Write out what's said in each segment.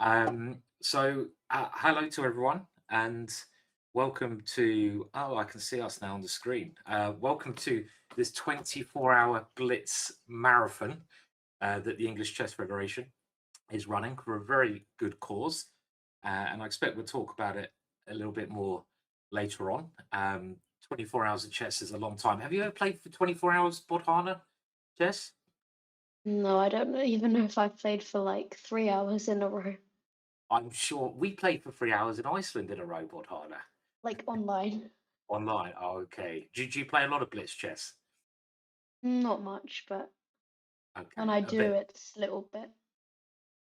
Hello to everyone, and welcome to. Oh, I can see us now on the screen. Welcome to this 24-hour Blitz marathon that the English Chess Federation is running for a very good cause, and I expect we'll talk about it a little bit more later on. 24 hours of chess is a long time. Have you ever played for 24 hours, Bodhana chess? No, I don't even know if I've played for like 3 hours in a row, I'm sure we played for 3 hours in Iceland in a row, Bodhana. like online. Online. Oh, okay. Do you play a lot of blitz chess? Not much, but when Okay, I a do, bit. it's a little bit.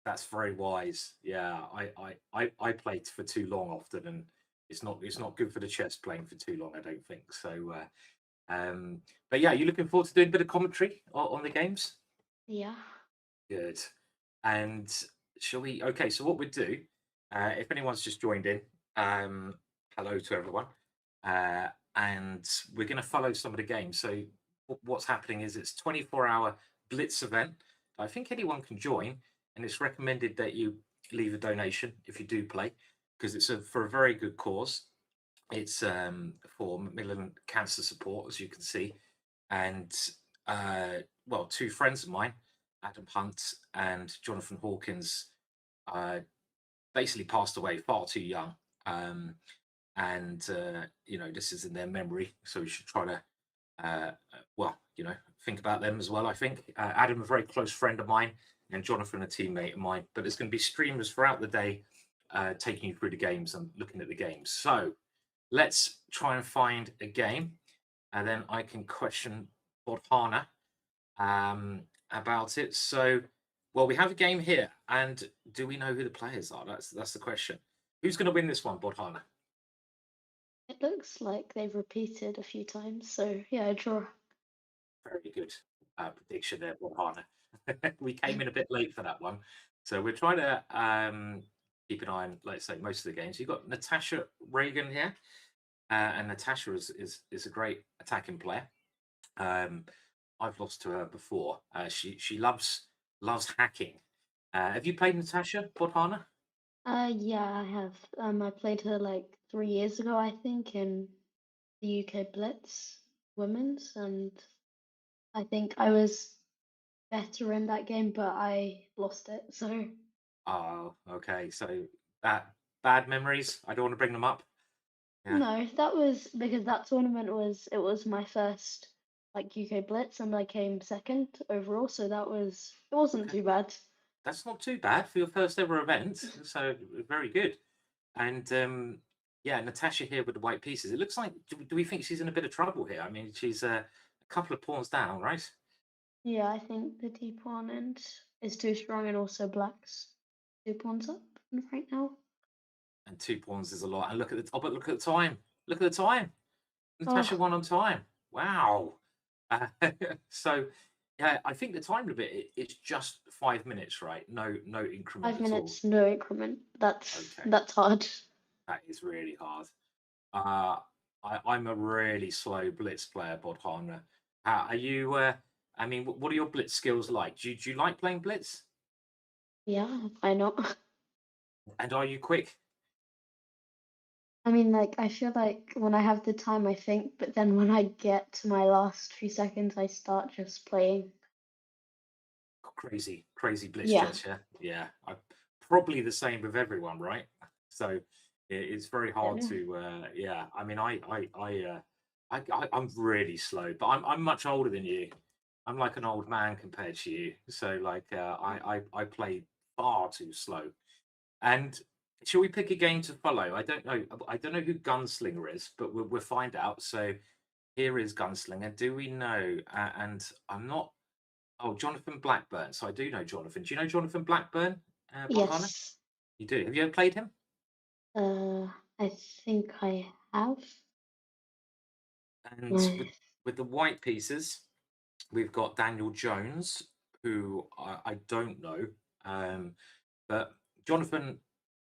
That's very wise. Yeah, I played for too long often, and it's not good for the chess playing for too long. I don't think so. But yeah, you looking forward to doing a bit of commentary on the games? Yeah. Good. And shall we? Okay, so what we do, if anyone's just joined in, um, hello to everyone. Uh, and we're going to follow some of the games. So what's happening is it's 24-hour blitz event. I think anyone can join, and it's recommended that you leave a donation if you do play, because for a very good cause. It's for Macmillan Cancer Support, as you can see, and well, two friends of mine, Adam Hunt and Jonathan Hawkins, uh, basically passed away far too young. Um, and this is in their memory, so we should try to well, think about them as well. I think Adam, a very close friend of mine, and Jonathan, a teammate of mine. But there's going to be streamers throughout the day taking you through the games and looking at the games. So let's try and find a game, and then I can question Bodhana about it. So, well, we have a game here, and do we know who the players are? That's the question. Who's going to win this one, Bodhana? It looks like they've repeated a few times, so yeah, I draw. Very good prediction there, Bohana. We came in a bit late for that one. So we're trying to keep an eye on, let's say, most of the games. You've got Natasha Reagan here, and Natasha is a great attacking player. Um, I've lost to her before. She loves hacking. Have you played Natasha Bohana? Yeah, I have. I played her like 3 years ago, I think, in the UK Blitz Women's, and I think I was better in that game, but I lost it. So Oh, okay. So that bad memories. I don't want to bring them up. Yeah. no, that was because that tournament was my first like UK Blitz and I came second overall, so it wasn't Okay. too bad. That's not too bad for your first ever event. So very good. And yeah, Natasha here with the white pieces. It looks like, do we think she's in a bit of trouble here? I mean, she's a couple of pawns down, right? Yeah, I think the D pawn and is too strong and also black's 2 pawns up right now. And 2 pawns is a lot. And look at the oh, but look at the time. Look at the time. Natasha Oh, won on time. Wow. Uh, so yeah, I think the time limit it's just 5 minutes, right? No increment five at all. minutes, no increment. Okay, That's hard. that is really hard. Uh, I'm a really slow blitz player, Bodhana. Are you? I mean, what are your blitz skills like? Do you like playing blitz? Yeah, why not? And are you quick? I mean, like, I feel like when I have the time, I think, but then when I get to my last few seconds, I start just playing. Crazy blitz Yeah. chess. Yeah, yeah. I probably the same with everyone, right? So it's very hard Yeah. to. Yeah, I mean, I'm really slow, but I'm much older than you. I'm like an old man compared to you. So like, I play far too slow. And shall we pick a game to follow? I don't know. I don't know who Gunslinger is, but we'll find out. So here is Gunslinger. Do we know? And I'm not. Oh, Jonathan Blackburn. So I do know Jonathan. Do you know Jonathan Blackburn, Bodhana? Yes. You do. Have you ever played him? Uh, I think I have. And Uh, with the white pieces, we've got Daniel Jones, who I don't know, um, but Jonathan,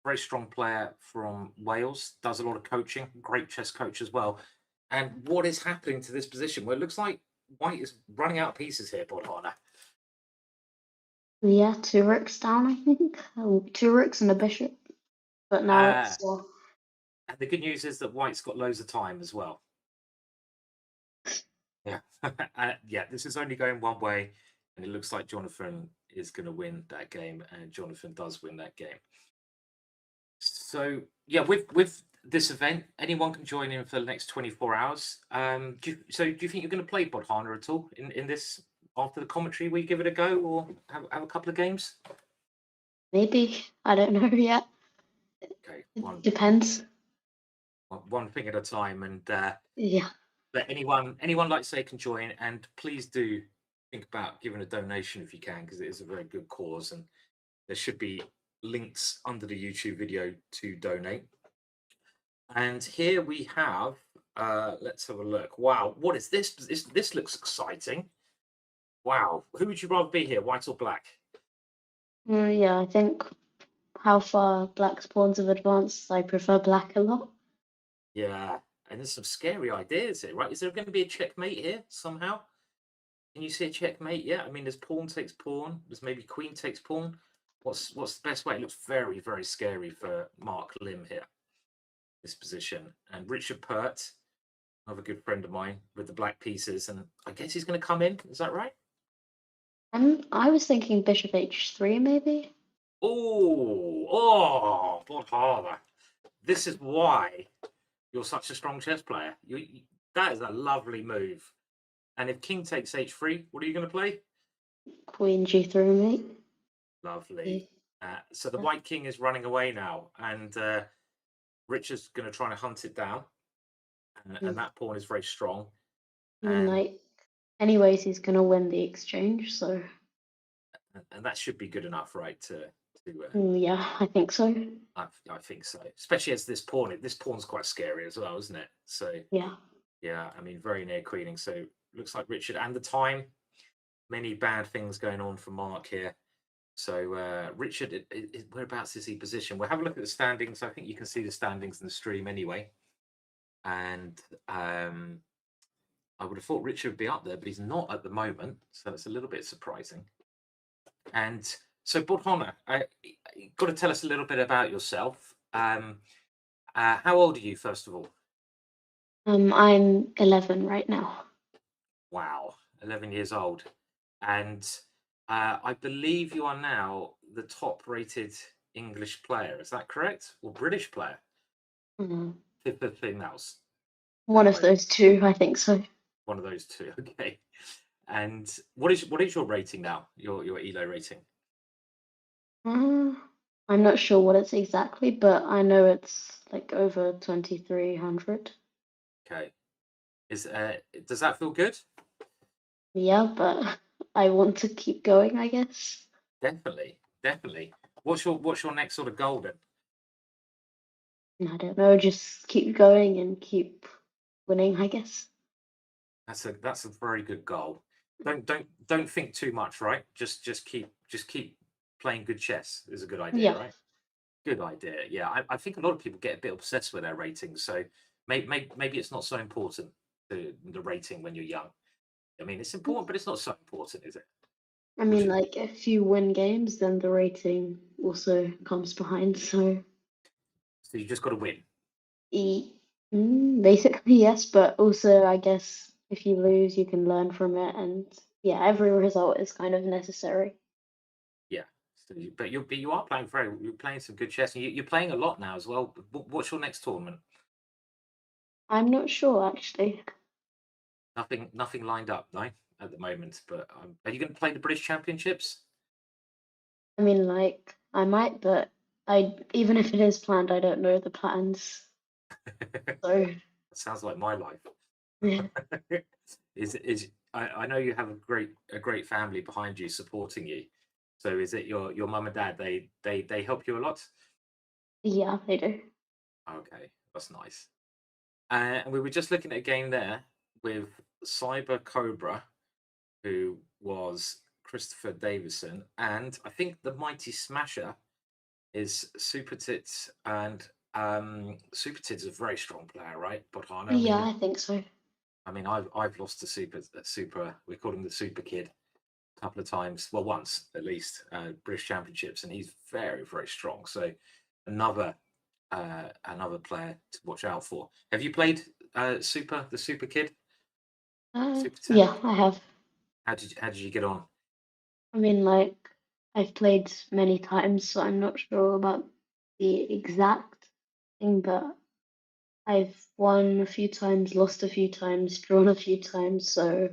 very strong player from Wales, does a lot of coaching, great chess coach as well. And what is happening to this position? Well, it looks like White is running out of pieces here, Bodhana. Yeah, two rooks down, I think. Oh, two rooks and a bishop. But now Uh, it's and the good news is that White's got loads of time as well. Yeah. Yeah, this is only going one way, and it looks like Jonathan is going to win that game, and Jonathan does win that game. So yeah, with this event, anyone can join in for the next 24 hours. So do you think you're going to play Bodhana at all in this after the commentary? Will you give it a go or have a couple of games? maybe. I don't know yet. Okay, It depends. one thing at a time, and Yeah. but anyone like to say can join, and please do think about giving a donation if you can, because it is a very good cause, and there should be links under the YouTube video to donate. And here we have, let's have a look. Wow, what is this? This looks exciting. Wow, who would you rather be here, white or black? Yeah, I think how far black's pawns have advanced, I prefer black a lot. Yeah, and there's some scary ideas here, right? Is there going to be a checkmate here somehow? Can you see a checkmate? Yeah, I mean, there's pawn takes pawn. There's maybe queen takes pawn. What's the best way? It looks very, very scary for Mark Lim here, this position. And Richard Pert, another good friend of mine, with the black pieces. And I guess he's going to come in. Is that right? I was thinking bishop h3 maybe. Oh, Bodhana. This is why you're such a strong chess player. That is a lovely move. And if king takes h3, what are you going to play? Queen g3 mate. Lovely. So the white king is running away now, and Richard's going to try and hunt it down, and that pawn is very strong. And Like, anyways, he's gonna win the exchange, so that should be good enough, right? To yeah, I think so. I think so. Especially as this pawn's quite scary as well, isn't it? So Yeah. yeah, I mean, very near queening. So looks like Richard and the time. Many bad things going on for Mark here. So Richard, whereabouts is he positioned? We'll have a look at the standings. I think you can see the standings in the stream anyway. And I would have thought Richard would be up there, but he's not at the moment. So it's a little bit surprising. And so, Bodhana, you've got to tell us a little bit about yourself. How old are you, first of all? I'm 11 right now. Wow, 11 years old. And I believe you are now the top rated English player. Is that correct? Or British player? Mm. Fifth females. One of those two, I think so. One of those two. Okay. And what is your rating now? Your ELO rating? I'm not sure what it's exactly, but I know it's like over 2300. Okay. Does that feel good? Yeah, but I want to keep going, I guess. Definitely, definitely. What's your next sort of goal then? I don't know, just keep going and keep winning, I guess. That's a very good goal. Don't think too much, right? Just keep playing good chess is a good idea, Yeah. right? Good idea. Yeah, I think a lot of people get a bit obsessed with their ratings, so maybe it's not so important the rating when you're young. I mean, it's important, but it's not so important, is it? I Would mean, you? like, if you win games, then the rating also comes behind. So, So you just got to win. basically, yes, but also, I guess if you lose, you can learn from it. And yeah, every result is kind of necessary. Yeah. So but you are playing you're playing some good chess, and you're playing a lot now as well. What's your next tournament? I'm not sure, actually. Nothing lined up, no, at the moment. But are you going to play the British Championships? I mean, like, I might, but even if it is planned, I don't know the plans. So, Sounds like my life. yeah. Is I know you have a great family behind you supporting you. So is it your mum and dad? They help you a lot? Yeah, they do. Okay, that's nice. And we were just looking at a game there with Cyber Cobra, who was Christopher Davison, and I think the Mighty Smasher is Supratit, and Supratit is a very strong player, right? Bodhana. Yeah, I think so. I mean, I've lost to Super. We call him the Super Kid. couple of times, well, once at least, British Championships, and he's very, very strong. So another another player to watch out for. Have you played the Super Kid, Super 10? Yeah, I have. How did you get on? I mean, like, I've played many times, so I'm not sure about the exact thing, but I've won a few times, lost a few times, drawn a few times, so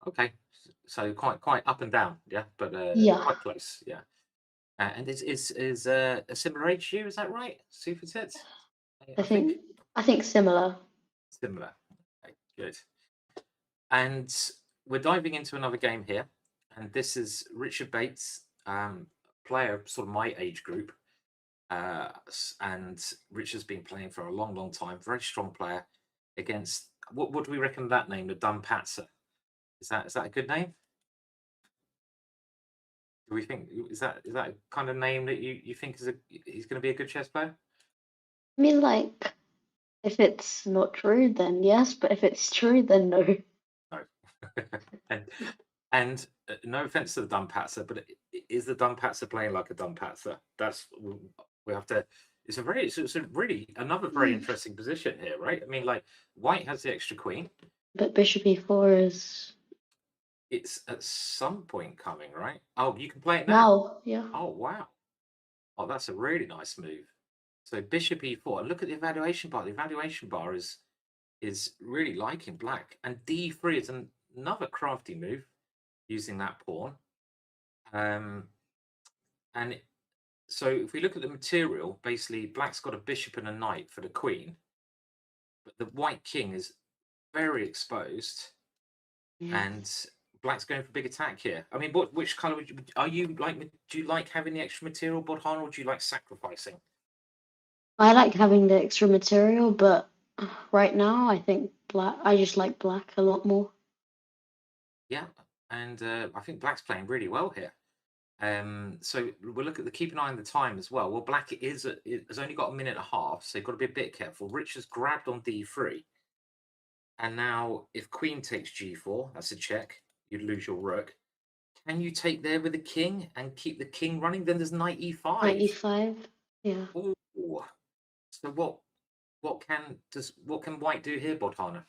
Okay, so quite up and down, yeah, but yeah, quite close, yeah. And is a similar age to you? Is that right? Super Tits, I I think. think I think similar. Similar. Okay, good. And we're diving into another game here, and this is Richard Bates, player sort of my age group, and Richard's been playing for a long, long time. Very strong player against what do we reckon that name? The Dumpatzer. Is that a good name? Do we think is that a kind of name that you think he's going to be a good chess player? I mean, like, if it's not true, then yes, but if it's true, then no. No. and no offense to the Dumpatzer, but is the Dumpatzer playing like a Dumpatzer? That's we have to. It's a really another very Mm. interesting position here, right? I mean, like White has the extra queen. But bishop e4 is It's at some point coming, right? Oh, you can play it now. now, yeah. Oh, wow. Oh, that's a really nice move. So bishop e4. Look at the evaluation bar. The evaluation bar is really liking black, and d3 is another crafty move using that pawn. And so if we look at the material, basically black's got a bishop and a knight for the queen, but the white king is very exposed, Yeah. and black's going for big attack here. I mean, which color are you like? Do you like having the extra material, Bodhana, or do you like sacrificing? I like having the extra material, but right now I think black. I just like black a lot more. Yeah, and I think black's playing really well here. So we'll look at keep an eye on the time as well. Well, black has only got a minute and a half, so you've got to be a bit careful. Richard's grabbed on d3, and now if queen takes g4, that's a check. You'd lose your rook. Can you take there with the king and keep the king running? Then there's knight e5. 95. Yeah. Ooh. So what can white do here, Bodhana?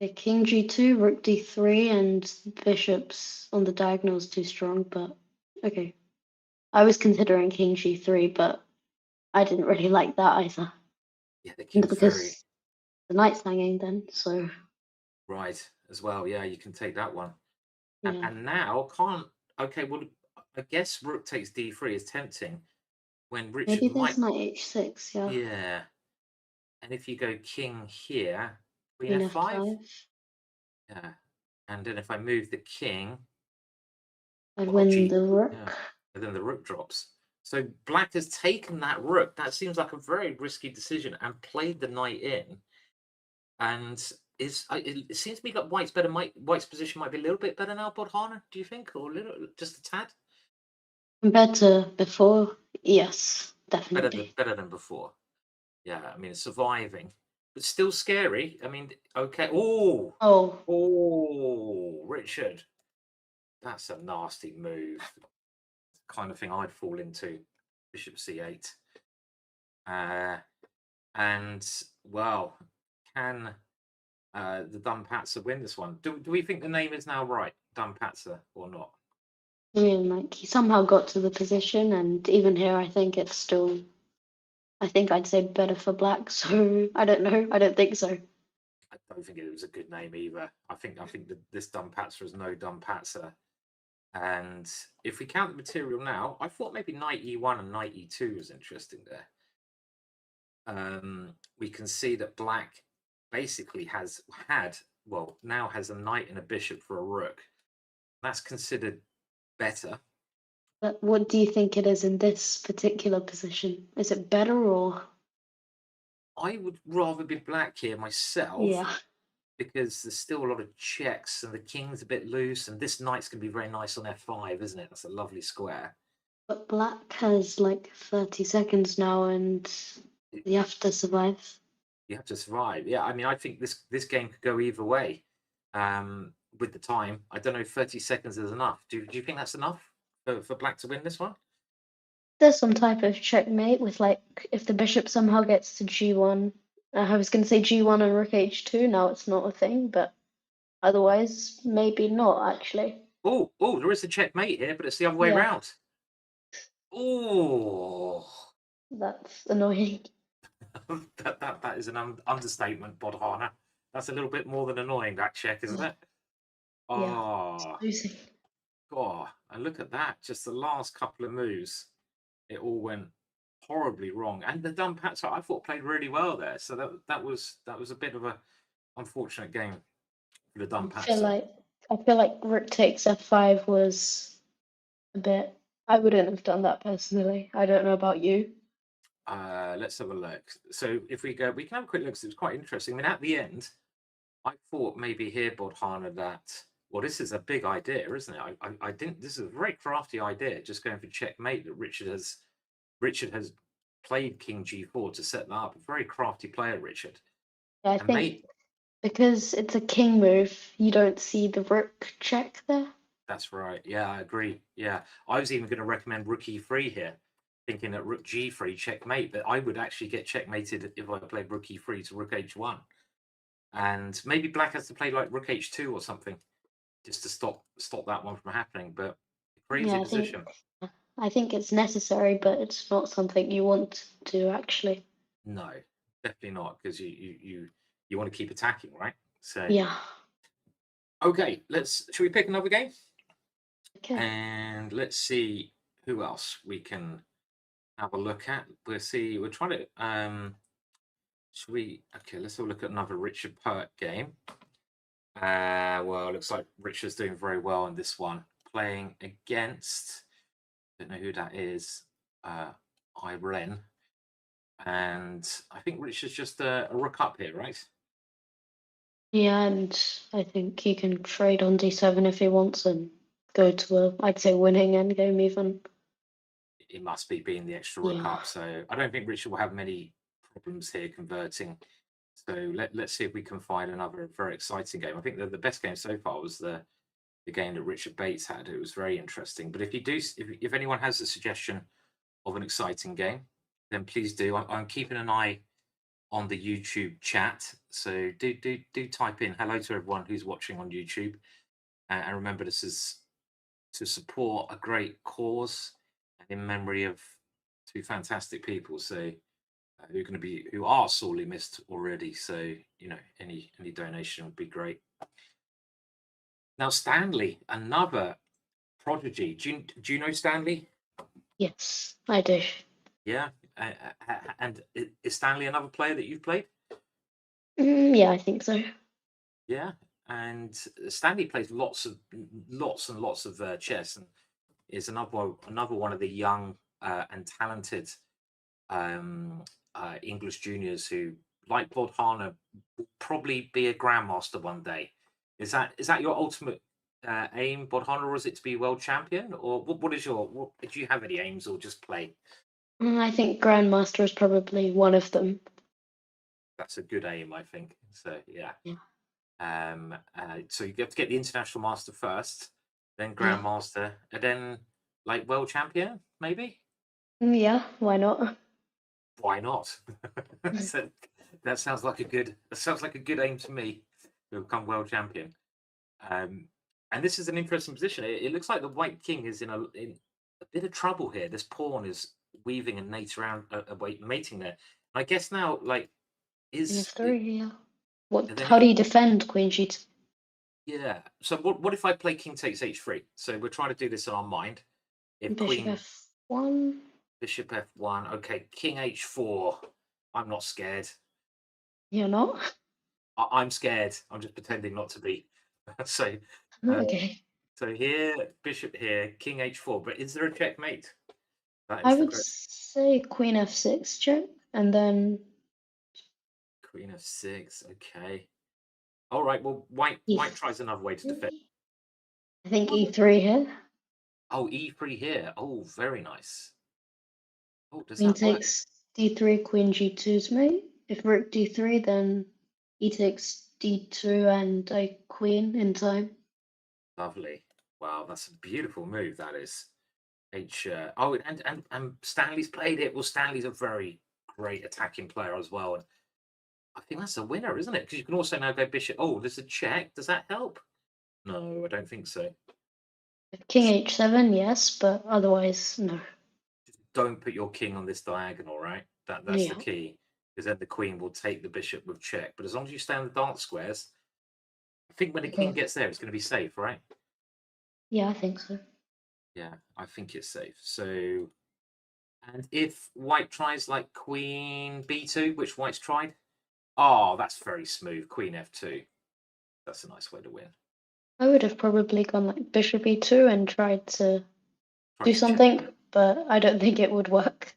The king g2, rook d3, and bishops on the diagonal is too strong, but okay. I was considering king g3, but I didn't really like that either. Yeah, the king's very Because the knight's hanging then, so right as well. Yeah, you can take that one. yeah. And now can't. Okay, well, I guess rook takes d3 is tempting when Richard Maybe might. there's knight h6, yeah. Yeah, and if you go king here, queen Queen f5. f5. Yeah, and then if I move the king, I'd well, win gee, the yeah, rook. and then the rook drops. So black has taken that rook. That seems like a very risky decision and played the knight in. And it seems to me like white's better. White's position might be a little bit better now, Bodhana. Do you think, or a little, just a tad Compared to before, yes, definitely. better than before? Yeah, I mean, it's surviving, but still scary. I mean, okay. Oh, Oh, oh, Richard, that's a nasty move. Kind of thing I'd fall into. Bishop c8. And well, can the Dumpatzer win this one? Do we think the name is now right, Dumpatzer, or not? I mean, like, he somehow got to the position, and even here, I think it's still, I think I'd say better for black, so I don't know. I don't think so. I don't think it was a good name either. I think that this Dumpatzer is no Dumpatzer. And if we count the material now, I thought maybe knight e1 and knight e2 was interesting there. We can see that black basically now has a knight and a bishop for a rook. That's considered better. But what do you think it is in this particular position? Is it better or? I would rather be black here myself Yeah, because there's still a lot of checks and the king's a bit loose, and this knight's going to be very nice on f5, isn't it? That's a lovely square. but black has like 30 seconds now, and you have to survive. You have to survive. Yeah, I mean, I think this game could go either way. with the time. I don't know if 30 seconds is enough. Do you think that's enough for black to win this one? There's some type of checkmate with like if the bishop somehow gets to g1. I was gonna say g1 and rook h2. Now it's not a thing, but otherwise maybe not actually. Oh, there is a checkmate here, but it's the other way Yeah, around. Oh, that's annoying. that is an understatement, Bodhana. That's a little bit more than annoying, that check, isn't it? Yeah, Oh, losing. God. And look at that. Just the last couple of moves, it all went horribly wrong. And the dumb Pats, I thought played really well there. So that was a bit of a unfortunate game for the dumb I feel Patser. like I feel like rook takes f5 was a bit. I wouldn't have done that personally. I don't know about you. Let's have a look. So if we go, we can have a quick look. 'Cause it was quite interesting. I mean, at the end, I thought maybe here, Bodhana, that well, this is a big idea, isn't it? I didn't. This is a very crafty idea, just going for checkmate. That Richard has played King G4 to set that up. A very crafty player, Richard. Yeah, I And think mate, because it's a king move, you don't see the rook check there. that's right. Yeah, I agree. Yeah, I was even going to recommend Rook E3 here, thinking that Rook G3 checkmate. But I would actually get checkmated if I played Rook E3 to Rook H1. And maybe black has to play like Rook H2 or something just to stop that one from happening. But crazy Yeah, position. I think it's necessary, but it's not something you want to actually. No, definitely not, because you want to keep attacking, right? So Yeah. okay, should we pick another game? Okay. And let's see who else we can have a look at. We'll see. We're trying to should we okay, let's have a look at another Richard Pert game. Well, it looks like Richard's doing very well in this one. Playing against, don't know who that is, Irene. And I think Richard's just a rook up here, right? Yeah, and I think he can trade on d7 if he wants and go to a, I'd say, winning endgame even. It must be being the extra rook Yeah. up. So I don't think Richard will have many problems here converting. So let's see if we can find another very exciting game. I think the best game so far was the game that Richard Bates had. It was very interesting. But if anyone has a suggestion of an exciting game, then please do. I'm keeping an eye on the YouTube chat. So do type in hello to everyone who's watching on YouTube. And remember, this is to support a great cause and in memory of two fantastic people. So who are sorely missed already. So any donation would be great. Now Stanley, another prodigy. Do you know Stanley? Yes, I do. Yeah, and is Stanley another player that you've played? Yeah, I think so. Yeah, and Stanley plays lots and lots of chess, and is another one of the young and talented English juniors who, like Bodhana, will probably be a grandmaster one day. Is that your ultimate aim, Bodhana, or is it to be world champion, or what is do you have any aims, or just play? I think Grandmaster is probably one of them. That's a good aim, I think. So yeah. Yeah. So you have to get the international master first, then Yeah. grandmaster, and then like world champion, maybe. Yeah, why not? Why not? So that sounds like a good aim to me to become world champion. Um, and this is an interesting position. It looks like the white king is in a bit of trouble here. This pawn is weaving a mate around mating there. I guess now, like, In a is it, three, yeah. and What? then How if do you defend Queen G2? yeah. So what if I play king takes h3? So we're trying to do this in our mind. If Bishop queen F1? bishop f1, okay, king h4. I'm not scared. You're not? I'm scared. I'm just pretending not to be. So uh, Okay. so here, bishop here, king h4. But is there a checkmate? That I is the would question. say Queen F6 check, and then Queen f6. Okay. All right. Well, white tries another way to defend. E3. I think E3 here. Oh, e3 here. Oh, very nice. Oh, does Queen that work? takes D3, Queen G2's mate. If Rook D3, then E takes D2 and a Queen in time. Lovely. Wow, that's a beautiful move. That is. Oh, and Stanley's played it. Well, Stanley's a very great attacking player as well. And I think that's a winner, isn't it? Because you can also now go bishop. Oh, there's a check. Does that help? No, I don't think so. King h7, yes, but otherwise, no. Just don't put your king on this diagonal, right? That's the Yeah, key. Because then the queen will take the bishop with check. But as long as you stay on the dark squares, I think when the king okay. gets there, it's going to be safe, right? Yeah, I think so. Yeah, I think it's safe. So, and if white tries like queen b2, which white's tried, oh, that's very smooth. Queen f2. That's a nice way to win. I would have probably gone like bishop e2 and tried to Try do to check. something, but I don't think it would work.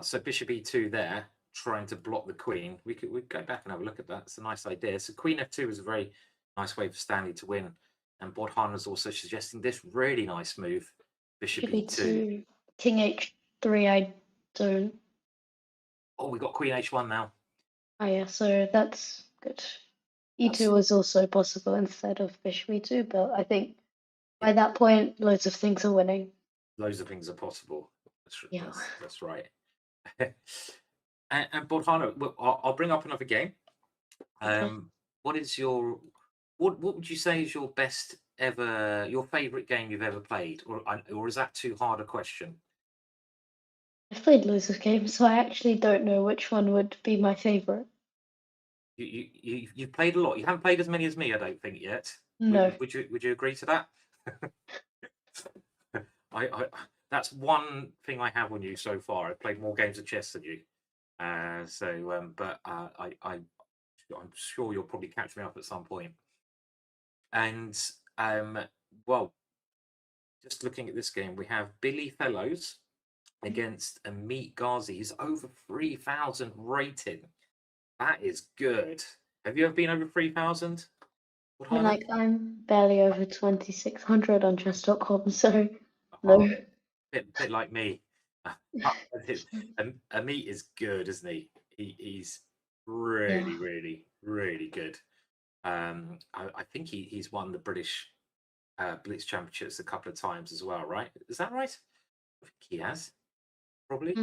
So bishop e2 there, trying to block the queen. We'd go back and have a look at that. It's a nice idea. So queen f2 is a very nice way for Stanley to win. And Bodhana is also suggesting this really nice move, bishop Bishop e2. e2, king h3, I don't. Oh, we got queen h1 now. Oh yeah, so that's good. That's, e2 was also possible instead of bishop e2, but I think yeah, by that point, loads of things are winning. loads of things are possible. That's Yeah. that's right. And Bodhana, I'll bring up another game. Okay. What is your what would you say is your best ever, your favorite game you've ever played, or is that too hard a question? I've played loads of games, so I actually don't know which one would be my favorite. You've played a lot. You haven't played as many as me, I don't think yet. No. Would you agree to that? I that's one thing I have on you so far. I've played more games of chess than you. But I'm sure you'll probably catch me up at some point. And well, just looking at this game, we have Billy Fellows against Ameet Ghasi. He's over 3,000 rating. That is good. Have you ever been over 3,000? I mean, Hannah? like, I'm barely over 2,600 on chess.com, so Oh, no. bit like me. Ameet is good, isn't he? He's Yeah. really good. I think he's won the British Blitz Championships a couple of times as well, right? Is that right? I think he has, probably.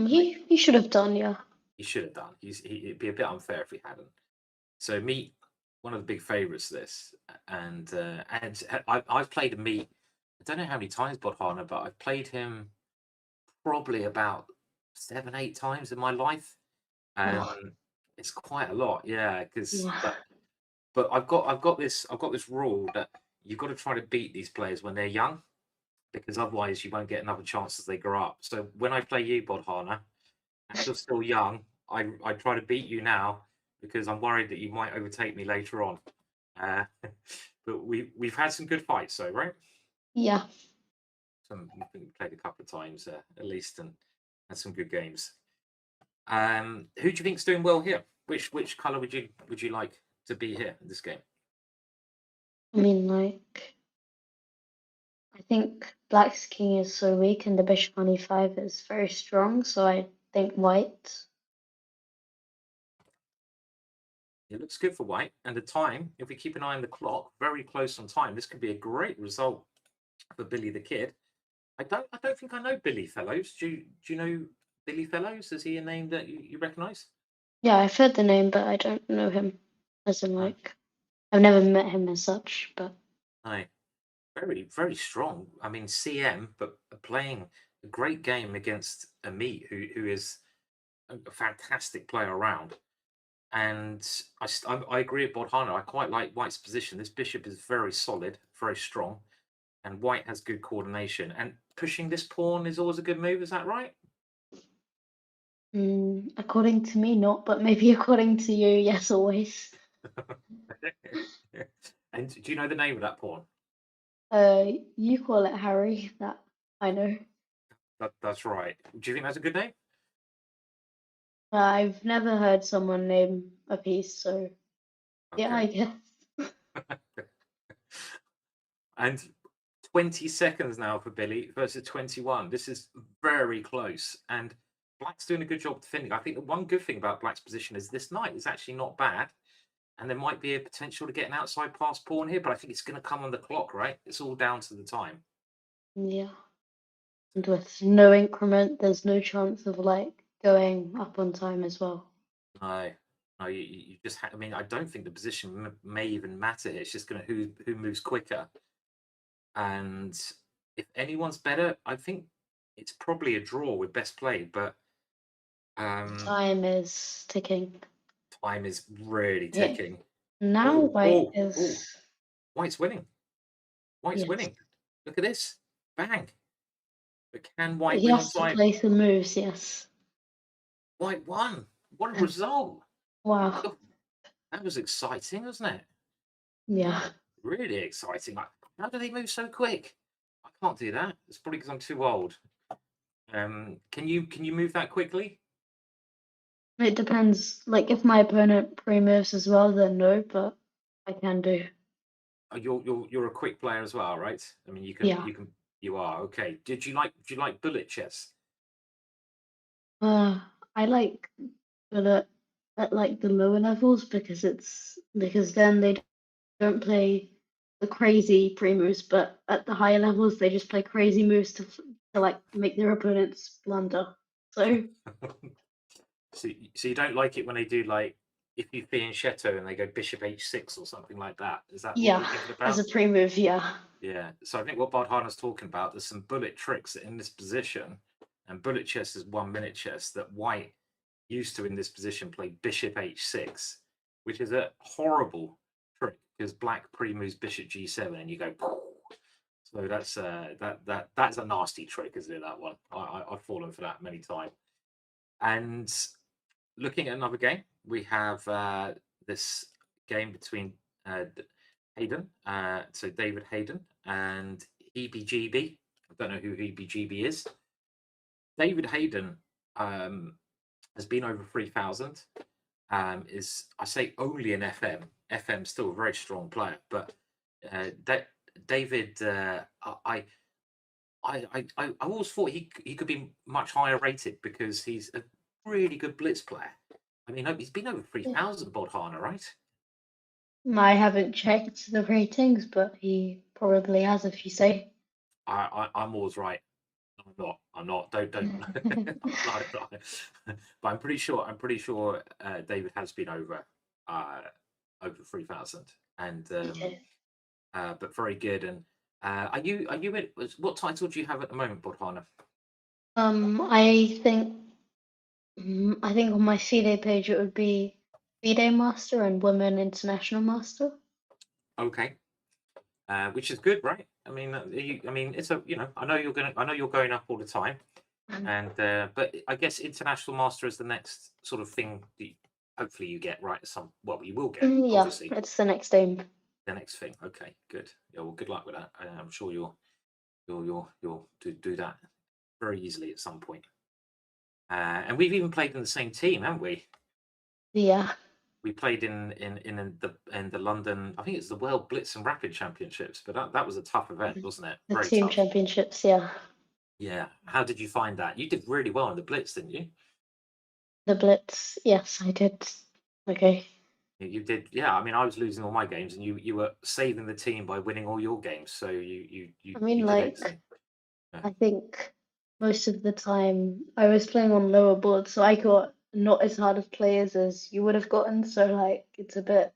He should have done, yeah. He should have done. It'd be a bit unfair if he hadn't. So Meat, one of the big favourites. This, and I've played a Meat. I don't know how many times, Bodhana, but I've played him probably about 7, 8 times in my life. Oh, It's quite a lot, yeah. Because yeah. but I've got this rule that you've got to try to beat these players when they're young, because otherwise you won't get another chance as they grow up. So when I play you, Bodhana, as you're still young, I try to beat you now because I'm worried that you might overtake me later on. Uh, but we've had some good fights, though, right? Yeah. I think we played a couple of times at least, and had some good games. Who do you think's doing well here? Which color would you like to be here in this game? I mean, like, I think Black's king is so weak and the bishop on e5 is very strong, so I think white. It looks good for white, and the time, if we keep an eye on the clock, very close on time. This could be a great result for Billy the Kid. I don't think I know Billy Fellows. Do you know Billy Fellows? Is he a name that you recognise? Yeah, I've heard the name, but I don't know him as in, No, like, I've never met him as such, but no. Very strong. I mean, CM, but playing a great game against Ameet, who is a fantastic player around. And I agree with Bodhana. I quite like White's position. This bishop is very solid, very strong, and White has good coordination. And pushing this pawn is always a good move. Is that right? according to me, not, but maybe according to you, yes, always. And do you know the name of that pawn? You call it Harry, that I know. That's right. Do you think that's a good name? I've never heard someone name a piece, so yeah, I Okay. guess. And 20 seconds now for Billy versus 21. This is very close. And Black's doing a good job defending. I think the one good thing about Black's position is this knight is actually not bad. and there might be a potential to get an outside pass pawn here, but I think it's going to come on the clock, right? It's all down to the time. Yeah. And with no increment, there's no chance of like going up on time as well. No, no, you just. I mean, I don't think the position may even matter here. It's just going to who moves quicker, and if anyone's better, I think it's probably a draw with best play, but Time is ticking. time is really Yeah. ticking. Now Oh, white oh, oh! is White's winning. White's yes. winning. Look at this. Bang. But can White He win on has to time? play some moves, yes. White won. What a result. Wow. Oh, that was exciting, wasn't it? Yeah. Really exciting. How do they move so quick? I can't do that. It's probably because I'm too old. Can you move that quickly? It depends. Like if my opponent pre-moves as well, then no, but I can do. Oh, you're a quick player as well, right? I mean, Yeah. you are okay. Did you like bullet chess? I like bullet at like the lower levels because then they don't play the crazy pre-moves, but at the higher levels they just play crazy moves to like make their opponents blunder. So So you don't like it when they do like if you fianchetto and they go bishop h6 or something like that. Is that what you're yeah, thinking as a about? pre-move, yeah. Yeah. So I think what Bodhana's talking about, there's some bullet tricks in this position, and bullet chess is 1 minute chess that White used to in this position play bishop h6, which is a horrible trick because Black pre-moves bishop g7 and you go. So that's a nasty trick, isn't it? That one. I've fallen for that many times. And looking at another game, we have this game between Hayden, so David Hayden and EBGB. I don't know who EBGB is. David Hayden has been over 3,000. Is I say only an FM. FM still a very strong player, but that David, I always thought he could be much higher rated because he's a really good blitz player. I mean, he's been over Yeah. 3,000 Bodhana, right? I haven't checked the ratings, but he probably has if you say. I'm always right. I'm not. I'm not. Don't. I'm not. But I'm pretty sure. David has been uh, over 3,000, and Okay. but very good. And are you in, what title do you have at the moment, Bodhana? I think I think on my FIDE page it would be FIDE Master and Women International Master. Okay. Which is good, right? I mean, it's a I know you're going up all the time, Um, and but I guess international master is the next sort of thing. That hopefully, you get right. Well, you will get yeah, obviously it's the next aim. the next thing. Okay, good. Yeah, well, good luck with that. I'm sure you'll do that very easily at some point. And we've even played in the same team, haven't we? Yeah, We played in the London. I think it's the World Blitz and Rapid Championships, but that was a tough event, wasn't it? the Very team tough. championships. Yeah, Yeah. How did you find that? You did really well in the Blitz, didn't you? the Blitz. Yes, I did. Okay. You did. Yeah. I mean, I was losing all my games, and you were saving the team by winning all your games. So I mean, you did like excellent. Yeah. I think most of the time I was playing on lower boards, so I got not as hard of players as you would have gotten. So like it's a bit.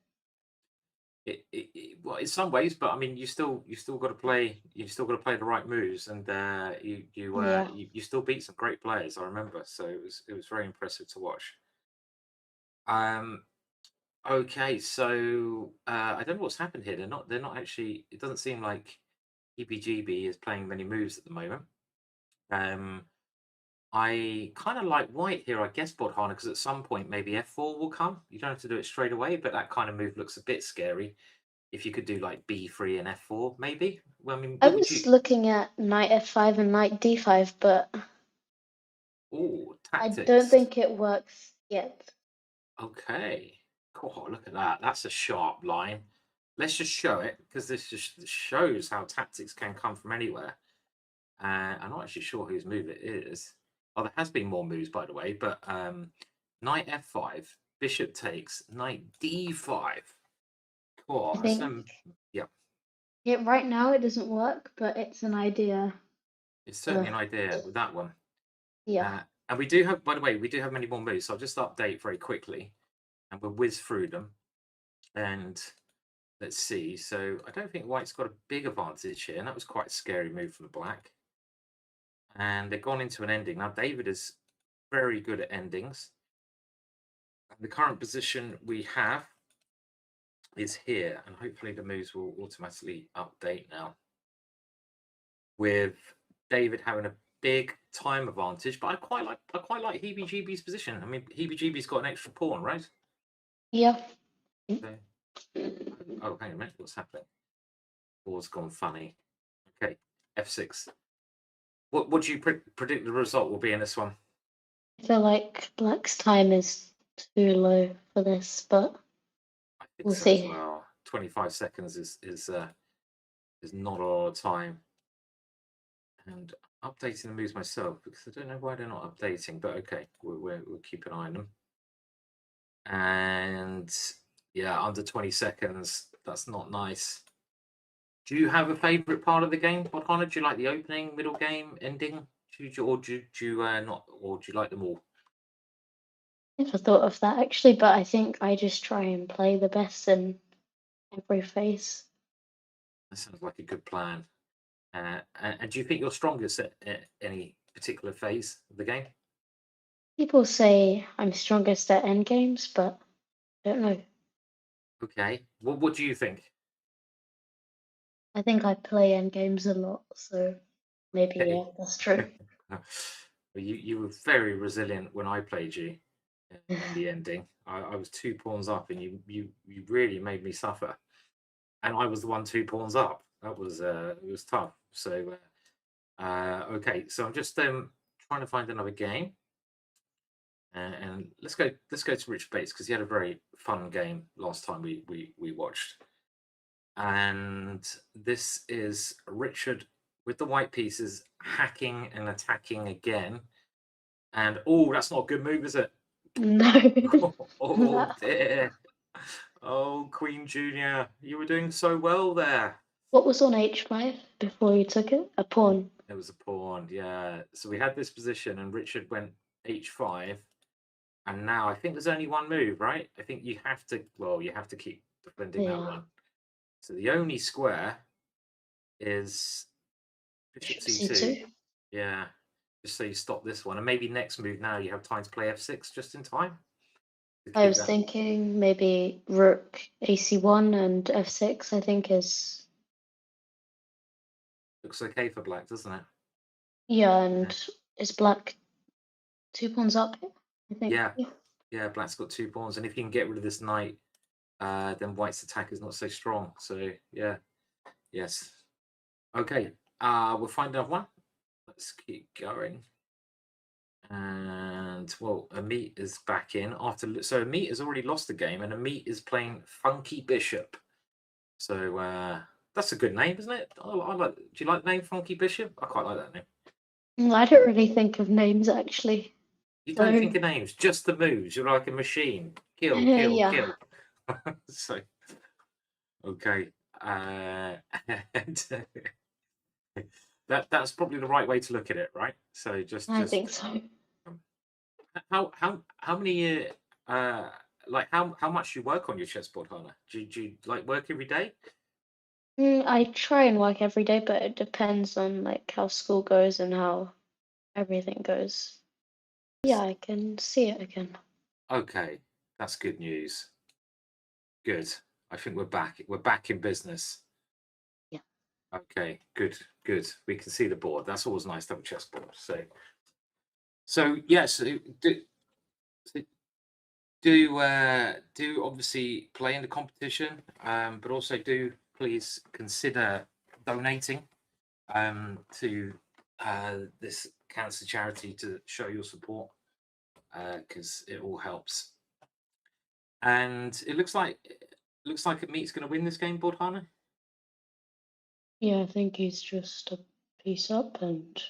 Well, in some ways, but I mean, you still got to play. You still got to play the right moves, and Yeah. you still beat some great players. I remember. So it was very impressive to watch. Um. Okay, so I don't know what's happened here. They're not actually. It doesn't seem like EBGB is playing many moves at the moment. Um, I kind of like white here, I guess, Bodhana, because at some point maybe f4 will come. You don't have to do it straight away, but that kind of move looks a bit scary. If you could do like b3 and f4, maybe. Well, I mean, I what would you? was looking at knight f5 and knight d5, but Oh, I don't tactics. think it works yet. Okay. Oh, look at that. That's a sharp line. Let's just show it because this just shows how tactics can come from anywhere. I'm not actually sure whose move it is. Oh, there has been more moves, by the way, but knight f5. bishop takes, knight d5. Oh, I that's think yeah, right now it doesn't work, but it's an idea. it's certainly an Uh, idea with that one. yeah. And we do have, by the way, we do have many more moves. So I'll just update very quickly, and we'll whiz through them. And let's see. So I don't think white's got a big advantage here, and that was quite a scary move from black. And they've gone into an ending. Now David is very good at endings. And the current position we have is here, and hopefully the moves will automatically update now. With David having a big time advantage, but I quite like Heebie-Jeebie's position. I mean, Heebie-Jeebie's got an extra pawn, right? Yeah. So, oh, hang on a minute, what's happening? Ball's gone funny. Okay, f6. What do you predict the result will be in this one? I feel like black's time is too low for this, but I think we'll so as see. well. 25 seconds is not a lot of time. And updating the moves myself because I don't know why they're not updating, but okay, we'll keep an eye on them. And yeah, under 20 seconds, that's not nice. Do you have a favorite part of the game, Bodhana? Do you like the opening, middle game, ending? Or do you not, or do you like them all? Never thought of that actually, but I think I just try and play the best in every phase. That sounds like a good plan. And do you think you're strongest at any particular phase of the game? People say I'm strongest at end games, but I don't know. Okay. What do you think? I think I play end games a lot, so maybe Okay. yeah, that's true. You were very resilient when I played you in the ending. I was 2 pawns up, and you really made me suffer. And I was the one 2 pawns up. That was it was tough. So okay, so I'm just trying to find another game, and let's go to Richard Bates because he had a very fun game last time we watched. And this is Richard with the white pieces hacking and attacking again. And oh, that's not a good move, is it? No. Oh dear. Oh, Queen Junior, you were doing so well there. What was on h5 before you took it? A pawn. It was a pawn, yeah. So we had this position, and Richard went h5, and now I think there's only one move, right? I think you have to, well, you have to keep defending that Yeah. one. So the only square is bishop Bishop c2. c2. Yeah, just so you stop this one, and maybe next move now you have time to play f6 just in time to I keep was that. thinking maybe rook ac1 and f6, I think is. Looks okay for black, doesn't it? Yeah, and is black 2 pawns up here? I think. Yeah, yeah. Black's got 2 pawns, and if you can get rid of this knight, then white's attack is not so strong. So yeah, yes. Okay, we'll find another one. Let's keep going. And well, Ameet is back in after. So Ameet has already lost the game, and Ameet is playing Funky Bishop. So that's a good name, isn't it? I like. Do you like the name Funky Bishop? I quite like that name. I don't really think of names actually. You So don't think of names, just the moves. You're like a machine. Kill, kill, yeah, kill. So okay, and that's probably the right way to look at it, right? So I think so. um, how many like how much do you work on your chessboard, Hannah? Do you like work every day? I try and work every day, but it depends on like how school goes and how everything goes. Yeah, I can see it again. Okay, that's good news. Good. I think we're back. We're back in business. Yeah. Okay, good, good. We can see the board. That's always nice to have a chessboard. So yes, so do obviously play in the competition, but also do please consider donating to this cancer charity to show your support because it all helps. And it looks like Ameet's going to win this game, Bodhana. Yeah, I think he's just a piece up, and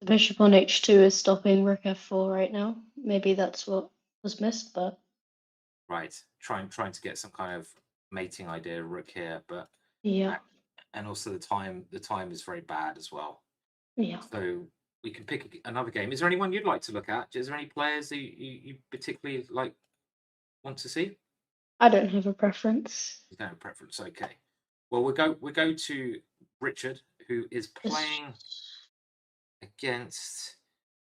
the bishop on h2 is stopping rook f4 right now. Maybe that's what was missed, but Right. Trying to get some kind of mating idea rook here, but Yeah, and also the time is very bad as well. yeah. So we can pick another game. Is there anyone you'd like to look at? Is there any players that you particularly like want to see? I don't have a preference. You don't have a preference. Okay. Well, we'll go to Richard, who is Just, playing against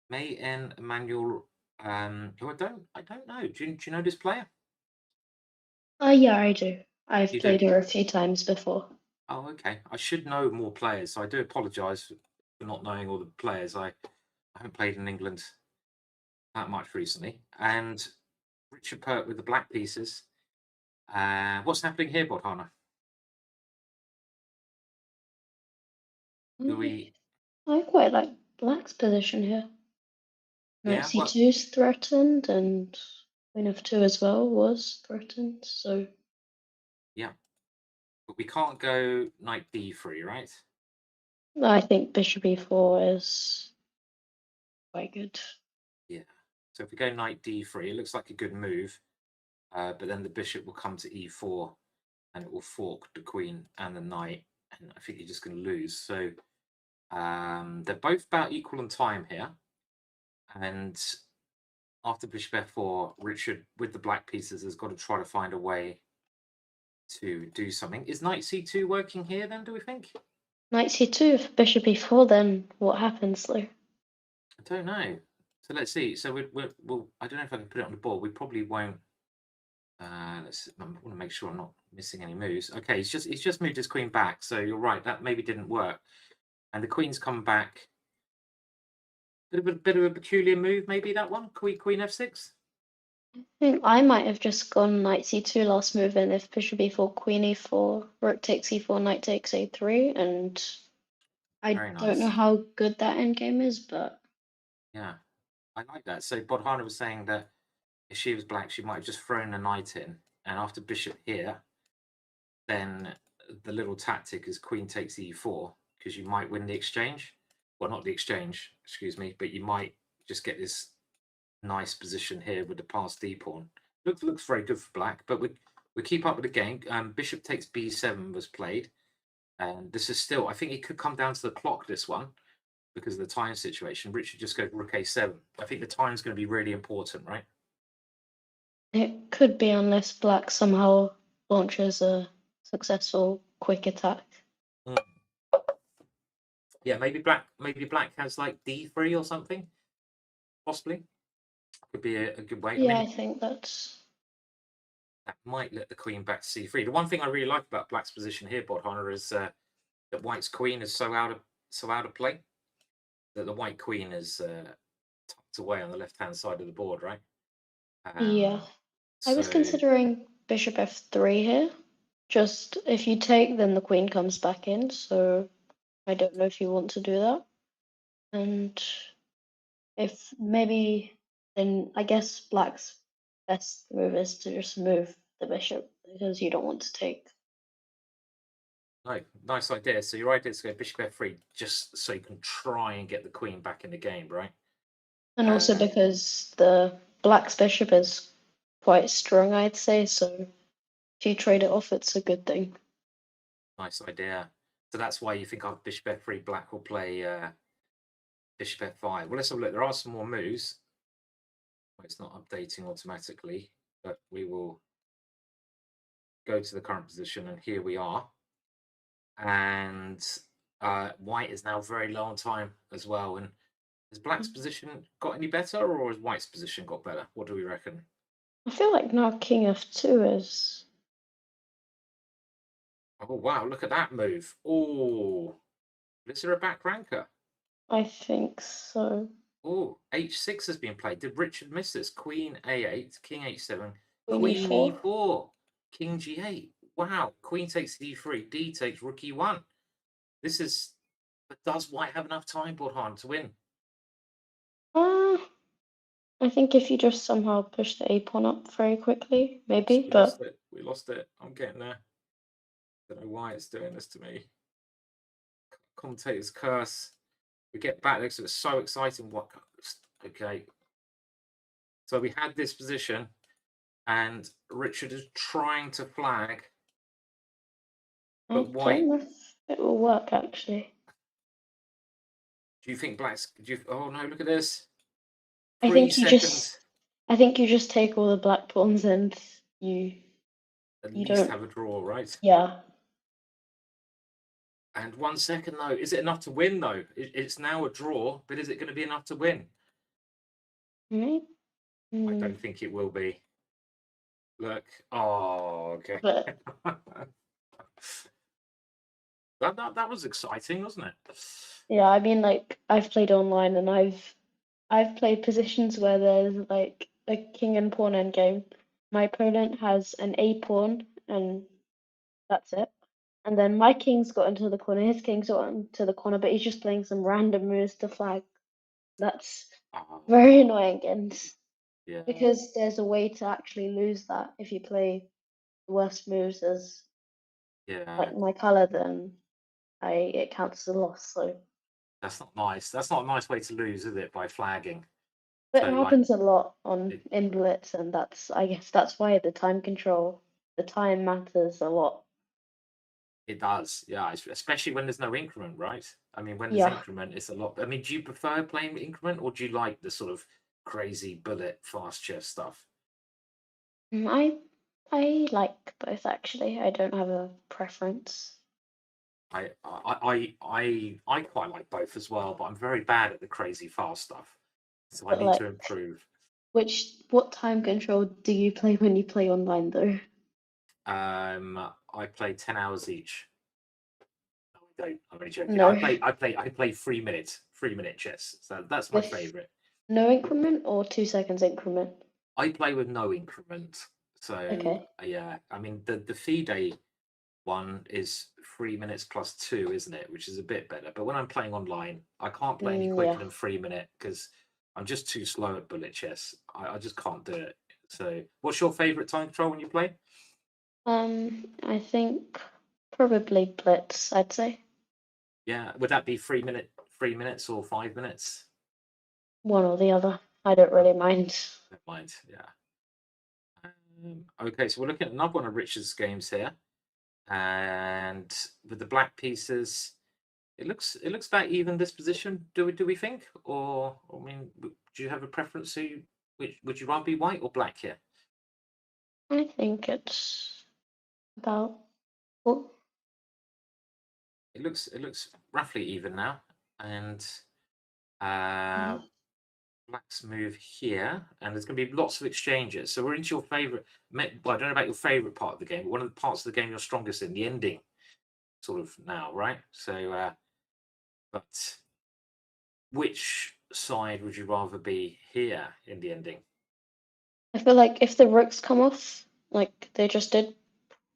May and Emmanuel. Who I don't know. Do you know this player? yeah, I do. I've You do. played her a few times before. Oh, okay. I should know more players, so I do apologise for not knowing all the players. I haven't played in England that much recently. And Richard Pert with the black pieces. What's happening here, Bodhana? Do we? I quite like Black's position here. Knight Yeah. Well, c2 is threatened, and Queen f2 as well was threatened. So yeah. But we can't go knight d3, right? I think bishop e4 is quite good. Yeah. So if we go knight d3, it looks like a good move. But then the bishop will come to e4, and it will fork the queen and the knight, and I think you're just going to lose. So they're both about equal in time here. And after bishop f4, Richard, with the black pieces, has got to try to find a way to do something. Is knight c2 working here then, do we think? Knight c2, if bishop e4, then what happens though? I don't know. So let's see. So we'll I don't know if I can put it on the board. We probably won't. I want to make sure I'm not missing any moves. Okay, he's just moved his queen back. So you're right. That maybe didn't work. And the queen's come back. Bit of a peculiar move, maybe that one. Queen f6. I think I might have just gone knight c2 last move, and if bishop e4, queen e4, rook takes e4, knight takes a3, and I Very don't know nice. how good that endgame is, but Yeah, I like that. So Bodhana was saying that if she was black, she might have just thrown a knight in, and after bishop here, then the little tactic is queen takes e4 because you might win the exchange. Well, not the exchange, excuse me, but you might just get this nice position here with the passed d pawn. Looks very good for black, but we keep up with the game. Bishop takes b7 was played, and this is still. I think it could come down to the clock this one because of the time situation. Richard just goes rook a7. I think the time is going to be really important, right? it could be unless black somehow launches a successful quick attack. Mm. Yeah, maybe black has like d3 or something, possibly. Could be a good way. I Yeah, mean, I think that's that might let the queen back to c3. The one thing I really like about black's position here, Bodhana, is that white's queen is so out of play that the white queen is tucked away on the left hand side of the board, right? yeah. I was So considering bishop f3 here. Just if you take, then the queen comes back in. So I don't know if you want to do that. And if maybe, then I guess black's best move is to just move the bishop because you don't want to take. no, nice idea. So your idea is to go bishop f3 just so you can try and get the queen back in the game, right? And also Uh, because the black's bishop is quite strong, I'd say. So if you trade it off, it's a good thing. nice idea. So that's why you think after bishop f3, black will play bishop f5. Well, let's have a look. There are some more moves. It's not updating automatically, but we will go to the current position, and here we are. And white is now very low on time as well. And has black's position got any better, or has white's position got better? What do we reckon? I feel like now king f2 is. Oh wow, look at that move. Oh, is there a back ranker? I think so. Oh, h6 has been played. Did Richard miss this? Queen a8, king h7, Queen queen e4. e4, king g8. Wow, queen takes d3, d takes rook e1. This is. But does white have enough time, Bodhan, to win? I think if you just somehow push the a pawn up very quickly, Oops, maybe. we lost But it. We lost it. I'm getting there. Don't know why it's doing this to me. Commentator's curse. We get back next to it. So exciting. What? Okay. So we had this position, and Richard is trying to flag, I but don't white. know if it will work actually. Do you think black's? Oh no! Look at this. I 3 think you seconds. just I think you just take all the black pawns and you At you least don't have a draw, right? yeah. And 1 second though. Is it enough to win though? It's now a draw, but is it going to be enough to win? Right? I don't think it will be. Look. Oh, okay. But that was exciting, wasn't it? yeah, I mean like I've played online and I've played positions where there's like a king and pawn endgame. My opponent has an A pawn and that's it. And then my king's got into the corner, his king's got into the corner, but he's just playing some random moves to flag. That's Oh, very annoying, and yeah, because there's a way to actually lose that if you play the worst moves as yeah. like my color, then it counts as a loss. So That's not nice. That's not a nice way to lose, is it? By flagging. it So like happens a lot on it, in Blitz, and I guess that's why the time matters a lot. it does, yeah. Especially when there's no increment, right? I mean, when there's Yeah, increment, it's a lot. I mean, do you prefer playing increment, or do you like the sort of crazy bullet fast chess stuff? Mm, I like both actually. I don't have a preference. I quite like both as well, but I'm very bad at the crazy fast stuff, so I But need to like, improve. what time control do you play when you play online though? I play 10 hours each. No, I don't. I'm only joking. No, I play 3 minute chess. So that's my with favorite. no increment or 2 seconds increment. I play with no increment. So Okay. yeah, I mean the FIDE one is 3 minutes plus two, isn't it? Which is a bit better. But when I'm playing online, I can't play any quicker Yeah. than 3 minute because I'm just too slow at bullet chess. I just can't do it. So what's your favorite time control when you play? I think probably Blitz, I'd say. Yeah, would that be 3 minutes or 5 minutes? One or the other. I don't Oh, really mind. never mind. Yeah. Okay, so we're looking at another one of Richard's games here, and with the black pieces, it looks about even this position. Do we think, or I mean, do you have a preference? Which would you rather be white or black here? I think it's about oh, It looks roughly even now, and uh, mm, black's move here, and there's going to be lots of exchanges. So we're into your favorite. Well, I don't know about your favorite part of the game, but one of the parts of the game you're strongest in, the ending, sort of now, right? So, but which side would you rather be here in the ending? I feel like if the rooks come off, like they just did,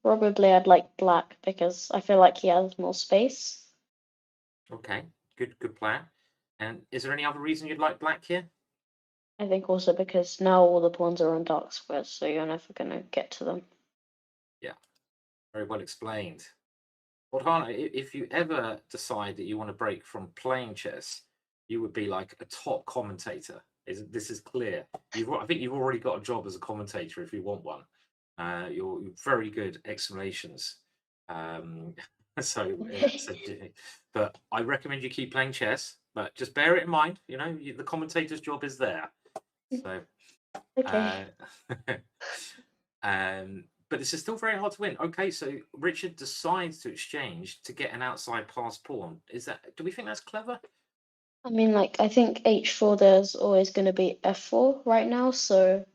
probably I'd like black because I feel like he has more space. Okay, good plan. And is there any other reason you'd like black here? I think also because now all the pawns are on dark squares, so you're never gonna get to them. Yeah, very well explained. Bodhana, if you ever decide that you want to break from playing chess, you would be like a top commentator. This is clear. I think you've already got a job as a commentator if you want one. You're very good explanations. Um, so, yeah, but I recommend you keep playing chess. But just bear it in mind. The commentator's job is there. So, Okay. uh, but this is still very hard to win. Okay, so Richard decides to exchange to get an outside pass pawn. Do we think that's clever? I mean, like, I think h4 there's always going to be f4 right now, so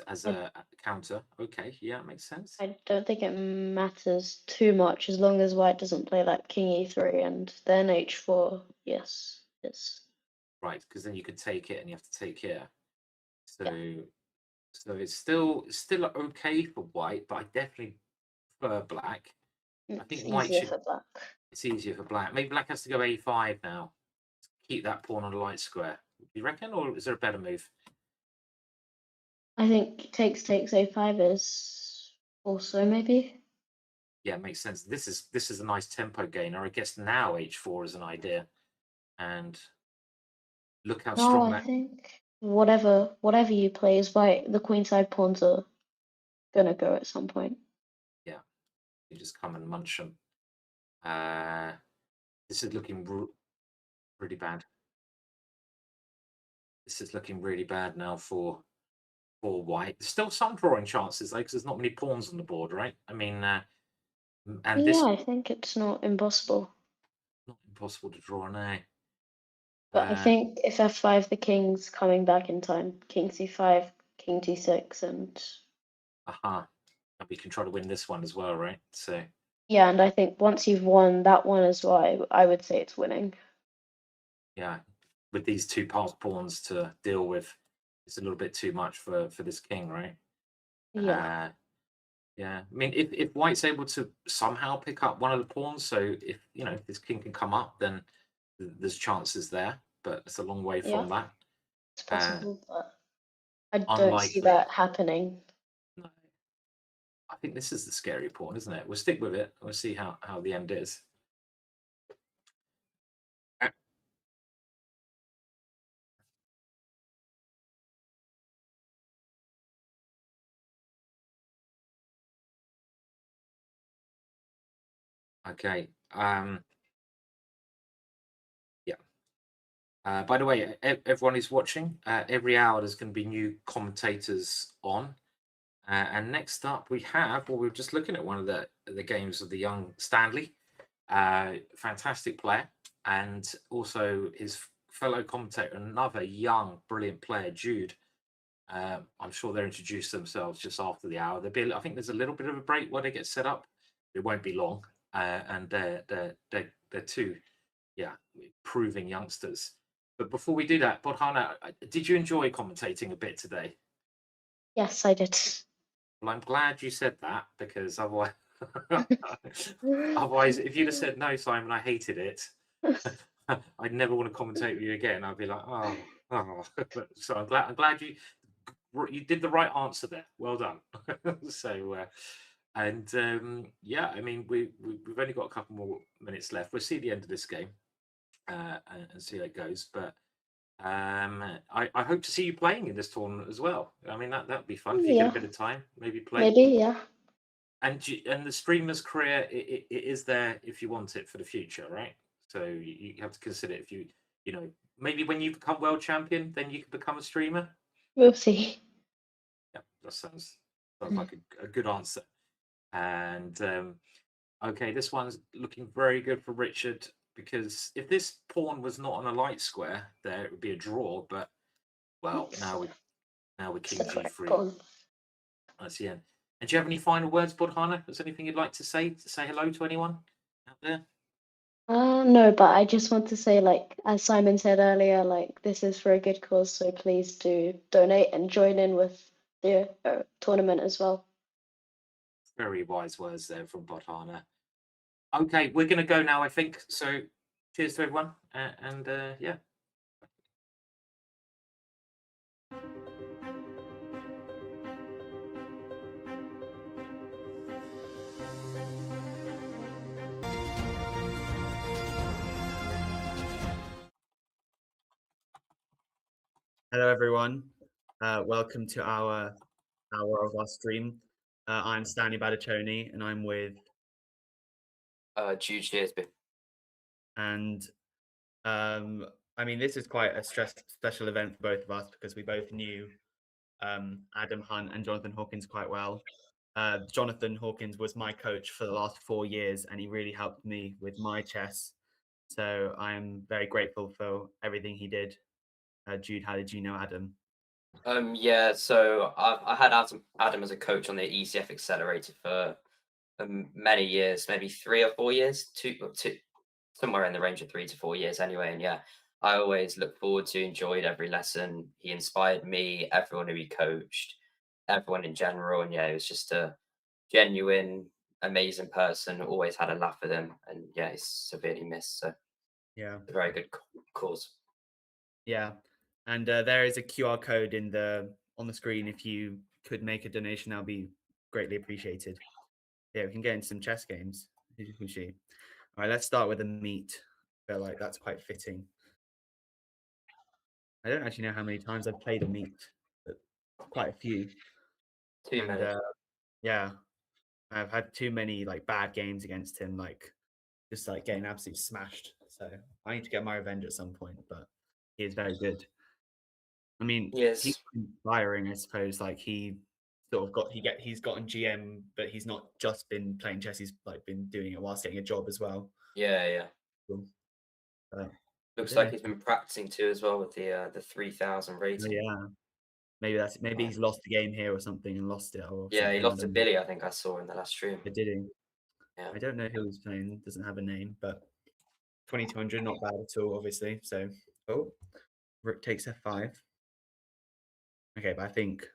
As I, a counter? Okay, yeah, makes sense. I don't think it matters too much as long as white doesn't play like king e3 and then h4. Yes, yes, Right, because then you could take it and you have to take here. yeah. So it's still okay for white, but I definitely prefer black. I It's think white easier should. for black. It's easier for black. Maybe black has to go a5 now. Keep that pawn on a light square. Do you reckon, or is there a better move? I think takes a5 is also maybe. Yeah, makes sense. This is a nice tempo gainer. I guess now h4 is an idea, and look how No, strong I that. think whatever you play is white. The queenside pawns are gonna go at some point. Yeah, you just come and munch them. This is looking really bad. This is looking really bad now for white. There's still some drawing chances though, because there's not many pawns on the board, right? I mean, and Yeah, this I think it's not impossible. not impossible to draw now. But I think if f5, the king's coming back in time. King c5, king d6, and and we can try to win this one as well, right? So yeah, and I think once you've won that one as well, I would say it's winning. yeah, with these two passed pawns to deal with, it's a little bit too much for this king, right? Yeah, Yeah, I mean, if white's able to somehow pick up one of the pawns, so if this king can come up, then there's chances there, but it's a long way yeah, from that. it's Uh, possible, but I don't see Unlikely. that happening. No, I think this is the scary pawn, isn't it? We'll stick with it. We'll see how the end is. Uh, Okay. Yeah. By the way, everyone who's watching, every hour there's going to be new commentators on. And next up, we're just looking at one of the games of the young Stanley, fantastic player, and also his fellow commentator, another young, brilliant player, Jude. I'm sure they'll introduce themselves just after the hour. I think there's a little bit of a break while they get set up. It won't be long, and they're two, yeah, proving youngsters. But before we do that, Bodhana, did you enjoy commentating a bit today? Yes, I did. Well, I'm glad you said that because otherwise, if you'd have said no, Simon, I hated it, I'd never want to commentate with you again. I'd be like, oh. So I'm glad you did the right answer there. Well done. So, yeah, I mean, we've only got a couple more minutes left. We'll see the end of this game and see how it goes. But I hope to see you playing in this tournament as well. I mean, that'd be fun if you get a Yeah, bit of time, maybe play. maybe, yeah. And the streamer's career, it is there if you want it for the future, right? So you have to consider if you know maybe when you become world champion, then you can become a streamer. We'll see. Yeah, that sounds like a good answer. And okay, this one's looking very good for Richard because if this pawn was not on a light square, there it would be a draw. But well, It's, now we're it's king the correct g3. pawn. That's the end. And do you have any final words, Bodhana? Is there anything you'd like to say? To say hello to anyone out there? No, but I just want to say, like, as Simon said earlier, like, this is for a good cause, so please do donate and join in with the tournament as well. Very wise words there from Bodhana. Okay, we're going to go now, I think. So cheers to everyone. And yeah. Hello, everyone. Welcome to our hour of our stream. I'm Stanley Badacsonyi, and I'm with Jude Shearsby. and I mean, this is quite a special event for both of us because we both knew Adam Hunt and Jonathan Hawkins quite well. Jonathan Hawkins was my coach for the last 4 years, and he really helped me with my chess. So I am very grateful for everything he did. Jude, how did you know Adam? Yeah, so I had Adam as a coach on the ECF Accelerator for many years, maybe 3 or 4 years, two, somewhere in the range of 3 to 4 years anyway. And yeah, I always looked forward to, enjoyed every lesson. He inspired me, everyone who he coached, everyone in general. And yeah, he was just a genuine, amazing person. Always had a laugh with him, and yeah, he's severely missed. So Yeah. a very good cause. Yeah, and there is a QR code on the screen. If you could make a donation, that'll be greatly appreciated. Yeah, we can get into some chess games. Who's she? All right, let's start with Ameet. I feel like that's quite fitting. I don't actually know how many times I've played Ameet, but quite a few. Too And many. yeah, I've had too many like bad games against him, like just like getting absolutely smashed. So I need to get my revenge at some point, but he is very good. I mean, he's Yes. inspiring, I suppose. Like he sort of he's gotten GM, but he's not just been playing chess. He's like been doing it whilst getting a job as well. Yeah. Cool. I Looks don't like know. he's been practicing too as well with the 3,000 Oh, rating. yeah, maybe he's lost a game here or something and lost it or Yeah, he something. I lost to don't know. Billy, I think I saw in the last stream. Did he? Yeah. I don't know who he's playing. Doesn't have a name, but 2200, not bad at all, obviously. So, oh, rook takes f5. Okay, but I think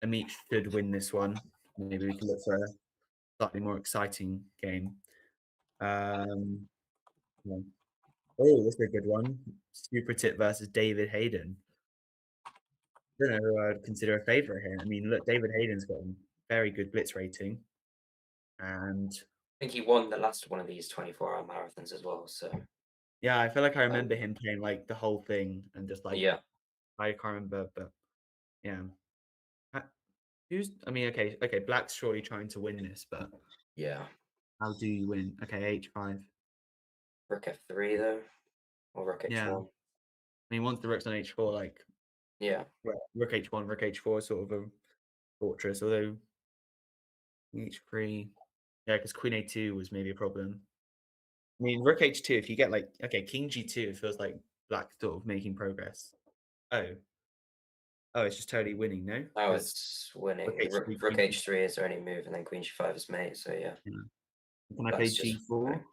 Ameet should win this one. Maybe we can look for a slightly more exciting game. Yeah. Oh, this is a good one. Supratit versus David Hayden. I don't know who I'd consider a favourite here. I mean, look, David Hayden's got a very good blitz rating, and I think he won the last one of these 24-hour marathons as well. So yeah, I feel like I remember him playing like the whole thing and just like yeah. I can't remember, but yeah. I mean, okay, Black's surely trying to win this, but Yeah. how do you win? Okay, h5. Rook f3 though. Or rook Yeah. h1. I mean, once the rook's on h4, like Yeah. rook h1, rook h4 is sort of a fortress, although h3, yeah, because queen a2 was maybe a problem. I mean, rook h2, if you get like, okay, king g2, it feels like Black sort of making progress. Oh, it's just totally winning, no? Oh, 'Cause it's winning. rook h3, Rook queen h3 is their only move, and then queen g5 is mate. So yeah. yeah. Can I play That's just g4 winning.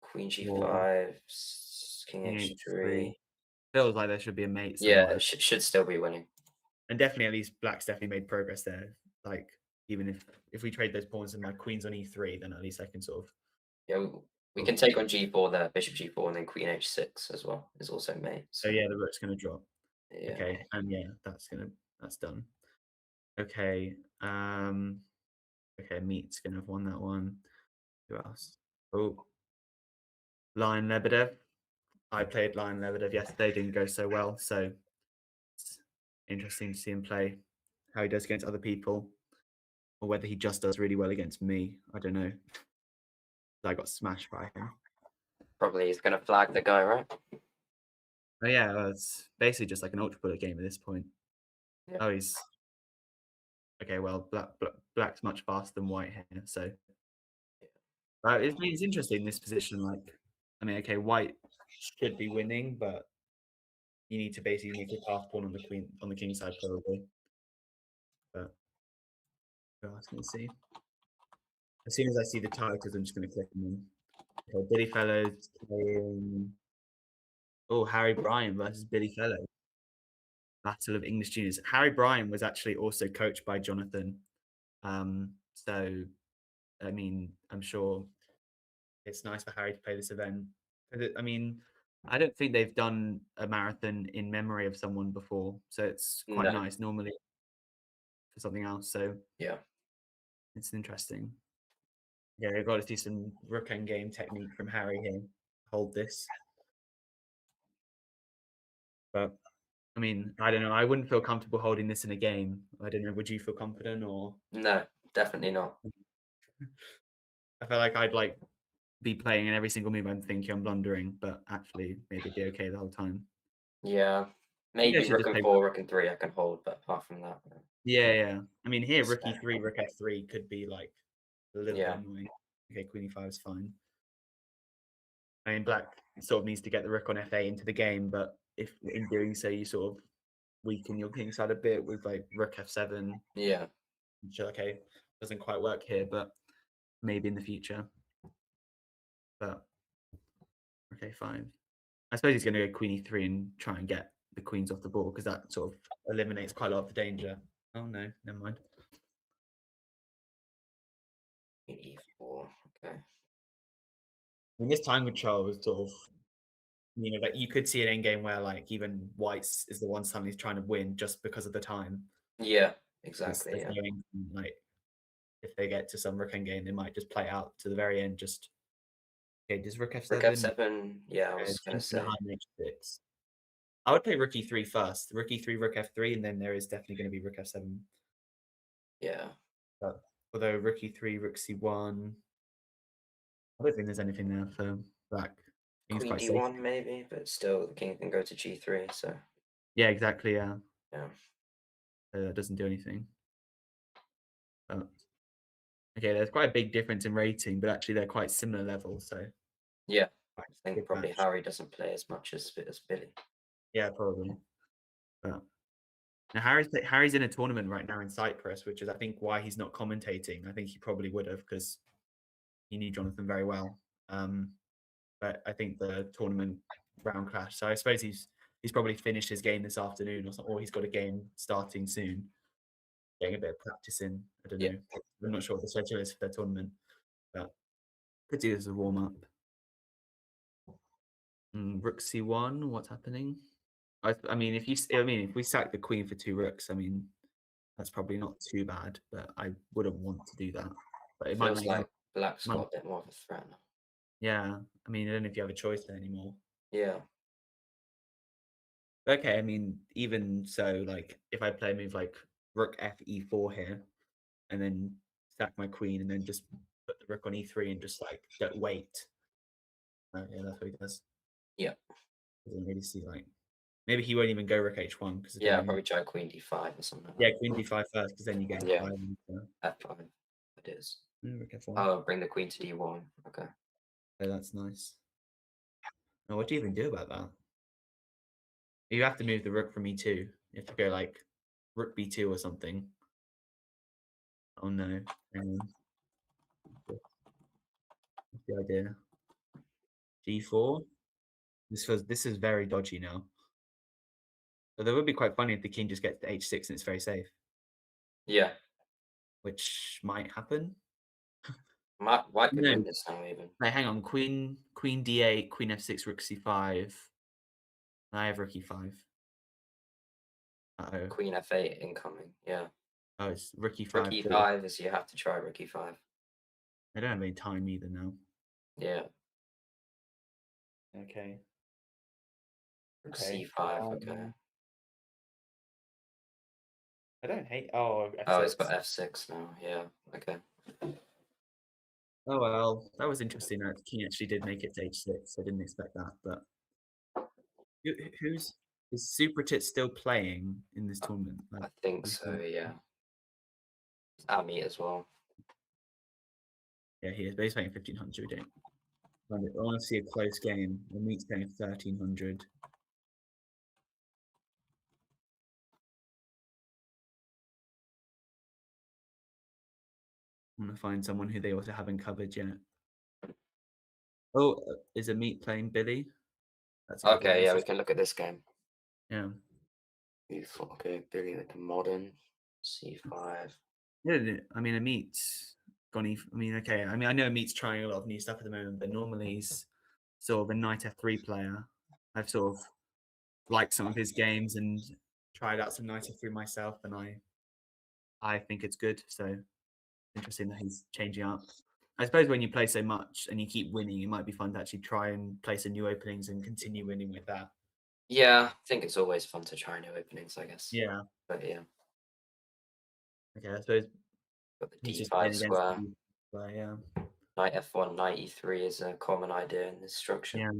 Queen or g5, king king h3. h3? Feels like there should be a mate Yeah, somewhere. it should still be winning. And definitely, at least Black's definitely made progress there. Like, even if we trade those pawns and my queen's on e3, then at least I can sort of. Yeah, we can take on g4 there, bishop g4, and then queen h6 as well is also mate. So yeah, the rook's going to drop. Yeah. Okay, and yeah, that's done. Okay, okay, Meat's going to have won that one. Who else? Oh, Lion Lebedev. I played Lion Lebedev yesterday, didn't go so well. So it's interesting to see him play, how he does against other people, or whether he just does really well against me. I don't know. I got smashed by him. Probably he's going to flag the guy, right? Oh yeah, well, it's basically just like an ultra bullet game at this point. Yeah. Oh, he's okay. Well, black's much faster than white here, so it's interesting this position. Like, I mean, okay, white should be winning, but you need to basically make a half pawn on the king side probably. But let's see. As soon as I see the titles, I'm just going to click them in. Okay, Billy Fellows playing. Oh, Harry Bryan versus Billy Fellows. Battle of English Juniors. Harry Bryan was actually also coached by Jonathan. So, I mean, I'm sure it's nice for Harry to play this event. I mean, I don't think they've done a marathon in memory of someone before, so it's quite nice normally for something else. So yeah, it's interesting. Yeah, I've got to see some rook endgame technique from Harry here. Hold this. But I mean, I don't know. I wouldn't feel comfortable holding this in a game. I don't know. Would you feel confident or? No, definitely not. I feel like I'd like be playing in every single move I'm thinking I'm blundering, but actually maybe be okay the whole time. Yeah, maybe rook and 4, rook and 3 I can hold, but apart from that, no. Yeah. I mean, here rook e3, rook f3 could be like a little bit annoying. Okay, queen e5 is fine. I mean, black sort of needs to get the rook on f8 into the game, but if in doing so you sort of weaken your king side a bit with like rook f7. Yeah. Which, okay, doesn't quite work here, but maybe in the future. But okay, fine. I suppose he's going to go queen e3 and try and get the queens off the board because that sort of eliminates quite a lot of the danger. Oh no, never mind. e4, okay. I mean, this time control was sort of, you know, like you could see an endgame where like even white's is the one suddenly trying to win just because of the time. Yeah, exactly. There's no like if they get to some rook endgame, they might just play out to the very end. Just okay, does rook f7? Rook f7, yeah, I was going to say. H6. I would play rook e3 first. Rook e3, rook f3, and then there is definitely going to be rook f7. Yeah. But although rook e3, rook c1, I don't think there's anything there for black. I think it's Queen quite d1 safe. maybe, but still the king can go to g3. So Yeah, exactly. Yeah, yeah. that doesn't do anything. But okay, there's quite a big difference in rating, but actually they're quite similar levels. So Yeah. quite I think good probably match. Harry doesn't play as much as Billy. Yeah, probably. But now Harry's in a tournament right now in Cyprus, which is I think why he's not commentating. I think he probably would have because he knew Jonathan very well. But I think the tournament round clash. So I suppose he's probably finished his game this afternoon or something, or he's got a game starting soon. Getting a bit of practice in. I don't Yeah. know. I'm not sure what the schedule is for their tournament, but could do this as a warm up. Rook c1. What's happening? I mean, if we sack the queen for 2 rooks, I mean, that's probably not too bad. But I wouldn't want to do that. But it might Feels make like black's might- got a bit more of a threat now. yeah. I mean, I don't know if you have a choice there anymore. Yeah. Okay, I mean, even so, like if I play a move like rook f e4 here, and then sack my queen, and then just put the rook on e3 and just like don't wait. Yeah, that's what he does. Yeah. Doesn't really see like maybe he won't even go rook h1 because Yeah, probably try queen d5 or something. yeah, queen d5 first because then you get Yeah. f5. f5. It is. Rook f1. Oh, bring the queen to d1. Okay. Oh, that's nice. Now, what do you even do about that? You have to move the rook from e2. You have to go like rook b2 or something. Oh no. What's the idea? g4. This is very dodgy now. Although it would be quite funny if the king just gets to h6 and it's very safe, Yeah. which might happen. White could No. win this now even. Wait, hang on. Queen d8, queen f6, rook c5. I have rook e5. Uh-oh. Queen f8 incoming. Yeah. Oh, it's rook e5. Rook e5 is you have to try rook e5. I don't have any time either now. Yeah. Okay. Rook Okay. c5. Okay. I don't hate. Oh, F6. Oh, it's got f6 now. Yeah. Okay. Oh well, that was interesting. That the king actually did make it to h6. I didn't expect that. But is Supratit still playing in this tournament? I think so. Yeah. Ameet as well. Yeah, he is. But he's playing 1500. I want to see a close game. Ameet's playing 1300. I'm gonna find someone who they also haven't covered yet. Oh, is Ameet playing Billy? That's Okay, yeah, we can look at this game. Yeah. Okay, Billy like modern c5. Yeah, I mean Ameet's gone. I mean, okay. I mean, I know Ameet's trying a lot of new stuff at the moment, but normally he's sort of a knight f3 player. I've sort of liked some of his games and tried out some knight f3 myself, and I think it's good. So interesting that he's changing up. I suppose when you play so much and you keep winning, it might be fun to actually try and play some new openings and continue winning with that. Yeah, I think it's always fun to try new openings, I guess. Yeah. But yeah. Okay, I suppose Got the he's just d5 playing against square. the square, yeah. Knight f1, knight e3 is a common idea in this structure. Yeah.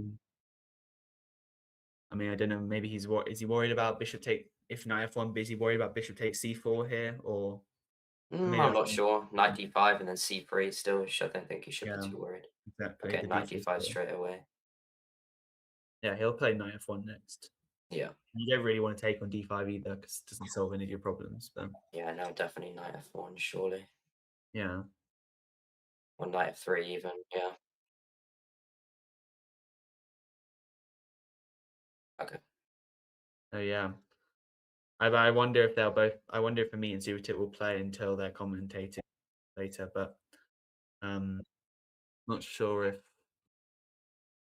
I mean, I don't know. Maybe is he worried about bishop take? If knight f1, is he worried about bishop take c4 here, or? I'm not sure. Knight d5 and then c3 still. I don't think he should be too worried. Exactly. Okay, knight d5 straight away. Yeah, he'll play knight f1 next. Yeah. You don't really want to take on d5 either because it doesn't solve any of your problems. But yeah, no, definitely knight f1, surely. Yeah. Or knight f3 even, yeah. Okay. Oh yeah. I wonder if they'll both. I wonder if Ameet and Supratit will play until they're commentating later, but not sure if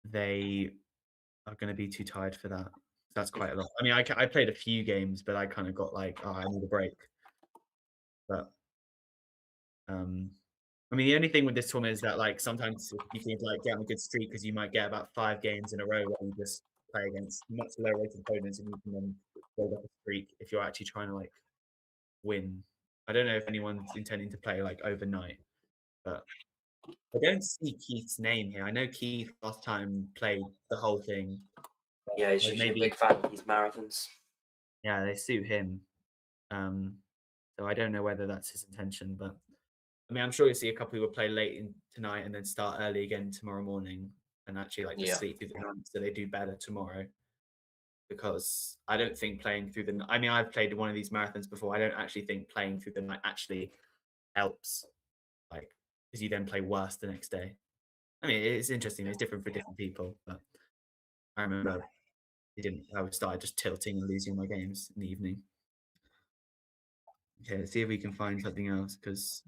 they are going to be too tired for that. That's quite a lot. I mean, I played a few games, but I kind of got like, oh, I need a break. But I mean, the only thing with this tournament is that like sometimes you can like get on a good streak because you might get about 5 games in a row where you just play against much lower rated opponents, and you can then build up a streak if you're actually trying to like win. I don't know if anyone's intending to play like overnight, but I don't see Keith's name here. I know Keith last time played the whole thing. Yeah, he's Like usually maybe a big fan of these marathons. yeah, they suit him. So I don't know whether that's his intention, but I mean, I'm sure you'll see a couple who will play late in tonight and then start early again tomorrow morning, and actually like just Yeah. sleep through the night so they do better tomorrow. Because I don't think playing through the I mean, I've played one of these marathons before. I don't actually think playing through the night actually helps, like, because you then play worse the next day. I mean, it's interesting. It's different for different people, but I remember I started just tilting and losing my games in the evening. Okay, let's see if we can find something else because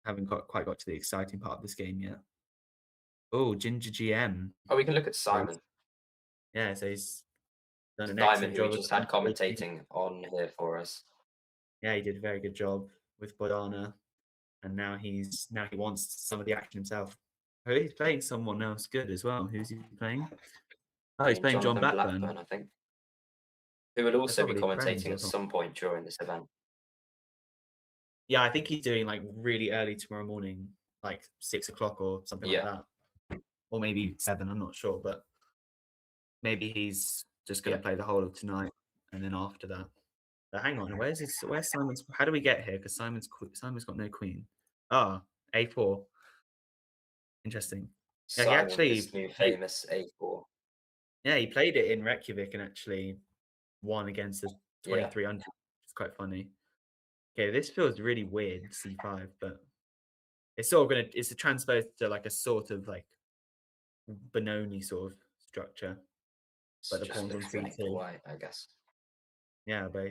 haven't quite got to the exciting part of this game yet. Oh, Ginger GM. Oh, we can look at Simon. Yeah, so he's done an Simon, excellent who we job. just had commentating on here for us. Yeah, he did a very good job with Bodhana, and now he wants some of the action himself. Oh, he's playing someone else good as well. Who's he playing? Oh, he's playing John Jonathan Blackburn. I think. Who will also be probably friends, commentating I at thought. some point during this event. Yeah, I think he's doing like really early tomorrow morning, like 6 o'clock or something like that. Or maybe 7, I'm not sure, but maybe he's just going to play the whole of tonight and then after that. But hang on, where's Simon's? How do we get here? Because Simon's got no queen. Ah, A4. Interesting. Yeah, he Simon, actually this new famous A4. Yeah, he played it in Reykjavik and actually won against the 2300. It's quite funny. Okay, this feels really weird, C5, but it's sort of it's a transfer to like a sort of like Benoni sort of structure. But the pawn's on C2. White, I guess. Yeah, but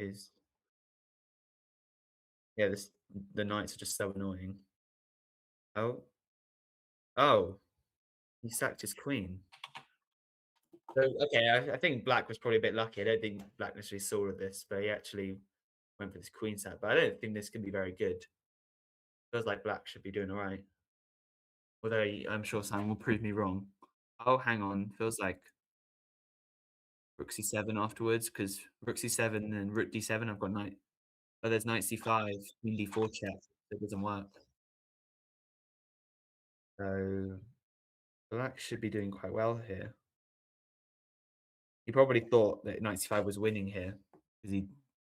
the knights are just so annoying. Oh, he sacked his queen. So okay, I think Black was probably a bit lucky. I don't think Black necessarily saw this, but he actually went for this queen sack. But I don't think this can be very good. Feels like Black should be doing all right. Although I'm sure Sam will prove me wrong. Oh, hang on. Feels like Rook C7 afterwards, because Rook C7 and Rook D7, I've got knight. Oh, there's knight C5, Queen D4 check. That doesn't work. So Black should be doing quite well here. He probably thought that knight C5 was winning here, because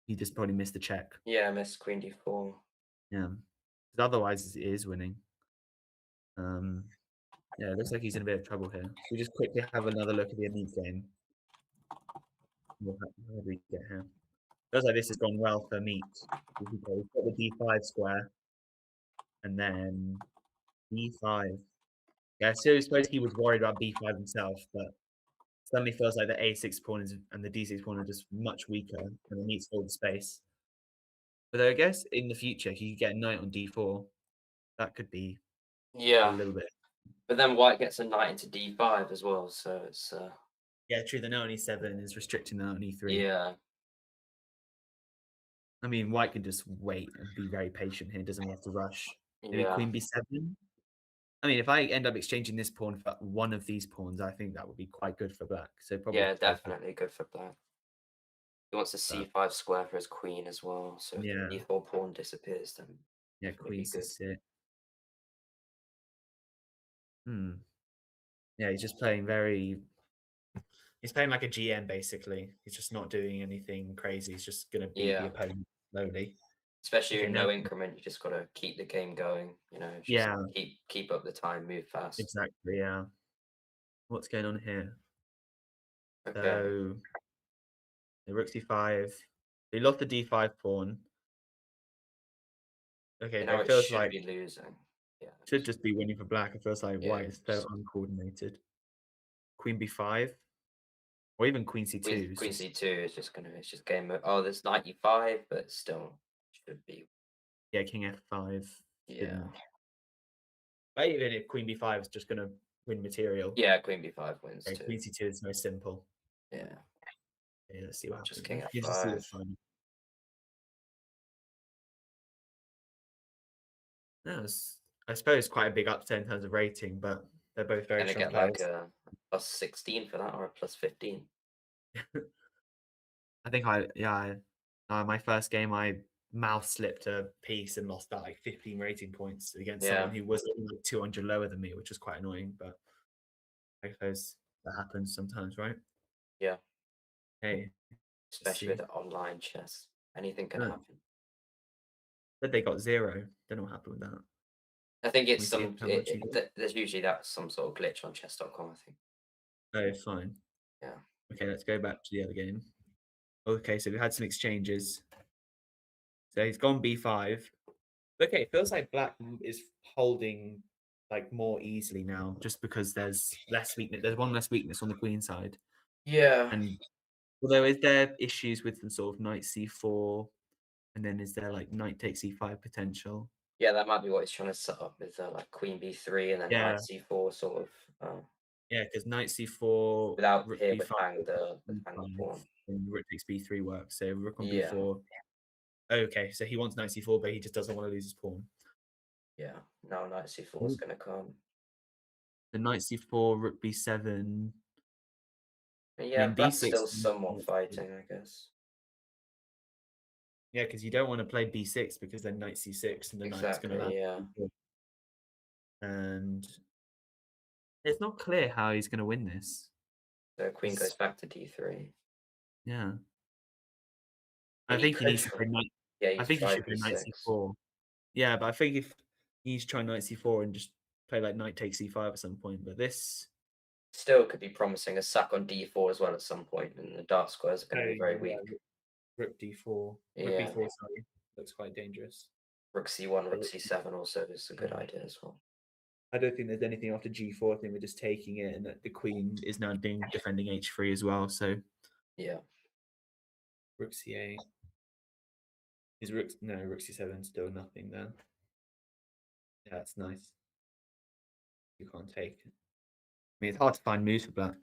he just probably missed the check. Yeah, missed Queen D4. Yeah. Because otherwise it is winning. Yeah, it looks like he's in a bit of trouble here. We just quickly have another look at the Ameet game. Where do we get here? Feels like this has gone well for Ameet. We've got the D5 square, and then B5. Yeah, so I suppose he was worried about B5 himself, but suddenly feels like the A6 pawn and the D6 pawn are just much weaker, and Ameet's hold the space. But I guess in the future, he could get a knight on D4. That could be a little bit. But then White gets a knight into D5 as well, so it's yeah, true. The knight on E7 is restricting the knight on E3. Yeah. I mean, White can just wait and be very patient here. Doesn't have to rush. Maybe Yeah. Queen B7. I mean, if I end up exchanging this pawn for one of these pawns, I think that would be quite good for Black. So probably definitely good for Black. He wants a C5 square for his queen as well, so if the E4 pawn disappears, then yeah, Queen C6. Yeah, he's just playing he's playing like a GM basically. He's just not doing anything crazy. He's just gonna beat the opponent slowly. Especially in no increment, you just gotta keep the game going, you know, just keep up the time, move fast. Exactly, yeah. What's going on here? Okay. So the Rook C5. He lost the D5 pawn. Okay, Now it it feels should like be losing. Yeah. should just be winning for Black. It feels like White is so uncoordinated. Queen B5. Or even Queen C2. Queen C2 is just it's just game mode. Oh, there's knight E5, but still should be. Yeah, King F5. Yeah. But even if Queen B5 is just gonna win material. Yeah, Queen B5 wins too. Queen C2 is very simple. Yeah. Yeah, let's see what happens. Just King F5. That was, I suppose, quite a big upset in terms of rating, but They're both very Gonna strong get players. like a plus 16 for that or a plus 15. I think my first game I mouse slipped a piece and lost that like 15 rating points against someone Yeah. who was like 200 lower than me, which was quite annoying. But I suppose that happens sometimes, right? Yeah. Hey, Especially with the online chess. Anything can Right. happen. but they got 0. Don't know what happened with that. I think it's We see some. how much you got. There's usually some sort of glitch on chess.com, I think. Oh, fine. Yeah. Okay, let's go back to the other game. Okay, so we had some exchanges. So he's gone b5. Okay, it feels like black is holding like more easily now, just because there's less weakness. There's one less weakness on the queen side, Yeah. and although is there issues with the sort of knight c4, and then is there like knight takes e5 potential? Yeah, that might be what he's trying to set up with like queen b3 and then Yeah. knight c4 sort of. Yeah, because knight c4, Without rook here b5, with hang the e5, pawn. and rook takes b3 works. So rook on Yeah. b4. Okay, so he wants knight c4, but he just doesn't want to lose his pawn. Yeah. Now knight c4 is gonna come. The knight c4, rook b7. Yeah, mean, black's b6 still somewhat fighting, I guess. Yeah, because you don't want to play b6 because then knight c6 and the knight's going to land. Yeah. And it's not clear how he's going to win this. The queen goes back to d3. Yeah. But I think he needs to try- play knight. Yeah, I think he try should play knight b6. c4. Yeah, but I think if he's trying knight c4 and just play like knight takes e5 at some point, but this Still could be promising a sack on d4 as well at some point, and the dark squares are going to be very weak. rook d4. Yeah. Rook b4, sorry. Looks quite dangerous. Rook c1, rook c7 also is a good idea as well. I don't think there's anything after g4. I think we're just taking it, and that the queen is now defending h3 as well. So Yeah. rook c8. Is rook c7 still nothing then? Yeah, that's nice. You can't take it. I mean, it's hard to find moves for black.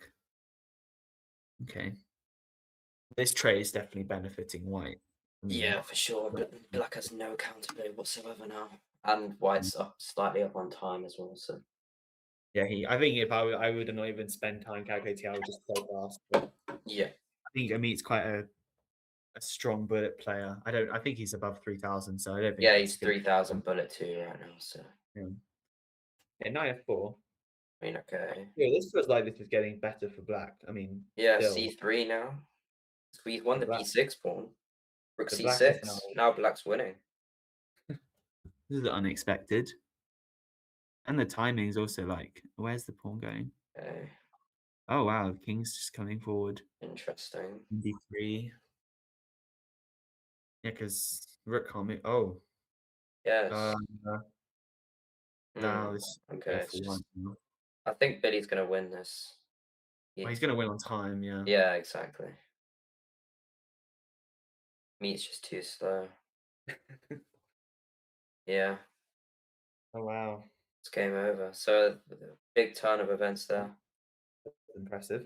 Okay. This trade is definitely benefiting white. Yeah, for sure. But black has no counterplay whatsoever now, and white's up slightly up on time as well. So yeah, I think if I would not even spend time calculating, I would just play fast. But yeah, I think Ameet's quite a strong bullet player. I think he's above 3,000, so I don't think. Yeah, he's 3,000 bullet 2 right now. So yeah, knight f4. I mean, okay. Yeah, this feels like this is getting better for black. I mean, Yeah, still, c3 now. So we won the b6 pawn. Rook the black is c6. Now black's winning. This is unexpected. And the timing is also like, where's the pawn going? Okay. Oh wow, the king's just coming forward. Interesting. d3. Yeah, because rook can't move. Oh. Yes. Now this okay. f1 now. I think Billy's gonna win this. Well, he's gonna win on time, yeah. Yeah, exactly. Meat's just too slow. Yeah. Oh wow. It's game over. So big turn of events there. Impressive.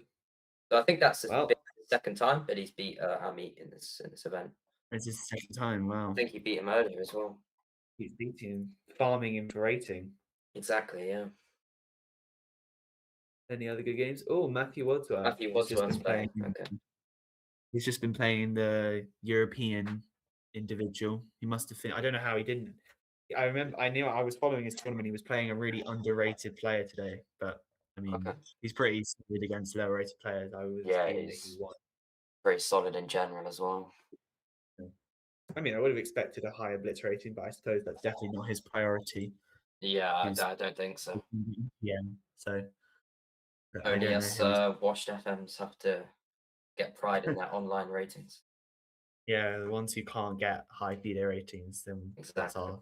So I think that's the Well, second time Billy's beat Ameet in this event. it's his second time. Wow. I think he beat him earlier as well. He's beating him, farming him for rating. Exactly, yeah. Any other good games? Oh, Matthew Wadsworth. Matthew Wadsworth's playing. Okay. He's just been playing the European individual. He must have. I don't know how he didn't. I remember. I knew I was following his tournament. He was playing a really underrated player today, but I mean, he's pretty solid against lower rated players. I was he's very solid in general as well. I mean, I would have expected a higher blitz rating, but I suppose that's definitely not his priority. Yeah, I don't think so. Yeah, so only us washed FMs have to get pride in their online ratings. Yeah, the ones who can't get high FIDE ratings, then that's our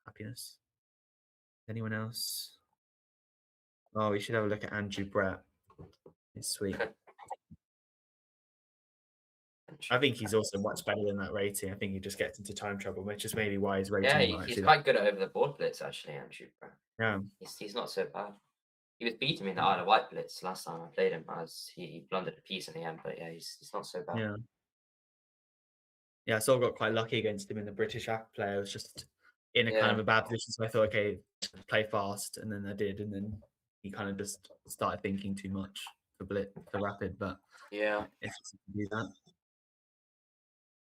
happiness. Anyone else? Oh, we should have a look at Andrew Brett. He's sweet. I think he's also much better than that rating. I think he just gets into time trouble, which is maybe why his rating. Yeah, he's quite good at over the board blitz actually, Andrew Brett. Yeah, he's not so bad. He was beating me in the Isle of Wight blitz last time I played him, as he blundered a piece in the end. But yeah, he's not so bad. Yeah, so I got quite lucky against him in the British app player. It was just in a kind of a bad position. So I thought, okay, play fast, and then I did, and then he kind of just started thinking too much for rapid. But Yeah. if you can do that,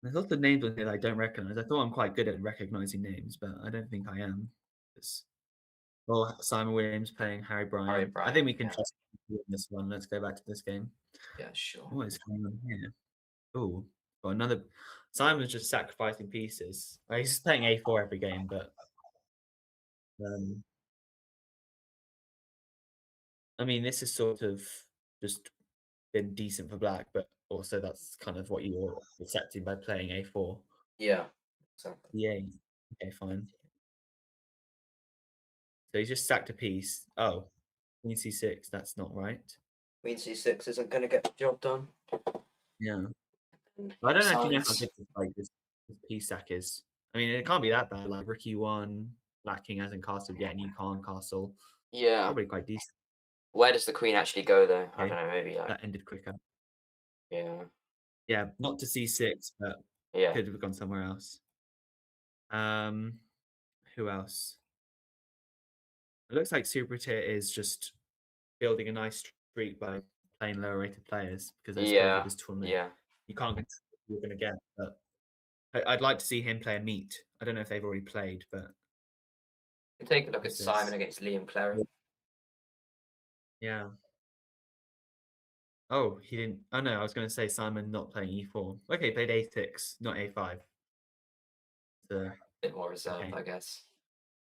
there's lots of names on here that I don't recognize. I thought I'm quite good at recognizing names, but I don't think I am. Well, Simon Williams playing Harry Bryan. I think we can trust this one. Let's go back to this game. Yeah, sure. What is going on here? Oh, got another. Simon's just sacrificing pieces. He's just playing A4 every game, but I mean, this is sort of just been decent for black, but also that's kind of what you're accepting by playing A4. Yeah. Exactly. Yeah. Okay, fine. So he's just sacked a piece. Oh, Queen C6. That's not right. Queen C6 isn't going to get the job done. Yeah. I don't actually know how good this piece sack is. I mean, it can't be that bad. Like Rook E1, Black King hasn't castled yet, and you can't castle. Yeah. Probably quite decent. Where does the queen actually go though? Okay. I don't know. Maybe like. That ended quicker. Yeah. Yeah, not to C6, but Yeah. could have gone somewhere else. Who else? It looks like Supratit is just building a nice streak by playing lower rated players because I suppose with this tournament you can't get what you're going to get. But I'd like to see him play Ameet. I don't know if they've already played, but You can take a look at Simon against Liam Clary. Yeah. Oh, he didn't. Oh no, I was going to say Simon not playing E4. Okay, he played A6, not A5. A bit more reserved, I guess.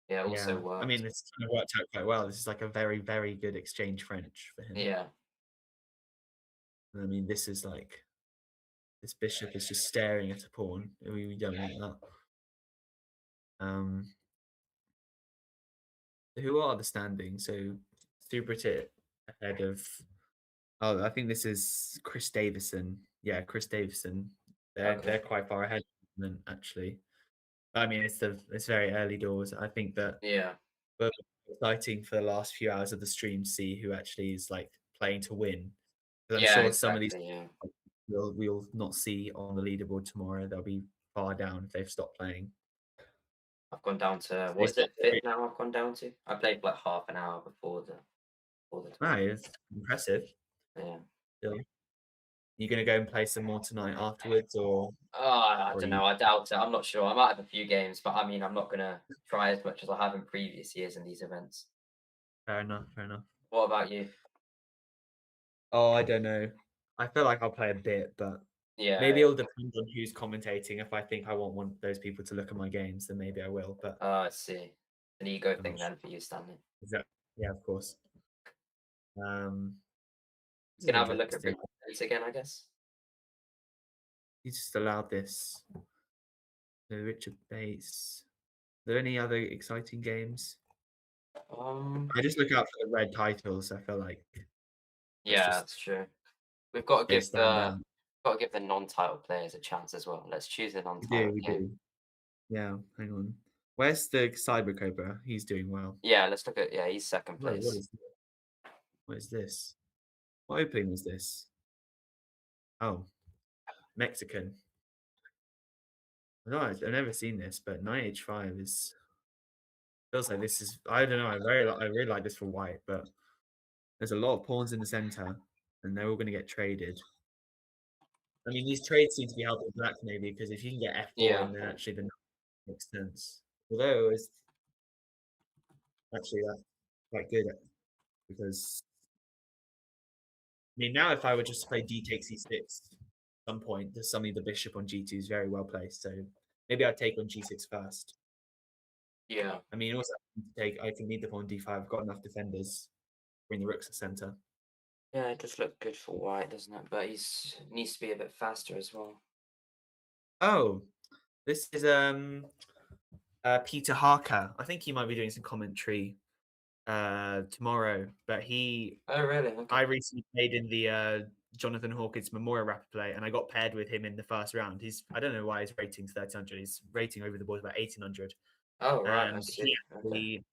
Yeah, also worked. I mean, this kind of worked out quite well. This is like a very, very good exchange French for him. Yeah. I mean, this is like, this bishop is just staring at a pawn. We don't want that. Who are the standings? So Supratit ahead of. Oh, I think this is Chris Davison. Yeah, Chris Davison. They're quite far ahead of them, actually. I mean, it's very early doors. I think that we're exciting for the last few hours of the stream to see who actually is like playing to win. I'm sure some of these we'll not see on the leaderboard tomorrow. They'll be far down if they've stopped playing. I've gone down to what is it? 5th now. I've gone down to. I played like half an hour before the. It's impressive. Yeah. Still. You gonna go and play some more tonight afterwards, or? I don't know. I doubt it. I'm not sure. I might have a few games, but I mean, I'm not gonna try as much as I have in previous years in these events. Fair enough. Fair enough. What about you? Oh, I don't know. I feel like I'll play a bit, but maybe it'll depend on who's commentating. If I think I want one of those people to look at my games, then maybe I will. But I see. An ego thing then for you, Stanley. Exactly. Yeah, of course. You can have a look at it again, I guess. You just allowed this. The Richard Bates. Are there any other exciting games? I just look out for the red titles. I feel like. Yeah, that's true. We've got to give the non-title players a chance as well. Let's choose a non-title. We do. Yeah, hang on. Where's the Cyber Cobra? He's doing well. Yeah, let's look at. Yeah, he's second place. What is this? What opening was this? Oh, Mexican. No, I've never seen this, but 9H5 feels like this is. I don't know. I really like this for white, but there's a lot of pawns in the center, and they're all going to get traded. I mean, these trades seem to be helping black maybe because if you can get F4, and then actually the makes sense. Although it's actually that's quite good because I mean now if I were just to play D takes E6 at some point, there's suddenly the bishop on G2 is very well placed. So maybe I'd take on G6 first. Yeah. I mean also I can lead the pawn D5. I've got enough defenders. Bring the rooks to center. Yeah, it does look good for white, doesn't it? But he needs to be a bit faster as well. Oh, this is Peter Harker. I think he might be doing some commentary tomorrow, but he. Oh really? Okay. I recently played in the Jonathan Hawkins Memorial Rapid Play, and I got paired with him in the first round. I don't know why his rating's 1300. His rating over the board is about 1800. Oh right. And he actually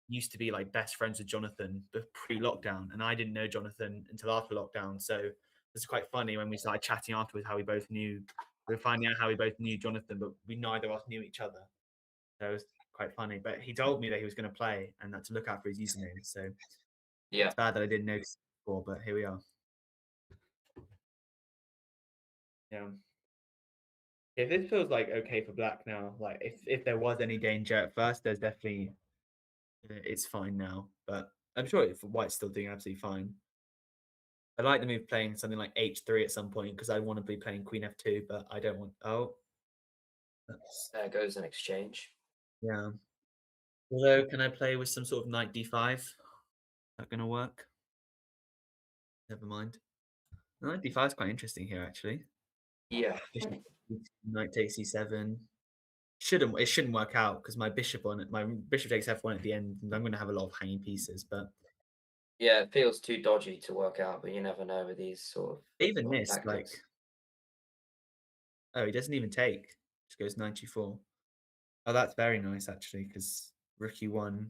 used to be like best friends with Jonathan pre-lockdown, and I didn't know Jonathan until after lockdown. So it's quite funny when we started chatting afterwards how we both knew. We were finding out how we both knew Jonathan, but we neither of us knew each other. So it was quite funny. But he told me that he was going to play and that to look out for his username. So Yeah. it's bad that I didn't notice before, but here we are. Yeah. If this feels like okay for black now, like if there was any danger at first, there's definitely it's fine now. But I'm sure if white's still doing absolutely fine. I like the move playing something like h3 at some point because I want to be playing queen f2, but I don't want. Oh, that's, There goes an exchange. yeah. Although, can I play with some sort of knight d5? Is that going to work? Never mind. Knight d5 is quite interesting here, actually. Yeah. Bishop, knight takes e7. It shouldn't work out because my bishop on it. My bishop takes f1 at the end, and I'm going to have a lot of hanging pieces. But Yeah, it feels too dodgy to work out, but you never know with these sort of even sort of this, like, tactics. oh, he doesn't even take. Just goes knight g4. Oh, that's very nice actually, because rook e1,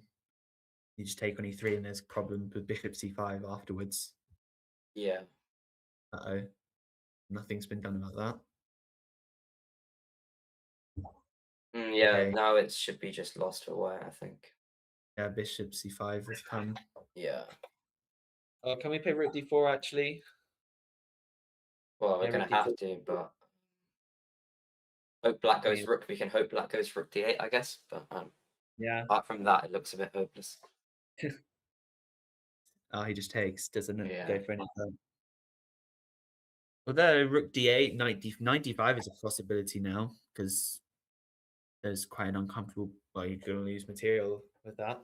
you just take on e3, and there's problems with bishop c5 afterwards. Yeah. Uh-oh. Nothing's been done about that. Yeah, Okay. now it should be just lost for white, I think. Yeah, bishop c5 has come. Yeah. Oh, can we play rook d4 actually? Well, we're Yeah, gonna rook have d4. to, but hope black I goes mean, rook. We can hope black goes rook d8, I guess. But yeah. apart from that, it looks a bit hopeless. Oh, he just takes, doesn't it? Yeah. Go for anything. Although rook d8, knight d5 is a possibility now because there's quite an uncomfortable. Well, you're going to lose material with that.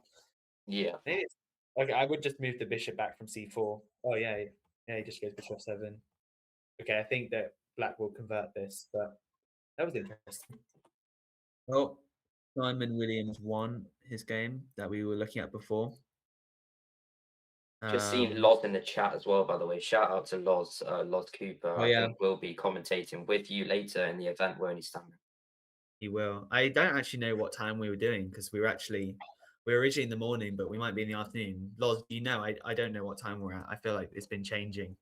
Yeah. Maybe it's, okay, I would just move the bishop back from c4. Oh yeah, yeah, he just goes bishop f7. Okay, I think that black will convert this, but that was interesting. Well, Simon Williams won his game that we were looking at before. Just seen Loz in the chat as well, by the way. Shout out to Loz, Loz Cooper. Oh, I yeah. think we'll be commentating with you later in the event, won't he, Stanley? He will. I don't actually know what time we were doing because we were originally in the morning, but we might be in the afternoon. Loz, do you know? I don't know what time we're at. I feel like it's been changing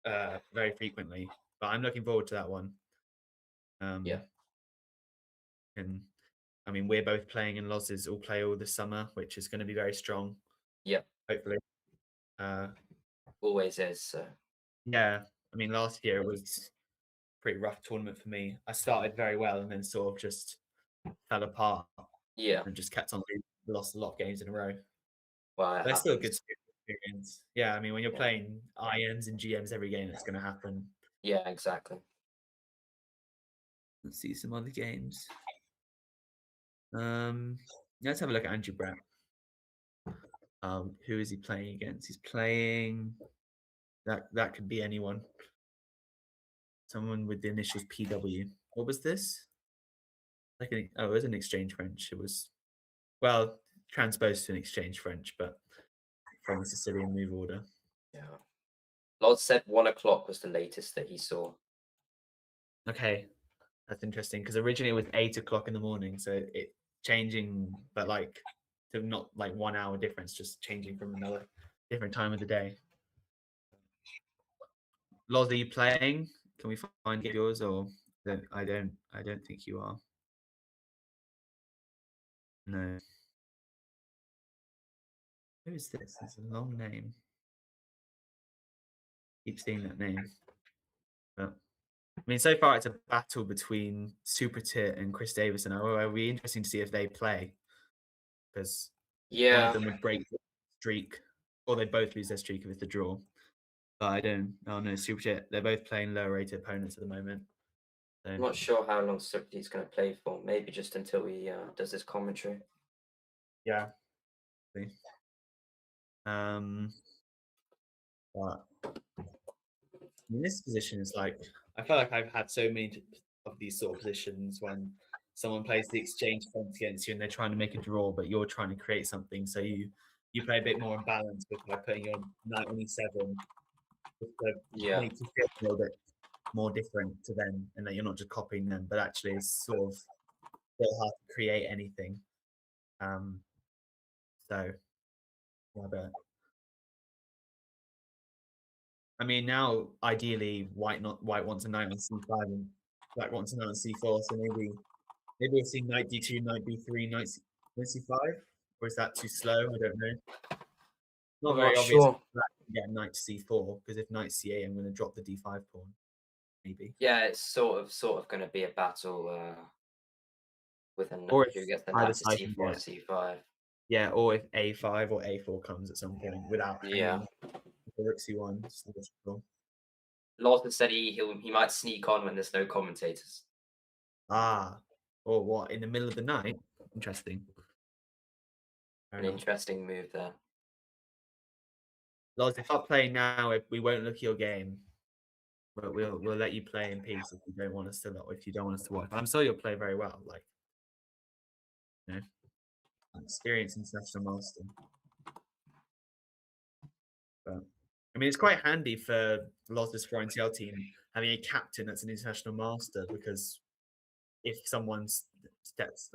very frequently, but I'm looking forward to that one. Yeah. And I mean, we're both playing, and Loz's all play all this summer, which is going to be very strong. Yeah. Hopefully. Always is. So. Yeah. I mean, last year it was a pretty rough tournament for me. I started very well and then sort of just fell apart. Yeah. And just kept on losing. Lost a lot of games in a row. Well, That's still a good experience. Yeah, I mean, when you're playing IMs and GMs every game, it's going to happen. Yeah, exactly. Let's see some other games. Let's have a look at Andrew Brett. Who is he playing against? He's playing that could be anyone. Someone with the initials PW. What was this? It was an exchange French. It was transposed to an exchange French, but from the Sicilian move order. Yeah. Loz said 1 o'clock was the latest that he saw. Okay, that's interesting because originally it was 8 o'clock in the morning, so it changing, but like to not like 1 hour difference, just changing from another different time of the day. Loz, are you playing? Can we find yours or I don't think you are. No. Who is this? It's a long name. Keep seeing that name. But I mean, so far it's a battle between Supratit and Chris Davison. It'll be interesting to see if they play because one of them would break the streak, or they both lose their streak if it's a draw. But I don't. Oh no, Supratit. They're both playing lower rated opponents at the moment. So. I'm not sure how long Supratit's going to play for. Maybe just until he does his commentary. Yeah. But I mean, this position is like, I feel like I've had so many of these sort of positions when someone plays the exchange fence against you and they're trying to make a draw, but you're trying to create something. So you play a bit more imbalanced by putting your knight on e7 to make you feel a little bit more different to them, and that you're not just copying them, but actually it's sort of a bit hard to create anything. So yeah, but I mean, now ideally white wants a knight on c5 and black wants a knight on c4, so maybe Maybe we'll see knight d2, knight b3, knight c5, or is that too slow? I don't know. Not I'm very not obvious sure. that I can get knight to c4, because if knight c8, I'm going to drop the d5 pawn. Maybe. Yeah, it's sort of going to be a battle with Or who if gets the either knight to side can c4 or get, c5. yeah, or if a5 or a4 comes at some point without Yeah. hanging the rook c1. It's logical. Lawson said he might sneak on when there's no commentators. Ah, or what, in the middle of the night? Interesting. Fair An enough. interesting move there. Loz, if I play now, we won't look at your game. But we'll let you play in peace if you don't want us to watch. I'm sure you'll play very well, like, you know, experienced international master. But I mean, it's quite handy for Loz's foreign TL team having a captain that's an international master, because if someone's steps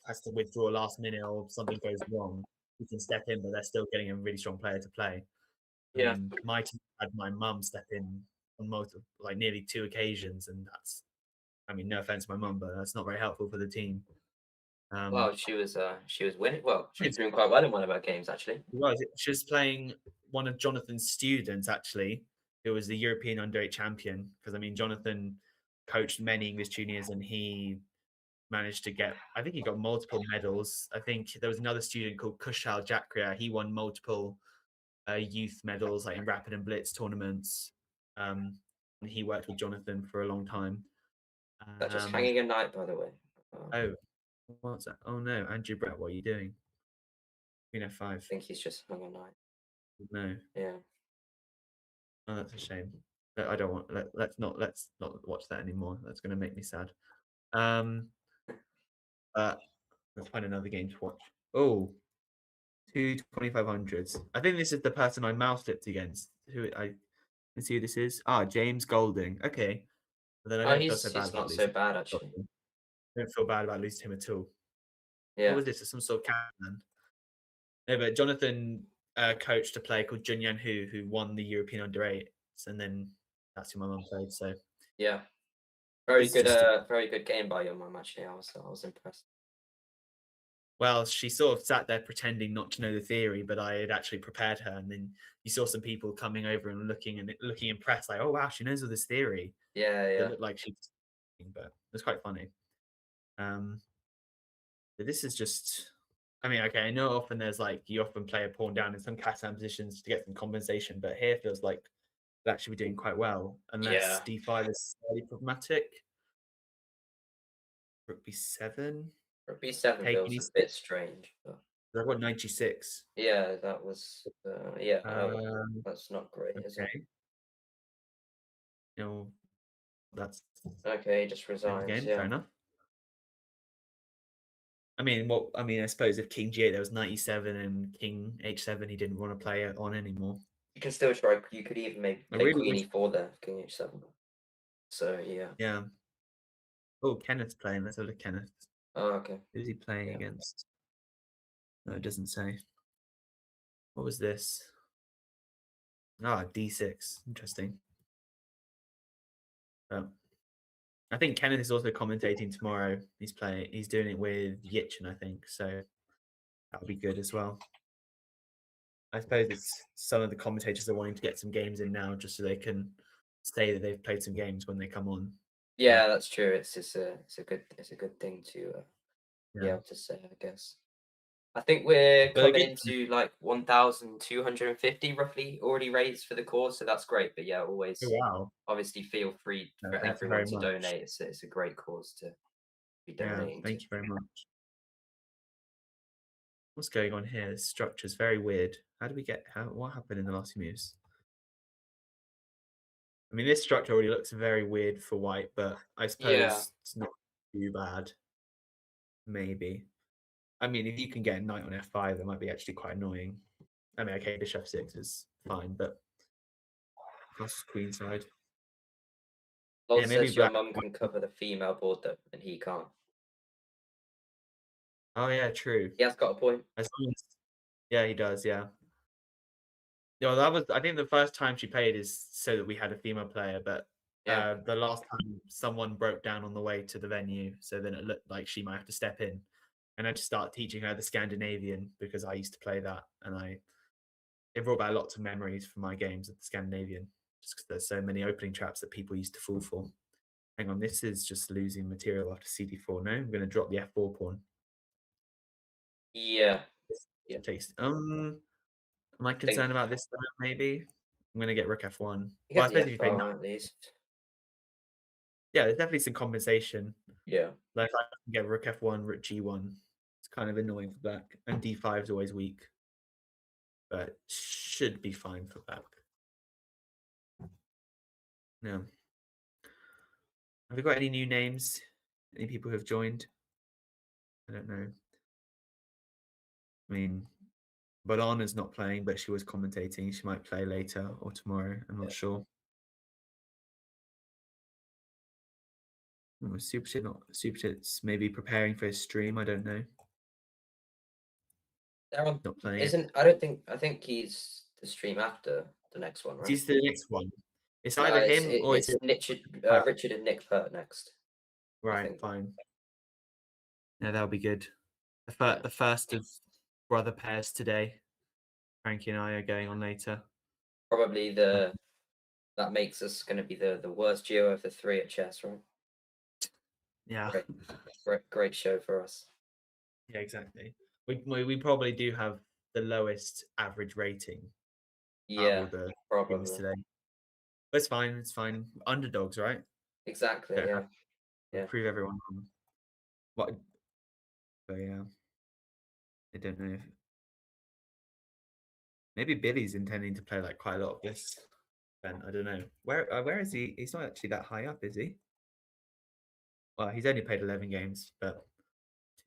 has to withdraw last minute or something goes wrong, he can step in, but they're still getting a really strong player to play. I Yeah. mean, my team had my mum step in on nearly 2 occasions, and that's, I mean, no offense to my mum, but that's not very helpful for the team. Well, she was winning. Well, she was doing quite well in one of our games, actually. She was playing one of Jonathan's students, actually, who was the European under-8 champion. Because I mean, Jonathan coached many English juniors, and he managed to get, I think he got multiple medals. I think there was another student called Kushal Jakria. He won multiple youth medals, like in rapid and blitz tournaments. And he worked with Jonathan for a long time. That's just hanging a knight, by the way. Oh, what's that? Oh no, Andrew Brett, what are you doing? Queen f5. I think he's just hung a knight. No. Yeah. Oh, that's a shame. I don't want. Let's not watch that anymore. That's going to make me sad. Let's find another game to watch. Oh, 2 2500s. I think this is the person I mouse flipped against. Let's see who this is. Ah, James Golding. Okay. But then I don't feel so bad he's about not so losing. bad, actually. I don't feel bad about losing him at all. Yeah. What was this? Some sort of captain? No, but Jonathan coached a player called Junyan who won the European under-8s, and then that's who my mum played. So yeah, very It's good. just Very good game by your mum. Actually, I was impressed. well, she sort of sat there pretending not to know the theory, but I had actually prepared her, and then you saw some people coming over and looking impressed, like, "Oh wow, she knows all this theory." Yeah, It yeah. looked like she, but it was quite funny. But this is just, I mean, okay, I know often there's like you often play a pawn down in some Catan positions to get some compensation, but here feels like they'll actually be doing quite well, unless Yeah. d5 is slightly problematic. Rook b7. Rook b7 Taking feels a e6. bit strange, but I've got 96. yeah, that was that's not great, is it? Okay. No, that's Okay, he just the end of resigns. the game. Yeah. Fair enough. I mean, I suppose if King G8 there was 97 and King H7, he didn't want to play it on anymore. You can still try. You could even maybe I play really Queen wish- e4 there, King h7. So yeah. Yeah. Oh, Kenneth's playing. Let's have a look at Kenneth. Oh, okay. Who's he playing Yeah. against? No, it doesn't say. What was this? Ah, D6. Interesting. I think Kenneth is also commentating tomorrow. He's doing it with Yitchin, I think. So that'll be good as well. I suppose it's some of the commentators are wanting to get some games in now, just so they can say that they've played some games when they come on. Yeah, that's true. It's a good thing to be Yeah. able to say, I guess. I think we're But coming again- into like 1,250 roughly already raised for the course, so that's great. But yeah, always Oh, wow. obviously feel free No, for thank you everyone very to much. donate. It's a great cause to be Yeah, donating thank to. you very much. What's going on here? This structure's very weird. What happened in the last few moves? I mean, this structure already looks very weird for white, but I suppose Yeah. it's not too bad. Maybe. I mean, if you can get a knight on f5, that might be actually quite annoying. I mean, okay, bishop f6 is fine, but plus queen side. Lol Yeah, maybe says your black. mum can cover the female board though, and he can't. Oh yeah, true. He has got a point. Yeah, he does. Yeah. Yeah, I think the first time she played is so that we had a female player, but Yeah. The last time someone broke down on the way to the venue, so then it looked like she might have to step in. And I just started teaching her the Scandinavian because I used to play that, and it brought back lots of memories from my games of the Scandinavian, just because there's so many opening traps that people used to fall for. Hang on, this is just losing material after CD4. No, I'm going to drop the F4 pawn. Yeah. Yeah. Am I concerned about this? Maybe I'm going to get Rook F1. You Well, I get the suppose if you play F1 at least. yeah, there's definitely some compensation. Yeah. Like if I can get Rook F1, Rook G1, it's kind of annoying for black, and D5 is always weak, but should be fine for black. Yeah. Have we got any new names? Any people who have joined? I don't know. I mean, Bodhana's not playing, but she was commentating. She might play later or tomorrow. I'm not sure. Oh, Supratit's maybe preparing for his stream. I don't know. Not playing. I think he's the stream after the next one, right? He's the next one. It's either him or it's Richard and Nick Pert next. Right, fine. Yeah, that'll be good. The first of brother pairs today. Frankie and I are going on later. Probably that makes us going to be the worst duo of the three at chess, right? Yeah. Great show for us. Yeah, exactly. We probably do have the lowest average rating. Yeah, the probably today. But it's fine. It's fine. Underdogs, right? Exactly. Yeah. Prove everyone wrong. What? But yeah, I don't know. Maybe Billy's intending to play like quite a lot of this. Then I don't know. Where is he? He's not actually that high up, is he? Well, he's only played 11 games, but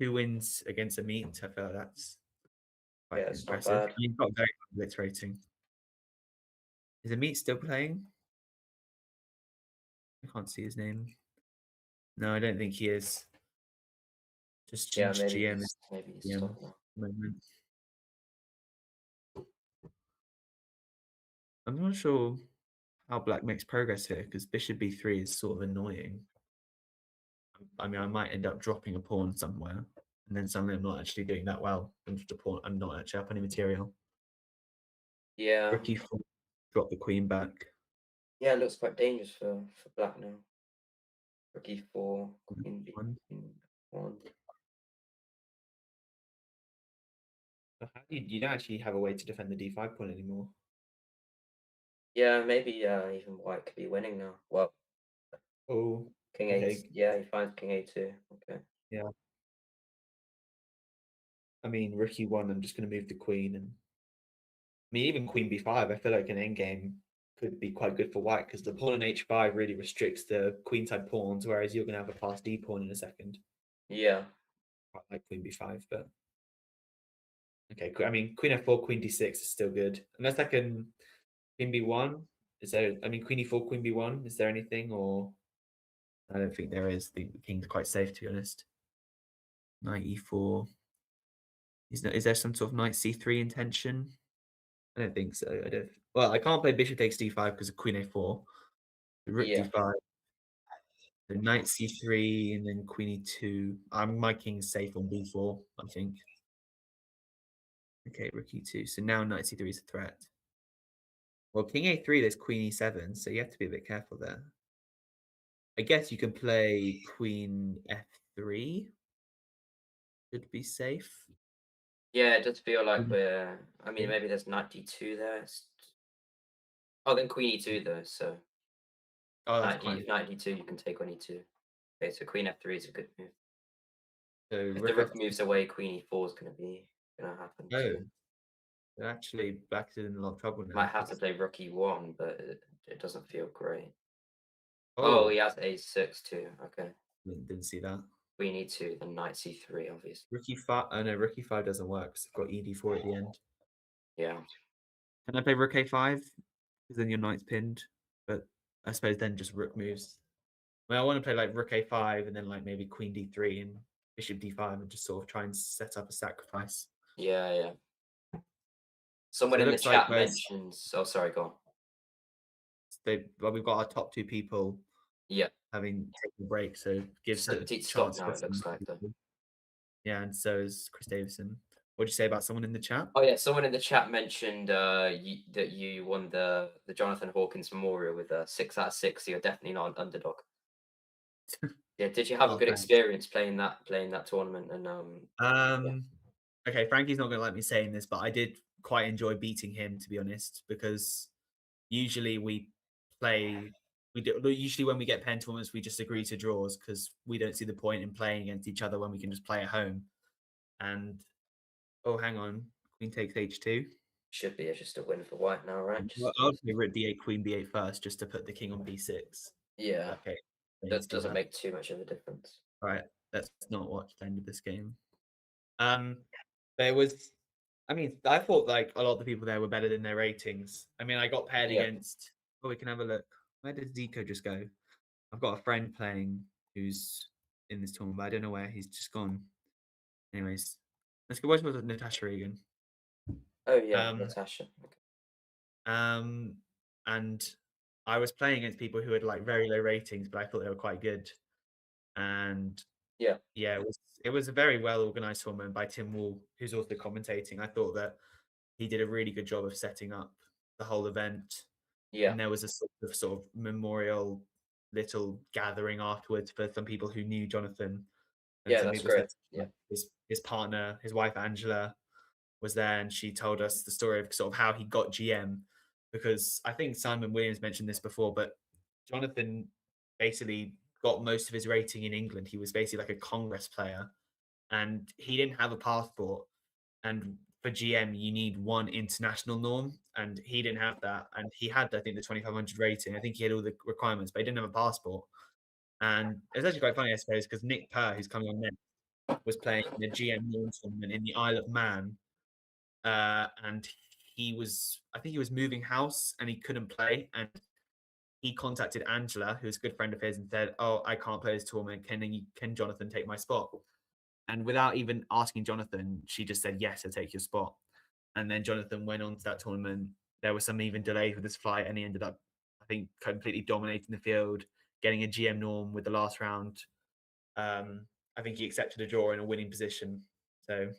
2 wins against Ameet. I feel like that's quite impressive. Not bad. He's got a very high blitz rating. Is Ameet still playing? I can't see his name. No, I don't think he is. Just maybe GM. Maybe he's GM moment. I'm not sure how black makes progress here because bishop b3 is sort of annoying. I mean, I might end up dropping a pawn somewhere, and then suddenly I'm not actually doing that well. I'm not actually up any material. Yeah. Rook e4, drop the queen back. Yeah, it looks quite dangerous for black now. Rook e4, queen b1. You don't actually have a way to defend the d5 pawn anymore. Yeah, maybe even white could be winning now. Well, king a8. Yeah, he finds king a2. Okay. Yeah. I mean, rook e1. I'm just going to move the queen, and I mean even queen b5. I feel like an endgame could be quite good for white because the pawn on h5 really restricts the queenside pawns, whereas you're going to have a fast d pawn in a second. Yeah. Quite like queen b5, but okay. I mean, queen f4, queen d6 is still good, unless I can queen b1. Is there? I mean, queen e4, queen b1. Is there anything, or I don't think there is. The king's quite safe, to be honest. Knight e4. Is there some sort of knight c3 intention? I don't think so. I don't. Well, I can't play bishop takes d5 because of queen a4. Rook d5. So knight c3 and then queen e2. My king's safe on b4, I think. Okay, rook e2. So now knight c3 is a threat. Well, king a3, there's queen e7, so you have to be a bit careful there. I guess you can play queen f3. Should be safe. Yeah, it does feel like we're... I mean, maybe there's knight d2 there. Oh, then queen e2 though, so... knight d2, you can take on e2. Okay, so queen f3 is a good move. So if the rook moves away, queen e4 is going to happen. So actually, black's in a lot of trouble now. Might have to play rook e1, but it doesn't feel great. Oh, he has a6 too. Okay. Didn't see that. Queen e2, then knight c3, obviously. Rook e5. Oh no, rook e5 doesn't work because I've got ed4 at the end. Yeah. Can I play rook a5? Because then your knight's pinned. But I suppose then just rook moves. I mean, I want to play like rook a5 and then like maybe queen d3 and bishop d5 and just sort of try and set up a sacrifice. Yeah. Someone in the chat mentions... Oh, sorry, go on. we've got our top 2 people Yeah. having taken a break, so gives a Supratit chance stopped now, for it looks some like, though. people. Yeah, and so is Chris Davison. What do you say about someone in the chat? Oh yeah, someone in the chat mentioned that you won the Jonathan Hawkins Memorial with a 6 out of 6. So you're definitely not an underdog. Yeah, did you have a Oh, good thanks. experience playing that tournament? And Okay, Frankie's not going to like me saying this, but I did quite enjoy beating him, to be honest, because usually usually when we get pen tournaments, we just agree to draws because we don't see the point in playing against each other when we can just play at home. And oh, hang on, Queen takes H2. should be just a win for white now, right? Well, I'll play Rook D8, Queen B8 first, just to put the king on B6. Yeah, Okay, that doesn't make too much of a difference. All right, let's not watch the end of this game. There was, I mean, I thought like a lot of the people there were better than their ratings. I mean, I got paired against. Oh, we can have a look. Where did Zico just go? I've got a friend playing who's in this tournament, but I don't know where he's just gone. Anyways, let's go watch with Natasha Regan. Oh yeah, Natasha. And I was playing against people who had like very low ratings, but I thought they were quite good. And yeah, it was a very well organized tournament by Tim Wall, who's also commentating. I thought that he did a really good job of setting up the whole event. Yeah, and there was a sort of memorial little gathering afterwards for some people who knew Jonathan. And yeah, some that's people great. said his partner, his wife Angela, was there, and she told us the story of sort of how he got GM. Because I think Simon Williams mentioned this before, but Jonathan basically got most of his rating in England. He was basically like a Congress player, and he didn't have a passport. And for GM, you need one international norm, and he didn't have that. And he had, I think, the 2500 rating. I think he had all the requirements, but he didn't have a passport. And it was actually quite funny, I suppose, because Nick Pert, who's coming on next, was playing in a GM norm tournament in the Isle of Man, and I think he was moving house and he couldn't play, and he contacted Angela, who's a good friend of his, and said, "Oh, I can't play this tournament. Can Jonathan take my spot?" And without even asking Jonathan, she just said, "Yes, I'll take your spot." And then Jonathan went on to that tournament. There was some even delays with his flight, and he ended up, I think, completely dominating the field, getting a GM norm with the last round. I think he accepted a draw in a winning position. So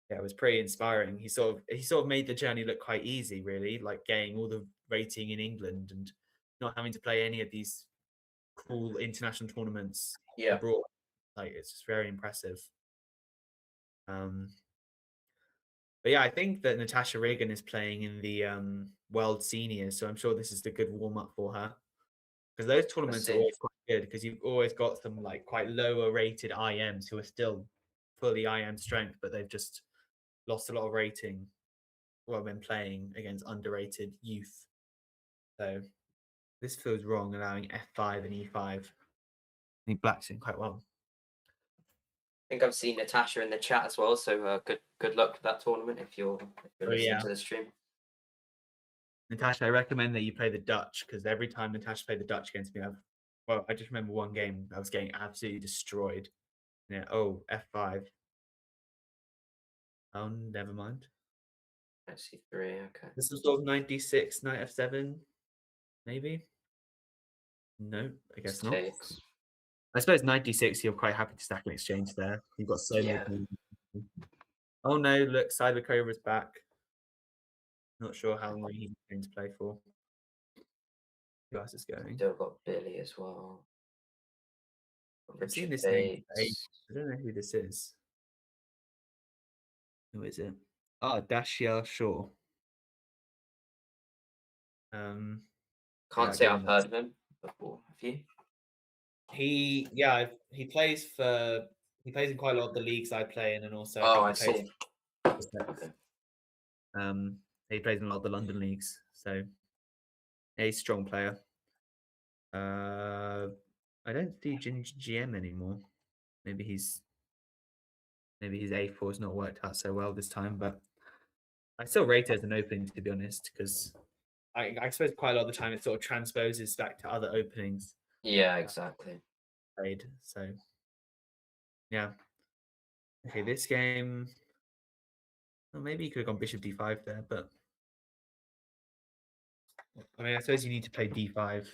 yeah, it was pretty inspiring. He sort of made the journey look quite easy, really, like getting all the rating in England and not having to play any of these cool international tournaments abroad. Like, it's just very impressive. But yeah, I think that Natasha Regan is playing in the World Seniors, so I'm sure this is the good warm up for her. Because those tournaments are always quite good, because you've always got some like quite lower rated IMs who are still fully IM strength, but they've just lost a lot of rating when playing against underrated youth. So this feels wrong, allowing F5 and E5. I think black's in quite well. I think I've seen Natasha in the chat as well. So good luck with that tournament if you're listening to the stream. Natasha, I recommend that you play the Dutch, because every time Natasha played the Dutch against me, I just remember one game I was getting absolutely destroyed. Yeah. Oh, F5. Oh, never mind. C3. Okay. This was sort of 96, knight F7, maybe. No, I guess not. Takes. I suppose 96, you're quite happy to stack an exchange there. You've got so many. Oh no, look, Cybercobra's back. Not sure how long he's going to play for. Who else is going? Still got Billy as well. I've seen this name. I don't know who this is. Who is it? Oh, Dashiell Shaw. Can't say I've heard of him before. Have you? He plays in quite a lot of the leagues I play in, and also I see. Okay. He plays in a lot of the London leagues, so he's a strong player. I don't see Ginger GM anymore. Maybe his A4 has not worked out so well this time, but I still rate it as an opening, to be honest, because I suppose quite a lot of the time it sort of transposes back to other openings. Yeah, exactly. Played, so yeah. Okay, this game. Well, maybe you could have gone Bishop D5 there, but I mean, I suppose you need to play d5.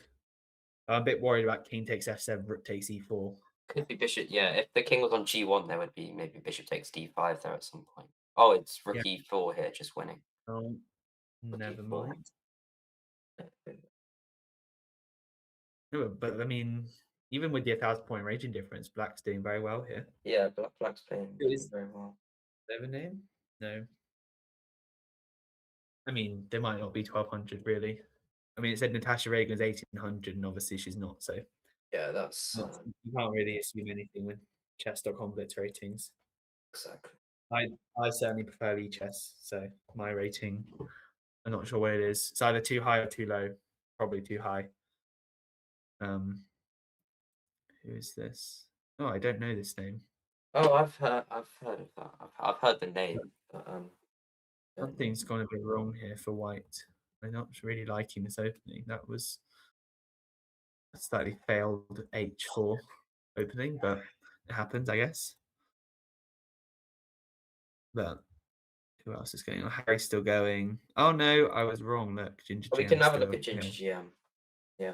I'm a bit worried about king takes f7, rook takes e4. Could be bishop. Yeah, if the king was on g1, there would be maybe bishop takes d5 there at some point. Oh, it's rook Yeah. e4 here, just winning. Oh, never e4. mind. No, but I mean, even with the 1,000-point rating difference, Black's doing very well here. Yeah, Black's playing Is- very well. Their name? No. I mean, they might not be 1,200 really. I mean, it said Natasha Reagan's 1,800, and obviously she's not. So Yeah, that's you can't really assume anything with chess.com blitz ratings. exactly. I certainly prefer eChess, so my rating, I'm not sure what it is. It's either too high or too low. Probably too high. Who is this? Oh, I don't know this name. Oh, I've heard of that. I've heard the name, but don't know. Something's gone a bit wrong here for white. I'm not really liking this opening. That was a slightly failed h4 opening, but it happens, I guess. But who else is going on? Harry's still going. Oh no, I was wrong. Look, Ginger We GM can have a look still at Ginger going. GM. Yeah,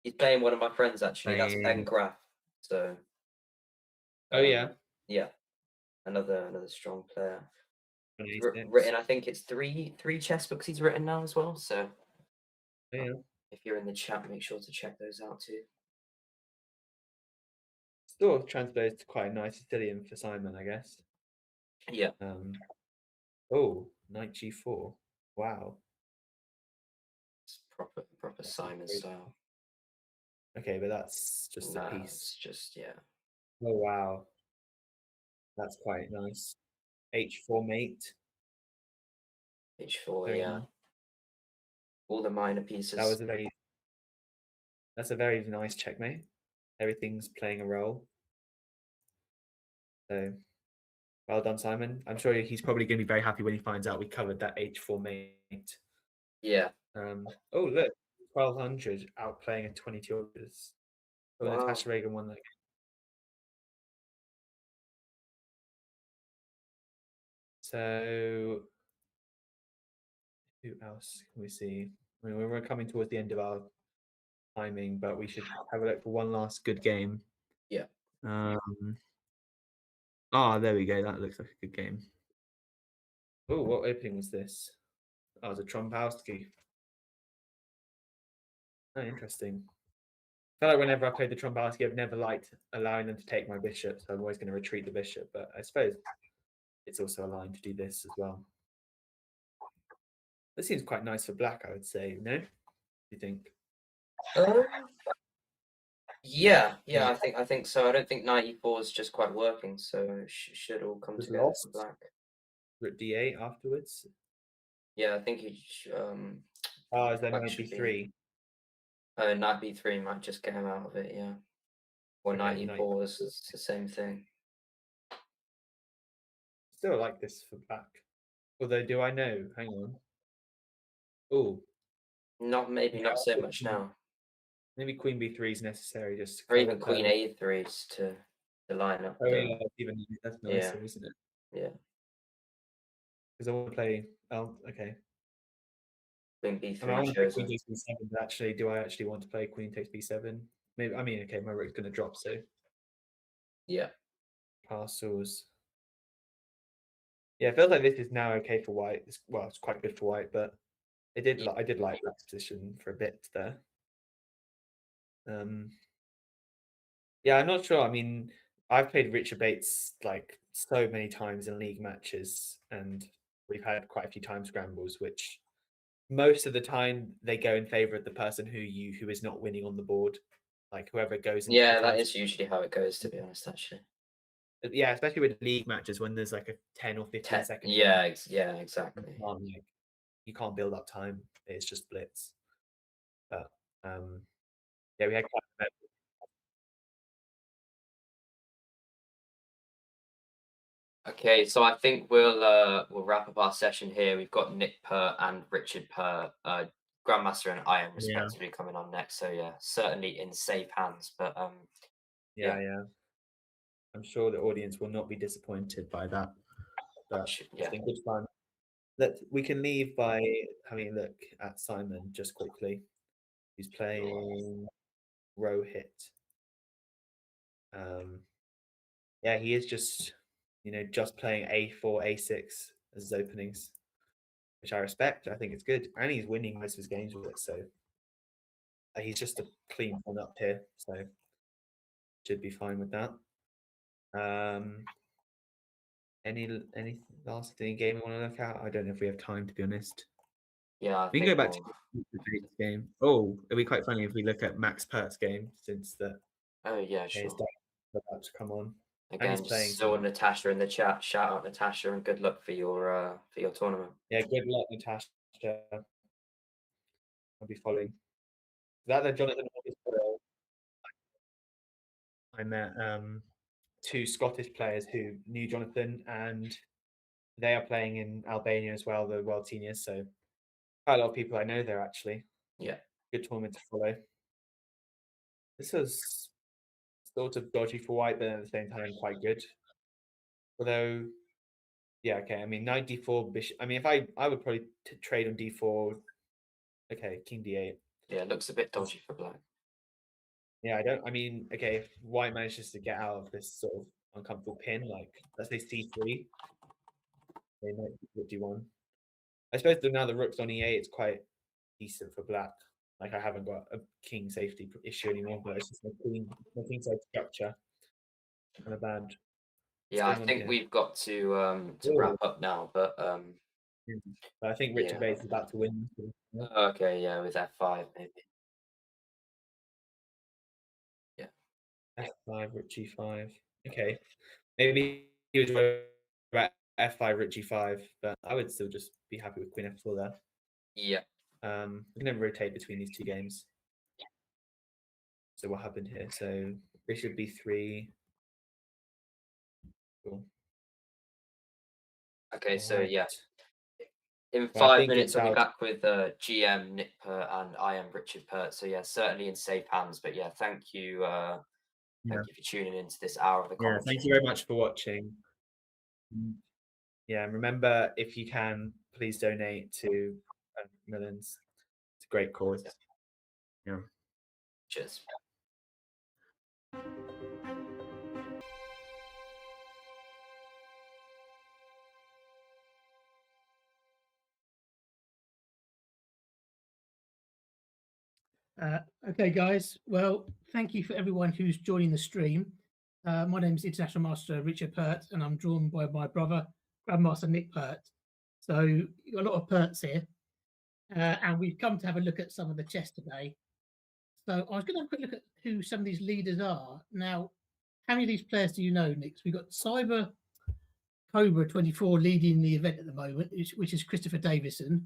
he's playing one of my friends actually. That's Ben Playing- Graff. So. Oh yeah. Yeah, another strong player. He's 26. written, I think it's three chess books he's written now as well. So Yeah. if you're in the chat, make sure to check those out too. Still translates to quite a nice Sicilian for Simon, I guess. Yeah. Oh, knight g4. Wow. It's proper Simon style. Okay, but that's just No, a piece. it's just Oh wow. That's quite nice. h4 mate. h4. Very Yeah. nice. All the minor pieces. That's a very nice checkmate. Everything's playing a role. So well done, Simon. I'm sure he's probably going to be very happy when he finds out we covered that h4 mate. Yeah. Oh look, 1,200 outplaying a 2200s. Oh, Wow. Natasha Reagan won that game. So who else can we see? I mean, we're coming towards the end of our timing, but we should have a look for one last good game. Yeah. There we go. That looks like a good game. Oh, what opening was this? Oh, it was a Trompowski. Oh, interesting. I feel like whenever I played the Trompowski, I've never liked allowing them to take my bishop, so I'm always going to retreat the bishop. But I suppose it's also aligned to do this as well. This seems quite nice for black, I would say. No, do you think? Yeah. I think so. I don't think 94 is just quite working, so should all come Was together lost. for black. Rook d8 afterwards. Yeah, I think he. Oh, is that Black knight should be- b3? Knight b3 might just get him out of it. Yeah. Or Okay, knight knight e4 is the same thing. Still like this for black. Although, do I know? Hang on. Oh, Not so much now. maybe queen b3 is necessary just to Or even cover queen her. a3 just to line up. Oh yeah, even that's nicer, Yeah. isn't it? Yeah. Because I want to play. Oh, okay. Queen I mean, I b3 want to play chosen. queen takes b7, but actually, do I actually want to play queen takes b7? Maybe. I mean, okay, my rook's going to drop, so Yeah. castles. Yeah, it feels like this is now okay for white. It's quite good for white, but I did like that position for a bit there. Yeah, I'm not sure. I mean, I've played Richard Bates like so many times in league matches, and we've had quite a few time scrambles, which most of the time they go in favor of the person who is not winning on the board, like whoever goes into Yeah, the that time is usually how it goes, to be honest, actually. Yeah, especially with league matches when there's like a 10 or 15 second. Yeah, exactly. You can't build up time. It's just blitz. But yeah, we had quite a bit. Okay, so I think we'll wrap up our session here. We've got Nick Pert and Richard Pert, Grandmaster and Iron respectively coming on next. So yeah, certainly in safe hands. But Yeah. I'm sure the audience will not be disappointed by that. But yeah. it's been good fun. we can leave by having a look at Simon just quickly. He's playing Rohit. Yeah, he is just, just playing A4, A6 as his openings, which I respect. I think it's good, and he's winning most of his games with it. So he's just a clean one up here, so should be fine with that. Any last game we want to look at? I don't know if we have time, to be honest. Yeah, We can go back to the game. Oh, it'd be quite funny if we look at Max Pert's game, since the Oh yeah, sure. about to come on. Again, just saw Natasha in the chat. Shout out Natasha, and good luck for your tournament. Yeah, good luck, Natasha. I'll be following. That the Jonathan Hawkins player. I met two Scottish players who knew Jonathan, and they are playing in Albania as well, the World Seniors. So quite a lot of people I know there, actually. Yeah. Good tournament to follow. This was sort of dodgy for white, but at the same time quite good. Although, yeah, okay. I mean, knight d4, bishop. I mean, if I would probably trade on d4. Okay, king d8. Yeah, it looks a bit dodgy for black. Yeah, I mean, okay, if white manages to get out of this sort of uncomfortable pin, like, let's say c3, they might rook d1. I suppose now the rook's on e8, it's quite decent for black. Like, I haven't got a king safety issue anymore, but it's just my king side structure kind of bad. Yeah, I think we've got to wrap up now, but I think Richard Bates is about to win. Okay, yeah, with f5 maybe. Yeah. f5, rook g5. Okay, maybe he would go at f5, rook g5, but I would still just be happy with queen f4 there. Yeah. We can rotate between these two games. So what happened here? So bishop b3. Cool. Okay, so yeah. In Well, 5 minutes, I'll be back with GM Nick Pert and I am Richard Pert. So yeah, certainly in safe hands. But yeah, thank you. Thank you for tuning into this hour of the commentary. Yeah, thank you very much for watching. Yeah, and remember, if you can, please donate to Macmillan's. It's a great cause. Yeah. Cheers. Okay, guys. Well, thank you for everyone who's joining the stream. My name is International Master Richard Pert, and I'm drawn by my brother, Grandmaster Nick Pert. So you've got a lot of Perts here, and we've come to have a look at some of the chess today. So I was going to have a quick look at who some of these leaders are. Now, how many of these players do you know, Nick? We've got Cyber Cobra 24 leading the event at the moment, which is Christopher Davison.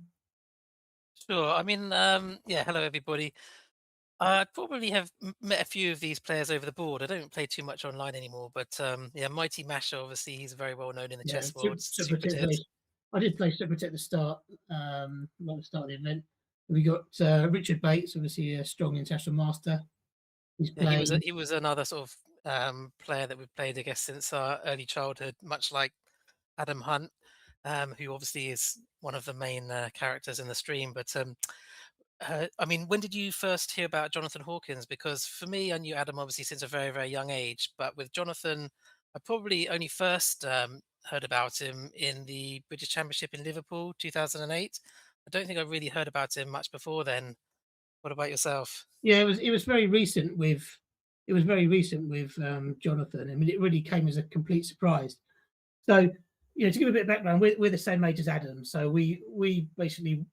Sure. I mean, yeah, hello, everybody. I probably have met a few of these players over the board. I don't play too much online anymore, but yeah, Mighty Masher, obviously, he's very well known in the chess world. Supratit. I did play Supratit at the start, right at the start of the event. We got Richard Bates, obviously a strong international master. He's playing. Yeah, he was another sort of player that we've played, I guess, since our early childhood, much like Adam Hunt, who obviously is one of the main characters in the stream. But I mean, when did you first hear about Jonathan Hawkins? Because for me, I knew Adam obviously since a very, very young age. But with Jonathan, I probably only first heard about him in the British Championship in Liverpool, 2008. I don't think I really heard about him much before then. What about yourself? Yeah, it was very recent with Jonathan. I mean, it really came as a complete surprise. So, to give a bit of background, we're the same age as Adam. So we basically,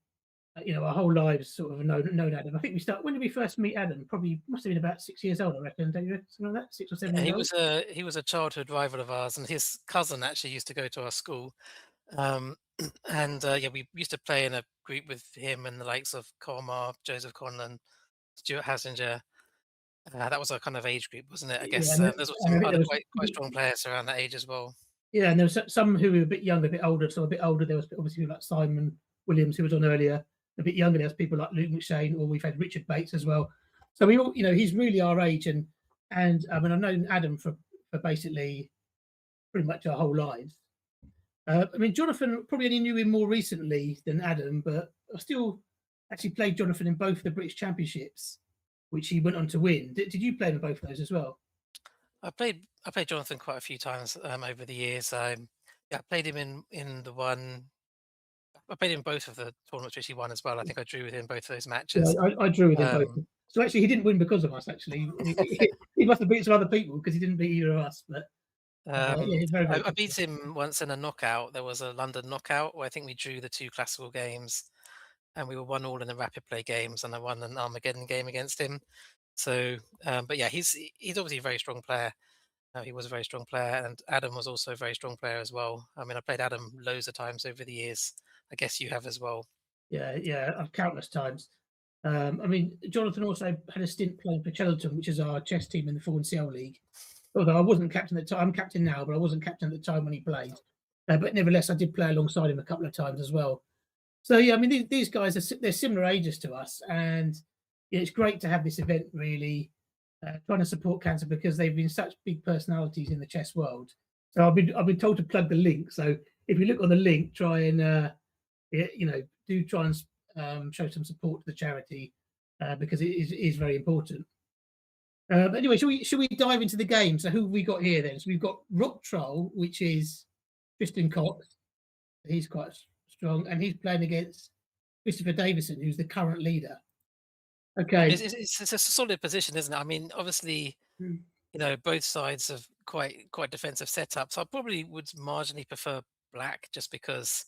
our whole lives sort of known Adam. I think we when did we first meet Adam? Probably must have been about 6 years old, I reckon. Don't you? Something like that, 6 or 7 years old. He was a childhood rival of ours, and his cousin actually used to go to our school. And yeah, we used to play in a group with him and the likes of Colmar, Joseph Conlon, Stuart Hassinger. That was our kind of age group, wasn't it? I guess there's also some other quite strong players around that age as well. Yeah, and there was some who were a bit younger, a bit older. So a bit older, there was obviously like Simon Williams, who was on earlier. A bit younger, there's people like Luke McShane, or we've had Richard Bates as well. So we all, he's really our age, and I mean, I've known Adam for basically pretty much our whole lives. I mean, Jonathan probably only knew him more recently than Adam, but I still actually played Jonathan in both the British Championships, which he went on to win. Did you play in both of those as well? I played Jonathan quite a few times over the years. Yeah, I played him in the one. I played in both of the tournaments which he won as well. I think I drew with him both of those matches. Yeah, I drew with him both. Um, So actually, he didn't win because of us. Actually, he must have beat some other people because he didn't beat either of us. But yeah, he's very, very I beat him once in a knockout. There was a London knockout where I think we drew the 2 classical games, and we were 1-1 in the rapid play games, and I won an Armageddon game against him. So, but yeah, he's obviously a very strong player. He was a very strong player, and Adam was also a very strong player as well. I mean, I played Adam loads of times over the years. I guess you have as well. Yeah, countless times. I mean, Jonathan also had a stint playing for Cheltenham, which is our chess team in the 4NCL League. Although I wasn't captain at the time, I'm captain now, but I wasn't captain at the time when he played. But nevertheless, I did play alongside him a couple of times as well. So yeah, I mean, these guys they're similar ages to us, and yeah, it's great to have this event really trying to support cancer because they've been such big personalities in the chess world. So I've been told to plug the link. So if you look on the link, try and do try and show some support to the charity because it is very important. Anyway, should we dive into the game? So who have we got here then? So we've got Rock Troll, which is Tristan Cox. He's quite strong, and he's playing against Christopher Davison, who's the current leader. Okay, It's a solid position, isn't it? I mean, obviously, both sides have quite defensive setups. So I probably would marginally prefer black just because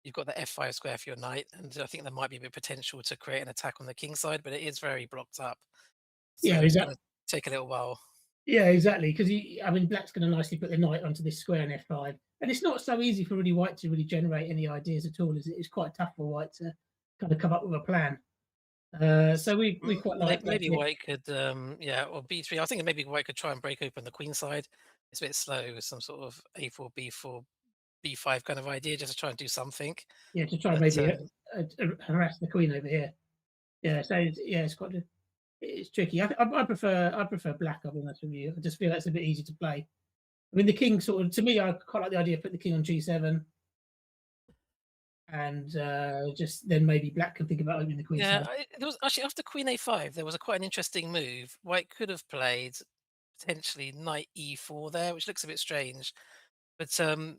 you've got the f5 square for your knight, and I think there might be a bit of potential to create an attack on the king side, but it is very blocked up. So yeah, it's going to take a little while. Yeah, exactly. Because black's going to nicely put the knight onto this square in f5, and it's not so easy for really white to really generate any ideas at all, is it? It's quite tough for white to kind of come up with a plan. So we quite like maybe white could or b3. I was thinking maybe white could try and break open the queen side. It's a bit slow with some sort of a4 b4 b5 kind of idea just to try and do something. Yeah, to try and maybe harass the queen over here. Yeah, so it's quite it's tricky. I prefer black. I'll be honest with you. I just feel that's a bit easy to play. I mean, the king sort of, to me, I quite like the idea of putting the king on g7. And just then maybe black can think about opening the queen side. There was actually after queen a5, there was quite an interesting move. White could have played potentially knight e4 there, which looks a bit strange. But the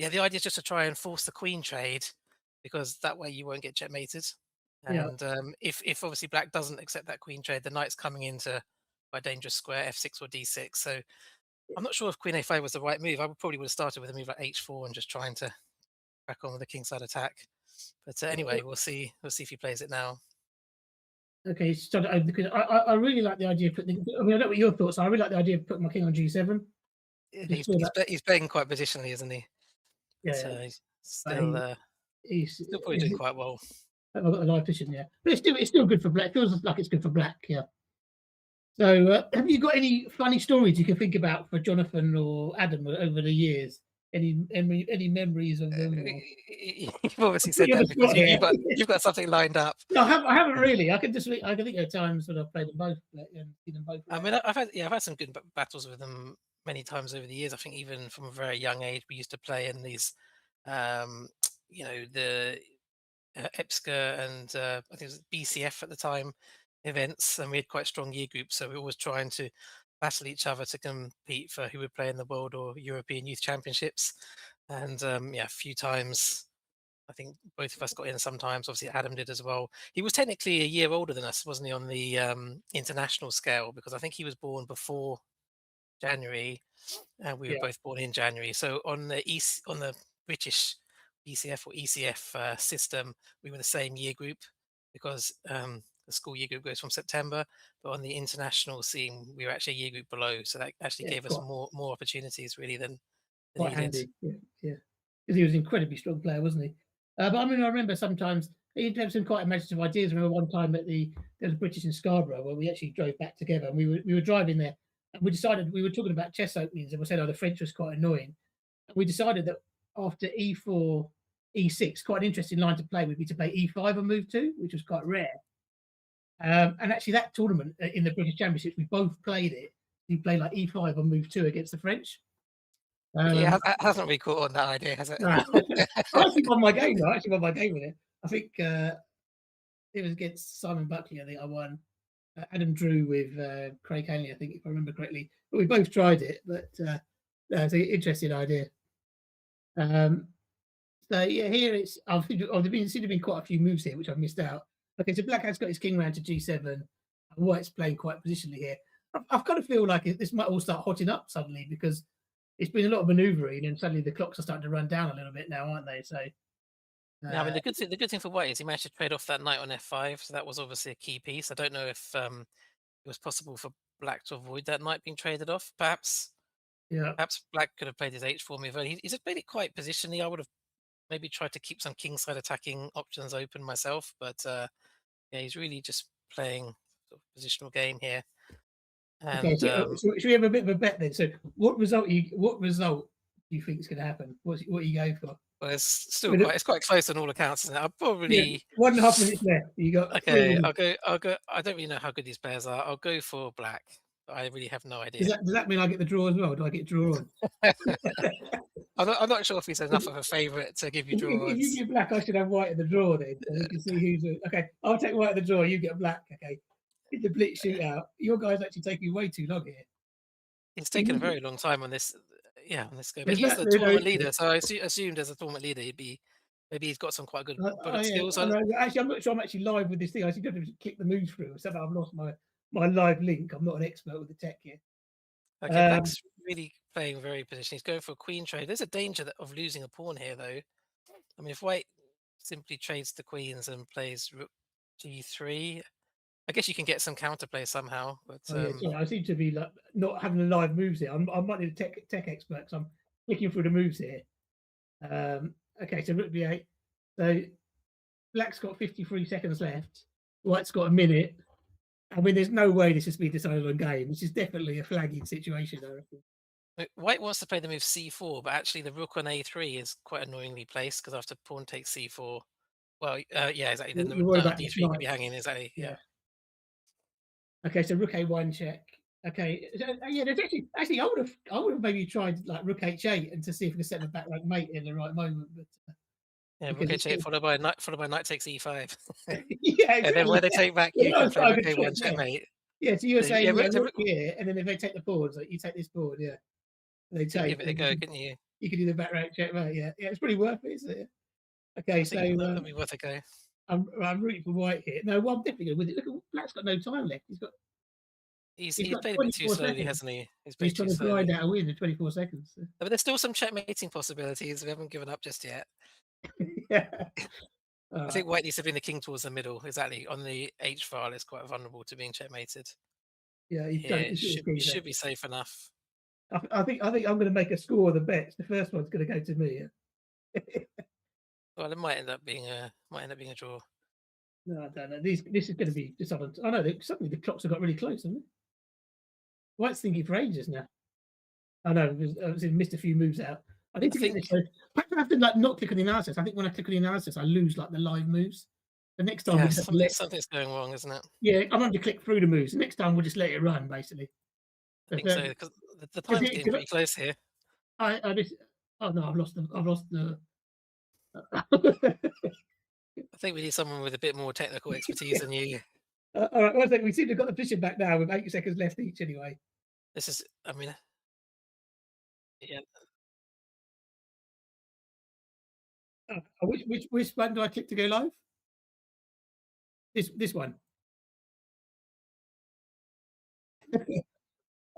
idea is just to try and force the queen trade because that way you won't get checkmated. And if obviously black doesn't accept that queen trade, the knight's coming into quite a dangerous square, f6 or d6. So I'm not sure if queen a5 was the right move. I probably would have started with a move like h4 and just trying to crack on with the kingside attack. But anyway, we'll see if he plays it now. Okay, so I really like the idea of putting. I mean, I don't know what your thoughts are. I really like the idea of putting my king on g7. He's playing quite positionally, isn't he? Yeah, so he's still probably doing quite well. I've got the live position, yeah, but it's still good for black. It feels like it's good for black, yeah. So, have you got any funny stories you can think about for Jonathan or Adam over the years? Any memories of them? You've obviously said that because you've got something lined up. No, I haven't really. I can think of times when I've played them both and seen them both. I mean, I've had some good battles with them many times over the years. I think even from a very young age, we used to play in these, the EPSCA and I think it was BCF at the time events, and we had quite strong year groups, so we were always trying to battle each other to compete for who would play in the World or European Youth Championships. And a few times I think both of us got in sometimes. Obviously Adam did as well. He was technically a year older than us, wasn't he, on the international scale, because I think he was born before January and we were both born in January. So on the British BCF or ECF system, we were the same year group because the school year group goes from September, but on the international scene, we were actually a year group below. So that actually gave us more opportunities really than quite handy. Yeah. Because he was an incredibly strong player, wasn't he? But I mean, I remember sometimes he had some quite imaginative ideas. I remember one time there was British in Scarborough where we actually drove back together, and we were driving there, and we decided we were talking about chess openings, and we said, the French was quite annoying. And we decided that after e4, e6, quite an interesting line to play would be to play e5 and move 2, which was quite rare. And actually, that tournament in the British Championships, we both played it. We played like e5 and move 2 against the French. Yeah, hasn't really caught on that idea, has it? No. I actually won my game. I actually won my game with it. I think it was against Simon Buckley. I think I won. Adam drew with Craig Hanley, I think, if I remember correctly. But we both tried it. But it's an interesting idea. So yeah, here it's. There seem to be quite a few moves here which I've missed out. Okay, so Black has got his king round to G7, and White's playing quite positionally here. I've kind of feel like this might all start hotting up suddenly because it's been a lot of manoeuvring, and suddenly the clocks are starting to run down a little bit now, aren't they? So. Yeah, I mean, the good thing for White is he managed to trade off that knight on F5, so that was obviously a key piece. I don't know if it was possible for Black to avoid that knight being traded off. Perhaps Black could have played his H4 move. He's played it quite positionally. I would have maybe tried to keep some kingside attacking options open myself, but yeah, he's really just playing sort of positional game here. And, okay, so should we have a bit of a bet then? So, what result do you think is going to happen? What are you going for? Well, it's quite close on all accounts, isn't it? I'll probably 1.5 minutes left. You got okay. I'll go. I don't really know how good these players are. I'll go for Black. I really have no idea. Does that mean I get the draw as well? Do I get draw on? I'm not sure if he's enough of a favourite to give you draw. If you give Black, I should have White in the draw then. So we can see who's okay. I'll take White in the draw. You get Black. Okay. In the blitz shootout. Your guy's actually taking way too long here. It's taken a very long time on this. Yeah, on this game. But he's the tournament leader, so I assumed as a tournament leader maybe he's got some quite good skills. Actually, I'm not sure I'm actually live with this thing. I seem to have to click the moves through. So I've lost my live link. I'm not an expert with the tech here. Okay, Black's really playing very position. He's going for a queen trade. There's a danger of losing a pawn here, though. I mean, if White simply trades the queens and plays rook g3, I guess you can get some counterplay somehow. But I seem to be like not having the live moves here. I might need a tech expert because I'm clicking through the moves here. Okay, so rook b8. So Black's got 53 seconds left. White's got a minute. I mean, there's no way this has been decided on game. This is definitely a flagging situation, I reckon. White wants to play the move c4, but actually the rook on a3 is quite annoyingly placed because after pawn takes c4, well, yeah, exactly. Then the d3 could be hanging, exactly. Yeah. Okay, so rook a1 check. Okay, yeah. There's actually I would have maybe tried like rook h8 and to see if we could set the back rank mate in the right moment, but. Yeah, rook h8 followed by knight takes e5. Yeah, exactly. And then when they take back, you can play rook a1 checkmate. Yeah, so you're saying rook here, and then if they take the pawns, like you take this pawn, yeah. They take. Give it a go, couldn't you? You could do the back rank checkmate, yeah. It's pretty worth it, isn't it? Okay, so that'd be worth a go. I'm rooting for White here. No, well, I'm definitely good with it. Look at Black's got no time left. He's played a bit too slowly, hasn't he? He's trying to grind out a win in 24 seconds. So. But there's still some checkmating possibilities. We haven't given up just yet. Yeah. I think White needs to bring the king towards the middle. Exactly. On the H file, it's quite vulnerable to being checkmated. Yeah, it should be safe enough. I think I'm going to make a score of the bets. The first one's going to go to me. Yeah? Well, it might end up being a draw. No, I don't know. This is going to be just on. I know. Suddenly the clocks have got really close, haven't they? White's thinking for ages now. I know. I've missed a few moves out. I need to get this. Perhaps I have to not click on the analysis. I think when I click on the analysis, I lose the live moves. The next time, something's going wrong, isn't it? Yeah, I'm going to click through the moves. The next time, we'll just let it run, basically. I think so because the time's getting pretty close here. Oh no, I've lost the. I think we need someone with a bit more technical expertise than you. All right, one second. We seem to have got the position back now with 8 seconds left each anyway. This is, I mean, yeah. Which button do I click to go live? This one.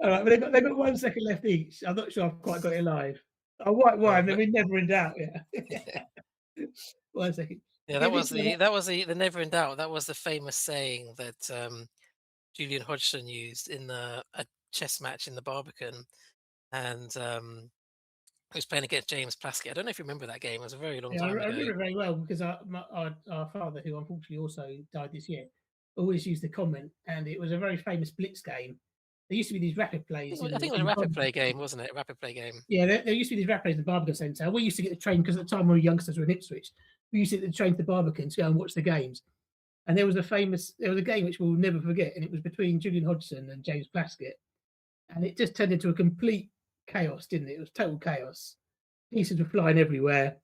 All right, but they've got 1 second left each. I'm not sure I've quite got it live. Oh, White won. Then we're never in doubt. Yeah. 1 second. Yeah, that was the never in doubt. That was the famous saying that Julian Hodgson used in a chess match in the Barbican, and he was playing against James Plaskett. I don't know if you remember that game. It was a very long time ago. I remember it very well because our father, who unfortunately also died this year, always used the comment, and it was a very famous blitz game. There used to be these rapid plays. I think it was a rapid play game, wasn't it? A rapid play game. Yeah, there used to be these rapid plays in the Barbican Centre. We used to get the train because at the time we were youngsters were in Ipswich. We used to get the train to the Barbican to go and watch the games. And there was a game which we'll never forget, and it was between Julian Hodgson and James Plaskett. And it just turned into a complete chaos, didn't it? It was total chaos. Pieces were flying everywhere.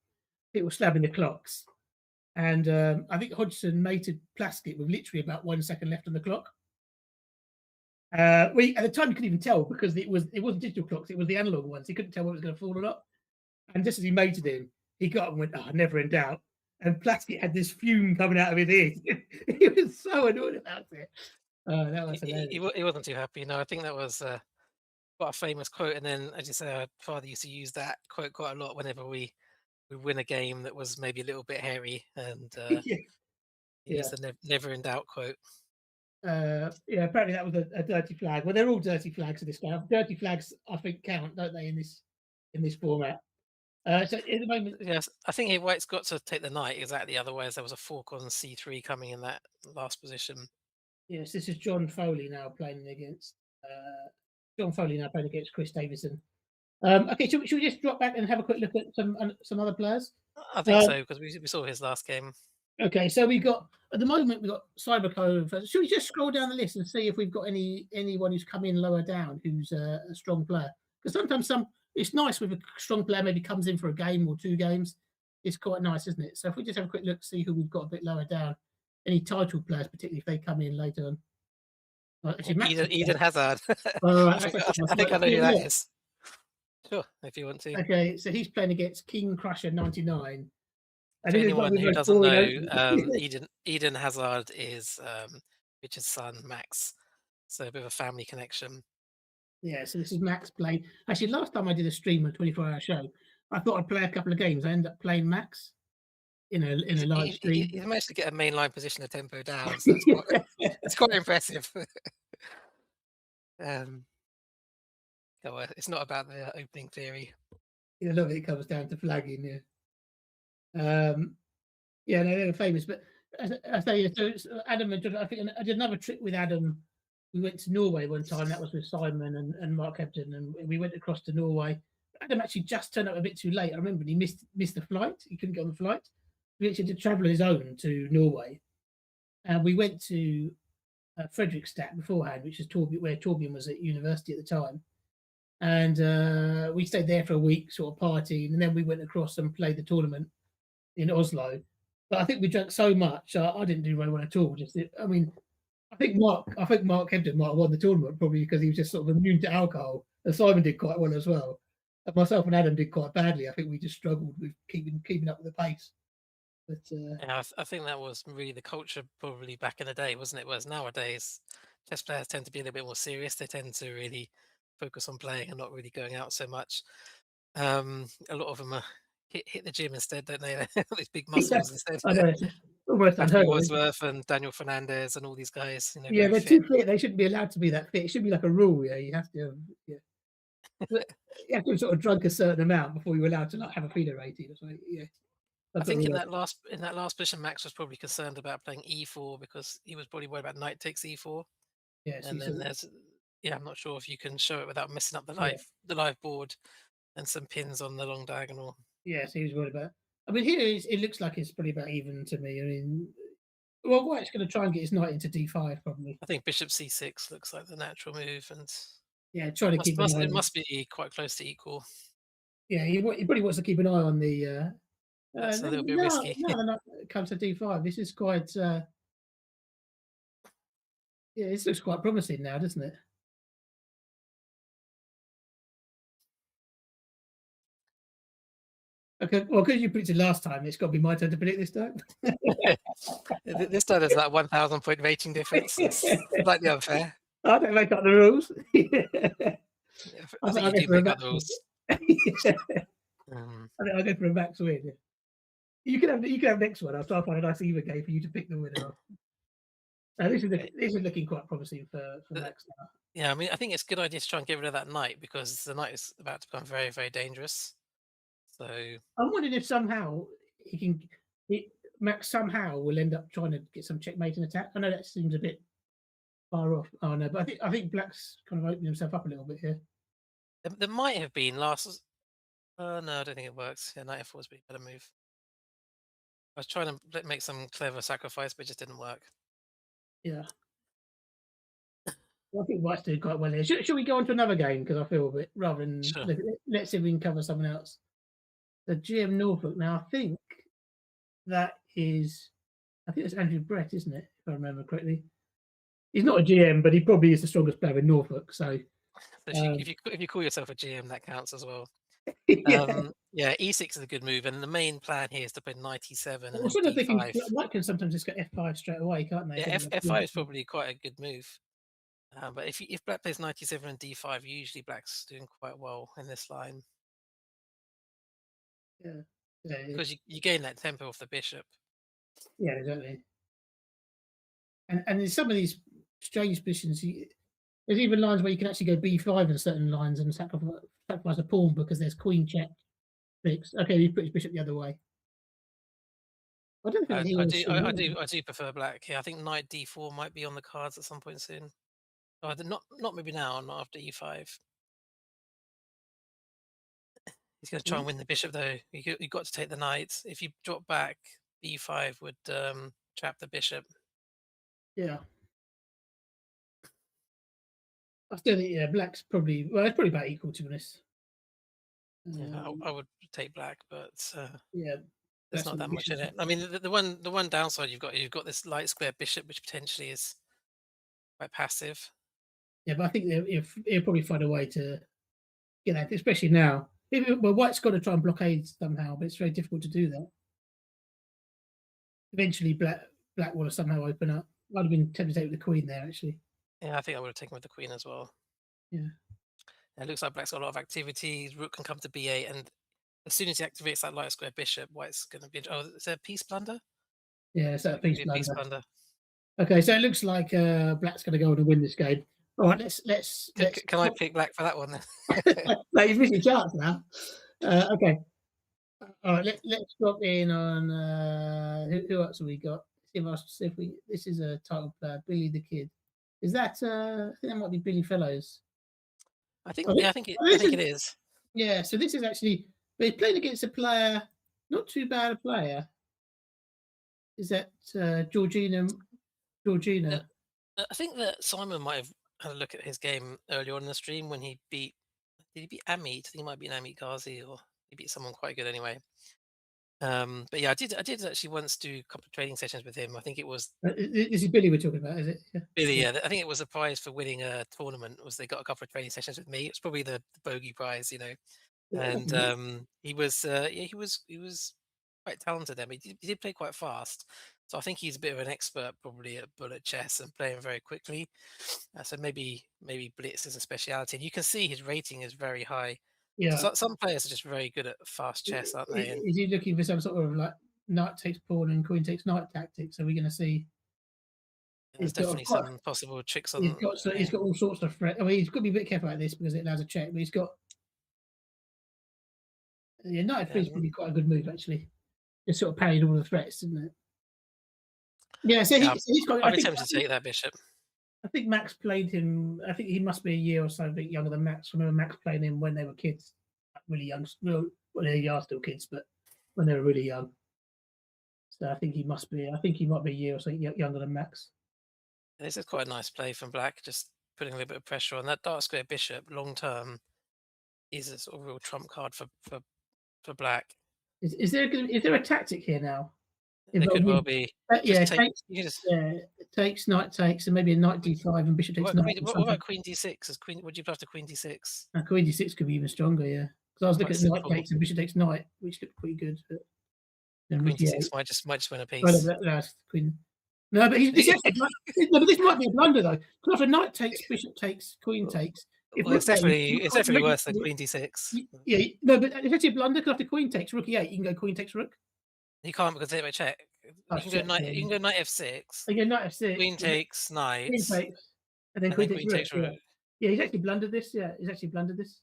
People slabbing the clocks. And I think Hodgson mated plastic with literally about 1 second left on the clock. At the time, you couldn't even tell because it wasn't digital clocks, it was the analog ones. He couldn't tell whether it was going to fall or not. And just as he mated him, he got up and went, "Oh, never in doubt." And plastic had this fume coming out of his ears. He was so annoyed about it. That was hilarious. He wasn't too happy. No, I think that was quite a famous quote. And then, as you say, our father used to use that quote quite a lot whenever we win a game that was maybe a little bit hairy. And Yeah. he used the never in doubt quote. Apparently that was a dirty flag. Well, they're all dirty flags in this game. Dirty flags, I think, count, don't they, in this format? So at the moment, Yes, I think White's got to take the knight exactly. Otherwise, there was a fork on C3 coming in that last position. yes, this is John Foley now playing against Chris Davison. Okay, should we just drop back and have a quick look at some other players? I think so, because we saw his last game. Okay, so at the moment we've got Cyberco. Should we just scroll down the list and see if we've got anyone who's come in lower down who's a strong player? Because sometimes it's nice with a strong player maybe comes in for a game or 2 games. It's quite nice, isn't it? So if we just have a quick look, see who we've got a bit lower down. Any title players, particularly if they come in later on. Eden Hazard. Right, I think I know who that is. Sure, if you want to. Okay, so he's playing against King Crusher 99. And For anyone who doesn't know, Eden Eden Hazard is Richard's son, Max. So a bit of a family connection. Yeah, so this is Max playing. Actually, last time I did a stream, a 24-hour show, I thought I'd play a couple of games. I ended up playing Max in a live stream. He managed to get a mainline position of tempo down, so it's quite impressive. It's not about the opening theory. A lot of it comes down to flagging. Yeah, no, they're famous. But as I say, so Adam and John, I think I did another trip with Adam. We went to Norway one time. That was with Simon and Mark Hebden, and we went across to Norway. Adam actually just turned up a bit too late. I remember he missed the flight. He couldn't get on the flight. We actually had to travel on his own to Norway, and we went to Fredrikstad beforehand, which is where Torbjorn was at university at the time. And we stayed there for a week, sort of partying, and then we went across and played the tournament in Oslo. But I think we drank so much, I didn't do very well at all. I think Mark Hebden might have won the tournament probably because he was just sort of immune to alcohol. And Simon did quite well as well. And myself and Adam did quite badly. I think we just struggled with keeping up with the pace. But yeah, I think that was really the culture probably back in the day, wasn't it? Whereas nowadays, chess players tend to be a little bit more serious. They tend to really focus on playing and not really going out so much. A lot of them are hit the gym instead, don't they? These big muscles instead. I know, almost Matthew unheard of. Wordsworth and Daniel Fernandez and all these guys. Yeah, they're too fit. They shouldn't be allowed to be that fit. It should be like a rule. Yeah, you have to. You have to sort of drunk a certain amount before you're allowed to have a feeder rating. So, yeah. I think in that last position, Max was probably concerned about playing E4 because he was probably worried about knight takes E4. Yeah, and then I'm not sure if you can show it without messing up the live board and some pins on the long diagonal. Yeah, so he was worried about. I mean, here it looks like it's pretty about even to me. I mean, well, White's going to try and get his knight into D5 probably. I think Bishop C6 looks like the natural move, and yeah, trying to keep it must be quite close to equal. Yeah, he probably wants to keep an eye on the. That's a little bit risky. No, it comes to D5. This is quite. Yeah, this looks quite promising now, doesn't it? Okay, well, because you predicted last time, it's got to be my turn to predict this time. This time there's that 1,000 point rating difference. It's slightly unfair. I don't make up the rules. I think you do make up the rules. I think I'll go for a max win. You can have next one. I'll try to find a nice even game for you to pick the winner. This is looking quite promising for Max now. Yeah, I mean, I think it's a good idea to try and get rid of that knight because the knight is about to become very, very dangerous. So I'm wondering if somehow Max somehow will end up trying to get some checkmate and attack. I know that seems a bit far off. Oh no, but I think Black's kind of opening himself up a little bit here. There might have been last. No, I don't think it works. Yeah, knight F4 would be a better move. I was trying to make some clever sacrifice, but it just didn't work. Yeah. I think White's doing quite well here. Should we go on to another game? Because I feel a bit, rather than Sure. let's see if we can cover someone else. The GM Norfolk. Now I think it's Andrew Brett, isn't it? If I remember correctly. He's not a GM, but he probably is the strongest player in Norfolk. So if you call yourself a GM, that counts as well. yeah. Yeah, E6 is a good move, and the main plan here is to play 97 and Also, then they can D5. White can sometimes just get F5 straight away, can't they? Yeah, F5 is probably quite a good move. But if Black plays 97 and D5, usually Black's doing quite well in this line. Yeah. Because you gain that tempo off the bishop. Yeah, exactly. And in some of these strange positions, there's even lines where you can actually go B5 in certain lines and sacrifice a pawn because there's queen check fixed. Okay, he put his bishop the other way. I don't think I do prefer Black here. I think knight D4 might be on the cards at some point soon. Oh, not maybe now, not after E5. He's going to try and win the bishop, though. You got to take the knight. If you drop back, E5 would trap the bishop. Yeah. I still think Black's probably it's probably about equal, to be honest. Yeah, I would take Black, but yeah, there's not that much in it. I mean, the one downside you've got this light square bishop, which potentially is quite passive. Yeah, but I think he'll probably find a way to get that, especially now. Well, White's got to try and blockade somehow, but it's very difficult to do that. Eventually, Black will somehow open up. I'd have been tempted to take with the queen there, actually. Yeah, I think I would have taken with the queen as well. Yeah. It looks like Black's got a lot of activity. Rook can come to B8, and as soon as he activates that light square bishop, White's going to be. Oh, is there a piece blunder? Yeah, it's that piece Piece blunder. blunder. Okay, so it looks like Black's going to go on and win this game. All right, let's. Can I pick Black for that one then? No, you've missed your chance now. Okay. All right, let's drop in on who else have we got? See if we. This is a title player, Billy the Kid. Is that? I think that might be Billy Fellows. I think it is. Yeah, so this is actually they're playing against a player, not too bad a player. Is that Georgina? I think that Simon might have had a look at his game earlier on in the stream when he beat. Did he beat Ameet? I think he might be an Ameet Ghasi, or he beat someone quite good anyway. But yeah, I did actually once do a couple of training sessions with him. I think it was. This is Billy we're talking about, is it? Yeah. Billy, yeah. I think it was a prize for winning a tournament. Was they got a couple of training sessions with me? It's probably the bogey prize, you know. And he was quite talented. He did play quite fast, so I think he's a bit of an expert probably at bullet chess and playing very quickly. So maybe blitz is a speciality. And you can see his rating is very high. Yeah. So some players are just very good at fast chess, aren't they? Is he looking for some sort of like knight takes pawn and queen takes knight tactics? Are we going to see? There's definitely some possible tricks on. He's got all sorts of threat. I mean, he's got to be a bit careful like this because it allows a check. But he's got knight f3 is probably quite a good move actually. Just sort of parried all the threats, isn't it? Yeah, so he's got. I'd be tempted to take that bishop. I think Max played him. I think he must be a year or so a bit younger than Max. I remember Max playing him when they were kids, like really young. Well, they are still kids, but when they were really young. So I think he must be. I think he might be a year or so younger than Max. This is quite a nice play from Black, just putting a little bit of pressure on that dark square bishop. Long term, is a sort of real trump card for Black. Is there a tactic here now? There could well be. Takes knight takes, and maybe a knight d5 and bishop takes knight. What about queen d6? Would you play after queen d6? Queen d6 could be even stronger, yeah. Because I was looking at knight takes and bishop takes knight, which looked pretty good. But queen d6 might just win a piece. Queen. No, but this might be a blunder though. Because after knight takes, bishop takes, queen takes. It's definitely worse than queen d6. Yeah, no, but it's actually a blunder because after queen takes rook e8, you can go queen takes rook. You can't because they check. You can go knight f6. You go knight f6. Queen takes knight. Queen takes, and then queen takes rook. Yeah, he's actually blundered this. Yeah, he's actually blundered this.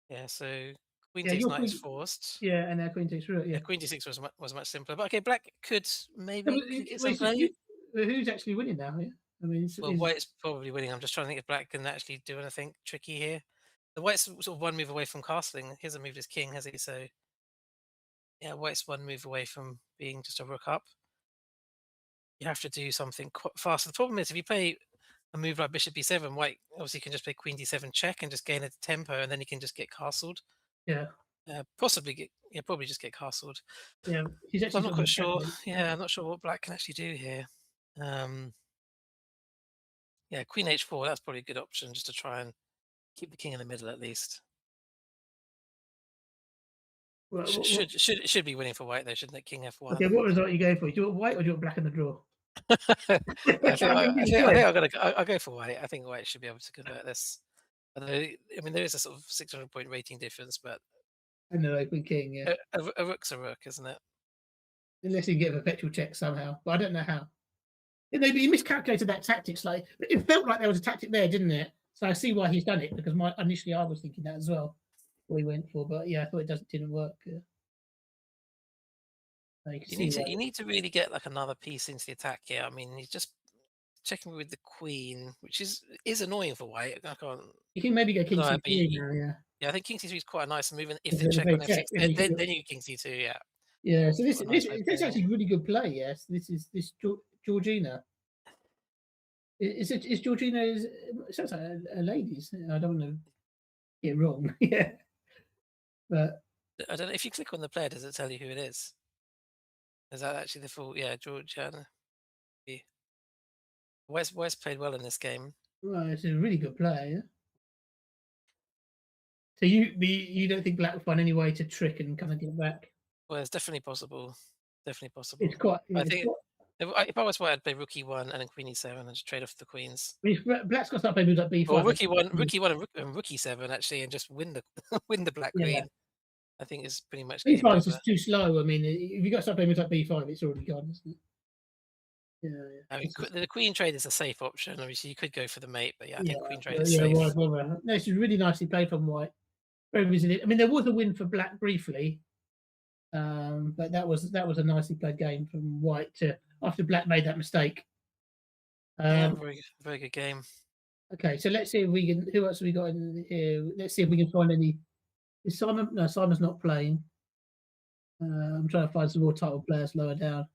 Yeah, so queen takes knight is forced. Yeah, and now queen takes rook. Yeah, queen d6 was much simpler. But okay, Black could maybe get some play. Who's actually winning now? Yeah, I mean, White's probably winning. I'm just trying to think if Black can actually do anything tricky here. The White's sort of one move away from castling. He hasn't moved his king, has he? So yeah, White's one move away from being just a rook up. You have to do something quite fast. The problem is if you play a move like bishop b7, white obviously can just play queen d7 check and just gain a tempo, and then he can just get castled. Yeah. Possibly get, probably just get castled. Yeah. He's So actually I'm not sort quite of sure. checkmate. Yeah, I'm not sure what black can actually do here. Yeah, queen h4. That's probably a good option, just to try and keep the king in the middle at least. Well, Should be winning for white though, shouldn't it? King f1. okay, what result are you going for? Do you want white or do you want black in the draw? I think I'll go for white. I think white should be able to convert this. Although, I mean, there is a sort of 600-point rating difference, but And an open king, yeah. a rook's a rook, isn't it? Unless you can get a perpetual check somehow, but I don't know how. Maybe he miscalculated that tactic slightly. It felt like there was a tactic there, didn't it? So I see why he's done it, because initially I was thinking that as well. What he went for, but yeah, I thought it didn't work. You need to really get like another piece into the attack here. I mean, he's just checking with the queen, which is annoying for white. I can't. You can maybe go king c3 now, yeah. Yeah, I think king c3 is quite a nice move. And if If they there's a check on big check, f6, then you king c2. Yeah. Yeah. So this Nice is actually really good play. Yes, this is Georgina. Is Georgina? It sounds like a lady's. I don't want to get it wrong. Yeah. But I don't know if you click on the player, does it tell you who it is? Is that actually the full? Yeah, Georgiana. Wes played well in this game. Well, it's a really good player. Yeah? So you don't think black will find any way to trick and kind of get back? Well, it's definitely possible. Definitely possible. It's quite. I think if I was white, I'd play rook e1 and then queen e7 and just trade off the queens. Black's got to start playing moves like b5. Or rook e1 and rook e7 actually, and just win the black queen. Yeah. I think it's pretty much. B5 is just too slow. I mean, if you got to start playing moves like b5, it's already gone, isn't it? Yeah. I mean, the queen trade is a safe option. Obviously, you could go for the mate, but yeah, I think queen trade is safe. No, it's really nicely played from white. Very resilient. I mean, there was a win for black briefly, but that was a nicely played game from white after black made that mistake. Very good game. Okay, so let's see if we can. Who else have we got in here? Let's see if we can find any. Is Simon? No, Simon's not playing. I'm trying to find some more title players lower down.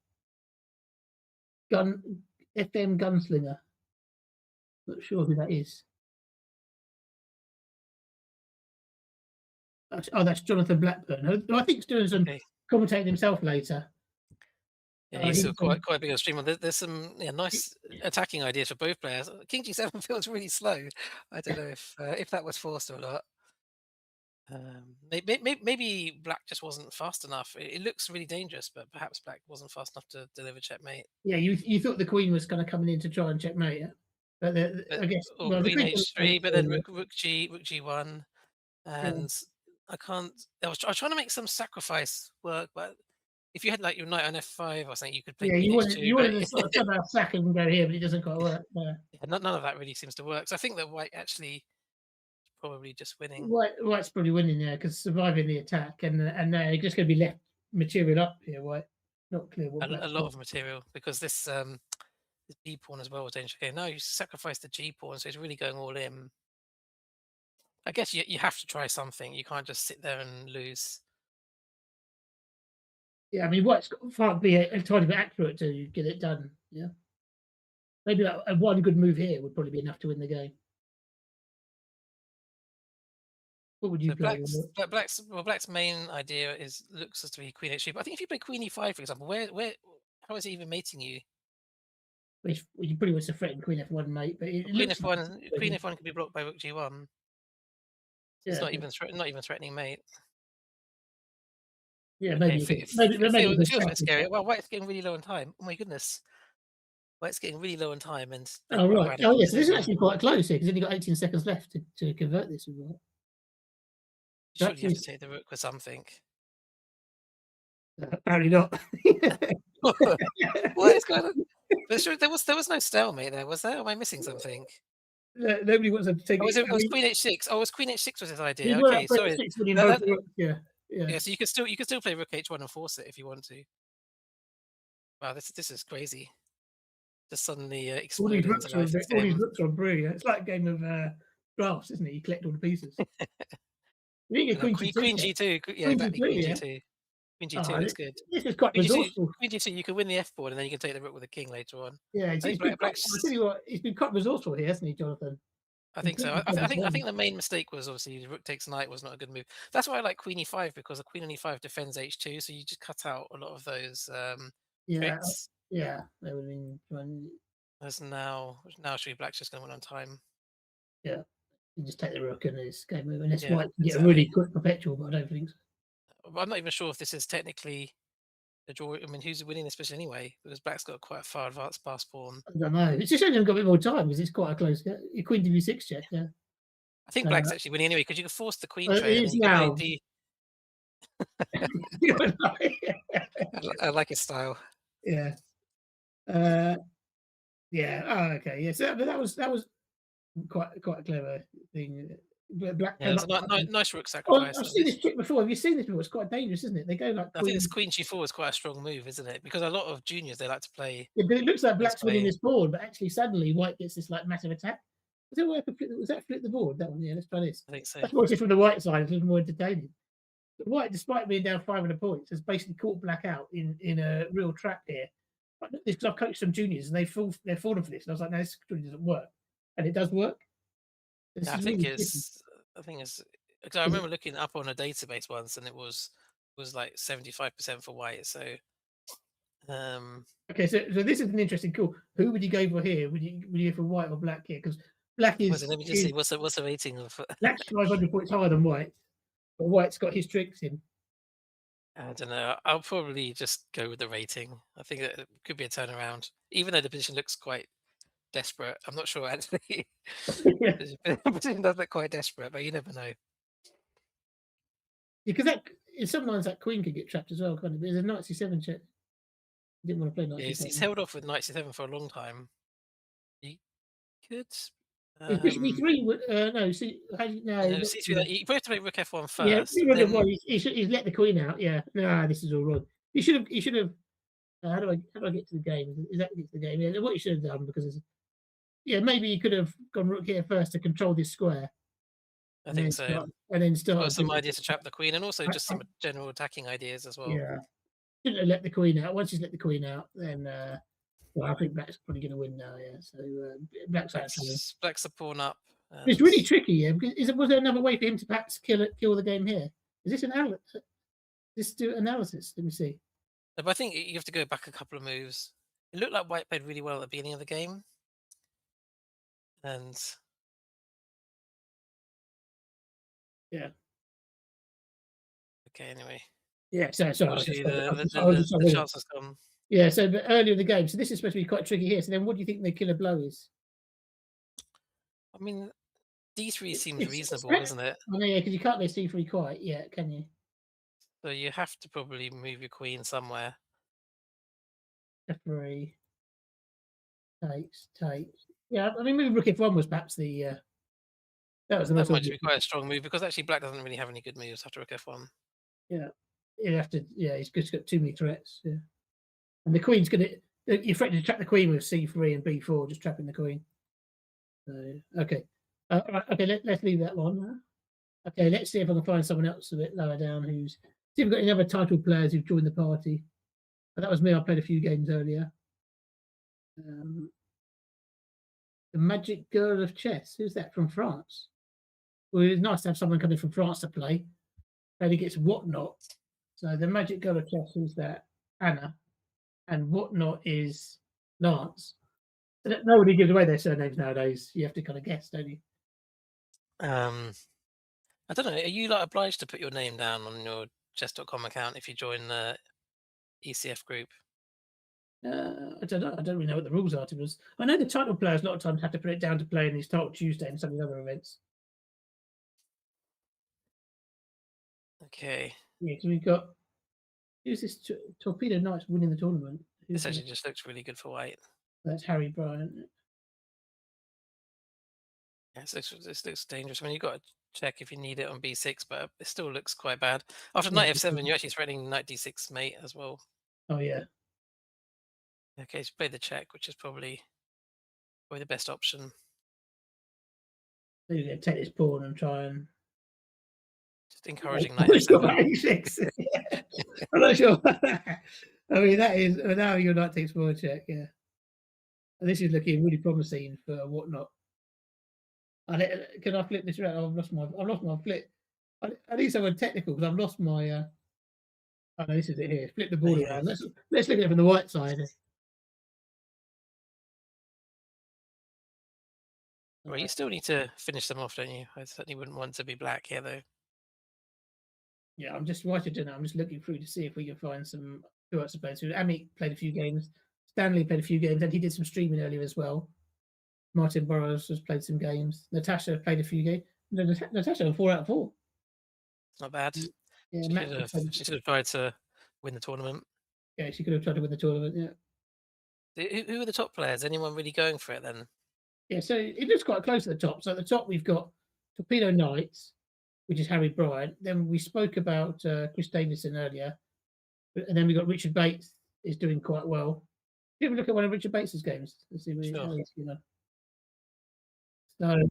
FM Gunslinger. Not sure who that is. Oh, that's Jonathan Blackburn, who I think is doing some commentating himself later. Yeah, he's quite big on stream. There's some nice attacking ideas for both players. King G7 feels really slow. I don't know if that was forced or not. Maybe black just wasn't fast enough. It looks really dangerous, but perhaps black wasn't fast enough to deliver checkmate. Yeah, you thought the queen was kind of coming in to try and checkmate it, but I guess queen h3, but then rook g1, and I can't. I was trying to make some sacrifice work, but if you had like your knight on f5 or something, you could play. Yeah, you wanted to sort of somehow sack and go here, but it doesn't quite work. Yeah, none of that really seems to work. So I think that white actually probably just winning. White's probably winning there because surviving the attack, and they're just going to be left material up here. White, not clear what. A lot of material because this G pawn as well was dangerous. Okay, now you sacrifice the G pawn, so it's really going all in. I guess you have to try something. You can't just sit there and lose. Yeah, I mean, White's got to be a tiny bit accurate to get it done. Yeah, maybe one good move here would probably be enough to win the game. What would you play? Black's main idea looks as to be queen h3. But I think if you play queen e5, for example, how is he even mating you? You pretty much threaten queen f1 mate, but queen f1 can be blocked by rook g1. It's not even threatening mate. Yeah, maybe. It feels a bit scary. Well, White's getting really low on time. Oh my goodness. White's getting really low on time, and oh right. Oh yes, so this is actually quite close here because only got 18 seconds left to convert this. Surely you have to take the rook or something. Apparently not. What is going on? But sure, there was no stalemate there, was there? Am I missing something? Nobody wants to take it. Was queen h6. Oh, it was queen h6 was his idea. Okay, sorry. Yeah. So you could still play rook h1 and force it if you want to. Wow, this is crazy. Just suddenly exploded. All these rooks are brilliant. It's like a game of drafts, isn't it? You collect all the pieces. Queen g2. Yeah, exactly. Queen g2. Queen G2 looks good. This is quite Queen G2, resourceful. Queen G2, you can win the F board and then you can take the rook with the king later on. Yeah, I think I'll Black's. tell you what, he's been quite resourceful here, hasn't he, Jonathan? I think so. I think the main mistake was obviously rook takes knight was not a good move. That's why I like Queen E5 because the Queen on E5 defends H2, so you just cut out a lot of those tricks. Yeah, they would have been. As now should be Black's just going to win on time. Yeah, you just take the rook and it's game over. And this Yeah, white can get a exactly. really quick perpetual, but I don't think so. But I'm not even sure if this is technically a draw. I mean, who's winning this position anyway? Because Black's got quite a far advanced pass pawn. I don't know. It's just only got a bit more time because it's quite a close. Your Queen d6 check. Yeah. I think Black's actually winning anyway because you can force the queen trade. It is now. I like his style. Yeah. Yeah. Oh, okay. Yeah. So that was quite a clever thing. Black. Yeah, it's a nice rook sacrifice. I've seen this trick before. Have you seen this before? It's quite dangerous, isn't it? They go like. I think this Queen G4 is quite a strong move, isn't it? Because a lot of juniors they like to play. Yeah, but it looks like Black's winning this board, but actually suddenly White gets this like massive attack. Was that flip the board? That one, yeah. Let's try this. I think so. Let's watch it from the White side. It's a little more entertaining. But White, despite being down 500 points, has basically caught Black out in a real trap here. Because I've coached some juniors and they're falling for this, and I was like, no, this really doesn't work, and it does work. Yeah, I think it's because I remember looking up on a database once, and it was like 75% for White. So, okay, so this is an interesting call. Who would you go for here? Would you go for White or Black here? Because Black is. Let me just see what's the rating of. Black's 500 points higher than White, but White's got his tricks in. I don't know. I'll probably just go with the rating. I think that it could be a turnaround, even though the position looks quite desperate. I'm not sure actually. The position does look quite desperate, but you never know. Because sometimes that queen could get trapped as well, can't it? But there's a knight c7 check. He didn't want to play knight c7. He's held off with knight c7 for a long time. He could. Bishop e3. No, see, how do you know? C3. You probably have to make rook f1 first. Yeah, he's let the queen out. Yeah, no, this is all wrong. You should have. How do I get to the game? Is that get to the game? Yeah, what you should have done because maybe you could have gone rook here first to control this square. I think so. And then start. Got some ideas to trap the queen, and also just some general attacking ideas as well. Yeah, shouldn't have let the queen out. Once he's let the queen out, then I think Black's probably going to win now. Yeah, so Black's the pawn up. It's really tricky. Yeah, because was there another way for him to perhaps kill the game here? Is this analysis? Let's do analysis. Let me see. But I think you have to go back a couple of moves. It looked like White played really well at the beginning of the game, and yeah. Okay. Anyway. Yeah. So the chance has come. Yeah. So, but earlier in the game, so this is supposed to be quite tricky here. So then, what do you think the killer blow is? I mean, D3 seems reasonable, doesn't it? I know, yeah, because you can't go C3 quite yet, can you? So you have to probably move your queen somewhere. F3 takes. Yeah, I mean, maybe rook f1 was perhaps the. That was the most. That might be quite a strong move because actually Black doesn't really have any good moves after rook f1. Yeah, you have to. Yeah, he's just got too many threats. Yeah, and the queen's gonna. You're threatening to trap the queen with C3 and B4, just trapping the queen. So, okay. Right, okay, let's leave that one. Okay, let's see if I can find someone else a bit lower down who's. See if we've got any other title players who've joined the party. That was me. I played a few games earlier. The Magic Girl of Chess. Who's that from France? Well, it's nice to have someone coming from France to play. And he gets Whatnot. So the Magic Girl of Chess, who's that? Anna. And Whatnot is Lance. Nobody gives away their surnames nowadays. You have to kind of guess, don't you? I don't know. Are you like obliged to put your name down on your chess.com account if you join the ECF group? I don't know. I don't really know what the rules are. I know the title players a lot of times have to put it down to play in these Title Tuesday and some of the other events. Okay. Yeah, because we've got who's this Torpedo Knights winning the tournament? This actually just looks really good for White. That's Harry Bryant. Yeah, this looks dangerous. I mean, you've got to check if you need it on b6, but it still looks quite bad. After knight f7, you're actually threatening knight d6 mate as well. Oh, yeah. Okay, so play the check, which is probably the best option. So you're going to take this pawn and try and... Just encouraging I'm not sure 97. how he fix it. Yeah. I'm not sure. I mean, that is now your night takes forward check. Yeah, and this is looking really promising for whatnot. Can I flip this around? I've lost my flip. I need someone technical because I've lost my. Oh no, this is it here. Flip the board There you around. Let's look at it from the white side. Well, you still need to finish them off, don't you? I certainly wouldn't want to be black here, though. Yeah, I'm just watching it now. I'm just looking through to see if we can find some who else to play. So Ameet played a few games. Stanley played a few games, and he did some streaming earlier as well. Martin Burrows has played some games. Natasha played a few games. No, Natasha 4 out of 4. It's not bad. Yeah, She should have tried to win the tournament. Yeah, she could have tried to win the tournament. Yeah. Who are the top players? Anyone really going for it then? Yeah, so it looks quite close at the top. So at the top we've got Torpedo Knights, which is Harry Bryant. Then we spoke about Chris Davison earlier, and then we got Richard Bates is doing quite well. Have you ever look at one of Richard Bates's games? Let's see how he's, So,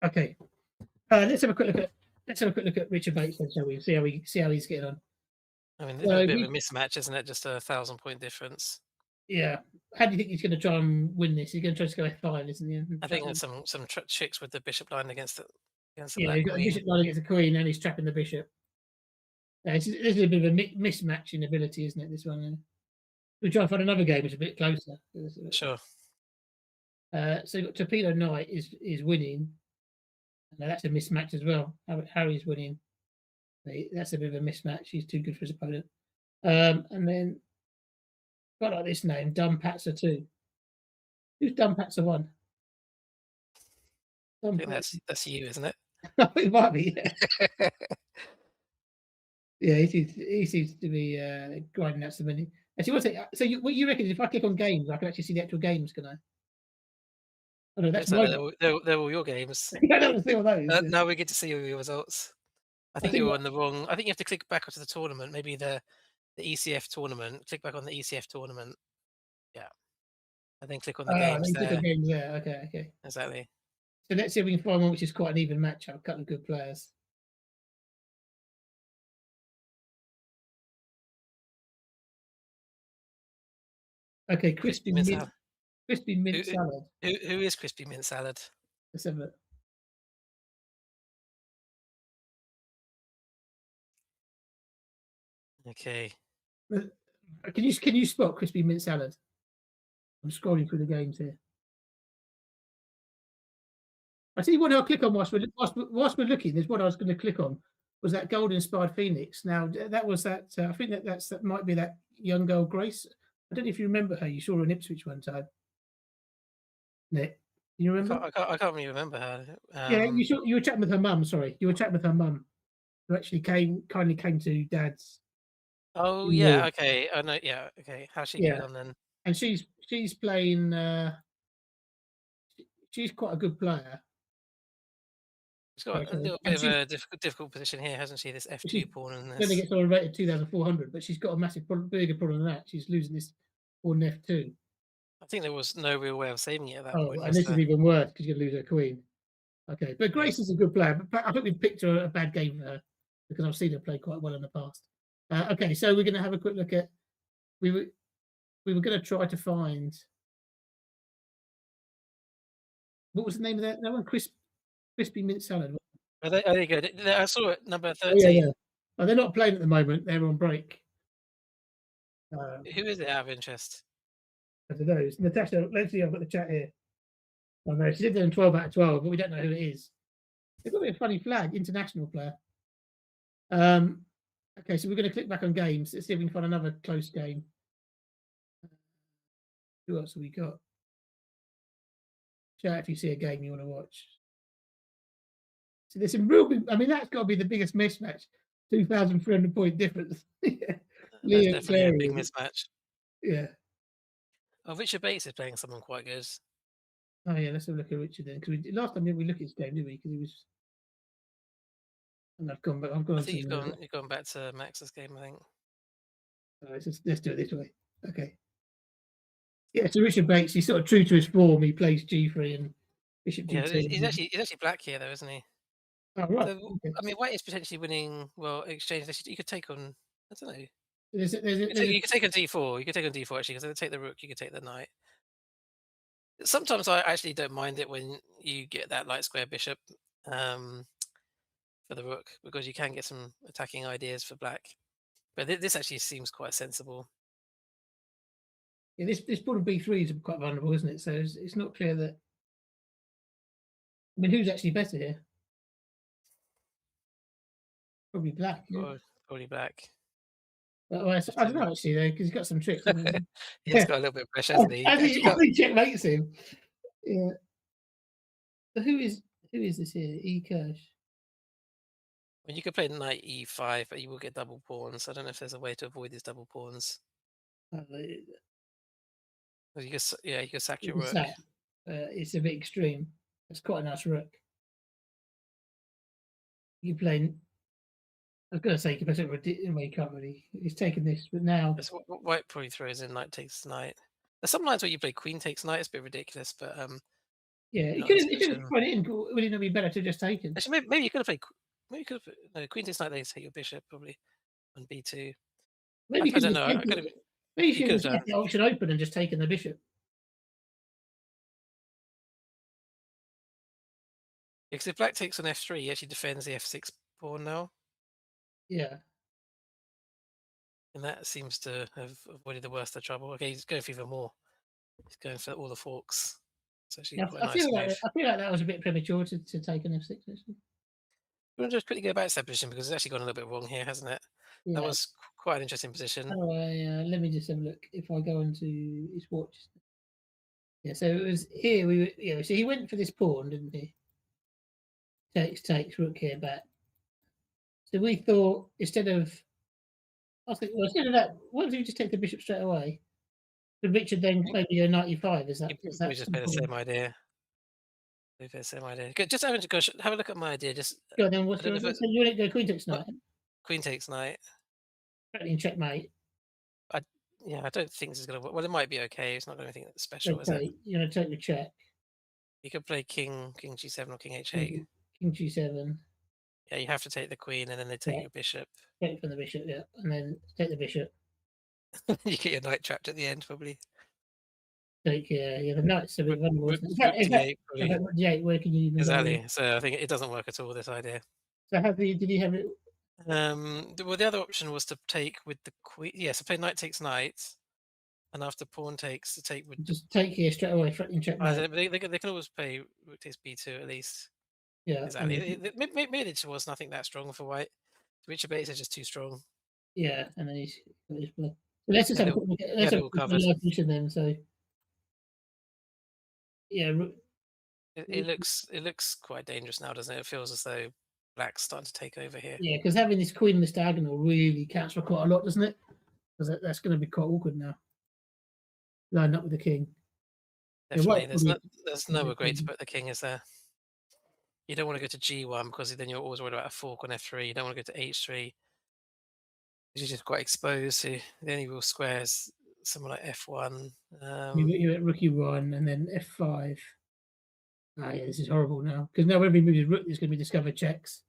okay, let's have a quick look at Richard Bates, then, shall we? See how he's getting on. I mean, it's a bit of a mismatch, isn't it? Just a 1,000-point difference. Yeah. How do you think he's going to try and win this? He's going to try to go F5, isn't he? I think there's some tricks with the bishop line against the Yeah, black he's got queen. a bishop line against the queen, and he's trapping the bishop. This is a bit of a mismatch in ability, isn't it? This one. We'll try and find another game which is a bit closer. Sure. So you've got Torpedo Knight is winning. Now that's a mismatch as well. Harry's winning. That's a bit of a mismatch. He's too good for his opponent. And then quite like this name, Dumb Patzer 2. Who's Dumb Patzer 1? I think that's you, isn't it? It might be. Yeah. Yeah, he seems to be grinding out some money. Actually, what you reckon is if I click on games, I can actually see the actual games, can I? Oh no, that's they're all your games. I don't see all those. Now we get to see all your results. I think you're on the wrong. I think you have to click back onto the tournament. Maybe the ECF tournament. Click back on the ECF tournament. Yeah, and then click on the games there. Click on games there. Okay. Exactly. So let's see if we can find one which is quite an even matchup. A couple of good players. Okay, crispy mint salad. Who is crispy mint salad? Let's have a Okay. Can you spot crispy mint salad? I'm scrolling through the games here. I see one I'll click on whilst we're looking. There's one I was going to click on. Was that Gold Inspired Phoenix? Now that was that. I think that might be that young girl Grace. I don't know if you remember her. You saw her in Ipswich one time. Nick, you remember? I can't really remember her. Yeah, you were chatting with her mum. Sorry, you were chatting with her mum, who actually kindly came to Dad's. Oh yeah, okay. I know. Yeah, okay. How's she getting on then? And she's playing. She's quite a good player. She's got a little bit of a difficult position here, hasn't she? This F2 pawn and this. Then gets someone rated 2,400, but she's got a bigger problem than that. She's losing this pawn F2. I think there was no real way of saving it at that point. And this is even worse because you're going to lose her queen. Okay, but Grace is a good player. But I think we picked her a bad game for her because I've seen her play quite well in the past. Okay, so we're going to have a quick look at. We were going to try to find. What was the name of that one? Crispy mint salad. Oh, there you go. I saw it, number 13. Yeah. Oh, they're not playing at the moment. They're on break. Who is it out of interest? I don't know. It's Natasha. Let's see. I've got the chat here. Oh no, she did there in 12 out of 12, but we don't know who it is. They've got a funny flag, international player. Okay, so we're going to click back on games. Let's see if we can find another close game. Who else have we got? Chat if you see a game you want to watch. So there's some real. I mean, that's got to be the biggest mismatch. 2,300 point difference. That's definitely a big mismatch. Yeah. Oh, Richard Bates is playing someone quite good. Oh yeah, let's have a look at Richard then. Because last time we look at his game, didn't we? Because he was. And I've gone back. I think you've gone back to Max's game, I think. Let's do it this way. Okay. Yeah, so Richard Bates, he's sort of true to his form. He plays G3 and Bishop G2. Yeah, he's actually black here, though, isn't he? Oh, right. So, Okay. I mean, white is potentially winning. Well, exchange. You could take on. I don't know. There's You could take on d4. You could take on d4 actually, because they take the rook. You could take the knight. Sometimes I actually don't mind it when you get that light square bishop for the rook, because you can get some attacking ideas for black. But this actually seems quite sensible. yeah, this pawn of b3 is quite vulnerable, isn't it? So it's not clear that. I mean, who's actually better here? Probably black. Yeah. Probably black. Well, I don't know actually though, because he's got some tricks. Hasn't he? He's got a little bit of pressure, hasn't he? As Actually he checkmates him. Yeah. So who is this here? E Kirsch. Well, you could play knight e5, but you will get double pawns. I don't know if there's a way to avoid these double pawns. Oh, Well, you could sack your you rook. can sack. It's a bit extreme. It's quite a nice rook. You play. I was going to say you can play it, well, you can't really. He's taken this, but now. That's what white probably throws in knight takes knight. There's some lines where you play queen takes knight. It's a bit ridiculous, but Yeah, he not could this have position. put it in. Would it not be better to just take it? Actually, maybe you could have played. Maybe you could have no, queen takes knight. They take your bishop probably on b2. Maybe I don't know. Maybe you you should could have have left the option open and just taken the bishop. Because if black takes on f3, he actually defends the f6 pawn now, Yeah. and that seems to have avoided the worst of trouble. Okay, he's going for even more. He's going for all the forks. It's actually quite a nice move. I feel like that was a bit premature to take an f6. Actually. You want to just quickly go back to that position, because it's actually gone a little bit wrong here, hasn't it? Yeah. That was quite an interesting position. Oh, let me just have a look. If I go into his watch. Yeah, so it was here. So he went for this pawn, didn't he? Takes rook here back. So we thought instead of that, why don't you just take the bishop straight away? Did Richard then maybe a 95? Is that? We just play the same idea. We play the same idea. Just have a look at my idea. Just go then. What's your? So you want to go queen takes knight? Queen takes knight. In checkmate. Yeah, I don't think this is going to work. Well, it might be okay. It's not going to be anything special, is it? You're going to take the check. You could play king g7 or king h8. King g7. Yeah, you have to take the queen, and then they take your bishop. Take from the bishop, yeah, and then take the bishop. You get your knight trapped at the end, probably. Take the knight's a bit vulnerable. d8, where can you even exactly? So I think it doesn't work at all, this idea. So did you have it? Well, the other option was to take with the queen. Yeah, so play knight takes knight, and after pawn takes, to take with just take here straight away. In checkmate. They can always play rook takes b2 at least. Yeah, exactly. Maybe it was nothing that strong for white. Richard Bates is just too strong. Yeah, and then he's so let's just have a live position then. So yeah, it looks quite dangerous now, doesn't it? It feels as though black's starting to take over here. Yeah, because having this queen in this diagonal really counts for quite a lot, doesn't it? Because that's going to be quite awkward now. Lined up with the king. Definitely. There's nowhere great to put the king, is there? You don't want to go to g1 because then you're always worried about a fork on f3. You don't want to go to h3. You're just quite exposed to the only real squares, something like f1. You at rook e1 and then f5. Ah, yeah, this is horrible now because now every move is rook is going to be discovered checks.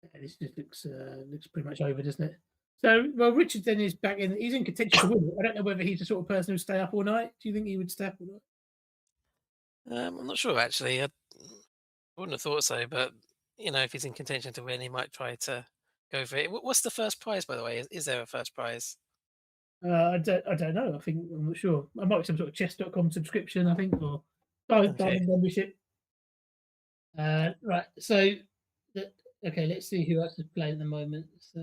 Yeah, this just looks pretty much over, doesn't it? So, well, Richard then is back in. He's in contention to win. I don't know whether he's the sort of person who stay up all night. Do you think he would stay up all night? I'm not sure actually. I wouldn't have thought so, but if he's in contention to win, he might try to go for it. What's the first prize, by the way? Is there a first prize? I don't know. I'm not sure. I might be some sort of chess.com subscription, I think, or diamond membership. Right. So, okay. Let's see who else is playing at the moment. So,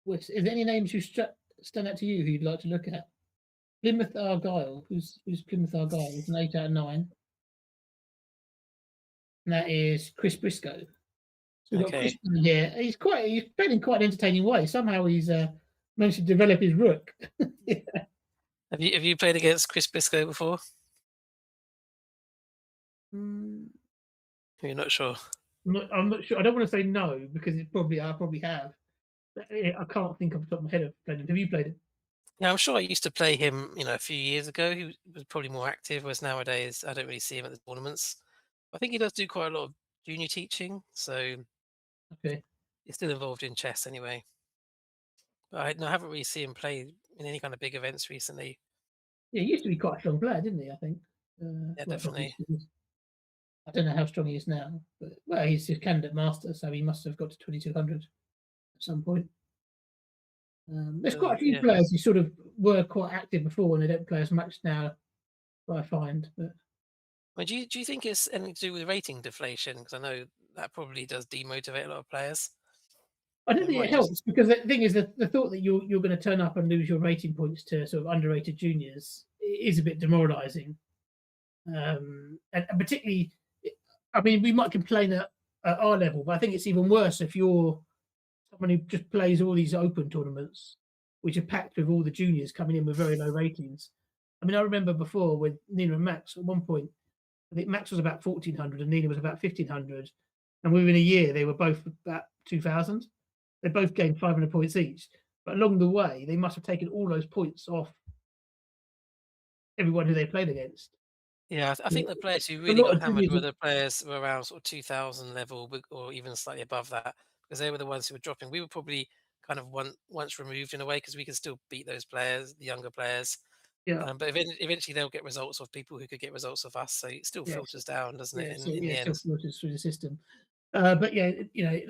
is there any names who stand out to you who you'd like to look at? Plymouth Argyle. Who's Plymouth Argyle? It's an 8 out of 9. And that is Chris Briscoe. So we've got Chris in here. He's playing in quite an entertaining way. Somehow he's managed to develop his rook. Yeah. Have you played against Chris Briscoe before? You're not sure. I'm not sure. I don't want to say no because I probably have. I can't think off the top of my head of playing him. Have you played him? Yeah, I'm sure I used to play him, a few years ago. He was probably more active, whereas nowadays I don't really see him at the tournaments. I think he does do quite a lot of junior teaching, so Okay. he's still involved in chess anyway. But I haven't really seen him play in any kind of big events recently. Yeah, he used to be quite a strong player, didn't he? I think. Yeah, Well, definitely. I don't know how strong he is now, but well, he's a candidate master, so he must have got to 2200 at some point. There's quite a few Yeah. players who sort of were quite active before, and they don't play as much now. I find, but Well, do you think it's anything to do with rating deflation? Because I know that probably does demotivate a lot of players. I don't It think it might just helps because the thing is that the thought that you're going to turn up and lose your rating points to sort of underrated juniors is a bit demoralising, and particularly, I mean, we might complain at our level, but I think it's even worse if you're someone who just plays all these open tournaments, which are packed with all the juniors coming in with very low ratings. I mean, I remember before with Nina and Max at one point, I think Max was about 1400 and Nina was about 1500, and within a year they were both about 2000. They both gained 500 points each, but along the way they must have taken all those points off everyone who they played against. Yeah, I think the players who A really lot got of hammered were juniors, the players who were around sort of 2000 level or even slightly above that, because they were the ones who were dropping. We were probably kind of once removed in a way because we could still beat those players, the younger players. yeah, But eventually they'll get results of people who could get results of us. So it still yes, filters down, doesn't it, yeah, so in yeah, the it still end? filters through the system. But yeah,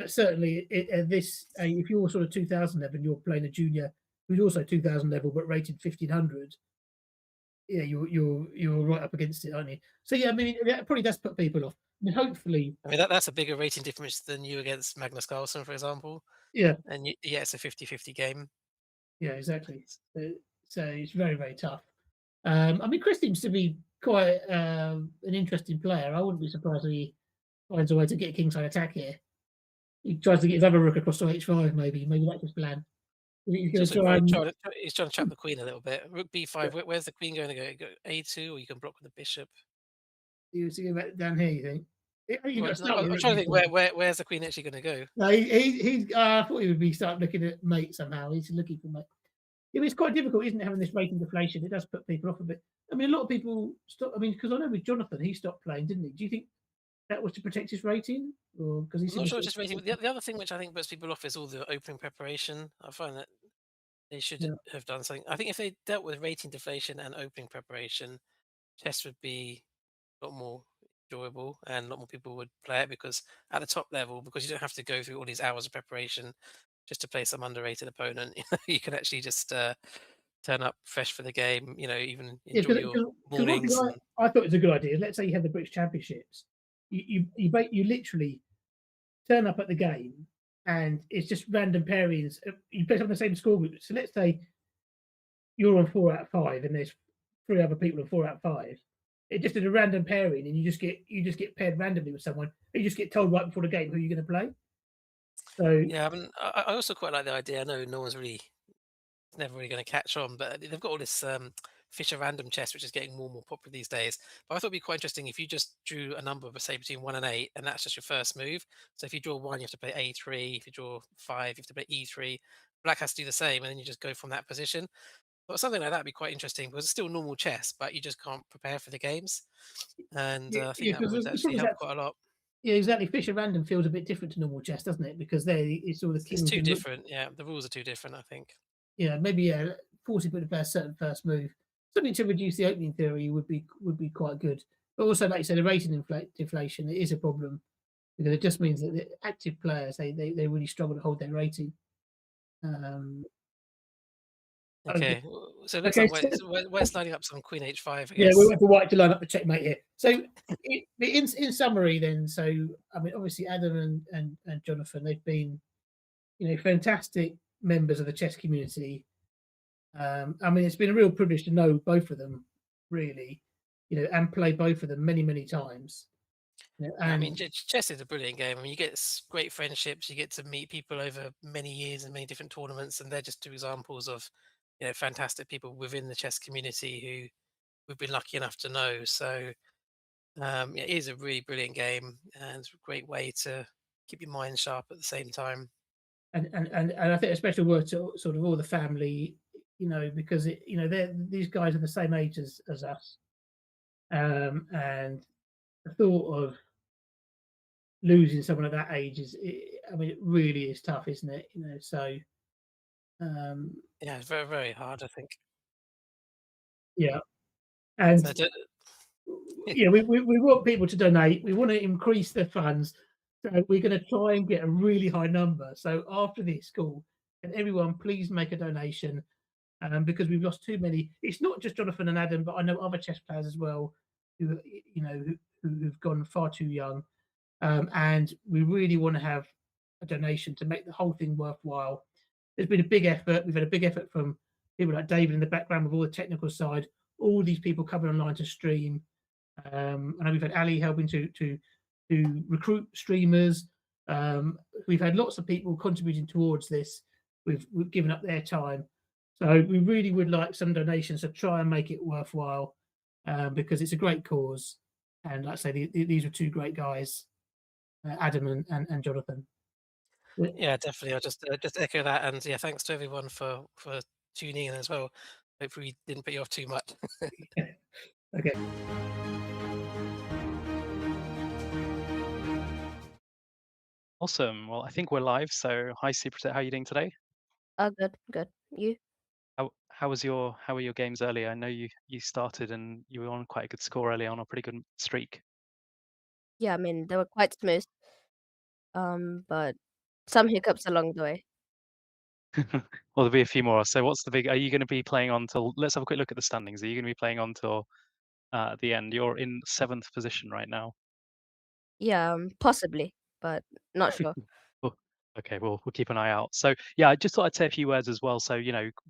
certainly this if you're sort of 2000 level, and you're playing a junior who's also 2000 level but rated 1500. Yeah, you're right up against it, aren't you? So yeah, I mean, that probably does put people off. I mean, hopefully, I mean, that's a bigger rating difference than you against Magnus Carlsen, for example. yeah, And yeah, it's a 50-50 game. yeah, exactly. So it's very, very tough. I mean, Chris seems to be quite an interesting player. I wouldn't be surprised if he finds a way to get a kingside attack here. He tries to get his other rook across to h5, maybe. Maybe that's his plan. He's going to try and He's trying to trap the queen a little bit. Rook b5. Where's the queen going to go? Go a2, or you can block with the bishop. he's going to go down here. You think? You've got to start I'm with trying to rook think b5. where's the queen actually going to go? No, I thought he would be start looking at mate somehow. He's looking for mate. Yeah, it's quite difficult, isn't it, having this rating deflation? It does put people off a bit. I mean, a lot of people stop. I mean, because I know with Jonathan, he stopped playing, didn't he? Do you think that was to protect his rating, or because he I'm not seems sure to? it's just rating. But the other thing which I think puts people off is all the opening preparation. I find that they should Yeah, have done something. I think if they dealt with rating deflation and opening preparation, chess would be a lot more enjoyable and a lot more people would play it because at the top level, because you don't have to go through all these hours of preparation just to play some underrated opponent. You can actually just turn up fresh for the game. Even yeah. enjoy your Because one thing mornings. And I thought was a good idea. Let's say you have the British Championships, you literally turn up at the game, and it's just random pairings. You play some of the same score group. So let's say you're on 4 out of 5, and there's 3 other people on 4 out of 5. It just is a random pairing, and you just get paired randomly with someone. You just get told right before the game who you're going to play. So yeah, I mean, I also quite like the idea. I know no one's really never really going to catch on, but they've got all this Fisher random chess, which is getting more and more popular these days. But I thought it'd be quite interesting if you just drew a number, say between 1 and 8, and that's just your first move. So if you draw 1, you have to play a3. If you draw 5, you have to play e3. Black has to do the same, and then you just go from that position. But something like that would be quite interesting because it's still normal chess, but you just can't prepare for the games. And yeah, I think that because would the actually problem is help that quite a lot. yeah, exactly. Fisher random feels a bit different to normal chess, doesn't it? Because it's all the It's kings too and rooks. different. Yeah, the rules are too different, I think. Yeah, maybe 40 people to play a certain first move. Something to reduce the opening theory would be quite good. But also, like you said, the rating deflation it is a problem because it just means that the active players they really struggle to hold their rating. Um, okay, Okay, so it looks okay. like White's lining up some Queen H5, I Yeah, we guess. went for White to line up the checkmate here. So, in summary, then, so I mean, obviously, Adam and Jonathan, they've been, fantastic members of the chess community. I mean, it's been a real privilege to know both of them, really, and play both of them many, many times. Yeah, I mean, And chess is a brilliant game. I mean, you get great friendships, you get to meet people over many years and many different tournaments, and they're just two examples of, fantastic people within the chess community who we've been lucky enough to know. So, yeah, it is a really brilliant game, and it's a great way to keep your mind sharp at the same time. and I think a special word to sort of all the family, you know, because these guys are the same age as us, and the thought of losing someone at that age I mean, it really is tough, isn't it? You know, so Yeah, very, very hard, I think. yeah, and So yeah, we want people to donate. We want to increase the funds, so we're going to try and get a really high number. So after this call, can everyone please make a donation? Because we've lost too many. It's not just Jonathan and Adam, but I know other chess players as well who who've gone far too young. And we really want to have a donation to make the whole thing worthwhile. There's been a big effort. We've had a big effort from people like David in the background with all the technical side. All these people coming online to stream. I know we've had Ali helping to recruit streamers. We've had lots of people contributing towards this. We've given up their time. So we really would like some donations to try and make it worthwhile, because it's a great cause. And like I say, these are two great guys, Adam and Jonathan. yeah, definitely. I'll just echo that, and yeah, thanks to everyone for tuning in as well. Hopefully, we didn't put you off too much. Okay. Awesome. Well, I think we're live. So hi, Supratit. How are you doing today? Good, good. You? How were your games earlier? I know you started and you were on quite a good score early on, a pretty good streak. Yeah, I mean, they were quite smooth, but some hiccups along the way. Well, there'll be a few more. So what's the big? Are you going to be playing on till? Let's have a quick look at the standings. Are you going to be playing on till the end? You're in 7th position right now. Yeah, possibly, but not sure. Cool. Okay, we'll keep an eye out. So yeah, I just thought I'd say a few words as well. So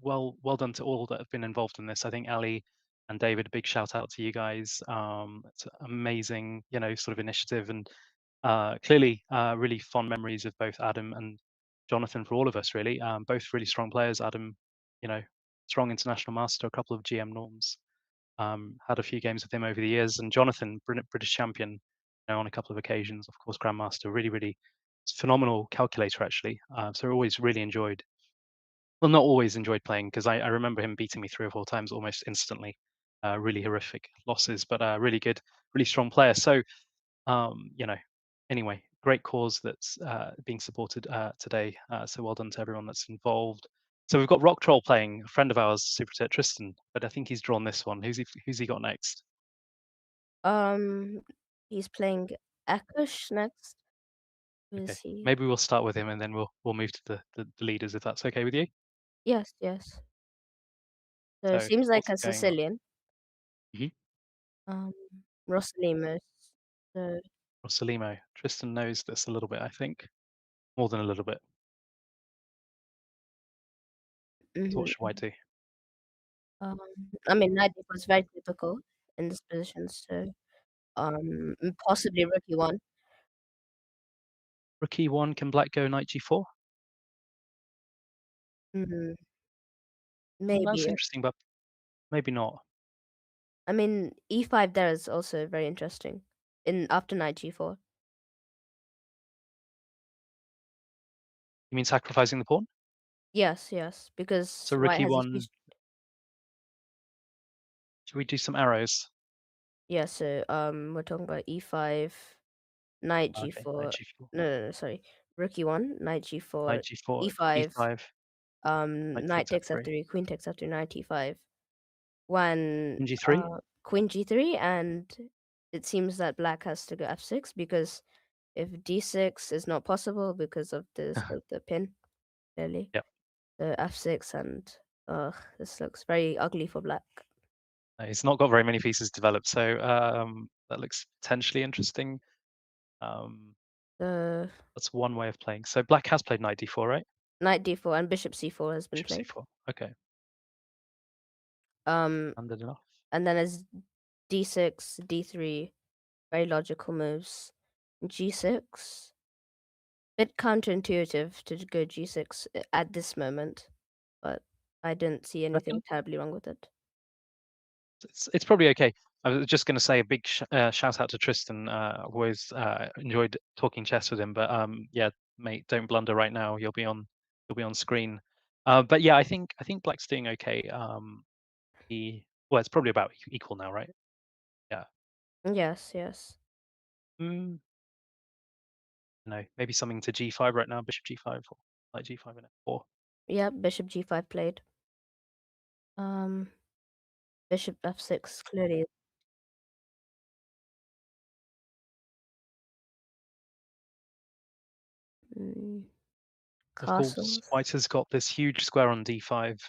well done to all that have been involved in this. I think Ali and David, a big shout out to you guys. It's an amazing, sort of initiative, and clearly really fond memories of both Adam and Jonathan for all of us. Really, both really strong players. Adam, strong international master, a couple of GM norms. Had a few games with him over the years, and Jonathan, British champion, on a couple of occasions, of course, grandmaster. Really, really phenomenal calculator, actually. So I always really enjoyed. Well, not always enjoyed playing, because I remember him beating me 3 or 4 times almost instantly. Really horrific losses, but really good, really strong player. So anyway, great cause that's being supported today. So well done to everyone that's involved. So we've got Rock Troll playing, a friend of ours, Super Tristan, but I think he's drawn this one. Who's he got next? He's playing Akush next. Who Okay, is he? maybe we'll start with him and then we'll move to the leaders, if that's okay with you. Yes, yes. So So it seems like what's a going on? Sicilian. Mhm. Rosalimos. So Rosalimo. Tristan knows this a little bit, I think, more than a little bit. So what mhm. should White do? I mean, knight was very typical in this position. So possibly rookie one. Rook E1, can Black go knight G4? Mhm. Well, Maybe. that's interesting, but maybe not. I mean, E5 there is also very interesting in after knight G4. You mean sacrificing the pawn? Yes, yes, because So white Rook has a E1, huge. should we do some arrows? Yeah, so we're talking about E5, knight Okay, knight G4. G4, No, sorry. Rook E1, knight G4, knight G4, E5, E5, knight knight takes takes F3, F3, queen takes F3, knight E5. When Queen G3. queen G3, and it seems that black has to go F6 because if D6 is not possible because of the pin, clearly. Yep. So F6 and this looks very ugly for black. He's not got very many pieces developed, so that looks potentially interesting. The That's one way of playing. So Black has played knight D4, right? knight D4 and bishop C4 has been Bishop played. C4. Okay, Um, standard enough. and then as D6, D3, very logical moves. G6, bit counterintuitive to go G6 at this moment, but I didn't see anything terribly wrong with it. It's probably okay. I was just going to say a big shout out to Tristan. I've always enjoyed talking chess with him, but yeah, mate, don't blunder right now. You'll be on screen. But yeah, I think black's doing okay. Well, it's probably about equal now, right? Yeah. Yes, yes. Mm, no, maybe something to g5 right now, bishop g5, or like g5 and f4. Yeah, bishop g5 played. Bishop f6 clearly. Mm, Of course, castles. white has got this huge square on d5.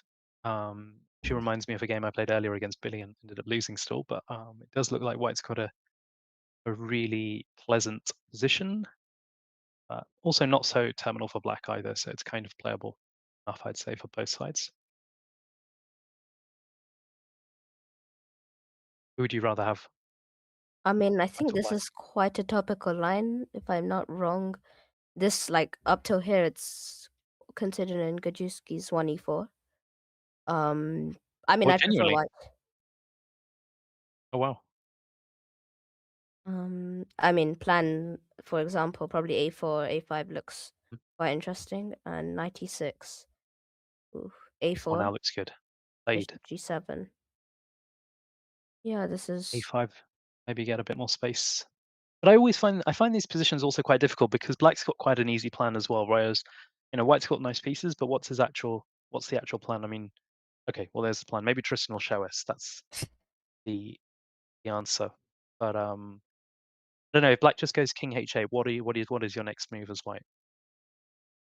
She reminds me of a game I played earlier against Billy and ended up losing still, but it does look like white's got a really pleasant position. Also not so terminal for black either, so it's kind of playable enough, I'd say, for both sides. Who would you rather have? I mean, I White think or this black? is quite a topical line, if I'm not wrong. This, like, up till here, it's considered in Gajewski's 1e4. I mean, Oh, I prefer genuinely? white. Oh, wow. I mean, plan, for example, probably a4, a5 looks Mm. quite interesting, and knight e6. Ooh, A4 now a4, looks good. Played. bishop g7. Yeah, this is A5, maybe get a bit more space. But I find these positions also quite difficult because black's got quite an easy plan as well, whereas white's got nice pieces, but what's the actual plan? I mean, okay, well there's the plan. Maybe Tristan will show us. That's the answer. But I don't know if black just goes king h8. What is your next move as white?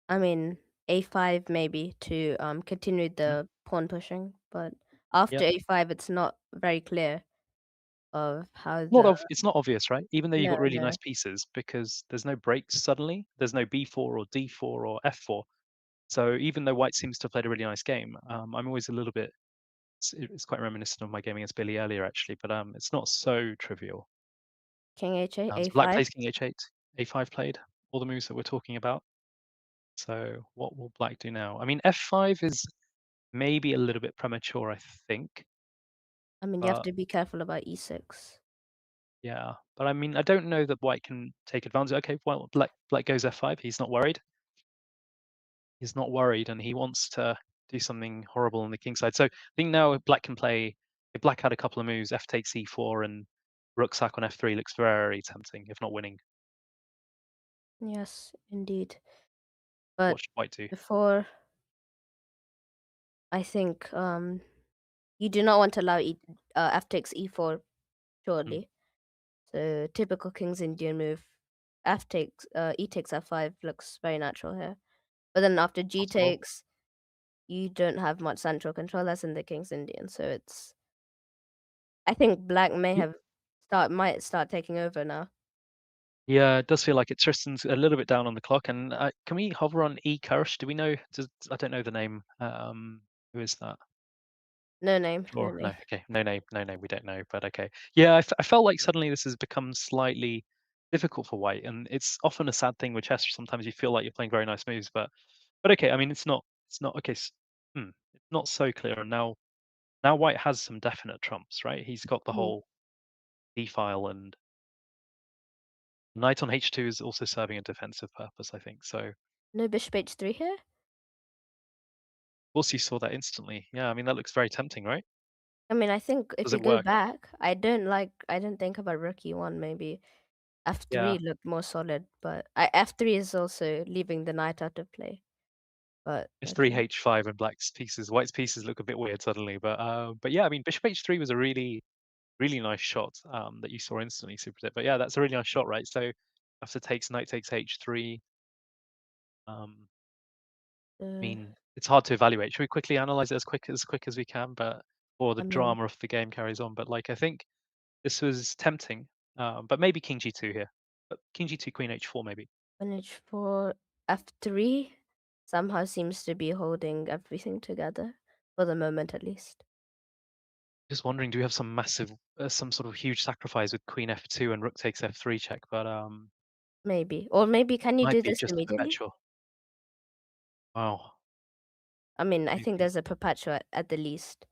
I mean, a5 maybe to continue the pawn pushing, but after Yep. a5, it's not very clear of how Not the it's not obvious, right? Even though you've no got really no nice pieces, because there's no breaks suddenly. There's no b4 or d4 or f4. So even though white seems to have played a really nice game, I'm always a little bit. It's quite reminiscent of my game against Billy earlier, actually, but it's not so trivial. king h8, So black a5. plays king h8, a5 played, all the moves that we're talking about. So what will black do now? I mean, f5 is maybe a little bit premature, I think. I mean, you have But to be careful about e6. yeah, but I mean, I don't know that white can take advantage. Okay, well, black goes f5. He's not worried. He's not worried, and he wants to do something horrible on the king side. So I think now black can play. If black had a couple of moves, f takes e4 and rook sack on f3 looks very tempting, if not winning. Yes, indeed. But What should white do? before, I think you do not want to allow f takes e4 Mm, surely. So typical King's Indian move. E takes f5 looks very natural here. But then after g possible. takes, you don't have much central control as in the King's Indian. So it's, I think black Ye- might start taking over now. Yeah, it does feel like it. Tristan's a little bit down on the clock, and can we hover on E Kirsch? Do we know? I don't know the name. Who is that? No name, no Or no? name. Okay, no name, no name. We don't know, but okay. Yeah, I felt like suddenly this has become slightly difficult for white, and it's often a sad thing with chess. Sometimes you feel like you're playing very nice moves, but okay. I mean, it's not okay. It's not so clear, and now white has some definite trumps, right? He's got the Mhm. whole D file, and knight on h2 is also serving a defensive purpose, I think. So of No bishop h3 here? course you saw that instantly. Yeah, I mean that looks very tempting, right? I mean, I think if Does you it go work? back, I didn't think about rook e1 maybe. Yeah, f3 looked more solid, but f3 is also leaving the knight out of play. But it's okay. 3h5 and black's pieces. White's pieces look a bit weird suddenly, but yeah, I mean bishop h3 was a really nice shot that you saw instantly, Supratit. But yeah, that's a really nice shot, right? So after knight takes h3. I Uh, mean, it's hard to evaluate. Should we quickly analyze it as quick as we can, but before the I mean, drama of the game carries on? But like, I think this was tempting, but maybe king g2 here. But king g2, queen h4, maybe. on h4, f3 somehow seems to be holding everything together for the moment at least. Just wondering, do we have some sort of huge sacrifice with queen f2 and rook takes f3 check? But Maybe. Or maybe can you might do be this just a immediately? perpetual. Wow. I mean, I think Maybe. there's a perpetual at the least.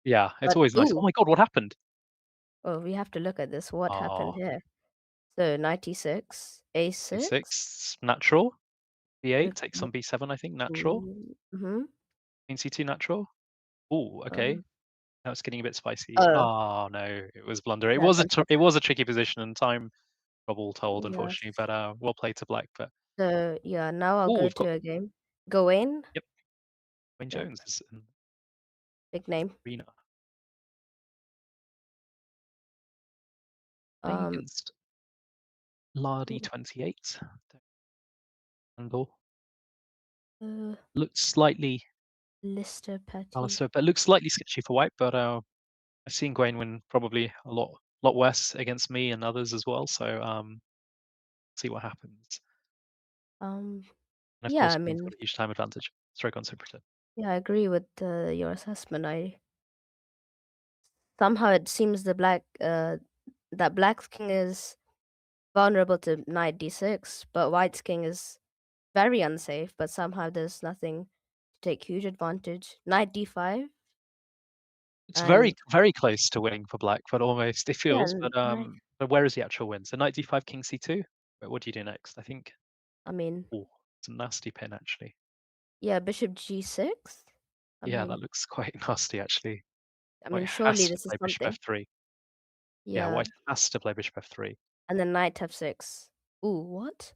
Yeah, it's But always nice. Oh ooh, my God, what happened? oh, we have to look at this. What happened Oh, here? So 96, a6. a6, natural. b8 takes Okay. on b7, I think, natural. Mm-hmm. Queen C2 natural. Oh, okay. Um, Now it's getting a bit spicy. oh, Oh no, it was blunder. It yeah, was concept. it was a tricky position and time trouble told, Yes. unfortunately. But well played to Black. But So yeah, now I'll oh, go we've got to a game. Gawain. Wayne Yep. Jones is in Big name. the arena playing Um, against Lardy 28. Handle looks slightly Lister Petty. Alistair, but looks slightly sketchy for white. But I've seen Gwaine win probably a lot worse against me and others as well. So see what happens. Um, And of yeah, course, I Queen's mean, got a huge time advantage. Stroke on Supratit. yeah, I agree with your assessment. Somehow it seems that Black's king is vulnerable to knight d6, but White's king is very unsafe. But somehow there's nothing to take huge advantage. Knight d5. It's And very close to winning for Black, but almost it yeah, feels. But where is the actual win? So Knight D5, King C2. But what do you do next? I think. I mean, Oh, it's a nasty pin actually. yeah, bishop g6. Yeah, that looks quite nasty actually. I mean, White surely has to this is play Bishop something. F3. Yeah, Yeah, White has to play Bishop F3. and then knight f6. Ooh, what?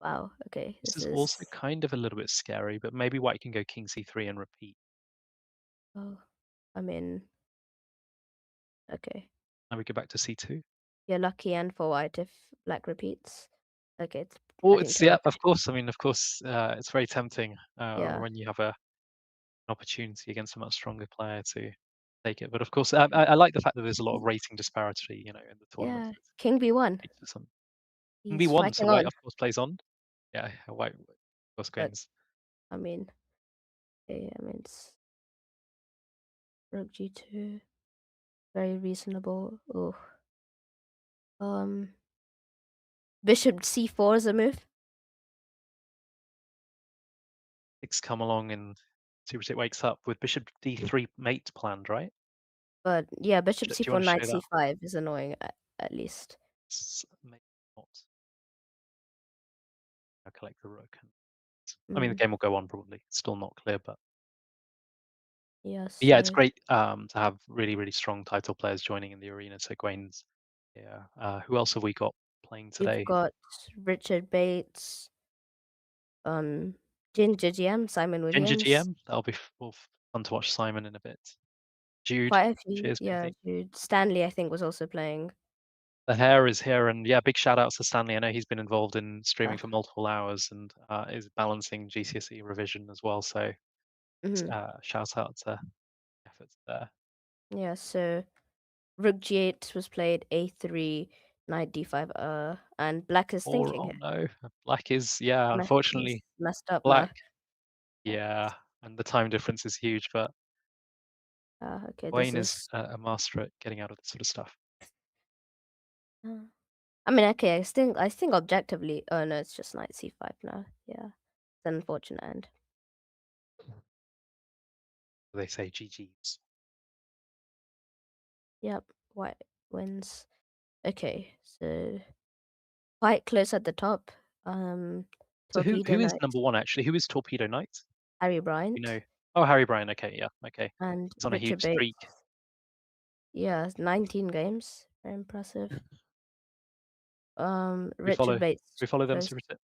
Wow. Okay, This this is is. also kind of a little bit scary, but maybe White can go King C3 and repeat. Oh, I mean, okay. And we go back to C2. You're lucky and for White if Black repeats. Okay, it's Oh, heading it's to of course. I mean, of course, it's very tempting Yeah. when you have an opportunity against a much stronger player to take it. But of course, I like the fact that there's a lot of rating disparity, in the tournament. Yeah, King B1. King He's B1, so fighting White on, of course plays on. Yeah, White of course but gains. I mean, it's Rook G2, very reasonable. Oh, Bishop C4 is a move. Six come along and Supratit wakes up with Bishop D3 mate planned, right? But yeah, Bishop Do you C4, want to Knight show that? C5 is annoying at least. Maybe not. I'll collect the rook. I mean, the Mm, game will go on probably. It's still not clear, but yeah, yeah, it's so great to have really strong title players joining in the arena. So Gwain's, who else have we got playing today? you've got Richard Bates, Ginger GM, Simon Williams. Ginger GM. That'll be fun to watch Simon in a bit. Jude. Quite a few. Shearsby, I Yeah, think. Jude. Stanley, I think, was also playing. The hair is here, and yeah, big shout outs to Stanley. I know he's been involved in streaming Ah. for multiple hours and is balancing GCSE revision as well. So shout out to efforts there. Yeah, so Rook G8 was played, A3, Knight D5, and Black is thinking Oh here. no, Black is unfortunately He's messed up Black. now. Yeah, and the time difference is huge, but Okay, Wayne this is a master at getting out of this sort of stuff. I mean, okay, I think objectively. Oh no, it's just Knight C5 now. Yeah, it's an unfortunate end. They say GG's. Yep, White wins. Okay, so quite close at the top. So who Torpedo is Knight, number one actually? Who is Torpedo Knight? Harry Bryant, You know. Oh, Harry Bryan. Okay, yeah, okay. and It's on a Richard huge Bates. streak. Yeah, 19 games. Very impressive. We Richard Bates. follow them, close. Supratit.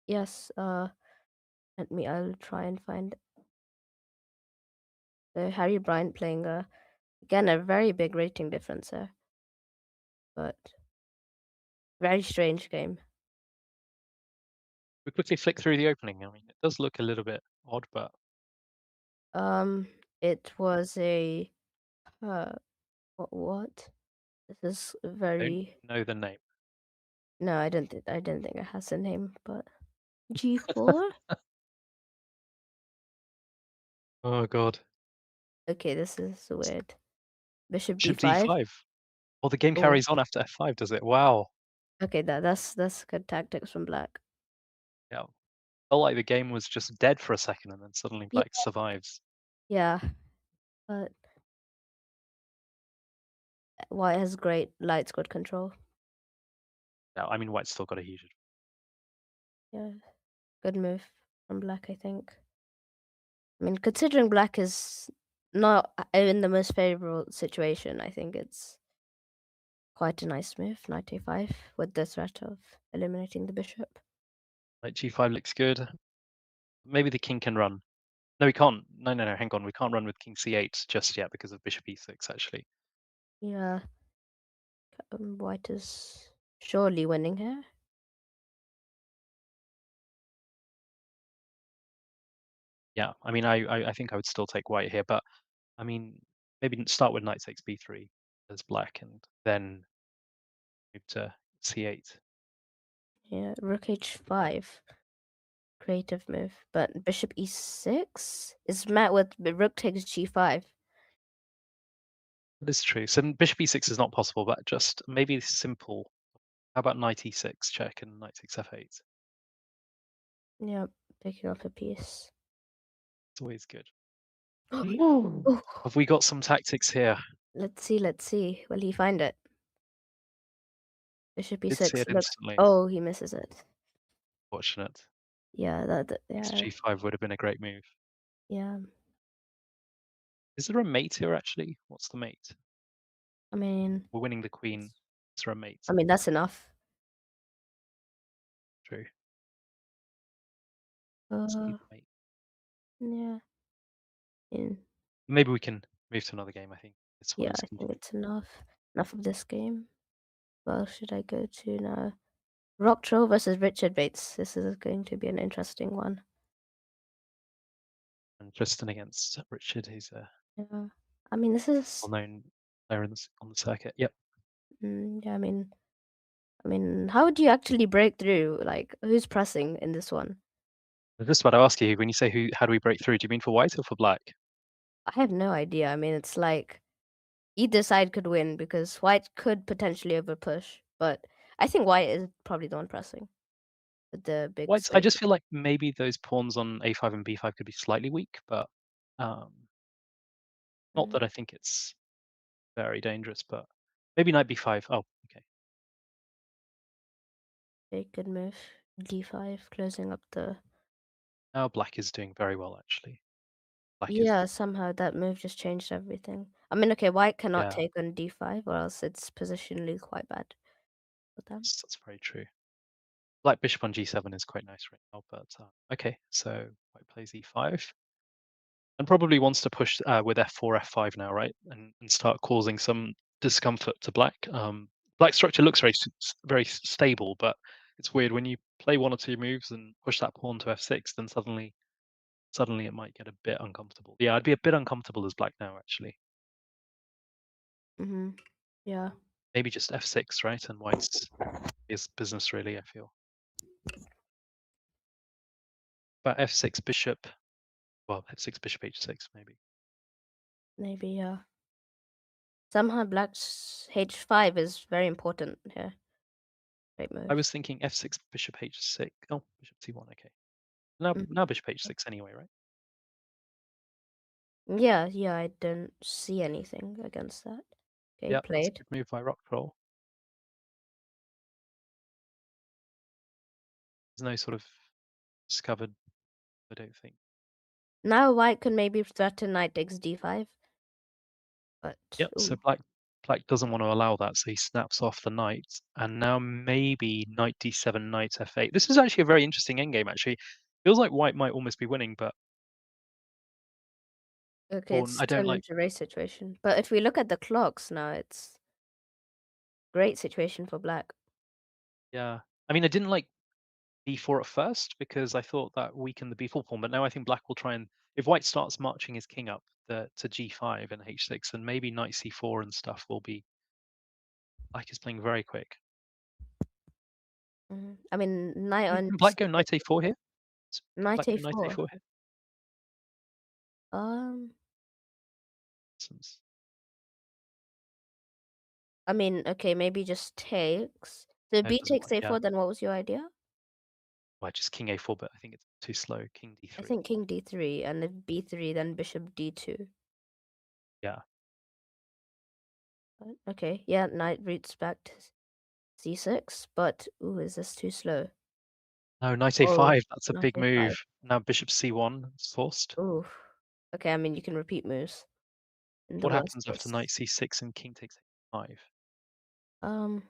Yes. I'll try and find. So Harry Bryant playing again a very big rating difference there, but very strange game. We quickly flick through the opening. I mean, it does look a little bit odd, but It was a what? This is I very. don't know the name. No, I don't think it has a name, but G4. Oh god. Okay, this is weird. Bishop Bishop D5. D5. Oh, the game Oh. carries on after F5, does it? Wow. Okay, that's good tactics from Black. Yeah. Felt like the game was just dead for a second, and then suddenly Black survives. Yeah, but White has great light squad control. Yeah, I mean, White's still got a huge. Yeah, good move from Black, I think. I mean, considering black is not in the most favorable situation, I think it's quite a nice move, knight a5, with the threat of eliminating the bishop. Knight g5 looks good. Maybe the king can run. No, we can't. No, hang on. We can't run with king c8 just yet because of bishop e6, actually. Yeah. White is surely winning here. Yeah, I mean, I think I would still take white here, but I mean, maybe start with knight takes b3 as black and then move to c8. Yeah, rook h5. Creative move. But bishop e6 is met with rook takes g5. That is true. So bishop e6 is not possible, but just maybe simple. How about knight e6 check and knight takes f8? Yeah, picking up a piece. It's always good. Oh, Have we got some tactics here? let's see. Will he find it? Bishop Did see e6. it Look. instantly. Oh, he misses it. Fortunate. Yeah, Takes yeah, g5 would have been a great move. yeah. Is there a mate here actually? What's the mate? I mean, We're winning the queen. Is there a mate? that's enough. True. Let's leave the mate. Yeah. Maybe we can move to another game, I think. This one Yeah, is I think it's enough. Enough of this game. Well, should I go to now? Rock Troll versus Richard Bates. This is going to be an interesting one. and Tristan against Richard, who's a Yeah. I mean, this is. well-known player on the circuit. Yep. Yeah, I mean, how would you actually break through? Like, who's pressing in this one? I was just about to ask you, when you say how do we break through, do you mean for white or for black? I have no idea. I mean, it's like either side could win because white could potentially overpush, but I think white is probably the one pressing with the big White's, I space. just feel like maybe those pawns on a5 and b5 could be slightly weak, but not that I think it's very dangerous, but maybe knight b5. Oh, okay. Very good move. D5, closing up the. Now black is doing very well, actually. Black is, Yeah, somehow that move just changed everything. I mean, okay, white cannot yeah, take on d5 or else it's positionally quite bad for them. that's very true. Black bishop on g7 is quite nice right now, but okay, so white plays e5. And probably wants to push with f4, f5 now, right? And start causing some discomfort to black. Black structure looks very stable, but it's weird when you play one or two moves and push that pawn to f6, then suddenly it might get a bit uncomfortable. Yeah, I'd be a bit uncomfortable as black now, actually. Yeah. Maybe just f6, right? And white's is business, really, I feel. But f6 bishop, well, f6 bishop h6, maybe. Maybe, yeah. Somehow black's h5 is very important here. Great move. I was thinking f6 bishop h6. Oh, bishop c1, okay. Now bishop h6 anyway, right? Yeah, I don't see anything against that. Okay, Yeah, that's a played. good move by Rock Troll. There's no sort of discovered, I don't think. Now white could maybe threaten knight takes d5. But Yep, so black doesn't want to allow that, so he snaps off the knight. And now maybe knight d7, knight f8. This is actually a very interesting endgame, actually. Feels like white might almost be winning, but okay, or it's I don't turned like. into a race situation. But if we look at the clocks now, it's great situation for black. Yeah, I mean, I didn't like b4 at first because I thought that weakened the b4 pawn, but now I think black will try and, if white starts marching his king up to g5 and h6, then maybe knight c4 and stuff will be. Black is playing very quick. I mean, knight on. Can black go knight a4 here? Knight Black go a4. knight a4 here? I mean, okay, maybe just takes. So No, b it doesn't takes work, a4. yeah. Then what was your idea? Well, just king a4, but I think it's too slow. King d3. I think king d3, and if b3, then bishop d2. Yeah. Okay, yeah, knight roots back to c6, but ooh, is this too slow? No, knight Oh, a5. That's a knight big a5. move. Now bishop c1 is forced. Ooh, Okay, I mean you can repeat moves in the What worst happens after case. knight c6 and king takes a5? Um,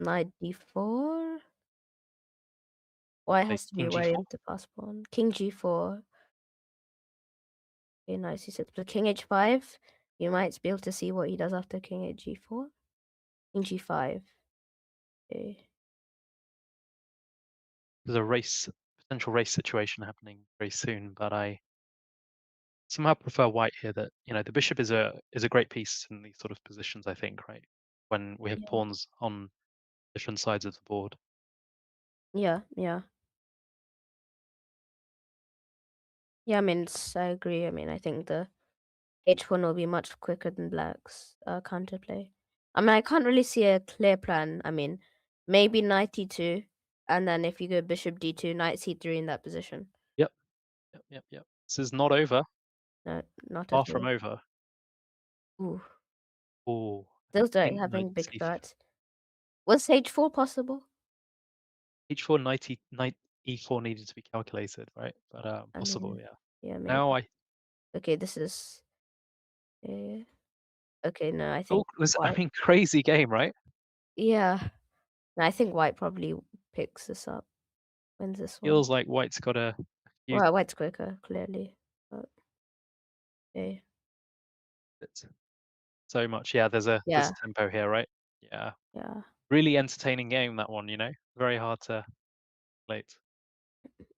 knight d4. White Play has to be king wary g4. of the pass pawn. King g4. Okay, knight c6. But king h5. You might be able to see what he does after king h4. King g5. Okay. There's a potential race situation happening very soon, but I somehow prefer white here. That the bishop is a great piece in these sort of positions. I think, right, when we have Yeah. pawns on different sides of the board. Yeah. Yeah, I mean, I agree. I mean, I think the h1 will be much quicker than black's counterplay. I mean, I can't really see a clear plan. I mean, maybe knight e2, and then if you go bishop d2, knight c3 in that position. Yep. This is not over. No, not Far at from all. over. Ooh, Oh, still I think having knight big c threats. Was h4 possible? h4 knight e4 needed to be calculated, right? But I possible, mean, yeah. yeah, Now maybe. Okay, this is. Okay, no, I think white. crazy game, right? Yeah, no, I think white probably picks this up, wins this one. Feels like white's got a few Well, white's quicker, clearly. But, okay. bits. So much. Yeah, there's a Yeah, tempo here, right? Yeah. yeah. Really entertaining game, that one, Very hard to plate.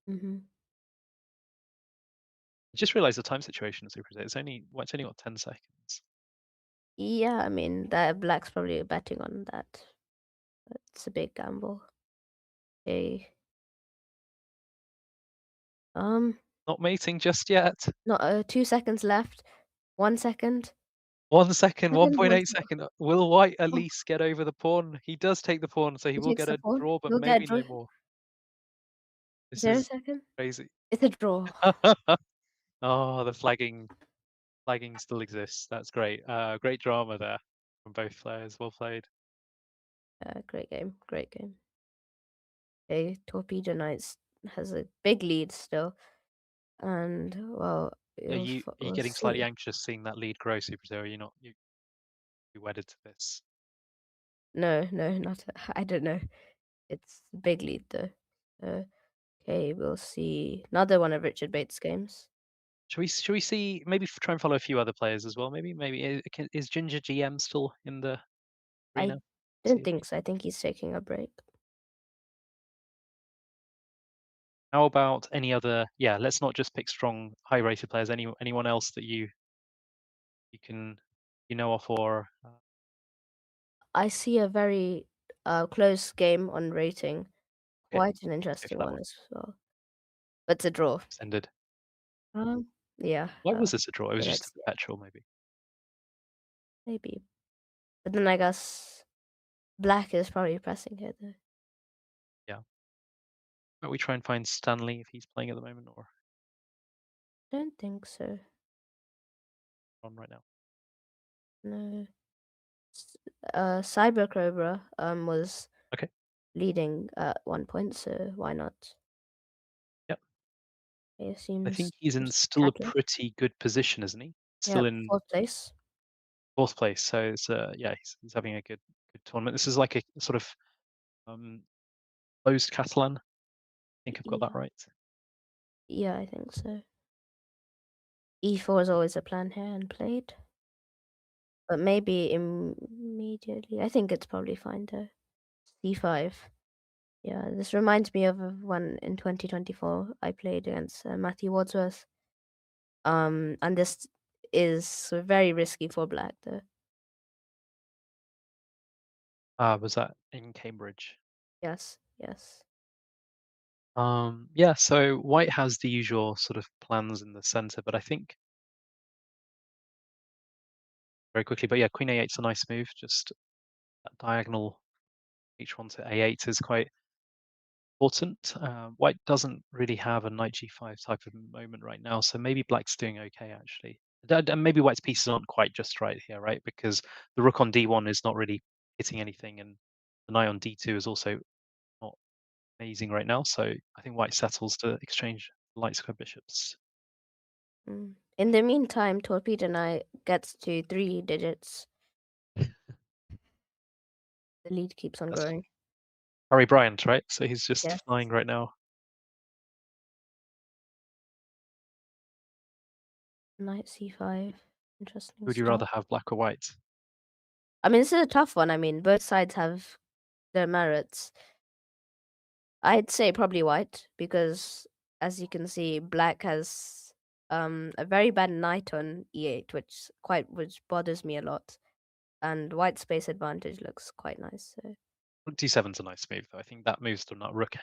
Mm-hmm. I just realized the time situation is super. White's only got 10 seconds. Yeah, I mean, that black's probably betting on that. But it's a big gamble. Okay. Not mating just yet. Not 2 seconds left. 1 second. 1 second, Second, 1 1.8 second. second. Will White at Oh, least get over the pawn? He does take the pawn, so he he will takes get the a pawn. draw, but He'll get a maybe draw. no more. This 0 is second. crazy. It's a draw. Oh, the flagging still exists. That's great. Great drama there from both players. Well played. Great game. Great game. Okay, Torpedo Knights has a big lead still. And, well, Are you we'll getting slightly see. anxious seeing that lead grow, Super Zero? Are you not you wedded to this? No, not. I don't know. It's a big lead though. Okay, we'll see another one of Richard Bates' games. Should we see maybe try and follow a few other players as well? Maybe is Ginger GM still in the I arena? See don't if think so. I think he's taking a break. how about any other? Yeah, let's not just pick strong, high-rated players. Anyone else that you can of, or I see a very close game on rating. okay, Quite an go for interesting that one one. as well. But it's a draw. Ended. Yeah. Why was this a draw? It was Okay, just a let's see. perpetual, maybe. Maybe. But then I guess black is probably pressing here though. Yeah. Might we try and find Stanley if he's playing at the moment or Don't think so. on right now? No. Cyber Cobra was Okay. leading at one point, so why not? Yep. It I think seems he's in still a tracking. pretty good position, isn't he? Yeah, Still in 4th place. 4th place. So it's yeah, he's having a good tournament. This is like a sort of closed Catalan. I think I've got that Yeah, right. yeah, I think so. E4 is always a plan here and played. But maybe immediately. I think it's probably fine though. C5. Yeah, this reminds me of one in 2024 I played against Matthew Wadsworth. And this is very risky for black though. Was that in Cambridge? Yes, yes. Yeah, so white has the usual sort of plans in the center, but I think very quickly, but yeah, queen a8 is a nice move. Just that diagonal h1 to a8 is quite important. White doesn't really have a knight g5 type of moment right now, so maybe black's doing okay actually. And maybe white's pieces aren't quite just right here, right? Because the rook on d1 is not really hitting anything, and the knight on d2 is also not amazing right now. So I think white settles to exchange light square bishops. In the meantime, Torpedo Knight gets to 3 digits. The lead keeps on That's growing. Harry Bryant, right? So he's just Yes. flying right now. Knight c5. Interesting Would you start. rather have black or white? I mean, this is a tough one. I mean, both sides have their merits. I'd say probably white because, as you can see, black has a very bad knight on e8, which bothers me a lot, and white space advantage looks quite nice. So Rook d7's a nice move, though. I think that moves the nut rook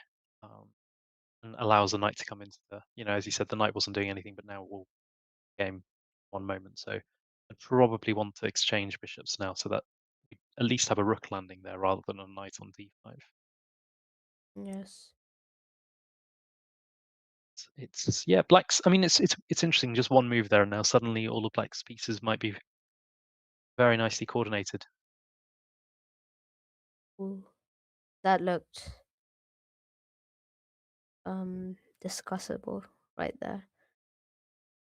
and allows the knight to come into the. As you said, the knight wasn't doing anything, but now it will game one moment. So I'd probably want to exchange bishops now, so that we at least have a rook landing there rather than a knight on d5. yes, It's black's. I mean, it's interesting. Just one move there, and now suddenly all of black's pieces might be very nicely coordinated. ooh, that looked discussable right there.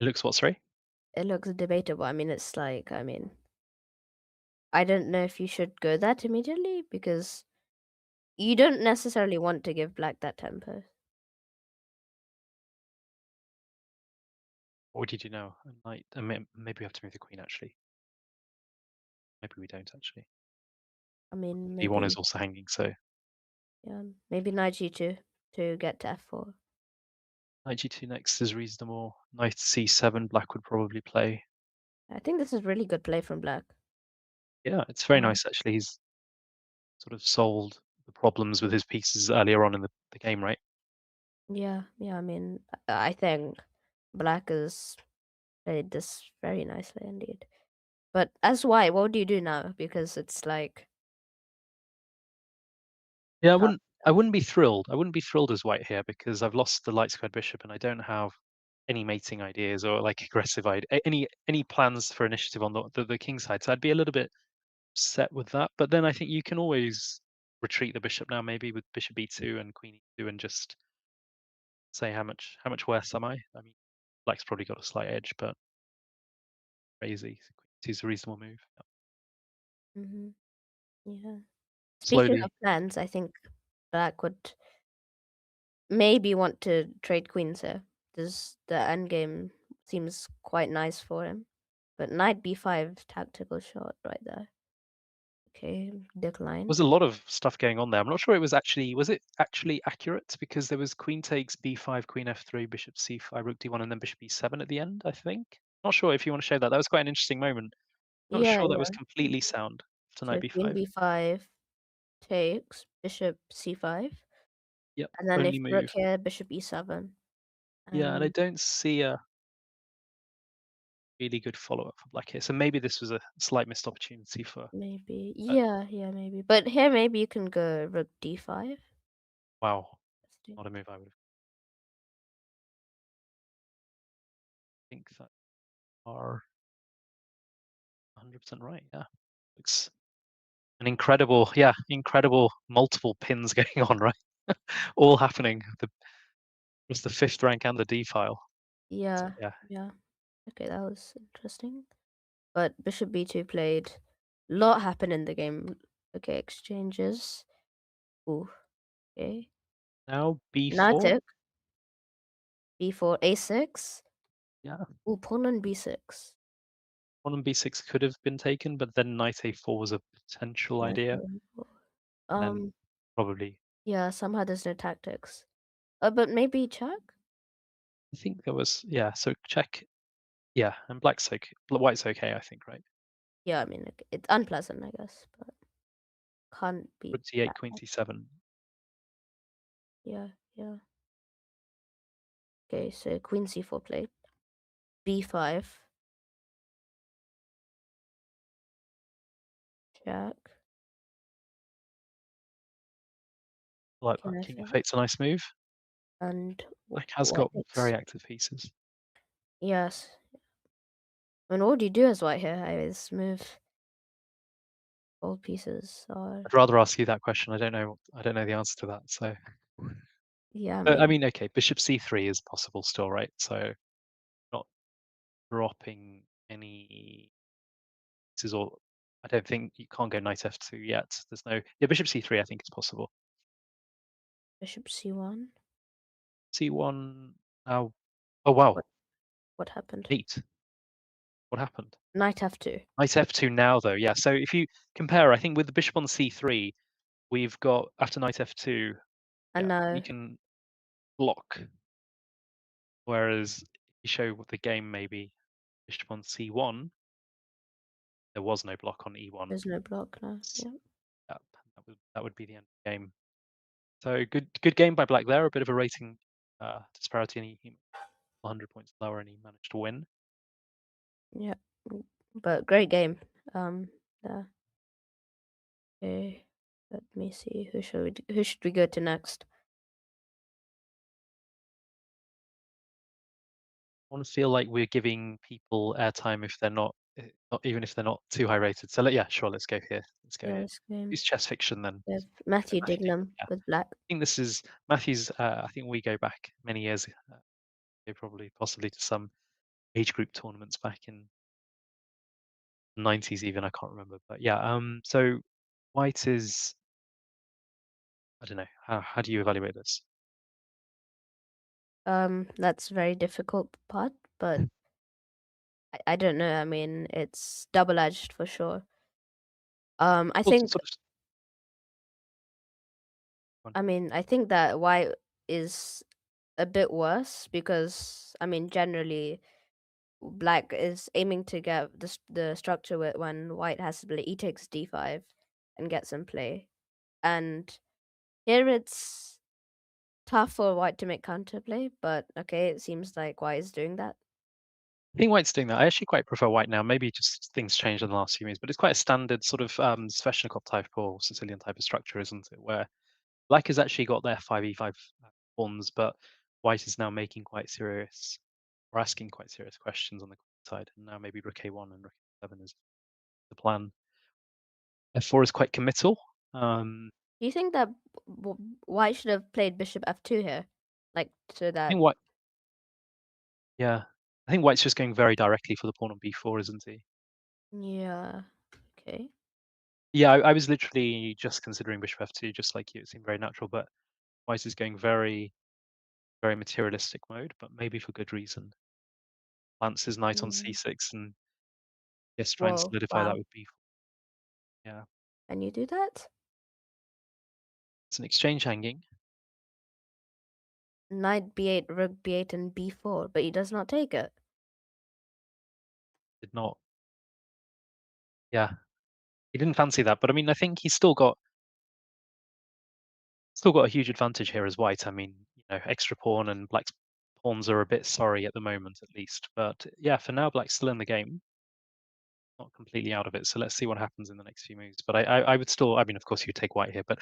It looks what, sorry? It looks debatable. I mean, it's like, I don't know if you should go that immediately because you don't necessarily want to give black that tempo. What would you do now? A knight. Maybe we have to move the queen. Actually, maybe we don't actually. I mean, D1 maybe is also hanging, so maybe knight g2 to get to f4. knight g2 next is reasonable. Knight c7, black would probably play. I think this is really good play from black. Yeah, it's very Um, nice actually. He's sort of solved the problems with his pieces earlier on in the game, right? Yeah, I mean, I think black has played this very nicely indeed. But as white, what do you do now? Because it's like Yeah, tough. I wouldn't be thrilled. I wouldn't be thrilled as white here because I've lost the light squared bishop and I don't have any mating ideas or like aggressive any plans for initiative on the king side. So I'd be a little bit upset with that. But then I think you can always retreat the bishop now, maybe with bishop b2 and queen e2, and just say how much worse am I? I mean, black's probably got a slight edge, but crazy. So queen e2 is a reasonable move. hmm Yeah. Speaking Slowly. of plans, I think black would maybe want to trade queens here. This the endgame seems quite nice for him. But knight b5 tactical shot right there. Okay, decline. Was a lot of stuff going on there. I'm not sure was it actually accurate because there was queen takes b5, queen f3, bishop c5, rook d1, and then bishop e7 at the end, I think. Not sure if you want to show that. That was quite an interesting moment. Not Yeah, sure that was yeah. completely sound to So knight queen b5. b5 takes bishop c5, Yep, and then if only rook move. here, bishop e7. Yeah, and I And don't see a really good follow-up for black here. So maybe this was a slight missed opportunity for. maybe, yeah, maybe. But here, maybe you can go rook d5. Wow, Interesting. not a move I would think that are 100% right. Yeah, looks an incredible multiple pins going on, right? All happening. It's the fifth rank and the D file. Yeah, Yeah, yeah. Okay, that was interesting. But bishop b2 played. A lot happened in the game. Okay, exchanges. Ooh, okay. now Now B4. took b4, a6. Yeah, Ooh, pawn on b6. pawn on B6 could have been taken, but then knight A4 was a potential Knight idea. a4. And then probably, Yeah, somehow there's no tactics. But maybe check? I think there was, yeah, so check. Yeah, and black's okay. White's okay, I think, right? Yeah, I mean, it's unpleasant, I guess, but can't be Rook D8, that Queen bad. C7. Yeah, yeah. Okay, so queen c4 played. b5. Check. Like King that. King f8. F8's a nice move. And Black has white got takes. very active pieces. Yes. And what do you do as white here? I just move all pieces or I'd rather ask you that question. I don't know the answer to that. So, yeah, I maybe. mean, okay, bishop C3 is possible still, right? So, not dropping any pieces, or I don't think you can't go knight f2 yet. There's no bishop c3. I think is possible. Bishop c1. c1. Oh, oh wow, What happened? 8. What happened? Knight f2. Knight f2 now though. Yeah. So if you compare, I think with the bishop on c3, we've got after knight f2, And now we can block. Whereas if you show what the game maybe bishop on c1, there was no block on e1. there's no block now. Yeah. That would be the end of the game. So good game by Black there. A bit of a rating disparity, and he 100 points lower, and he managed to win. Yeah. But great game. There. Okay. Let me see. Who should we go to next? I want to feel like we're giving people airtime if they're not even if they're not too high rated. So yeah, sure, let's go here. Let's go here. This game. Who's chess fiction then? We have Matthew Matthew Dignam yeah. with Black. I think this is Matthew's. I think we go back many years. Probably possibly to some age group tournaments back in the 90s even. I can't remember, but yeah. So white is. I don't know. How do you evaluate this? That's a very difficult part, but I don't know. I mean, it's double-edged for sure. I Well, think sort of- I think that white is a bit worse because I mean generally black is aiming to get the structure when white has to play e takes d5 and get some play. And here it's tough for white to make counterplay, but okay, it seems like white is doing that. I think white's doing that. I actually quite prefer white now. Maybe just things changed in the last few years, but it's quite a standard sort of Sveshnikov type or Sicilian type of structure, isn't it? Where black has actually got their 5e5 pawns, but white is now making quite serious or asking quite serious questions on the side. And now maybe rook a1 and rook a7 is the plan. f4 is quite committal. Do you think that white should have played bishop f2 here, like so I that? think white. Yeah, I think white's just going very directly for the pawn on b4, isn't he? Yeah. Okay. Yeah, I was literally just considering bishop f2, just like you. It seemed very natural, but white is going very, very materialistic mode, but maybe for good reason. Lances knight on c6 and yes, try and Whoa! solidify that Wow. with b4. Yeah, Can you do that? it's an exchange hanging. Knight b8, rook b8, and b4, but he does not take it. Did not. Yeah, he didn't fancy that, but I mean, I think he's still got a huge advantage here as white. I mean, extra pawn and black's pawns are a bit sorry at the moment, at least. But yeah, for now, black's still in the game, not completely out of it. So let's see what happens in the next few moves. But I would still, I mean, of course, you take white here, but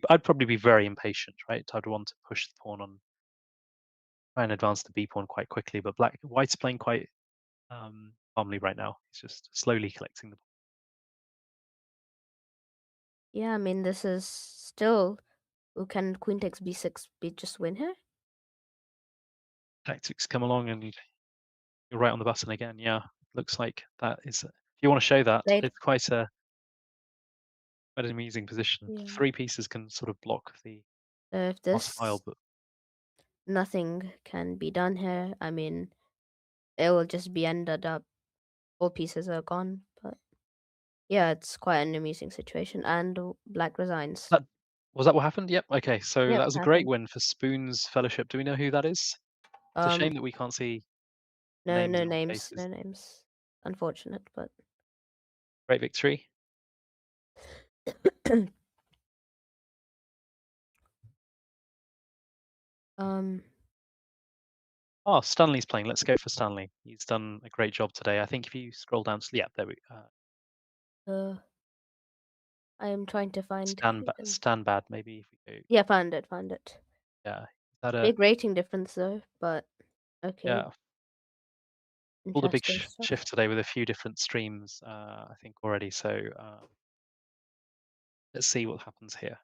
I'd probably be very impatient, right? I'd want to push the pawn on, try and advance the b pawn quite quickly. But white's playing quite calmly right now. He's just slowly collecting the. Yeah, I mean, this is still. Can queen takes b6 be just win here? Tactics come along and you're right on the button again. Yeah, looks like that is. If you want to show that, Played. it's quite an amusing position. Yeah. 3 pieces can sort of block the If last this file, but nothing can be done here, I mean, it will just be ended up. All pieces are gone, but yeah, it's quite an amusing situation. And black resigns. was that what happened? Yep. Okay, so Yep, that was a great happened. win for Spoon's Fellowship. Do we know who that is? It's a shame that we can't see No names in all names, cases. no names. Unfortunate, but Great victory. Oh, Stanley's playing. Let's go for Stanley. He's done a great job today. I think if you scroll down, yeah, there we go. I am trying to find Stan Bad, maybe if we go. Yeah, found it. Yeah, is that a big rating difference though, but okay. yeah? Pulled a big Interesting stuff. shift today with a few different streams, I think already. So let's see what happens here.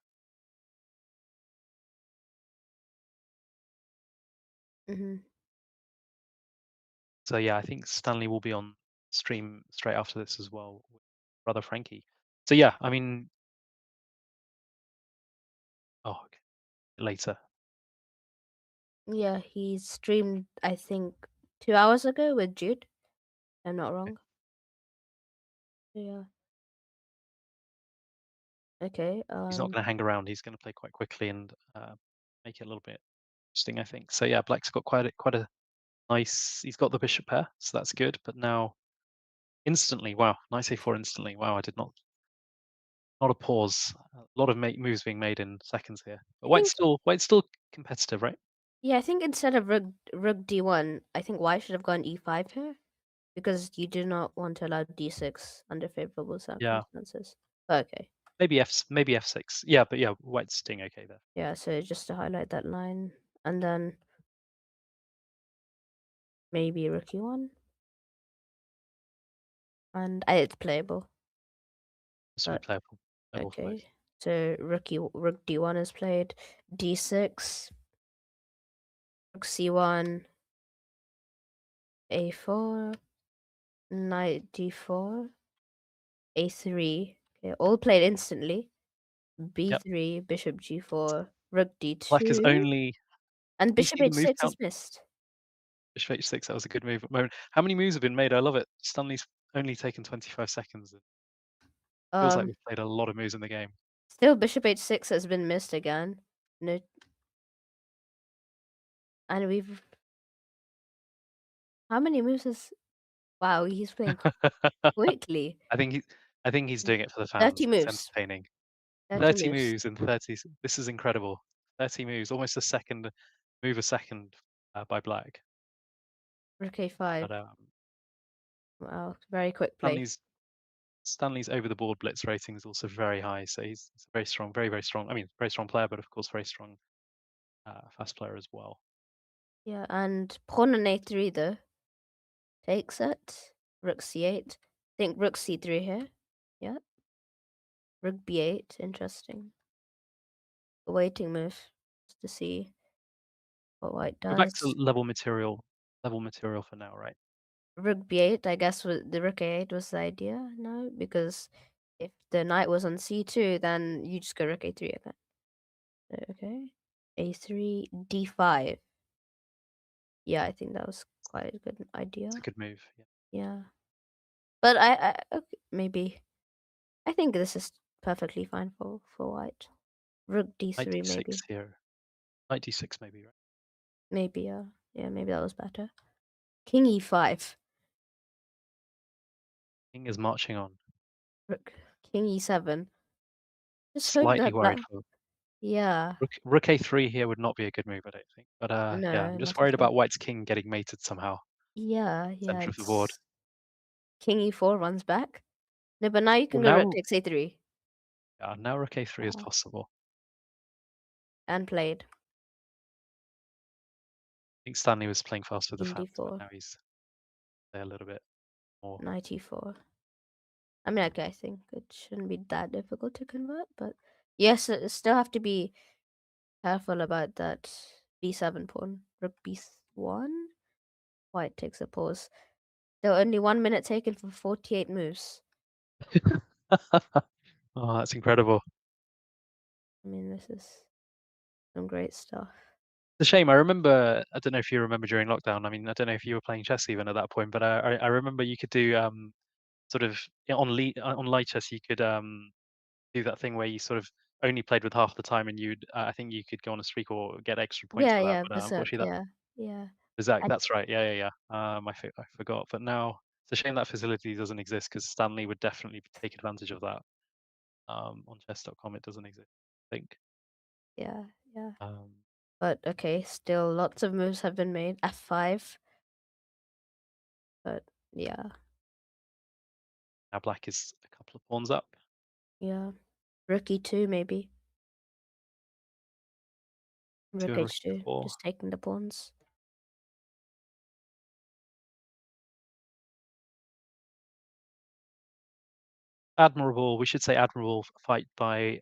So yeah, I think Stanley will be on stream straight after this as well, with brother Frankie. So yeah, I mean, oh, okay, later. Yeah, he streamed, I think, 2 hours ago with Jude. If I'm not wrong. Yeah. Okay. He's not going to hang around. He's going to play quite quickly and make it a little bit interesting, I think. So yeah, Black's got quite a nice. He's got the bishop pair, so that's good. But now instantly, wow, knight a4 instantly. Wow, I did not a pause. A lot of moves being made in seconds here. But I think White's still competitive, right? yeah, I think instead of rook d1, I think white should have gone e5 here because you do not want to allow d6 under favorable Yeah, circumstances. Okay. maybe f6. Yeah, but yeah, White's doing okay there. Yeah, so just to highlight that line, and then maybe rook e1, and it's playable. This will be playable. For both. Okay, so rook d1 is played, d6, rook c1, a4, knight d4, a3. Okay, all played instantly. b3, bishop g4, rook d2, Black is only. and You bishop see the move h6 count? is missed. Bishop h6. That was a good move at the moment. How many moves have been made? I love it. Stanley's only taken 25 seconds. It feels like we've played a lot of moves in the game. Still, bishop h6 has been missed again. No, and we've. How many moves is? Wow, he's playing quickly. I think he's doing it for the fans. 30 It's moves. entertaining. 30 30 moves. moves in 30. This is incredible. 30 moves, almost a second move a second by Black. Rook a5. But Wow, very quick play. Stanley's over the board blitz rating is also very high, so he's very strong, very strong. I mean, very strong player, but of course, very strong fast player as well. Yeah, and pawn on a3 though. Takes it. Rook c8. Think rook c3 here. Yeah. Rook b8. Interesting. A waiting move just to see what white Go back to does. level material for now, right? Rook b8, I guess the rook a8 was the idea, no? Because if the knight was on c2, then you just go rook a3 again. Okay. a3, d5. Yeah, I think that was quite a good idea. It's a good move. Yeah. Yeah. But I okay, maybe. I think this is perfectly fine for white. Rook Knight d3 d6 maybe. here. Knight d6 maybe, right? Maybe, yeah. Yeah, maybe that was better. King e5. King is marching on. Rook King e7. Just hope Slightly that worried for yeah. Rook a3 here would not be a good move, I don't think. But yeah, No, I'm just not worried at all. about White's king getting mated somehow. Yeah, Center of the board. it's King e4 runs back. No, but now you can Well, go now, rook takes a3 yeah, now Rook a3 is Uh-huh. possible. and played. I think Stanley was playing fast with the King fans, but d4, now he's there a little bit more. knight e4. I mean, okay, I think it shouldn't be that difficult to convert, but yes, still have to be careful about that b7 pawn. Rook b1. White takes a pause. Still only 1 minute taken for 48 moves. Oh, that's incredible. I mean, this is some great stuff. It's a shame. I remember. I don't know if you remember during lockdown. I mean, I don't know if you were playing chess even at that point, but I remember you could do sort of on light chess. You could do that thing where you sort of only played with half the time, and you'd I think you could go on a streak or get extra points Yeah, for that. yeah, But berserk, unfortunately, yeah, yeah. Exactly, I, that's right. Yeah. I forgot. But now it's a shame that facility doesn't exist because Stanley would definitely take advantage of that. On chess.com, it doesn't exist, I think. yeah, yeah. Um, But okay, still lots of moves have been made. F5. But yeah, now Black is a couple of pawns up. yeah. Rook e2 maybe. Rook And rook h2, e4. just taking the pawns. Admirable, we should say admirable fight by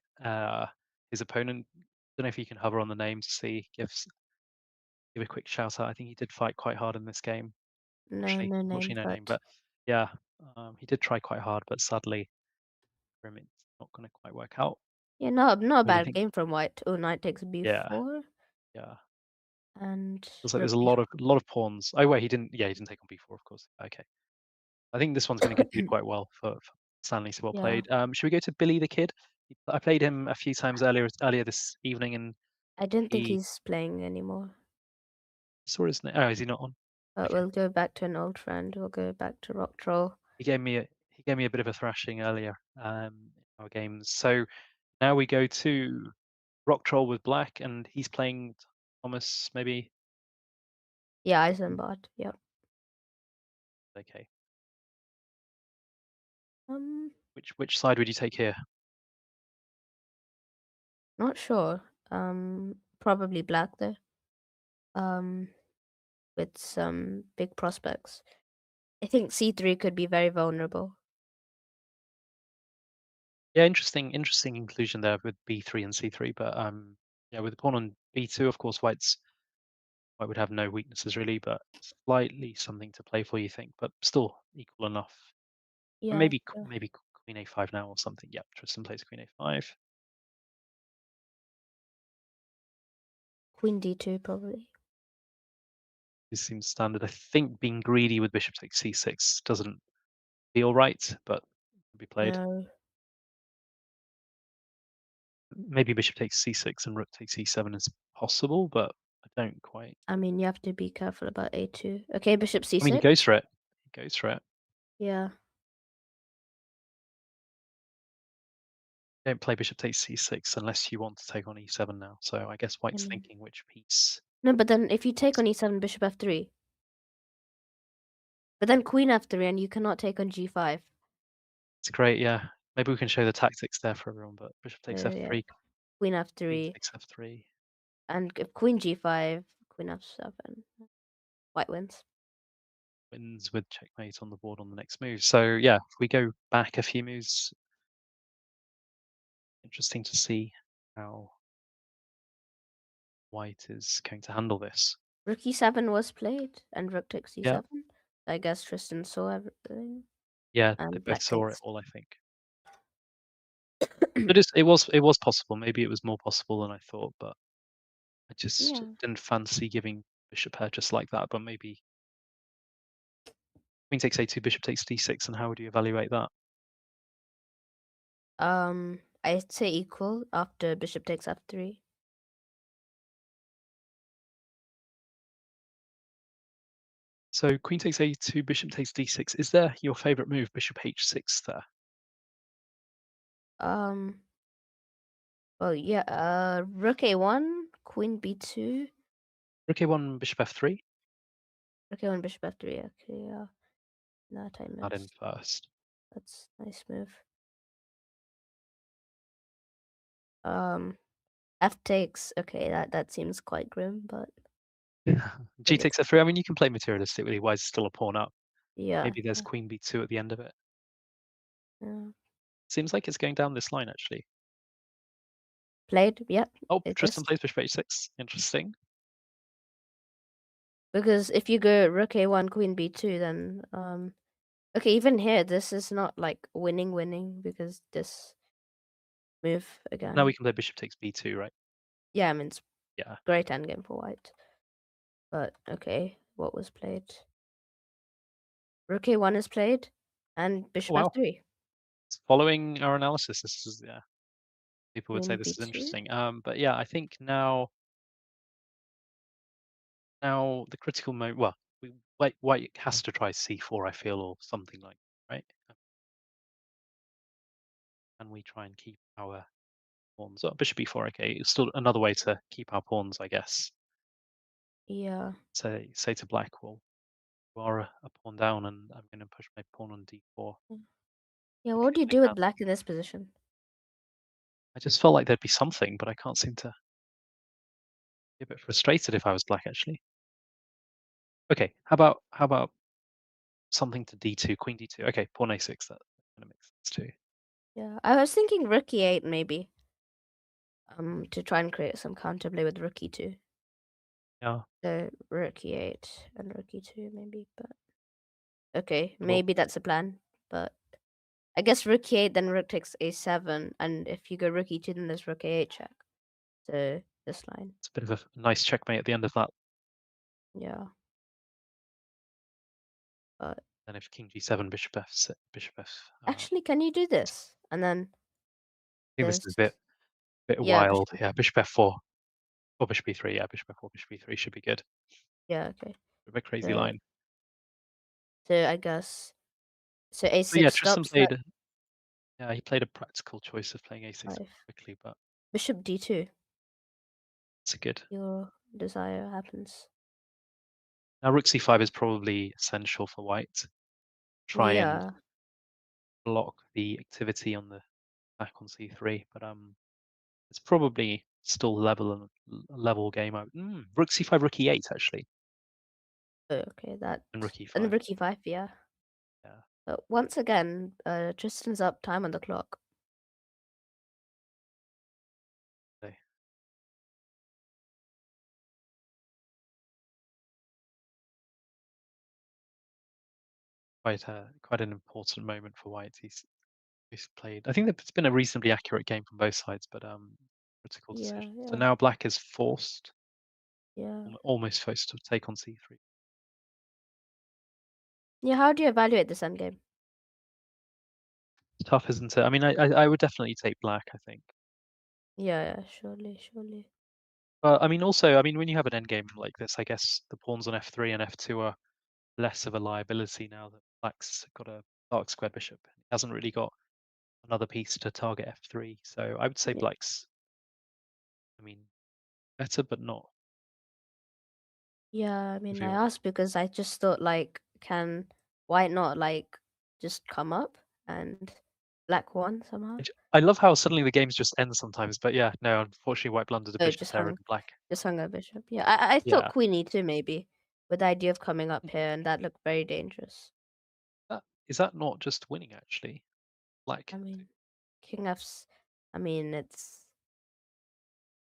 his opponent. Don't know if you can hover on the name to see. Give a quick shout out. I think he did fight quite hard in this game. No, Unfortunately, no name, unfortunately no name. but But yeah, he did try quite hard, but sadly for him it's not going to quite work out. yeah, not a I bad think game from White. Oh, knight takes yeah, b4 yeah. and Looks like there's a rook lot of pawns. Oh wait, he didn't. Yeah, he didn't take on b4, of course. Okay, I think this one's going to conclude quite well for Stanley. So well Yeah. played. Should we go to Billy the Kid? I played him a few times earlier this evening, and I don't think he he's playing anymore. saw his name. Oh, is he not on? But Okay. we'll go back to an old friend. We'll go back to Rock Troll. He gave me a bit of a thrashing earlier in our games. So now we go to Rock Troll with Black, and he's playing Thomas, maybe. Yeah, Eisenbart. Yep. Okay. Which side would you take here? Not sure. Probably Black though. With some big prospects. I think c3 could be very vulnerable. Yeah, interesting inclusion there with b3 and c3. But yeah, with the pawn on b2, of course, White would have no weaknesses really, but slightly something to play for, you think, but still equal enough. Yeah. Maybe queen a5 now or something. Yeah, Tristan plays queen a5. Queen d2 probably. This seems standard. I think being greedy with bishop takes c6 doesn't feel right, but can be played. No. Maybe bishop takes c6 and rook takes e7 is possible, but I don't quite. I mean, you have to be careful about a2. Okay, bishop c6. I mean, he goes for it. He goes for it. Yeah. Don't play bishop takes c6 unless you want to take on e7 now. So I guess White's thinking which piece. No, but then if you take on e7, bishop f3. But then queen f3 and you cannot take on g5. It's great, yeah. Maybe we can show the tactics there for everyone, but bishop takes f3. Yeah. Queen Queen f3. takes f3. And if queen g5, queen f7. White wins. Wins with checkmate on the board on the next move. So yeah, if we go back a few moves, interesting to see how White is going to handle this. Rook e7 was played, and rook takes e7. Yeah. I guess Tristan saw everything. Yeah, And they both black saw takes. it all, I think. It was possible. Maybe it was more possible than I thought, but I just didn't fancy giving bishop pair just like that. But maybe queen takes a2, bishop takes d6, and how would you evaluate that? I'd say equal after bishop takes f3. So queen takes a2, bishop takes d6. Is there your favorite move, bishop h6 there? Well, yeah. Rook a1, queen b2. Rook a1, bishop f3. Rook a1, bishop f3. Okay, yeah. That I Not in missed. first. That's a nice move. F takes. Okay, that seems quite grim, but G takes f3. I mean, you can play materialistically. Why is it still a pawn up? yeah. Maybe there's queen b2 at the end of it. Yeah. Seems like it's going down this line, actually. Played, yep. Oh, Tristan plays bishop h6. Interesting. Because if you go rook a1, queen b2, then okay, even here, this is not like winning because this move again. Now we can play bishop takes b2, right? Yeah, I mean it's Yeah. great endgame for White. But okay, what was played? Rook a1 is played, and bishop f3. Following our analysis, this is people would say Queen this is b2. interesting. But yeah, I think now the critical moment. Well, White has to try c4, I feel, or something like that, right? And we try and keep our pawns. Oh, bishop e4. Okay, it's still another way to keep our pawns, I guess. Yeah. Say to Black, well, you are a pawn down, and I'm going to push my pawn on d4. Yeah, what would you do with Black in this position? I just felt like there'd be something, but I can't seem to. Be a bit frustrated if I was Black, actually. Okay, how about something to d2, queen d2? Okay, pawn a6. That kind of makes sense too. Yeah, I was thinking rook e8 maybe. To try and create some counterplay with rook e2. Yeah. So rook e8 and rook e2 maybe, but Okay, Well, maybe that's a plan, but I guess rook e8, then rook takes a7, and if you go rook e2, then there's rook a8 check. So this line, it's a bit of a nice checkmate at the end of that. yeah. But And if king g7, bishop f. actually, can you do this? And then I think this is there's a bit yeah, wild. bishop. Yeah, bishop f4 or bishop e3. Yeah, bishop f4, bishop e3 should be good. Yeah, okay. Bit of a crazy So, line. so I guess so So a6 yeah, Tristan stops that played. Yeah, he played a practical choice of playing a6 5. quickly, but Bishop d2. it's a good. Your desire happens. Now rook c5 is probably essential for white. Try and Yeah. block the activity on the back on c3, but it's probably still level game. Rook c5, rook e8 actually, Oh, okay, that and rook and e5. rook e5, yeah. Yeah. But once again, Tristan's up, time on the clock. Okay. Quite an important moment for white. He's played. I think that it's been a reasonably accurate game from both sides, but critical Yeah, decision. So yeah, now black is forced, yeah. almost forced to take on c3. Yeah, how do you evaluate this endgame? It's tough, isn't it? I mean, I would definitely take black, I think. Yeah, yeah, surely, surely. But I mean, also, I mean, when you have an endgame like this, I guess the pawns on f3 and f2 are less of a liability now that black's got a dark square bishop. He hasn't really got another piece to target f3. So I would say Yeah, black's, I mean, better, but not yeah, I mean, I trivial. asked because I just thought, like, can white not, like, just come up and black won somehow? I love how suddenly the games just end sometimes, but yeah, no, unfortunately, white blundered a Oh, bishop there and black. just hung a bishop. Yeah, I thought Yeah, queen e2 maybe, with the idea of coming up here, and that looked very dangerous. is that not just winning actually? Black. I mean, king f's, I mean, it's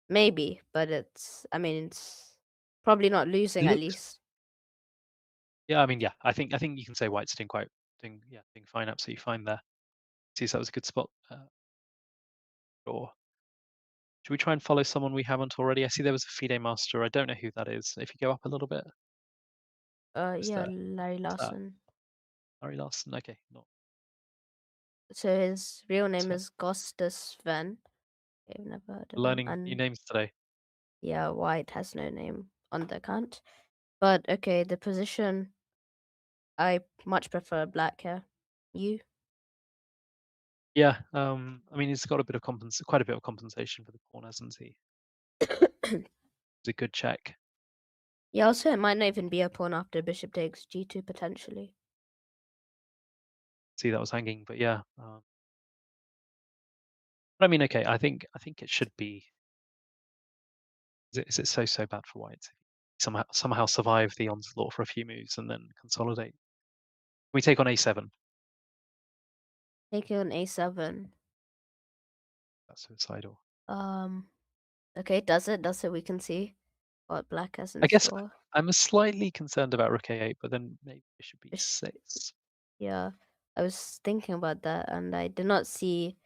maybe, but I mean, it's probably not It losing at looked, least. yeah, I mean, yeah, I think you can say white's doing fine, absolutely fine there. See, so that was a good spot. Or should we try and follow someone we haven't already? I see there was a FIDE master. I don't know who that is. If you go up a little bit, is Yeah, that Larry Larson. Larry Larson? Okay, not So his real name so is Gostas Sven. I've never heard of him. learning new And names today. yeah, white has no name on the account. But okay, the position, I much prefer black here. You? Yeah, I mean, he's got quite a bit of compensation for the pawn, hasn't he? It's a good check. Yeah, also it might not even be a pawn after bishop takes g2 potentially. See, that was hanging, but yeah. But I mean, okay, I think it should be. Is it so bad for white? Somehow survive the onslaught for a few moves and then consolidate. We take on a7. Taking on a7. That's suicidal. Okay, does it? We can see what black has in I guess store. I'm slightly concerned about rook a8, but then maybe bishop Bishop- e6. Yeah, I was thinking about that, and I did not see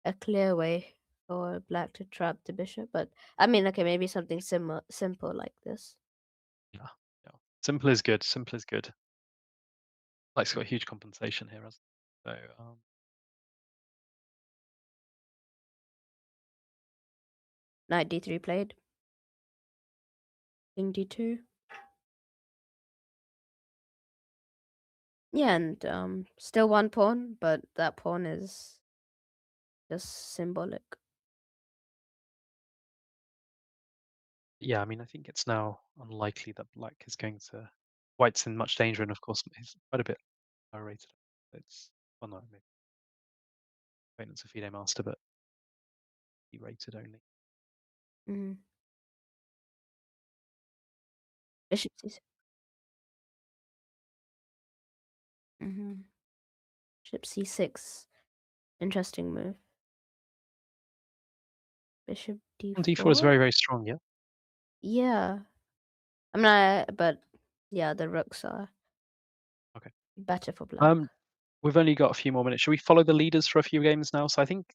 a clear way for black to trap the bishop. But I mean, okay, maybe something simple like this. Yeah, yeah. Simple is good. Simple is good. Black's got huge compensation here, hasn't it? So Knight d3 played. King d2. Yeah, and still one pawn, but that pawn is just symbolic. yeah, I mean, I think it's now unlikely that black is going to. White's in much danger, and of course, he's quite a bit low rated. It's well, no, maybe opponent's a FIDE master, but he rated only. Mm-hmm. Bishop c6. Mm-hmm. Bishop c6. Interesting move. Bishop And d4 is d4. very, very strong, yeah. Yeah. But yeah, the rooks are. Okay. Better for black. We've only got a few more minutes. Should we follow the leaders for a few games now? So I think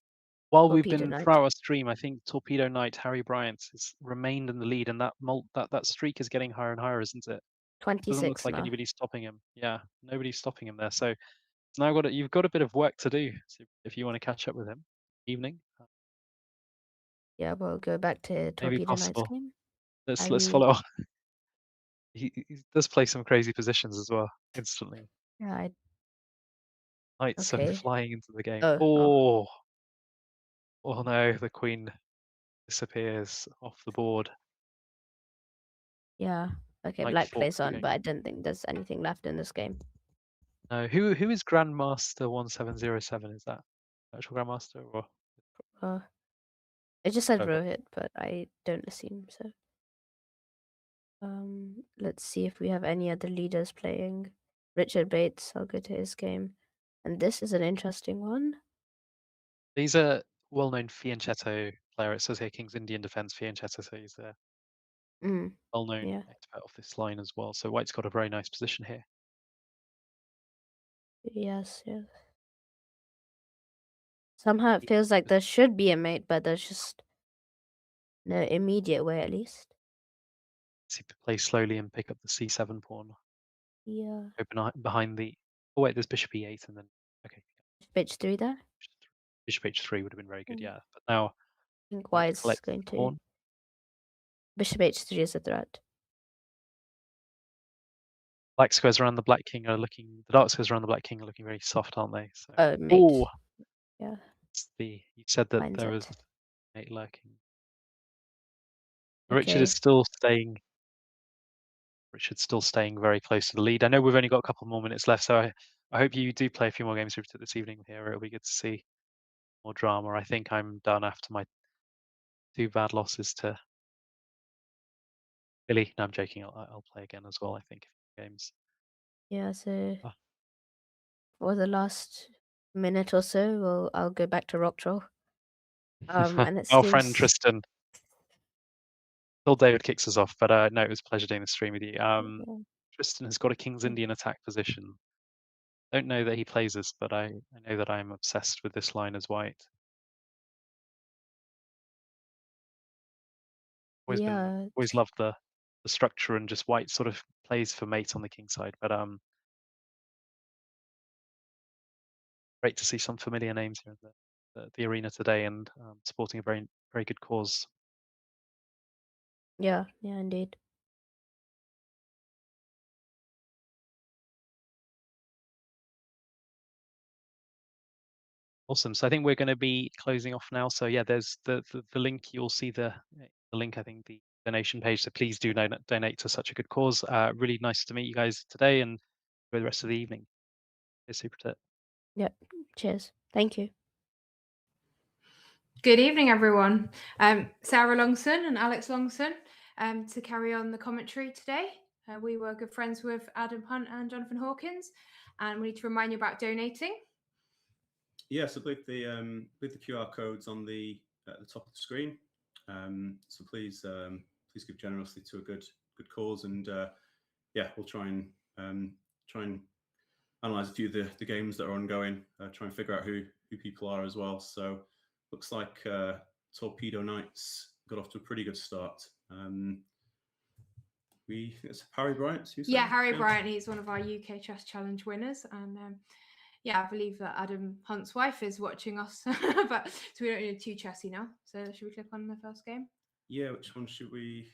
while we've Torpedo been Knight. through our stream, I think Torpedo Knight, Harry Bryant has remained in the lead, and that streak is getting higher and higher, isn't it? Doesn't look 26 like now. anybody's stopping him. Yeah, nobody's stopping him there. So it's now you've got a bit of work to do if you want to catch up with him. Evening, Yeah, we'll go back to maybe Torpedo Knight's possible. game. Let's follow. He does play some crazy positions as well. Instantly, Yeah, Knights are okay. flying into the game. Oh. Oh no, the queen disappears off the board. Yeah. Okay, Knight black forks plays the on, game. but I don't think there's anything left in this game. No, who is Grandmaster 1707? Is that actual Grandmaster or? It just said Okay. Rohit, but I don't assume so. Let's see if we have any other leaders playing. Richard Bates, I'll go to his game. And this is an interesting one. He's a well-known fianchetto player. It says here King's Indian Defence fianchetto, so he's a well-known Yeah. expert off this line as well. So White's got a very nice position here. Yes. Somehow it feels like there should be a mate, but there's just no immediate way, at least. See, play slowly and pick up the c7 pawn. Yeah. Open behind the. Oh wait, there's bishop e8 and then okay. Bishop h3 there. Bishop h3 would have been very good, yeah. But now I think White's collects going the to. pawn. Bishop h3 is a threat. Black squares around the black king are looking. The dark squares around the black king are looking very soft, aren't they? So, Mate. Yeah. You said that Finds there it. was mate lurking. Okay. Richard's still staying very close to the lead. I know we've only got a couple more minutes left, so I hope you do play a few more games with this evening here. It'll be good to see more drama. I think I'm done after my 2 bad losses to Billy. No, I'm joking. I'll play again as well, I think, games. Yeah, so for the last minute or so, I'll go back to Rock Troll. And it Our seems... friend Tristan. Till David kicks us off, but no, it was a pleasure doing the stream with you. Tristan has got a King's Indian attack position. Don't know that he plays this, but I know that I'm obsessed with this line as White. Always loved the structure and just White sort of plays for mate on the king side, but great to see some familiar names here in the arena today and supporting a very, very good cause. Yeah, indeed. Awesome. So I think we're going to be closing off now. So yeah, there's the link. You'll see the link, I think, the donation page. So please do donate to such a good cause. Really nice to meet you guys today and enjoy the rest of the evening. Here's Supratit. Yep. Cheers. Thank you. Good evening, everyone. Sarah Longson and Alex Longson to carry on the commentary today. We were good friends with Adam Hunt and Jonathan Hawkins, and we need to remind you about donating. Yes, I believe the QR code's on the at the top of the screen. So please give generously to a good cause, and yeah, we'll try and analyze a few of the games that are ongoing. Try and figure out who people are as well. So looks like Torpedo Knights got off to a pretty good start. It's Harry Bryant. Yeah, Harry Bryant. He's one of our UK Chess Challenge winners, and yeah, I believe that Adam Hunt's wife is watching us, but so we don't need too chessy now. So should we click on the first game? Yeah, which one should we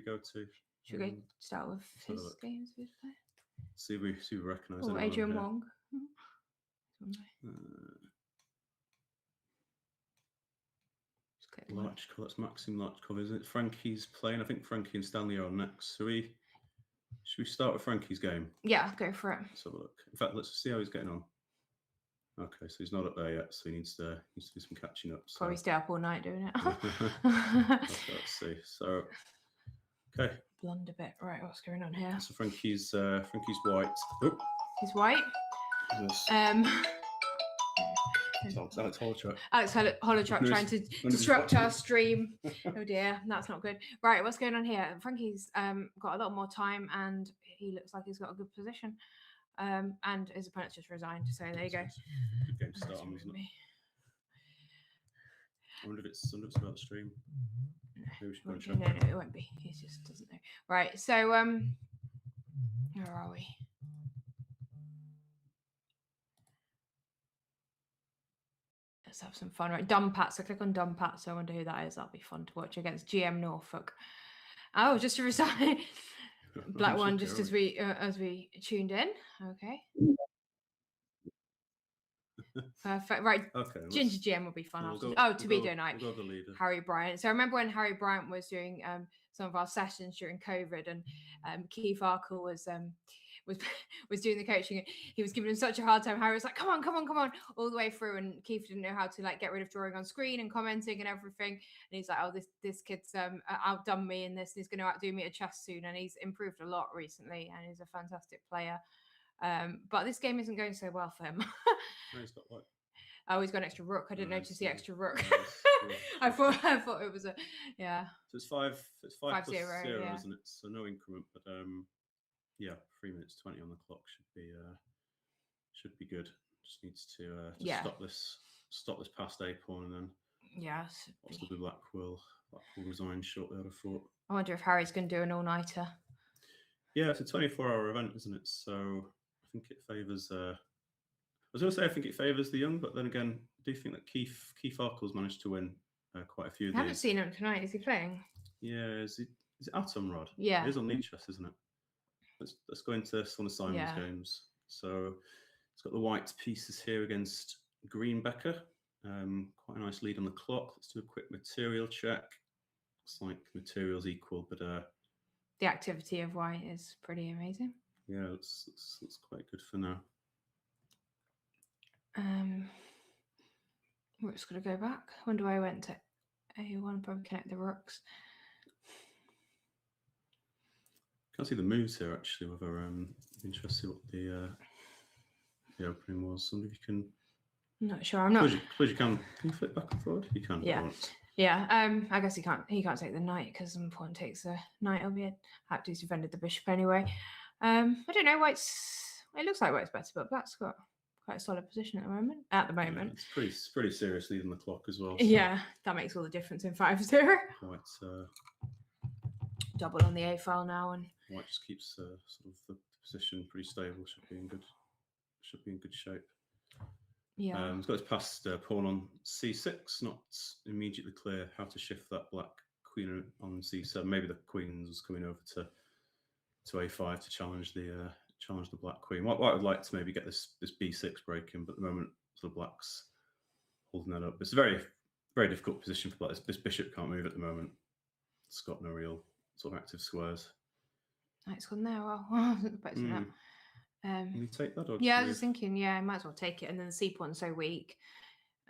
go to? Should we start with his games? See if we recognise. Oh, Adrian Wong. Larchkov, that's Maxim Larchkov, isn't it? Frankie's playing. I think Frankie and Stanley are on next. So should we start with Frankie's game? Yeah, go for it. Let's have a look. In fact, let's see how he's getting on. Okay, so he's not up there yet, so he needs to do some catching up. Probably stay up all night doing it. Okay, let's see. So, okay. Blunder bit. Right, what's going on here? So Frankie's white. Oh. He's white. Yes. Alex Holotrack. Alex Holotrack trying to disrupt our stream. Oh dear, that's not good. Right, what's going on here? Frankie's got a lot more time and he looks like he's got a good position. and his opponent's just resigned. So there you go. Good game to start on, isn't it? I wonder if it's about the stream. Maybe we should go and check. No, it won't be. He just doesn't know. Right. So where are we? Let's have some fun. Right, Dunpat. So click on Dunpat. So I wonder who that is. That'll be fun to watch against GM Norfolk. Oh, just to resign. Black one. Just as we tuned in. Okay. Perfect. Right. Okay. Ginger GM will be fun. We'll after. Toledo night. We'll go the leader. Harry Bryant. So I remember when Harry Bryant was doing some of our sessions during COVID, and Keith Arkle was doing the coaching. He was giving him such a hard time. Harry was like, come on, all the way through, and Keith didn't know how to like get rid of drawing on screen and commenting and everything. And he's like, oh, this kid's outdone me in this. He's going to outdo me at chess soon, and he's improved a lot recently, and he's a fantastic player. But this game isn't going so well for him. No, he's got what? Oh, he's got an extra rook. I didn't notice the extra rook. Nice. I thought it was a So it's 5 plus 5-0, 0, yeah. isn't it? So no increment, but yeah, 3 minutes 20 on the clock should be good. Just needs to stop this past a pawn, and then possibly Black will resign shortly. I'd have thought. I wonder if Harry's going to do an all-nighter. Yeah, it's a 24-hour event, isn't it? So I think it favours. I was going to say I think it favours the young, but then again, I do think that Keith Arkle's managed to win quite a few of I these. haven't seen him tonight. Is he playing? Yeah, is it Atomrod? Yeah. It is on Nichess, isn't it? Let's go into one of Simon's games. So it's got the white pieces here against Green Becker. Quite a nice lead on the clock. Let's do a quick material check. Looks like material's equal, but the activity of white is pretty amazing. Yeah, it's quite good for now. We're just going to go back. When do I went to A1? Probably connect the rooks. Can't see the moves here actually. Whether interested what the opening was. I wonder if you can. I'm not sure. I'm not. Suppose you can. Can you flip back and forward? You can. Yeah. Yeah. I guess he can't take the knight because the pawn takes the knight. Albeit Hapti's defended the bishop anyway. I don't know. It looks like white's better, but black's got quite a solid position at the moment. Yeah, it's pretty serious leading the clock as well. So yeah, that makes all the difference in 5-0. White's double on the A file now, and white just keeps sort of the position pretty stable. Should be in good shape. Yeah. He's got his passed pawn on C6. Not immediately clear how to shift that black queen on C7. Maybe the queen was coming over to A5 to challenge the black queen. White would like to maybe get this B6 breaking, but at the moment the black's holding that up. It's a very, very difficult position for black. This bishop can't move at the moment. It's got no real sort of active squares. It's gone there. Well, Can you take that? Or yeah, I was just thinking. Yeah, I might as well take it. And then the C pawn's so weak.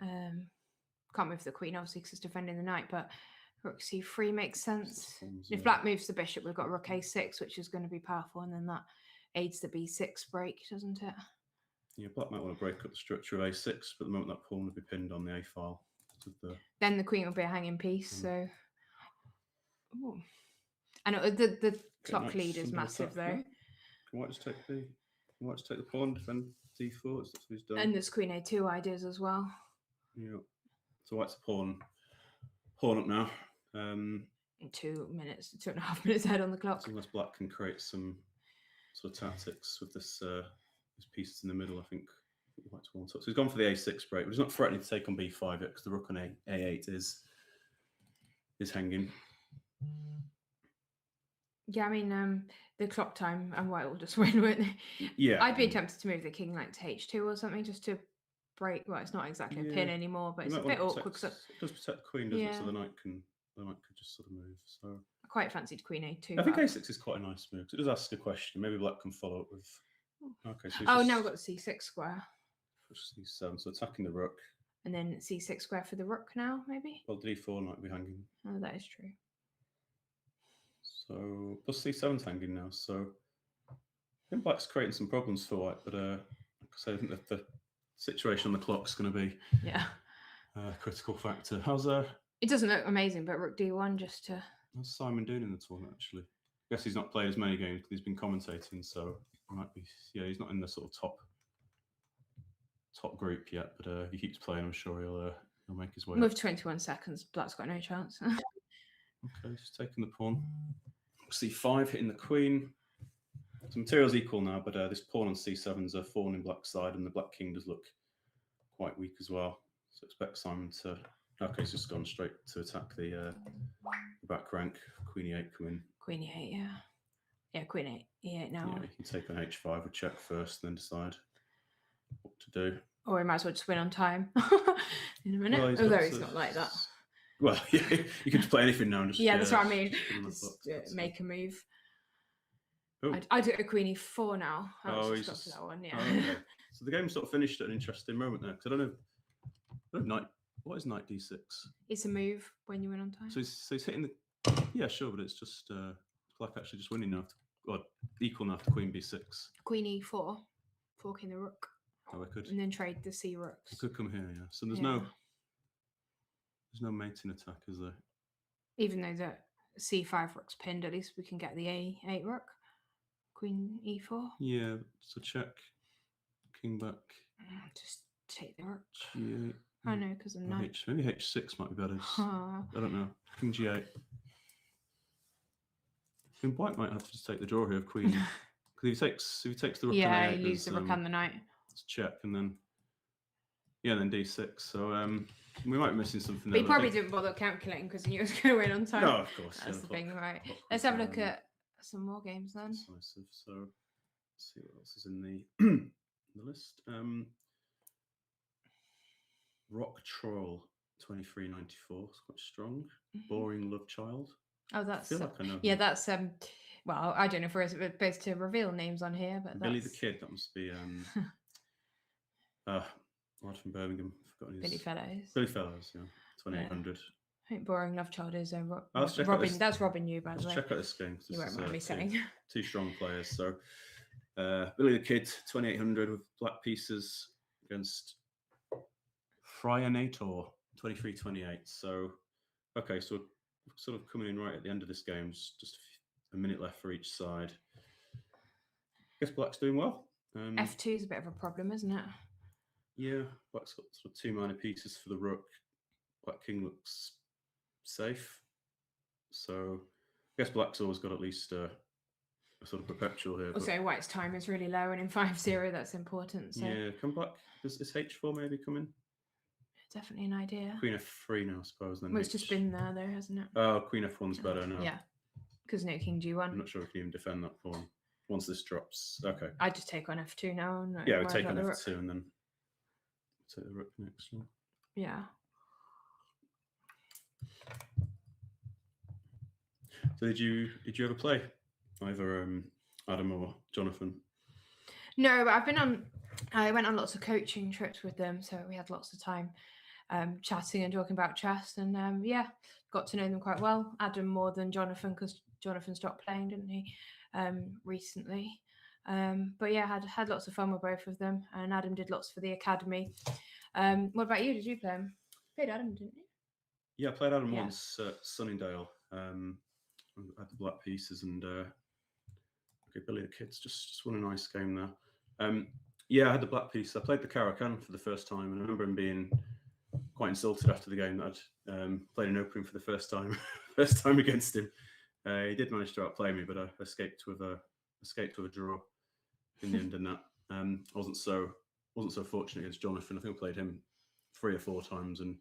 Can't move the queen obviously because it's defending the knight, but rook C3 makes sense. If black moves the bishop, we've got rook A6, which is going to be powerful, and then that aids the B6 break, doesn't it? Yeah, black might want to break up the structure of A6, but at the moment that pawn would be pinned on the A file. Then the queen will be a hanging piece. So, ooh. And the clock lead is massive though. Can white just take the pawn, defend D4? That's what he's done. And there's queen A2 ideas as well. Yeah. So white's pawn up now. 2.5 minutes ahead on the clock. So unless black can create some sort of tactics with this pieces in the middle, I think white's one top. So he's gone for the A6 break, but he's not threatening to take on B5 yet because the rook on A8 is hanging. Yeah, I mean, the clock time and white will just win, won't they? Yeah. I'd be tempted to move the king like to H2 or something just to break. Well, it's not exactly a pin anymore, but it's a bit awkward. It does protect the queen, doesn't it? So the knight could just sort of move. So I quite fancied queen A2. I think A6 is quite a nice move. It does ask a question. Maybe black can follow up with. Okay. So now we've got the C6 square. C7, so attacking the rook. And then C6 square for the rook now, maybe. Well, D4 might be hanging. Oh, that is true. So plus C7's hanging now. So I think black's creating some problems for white, but like I say, I think that the situation on the clock's going to be a critical factor. How's It doesn't look amazing, but rook D1 just to. How's Simon doing in the tournament actually? guess he's not played as many games because he's been commentating, so he might be. Yeah, he's not in the sort of top group yet, but if he keeps playing, I'm sure he'll make his way. Move 21 seconds. Black's got no chance. Okay, just taking the pawn. C5 hitting the queen. So material's equal now, but this pawn on C7 is a fawn in black side, and the black king does look quite weak as well. So expect Simon to. Okay, he's just gone straight to attack the back rank. Queen E8 come in. Queen E8, yeah. Yeah, Queen E8 now. Yeah, you can take on H5 or check first, then decide what to do. Or we might as well just win on time in a minute. Well, Although it's not like that. Well, yeah, you can just play anything now. And just, Yeah, that's what I mean. Just make a move. Oh. I do a Queen E4 now. He's just got to that one, yeah. Oh, okay. So the game sort of finished at an interesting moment there, because I don't know knight. What is knight D6? It's a move when you win on time. So he's hitting the. Yeah, sure, but it's just black actually just winning now, or equal now to Queen B6. Queen E4, forking the rook. Oh, I could. And then trade the C rooks. I could come here, yeah. So there's no mating attack, is there? Even though the C5 rook's pinned, at least we can get the A8 rook. Queen E4. Yeah, so check. King back. Just take the rook. G8. I know, because I'm knight. Maybe H6 might be better. I don't know. King G8. Queen White might have to just take the draw here of Queen. Because if he takes the rook, yeah, and he loses the rook and the knight. Let's check, and then then D6. So we might be missing something But there. he probably didn't bother calculating because he knew he was going to win on time. No, of course. That's the thing, right? Let's have a look at some more games then. Decisive. So let's see what else is in the the list. Rock Troll 2394. It's quite strong. Boring Love Child. Oh, that's I feel like I know yeah. him. That's well, I don't know if we're supposed to reveal names on here, but Billy that's... the Kid. That must be lad from Birmingham. Forgotten his... Billy Fellows. Billy Fellows. Yeah, 2800. I think Boring Love Child is Let's check out Robin. this- That's Robin New, by the Let's way. check out this game. You won't mind me saying. Two strong players. So Billy the Kid, 2800 with black pieces against Frianator, 2328. So okay, so we're sort of coming in right at the end of this game. Just a minute left for each side. I guess black's doing well. F2 is a bit of a problem, isn't it? Yeah, black's got sort of two minor pieces for the rook. Black king looks safe. So I guess black's always got at least a sort of perpetual here. Also, white's time is really low, and in 5-0, that's important. So Yeah, come back. Is H4 maybe coming? definitely an idea. Queen F3 now, I suppose. Then Well, it's just been there, though, hasn't it? Oh, Queen F1's better now. Yeah, because no King G1. I'm not sure we can even defend that pawn once this drops. Okay. I just take on F2 now. And Yeah, we worry take about on the F2 rook. and then take the rook next. Yeah. Yeah. So did you ever play either Adam or Jonathan? No, but I went on lots of coaching trips with them, so we had lots of time chatting and talking about chess, and yeah, got to know them quite well. Adam more than Jonathan, because Jonathan stopped playing, didn't he, recently? But yeah, had lots of fun with both of them, and Adam did lots for the academy. What about you? Did you play him? Played Adam, didn't you? Yeah, I played Adam Yeah. once at Sunningdale. I had the black pieces, and okay, Billy the Kid's just won a nice game there. Yeah, I had the black piece. I played the Caracan for the first time, and I remember him being quite insulted after the game that I'd played an opening for the first time against him. He did manage to outplay me, but I escaped with a draw in the end. In that, I wasn't so fortunate against Jonathan. I think I played him 3 or 4 times, and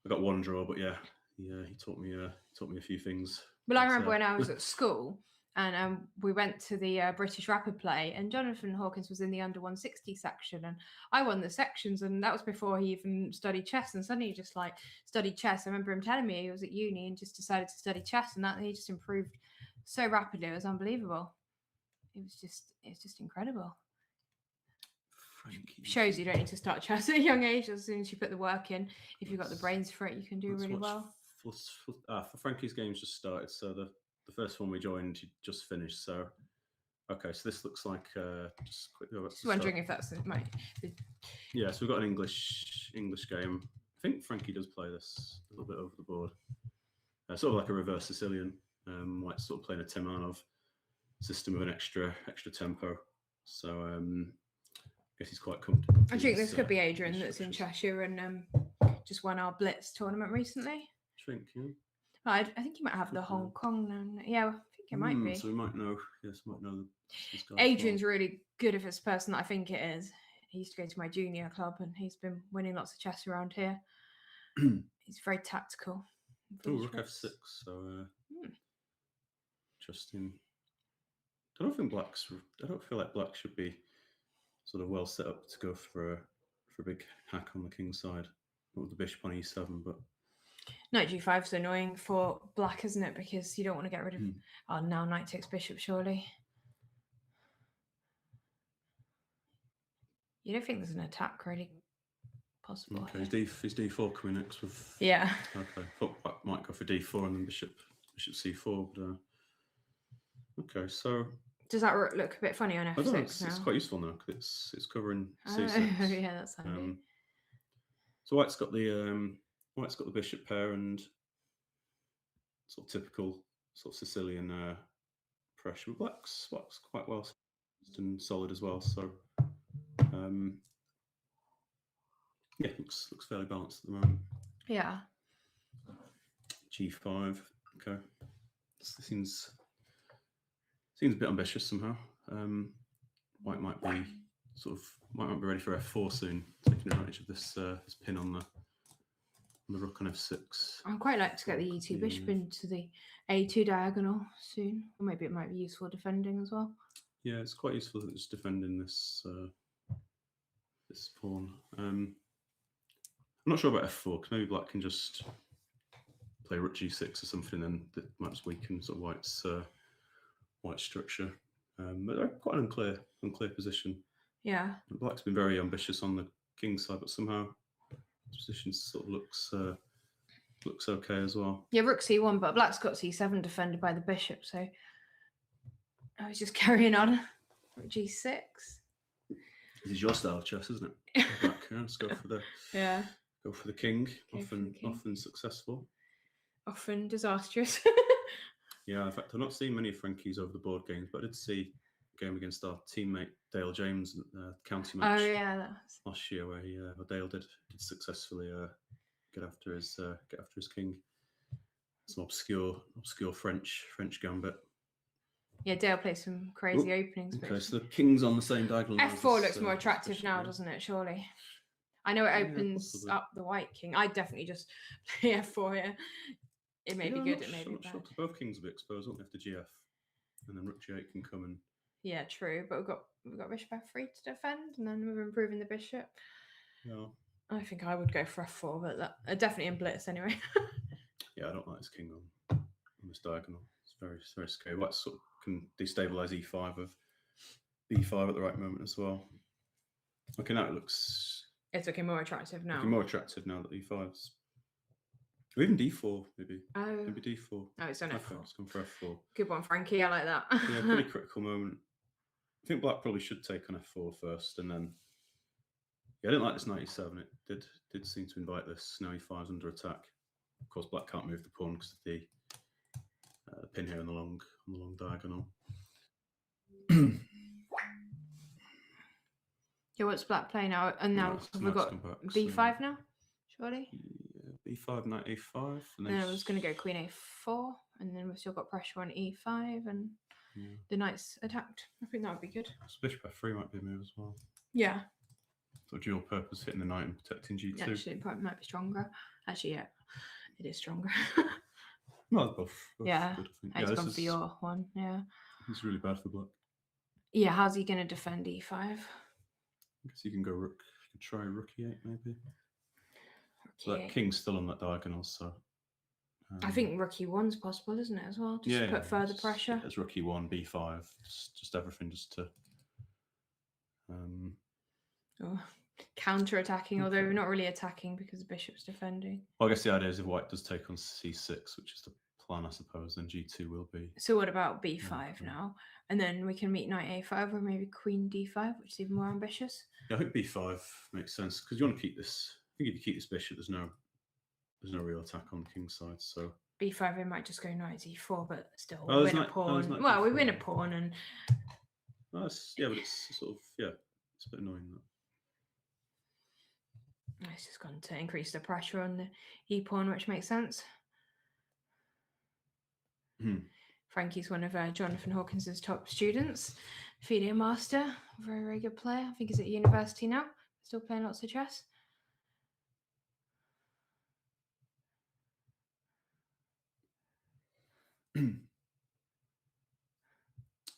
I got one draw. But yeah, he taught me a few things. Well, I remember when I was at school, and we went to the British Rapid Play, and Jonathan Hawkins was in the under 160 section, and I won the sections, and that was before he even studied chess, and suddenly he just like studied chess. I remember him telling me he was at uni and just decided to study chess, and that he just improved so rapidly. It was unbelievable. It was just incredible. Frankie. Shows you don't need to start chess at a young age. As soon as you put the work in, if you've got the brains for it, you can do Let's really watch well. For Frankie's game's just started, so the first one we joined he just finished. So okay, so this looks like just quickly. Just wondering if that's my. Yeah, so we've got an English game. I think Frankie does play this a little bit over the board, sort of like a reverse Sicilian. White's sort of playing a Temanov system with an extra tempo. So I guess he's quite comfortable. I think this could be Adrian that's in Cheshire and just won our Blitz tournament recently. I think, yeah. I think he might have the Hong Kong now. Yeah, I think it might be. So we might know. Yes, might know this guy. Adrian's really good if it's the person that I think it is. He used to go to my junior club and he's been winning lots of chess around here. He's very tactical. Oh, rook f6. So interesting. I don't feel like black should be sort of well set up to go for a big hack on the king side. Not with the bishop on e7, but knight g5 is annoying for black, isn't it? Because you don't want to get rid of. Oh, now knight takes bishop, surely. You don't think there's an attack really possible? Okay, is d4 coming next with? Yeah. Okay, thought black might go for d4 and then bishop c4. But, okay, so. Does that look a bit funny on f6 now? It's quite useful now because it's covering c6. c6. Yeah, that's handy. So white's got the bishop pair and sort of typical sort of Sicilian pressure. Black's quite well and solid as well. So yeah, looks fairly balanced at the moment. Yeah. G5. Okay. This seems a bit ambitious somehow. White might be ready for f4 soon, taking advantage of this this pin on the rook on f6. I'd quite like to get the e2 bishop into the a2 diagonal soon, or maybe it might be useful defending as well. Yeah, it's quite useful just defending this this pawn. I'm not sure about f4 because maybe black can just play rook g6 or something, and that might just weaken sort of white's structure. But they're quite an unclear position. Yeah. Black's been very ambitious on the king side, but somehow his position sort of looks okay as well. Yeah, rook c1, but black's got c7 defended by the bishop, so I was just carrying on. Rook g6. This is your style of chess, isn't it? Black, let's go for the go for the king. Often successful. Often disastrous. Yeah, in fact, I've not seen many of Frankie's over the board games, but I did see a game against our teammate Dale James, county match. Oh yeah, last year where Dale did successfully get after his king. Some obscure French gambit. Yeah, Dale plays some crazy openings. Okay, so the king's on the same diagonal. F4 looks more attractive now, doesn't it? Surely. I know it opens up the white king. I'd definitely just play F4 here. It may be good, it may be bad. Both kings will be exposed, won't they, after GF? And then rook G8 can come and... Yeah, true. But we've got bishop F3 to defend, and then we're improving the bishop. Yeah. I think I would go for F4, but that definitely in blitz anyway. Yeah, I don't like this king on this diagonal. It's very scary. White sort of can destabilize E5 of B5 at the right moment as well. Okay, now it looks... It's looking more attractive now. Looking more attractive now that E5's... Or even D4, maybe. Oh. Maybe D4. Oh, it's on F4. It's gone for F4. Good one, Frankie. I like that. Yeah, pretty critical moment. I think black probably should take on F4 first, and then... Yeah, I didn't like this knight E7. It did seem to invite this. Now E5's under attack. Of course, black can't move the pawn because of the pin here on the long diagonal. Yeah, what's black playing now? And now we've got B5 now, surely? Yeah, B5, knight A5. And then I was going to go queen A4, and then we've still got pressure on E5, and the knight's attacked. I think that would be good. So bishop F3 might be a move as well. Yeah. So dual purpose, hitting the knight and protecting G2. Actually, it probably might be stronger. Actually, yeah, it is stronger. Well, both yeah, good, I think. It's gone for your one. Yeah. It's really bad for black. Yeah, how's he going to defend E5? I guess you can go rook. You could try rook E8 maybe. So that king's still on that diagonal, so. I think rook E1's possible, isn't it, as well? Just to put further pressure. There's rook E1, B5, just everything, just to. Counter-attacking, although we're not really attacking because the bishop's defending. Well, I guess the idea is if white does take on C6, which is the plan, I suppose, then G2 will be. So what about B5 now? And then we can meet knight A5 or maybe queen D5, which is even more ambitious. Yeah, I think B5 makes sense because you want to keep this. I think if you keep this bishop, there's no real attack on the king's side. So b5, we might just go knight d4, but still Oh, we there's win a knight- oh, there's pawn. knight Well, we d4. win a pawn, and Oh, yeah, but it's sort of, yeah, it's a bit annoying. That. it's just going to increase the pressure on the e-pawn, which makes sense. Frankie's one of Jonathan Hawkins' top students, FIDE master, very, very good player. I think he's at university now, still playing lots of chess.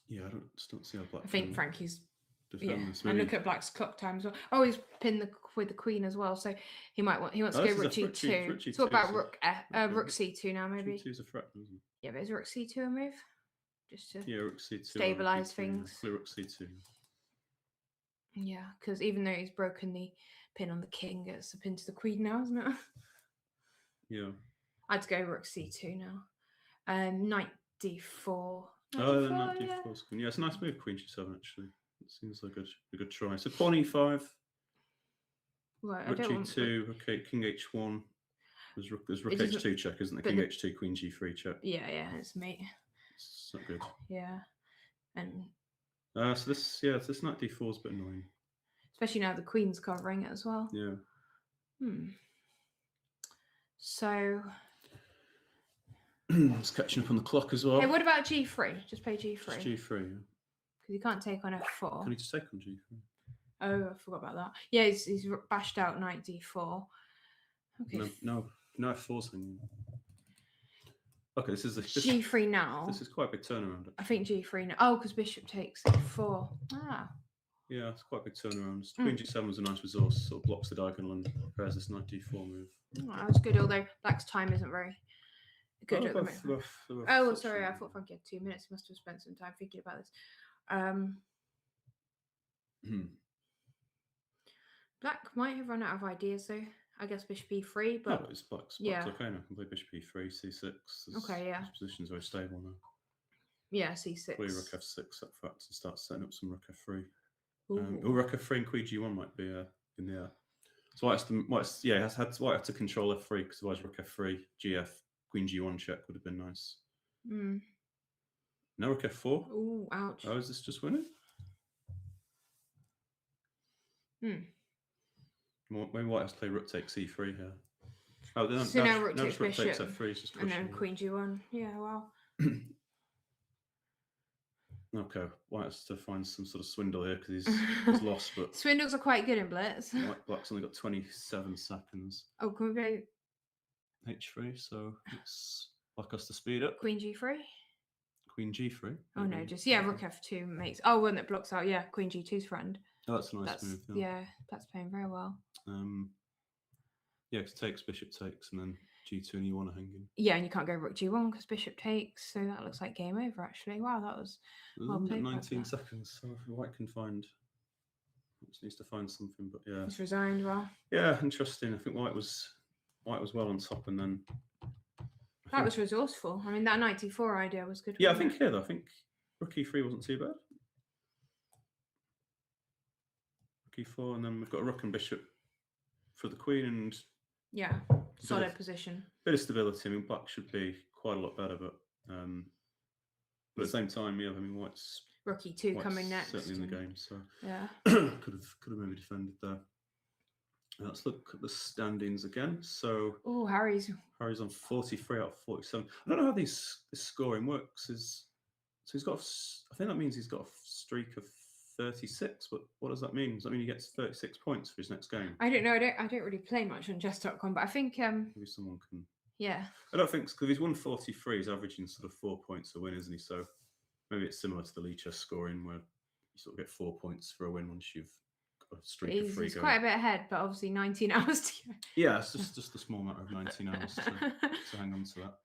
Yeah, I don't see how Black. I think Frankie's. Yeah, defend this. and Maybe- look at Black's clock time as well. Oh, he's pinned with the queen as well, so he wants Oh, to this go is a rook g2. rook So what about so- rook rook c2 now, maybe? G2's a threat, isn't it? Yeah, but is rook c2 a move? Just to Yeah, rook c2. stabilize G2, things. yeah. Rook c2. Yeah, because even though he's broken the pin on the king, it's a pin to the queen now, isn't it? Yeah. I'd go rook c2 now. Knight d4. Oh, then knight d4 is queen. Yeah, it's a nice move, queen g7 actually. It seems like a good try. So pawn e5, Right, rook I don't g2, okay, king h1. There's rook It doesn't- h2 check, isn't there? but King the- h2, queen g3 check. Yeah, it's mate. It's not good. Yeah, and So this knight d4 is a bit annoying. especially now the queen's covering it as well. Yeah. So, It's catching up on the clock as well. hey, what about g3? Just play g3 It's because g3. Yeah. you can't take on Can f4. you just take on g3? Oh, I forgot about that. Yeah, he's bashed out knight d4. Okay, No, f4's hanging. Okay, this g3 now. This is quite a big turnaround. I think g3 now. Oh, because bishop takes a4. Ah, Yeah, it's quite a big turnaround. Queen g7 was a nice resource, sort of blocks the diagonal and prepares this knight d4 move. that was good. Although Black's time isn't very good at the moment. Both Oh, sorry, I thought Frankie had 2 minutes. He must have spent some time thinking about this. Black might have run out of ideas, though. I guess bishop e3, No, but it's black's yeah. okay now. I can play bishop e3, c6. Okay, yeah. This position's very stable now. yeah, c6. Play rook f6 up front to start setting up some rook f3. Ooh. Rook f3 and queen g1 might be in the air. So White had to control f3 because otherwise rook f3, gf, queen g1 check would have been nice. Now rook f4. Ooh, ouch. Oh, is this just winning? Maybe White has to play rook takes e3 here. Oh, then So now rook takes rook takes bishop, f3 is just and then crushing. queen g1. Yeah, wow. Okay, White has to find some sort of swindle here because he's lost, but Swindles are quite good in Blitz. Black's only got 27 seconds. Oh, can we go H3, so it's Black has to speed up. queen g3? Queen g3. Oh no, just rook f2 makes. Oh, one that blocks out. Yeah, queen g2's friend. Oh, that's a nice move. Yeah, that's playing very well. Yeah, because takes, bishop takes, and then g2 and e1 are hanging. Yeah, and you can't go rook g1 because bishop takes, so that looks like game over. Actually, wow, that was well played. 19 seconds, so if White can find, just needs to find something. But yeah, He's resigned. Well, yeah, interesting. I think White was well on top, and then that was resourceful. I mean, that 94 idea was good. Yeah, I wasn't think it? here, I think rook e3 wasn't too bad. Rook e4, and then we've got a rook and bishop for the queen, and Yeah, solid position. bit of stability. I mean, Black should be quite a lot better, but at the same time, yeah, I mean, White's Rook e2 coming next. certainly in the and- game, so Yeah. could have maybe defended there. Let's look at the standings again. So Oh, Harry's. Harry's on 43 out of 47. I don't know how this scoring works. So he's got, I think that means he's got a streak of 36. But what does that mean? Does that mean he gets 36 points for his next game? I don't know. I don't really play much on chess.com, but I think Maybe someone can. yeah. I don't think, because he's won 43, he's averaging sort of 4 points a win, isn't he? So maybe it's similar to the Lee chess scoring, where you sort of get 4 points for a win once you've got a streak of 3 He's going. quite a bit ahead, but obviously 19 hours to go. Yeah, it's just a small matter of 19 hours to hang on to that.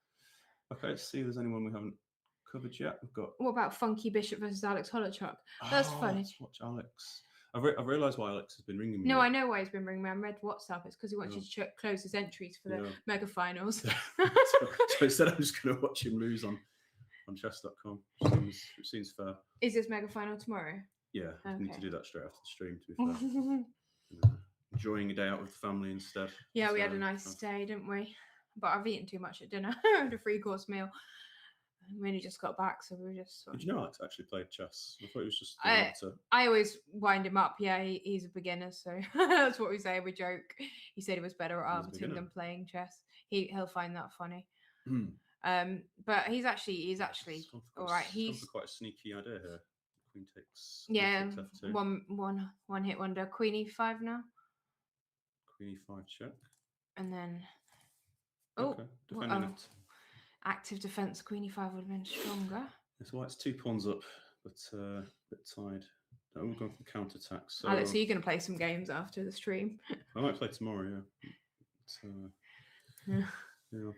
Okay, let's see if there's anyone we haven't covered yet. We've got. What about Funky Bishop versus Alex Holochuk? That's funny. Let's watch Alex. I've realised why Alex has been ringing me. No, I know why he's been ringing me. I read WhatsApp. It's because he wants Yeah. you to close his entries for the Yeah. mega finals. so instead, I'm just going to watch him lose on chess.com. Which seems fair. Is this mega final tomorrow? Yeah, I need to Okay. do that straight after the stream, to be fair. Enjoying a day out with the family instead. Yeah, we had a So, nice day, didn't we? but I've eaten too much at dinner. I had a 3-course meal. We only just got back, so we were just. Did you know Alex actually played chess? I thought he was just an amateur. I always wind him up. Yeah, he's a beginner, so that's what we say. We joke. He said he was better at arbitering than playing chess. He'll find that funny. But he's actually all right. He's quite a sneaky idea here. Queen takes. Yeah, Queen takes F2. one hit wonder. Queen E5 now. Queen E5 check. And then Okay. Defending it. Active defense. Queen E5 would have been stronger. That's why it's 2 pawns up, but a bit tied. No, we're going for counter attacks. So Alex, are you going to play some games after the stream? I might play tomorrow. Yeah. Yeah. Yeah.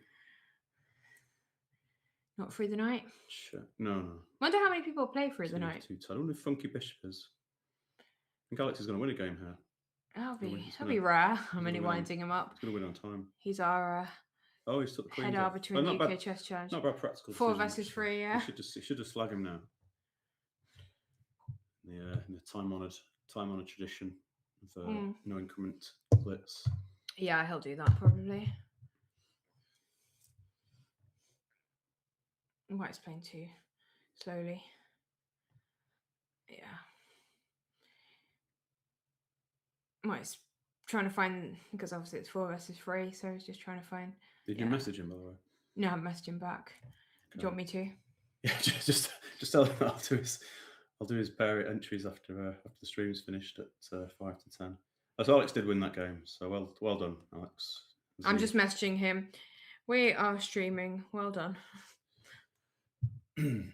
Not through the night. Check. No. Wonder how many people play through the night. Too tight. I wonder if Funky Bishop is. I think Alex is going to win a game here. That'll be rare. I'm only winding him up. He's going to win on time. He's our he's took the queen. head arbiter in the UK Chess Challenge. Not bad practical. 4 versus 3. Yeah. You should just flag him now. In the time honoured tradition of no increment blitz. Yeah, he'll do that probably. White's playing too slowly. Yeah. White's trying to find, because obviously it's 4 versus 3, so he's just trying to find. Did you message him, by the way? No, I haven't messaged him back. Okay. Do you want me to? Yeah, just tell him I'll do his pair entries after the stream's finished at 5 to 10. So Alex did win that game, so well done, Alex. I'm just messaging him. We are streaming. Well done. Okie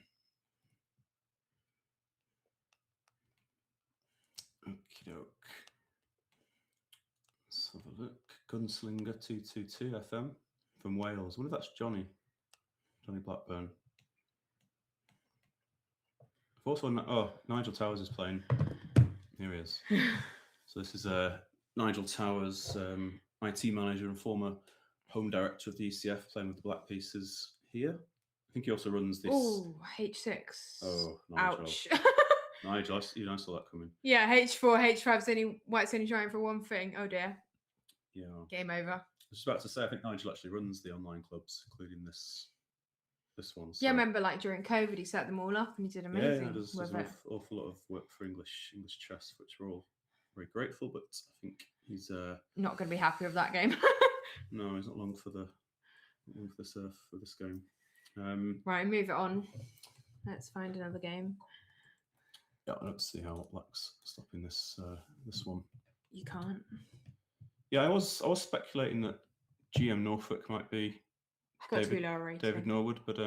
doke. Let's have a look. Gunslinger 222 FM from Wales. I wonder if that's Johnny Blackburn. I've also Nigel Towers is playing. Here he is. So this is Nigel Towers, IT manager and former home director of the ECF, playing with the black pieces here. I think he also runs this. Oh, H6. Oh, Nigel. Ouch. Nigel, I saw that coming. Yeah, H4, H5's White's only trying for one thing. Oh dear. Yeah. Game over. I was about to say, I think Nigel actually runs the online clubs, including this one. So. Yeah, I remember during COVID, he set them all up and he did amazing. Yeah, there's an awful lot of work for English chess, which we're all very grateful. But I think he's not going to be happy with that game. No, he's not long for this game. Right, move it on. Let's find another game. Yeah, let's see how Black's stopping this one. You can't. Yeah, I was speculating that GM Norfolk might be David Norwood, but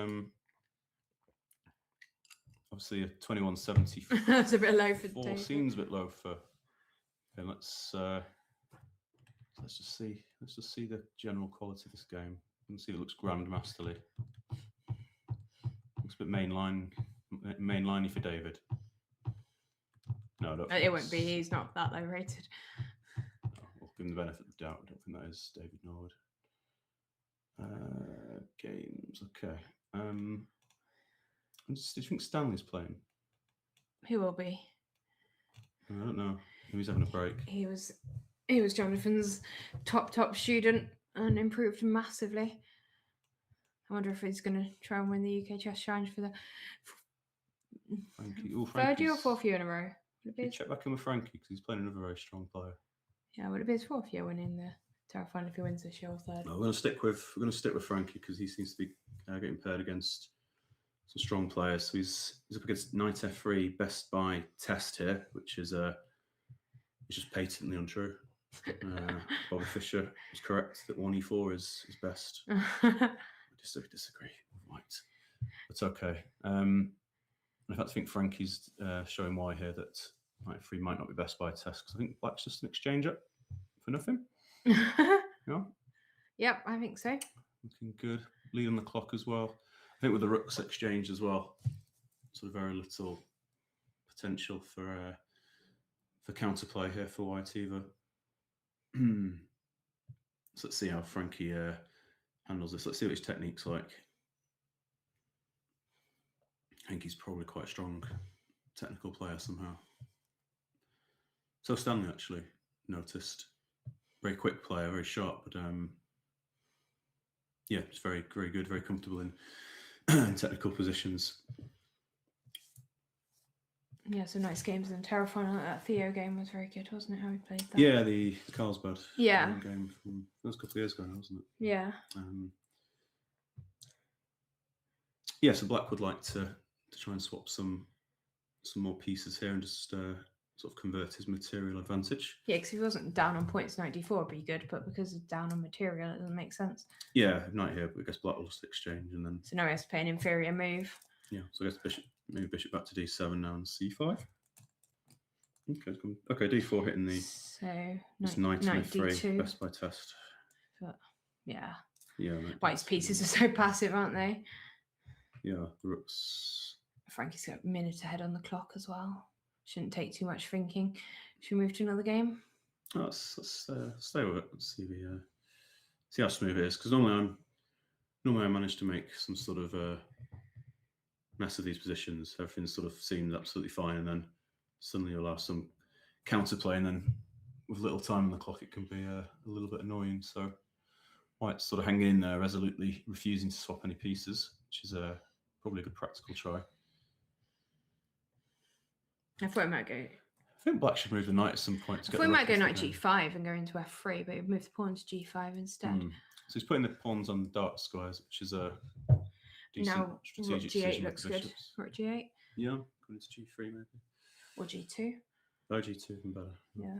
obviously a 2170. That's a bit low for David. Seems a bit low for. Okay, let's just see the general quality of this game. You can see it looks grandmasterly. Looks a bit mainliney for David. No, it won't be. He's not that low rated. No, we'll give him the benefit of the doubt. I don't think that is David Norwood. Games, okay. Do you think Stanley's playing? Who will be? I don't know. He's having a break. He was Jonathan's top student and improved massively. I wonder if he's going to try and win the UK Chess Challenge for the third year or 4th year in a row. Check back in with Frankie because he's playing another very strong player. Yeah, would it be his 4th year winning the Terra Final if he wins this year or 3rd? No, we're going to stick with Frankie because he seems to be getting paired against some strong players. So he's up against Knight F3 best by test here, which is just patently untrue. Bobby Fischer is correct that 1E4 is best. I disagree with White. That's okay. In fact, I think Frankie's showing why here that Knight F3 might not be best by test because I think Black's just an exchange up for nothing. Yeah. Yep, I think so. Looking good. Lead on the clock as well. I think with the rooks exchange as well, sort of very little potential for counterplay here for White either. So let's see how Frankie handles this. Let's see what his technique's like. I think he's probably quite a strong technical player somehow. So Stanley actually noticed. Very quick player, very sharp, but yeah, it's very, very good, very comfortable in technical positions. Yeah, some nice games. And Terraform, that Theo game was very good, wasn't it? How we played that? Yeah, the Carlsbad Yeah. game from that was a couple of years ago now, wasn't it? Yeah. Yeah, so Black would like to try and swap some more pieces here and just sort of convert his material advantage. Yeah, because if he wasn't down on points, 94 would be good, but because it's down on material, it doesn't make sense. Yeah, knight here, but I guess Black will just exchange and then. So now he has to play an inferior move. Yeah, so I guess bishop, maybe bishop back to d7 now and c5. Okay, d4 hitting the. So knight and f3, d2. best by test. But yeah. Yeah. White's pieces are so passive, aren't they? Yeah, the rooks. Frankie's got a minute ahead on the clock as well. Shouldn't take too much thinking. Should we move to another game? Oh, let's stay with it. Let's see how smooth it is. Because normally I manage to make some sort of mess of these positions. Everything sort of seems absolutely fine, and then suddenly you'll have some counterplay, and then with little time on the clock, it can be a little bit annoying. So White's sort of hanging in there, resolutely refusing to swap any pieces, which is probably a good practical try. I thought it might go. I think Black should move the knight at some point. I thought he might go knight g5 and go into f3, but he moved the pawn to g5 instead. So he's putting the pawns on the dark squares, which is a decent now strategic rook g8 decision. looks good. Rook g8. Yeah, going into g3 maybe. Or g2. Oh, g2 even better. Yeah.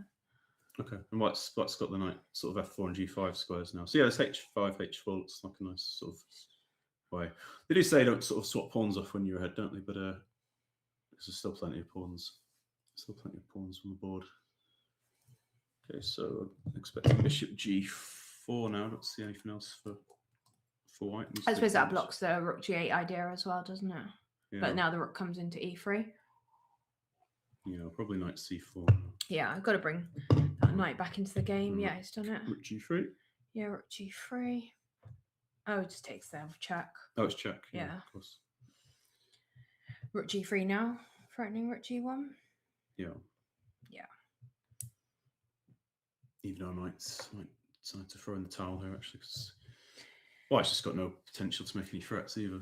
Okay, and White's got the knight sort of f4 and g5 squares now. So yeah, this h5, h4 looks like a nice sort of way. They do say don't sort of swap pawns off when you're ahead, don't they? But there's still plenty of pawns. Still plenty of pawns on the board. Okay, so I'm expecting bishop g4 now. I don't see anything else for White. I suppose that blocks the rook g8 idea as well, doesn't it? Yeah. But now the rook comes into e3. Yeah, probably knight c4. Yeah, I've got to bring that knight back into the game. Yeah, he's done it. Rook g3. Yeah, rook g3. Oh, it just takes the check. Oh, it's check. Yeah. Of course. Rook g3 now, threatening rook g1. Yeah. Yeah. Even though I might decide to throw in the towel here, actually, because White's just got no potential to make any threats either.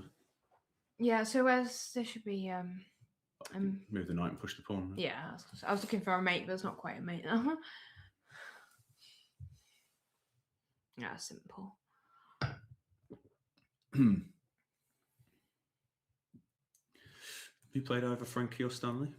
Yeah, so there should be move the knight and push the pawn. Right? Yeah, I was looking for a mate, but it's not quite a mate now. Yeah, simple. Have you played either Frankie or Stanley?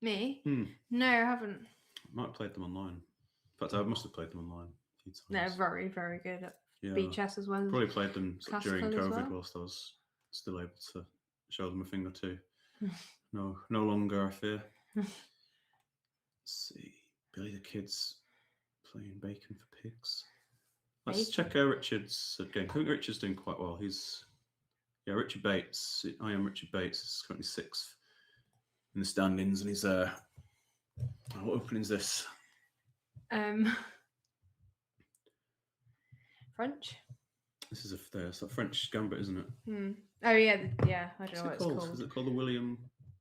Me? No, I haven't. I might have played them online. In fact, I must have played them online a few times. They're very, very good at beat chess as well. Probably played them during classical as COVID well. whilst I was still able to show them a thing or two. No longer, I fear. Let's see. Billy the Kid's playing bacon for pigs. Let's check Richard's game. I think Richard's doing quite well. Richard Bates. I am Richard Bates. Is currently 6th in the standings, and he's what opening is this? French. This is it's a French gambit, isn't it? Oh yeah, yeah. I don't know what it's called. Is it called the William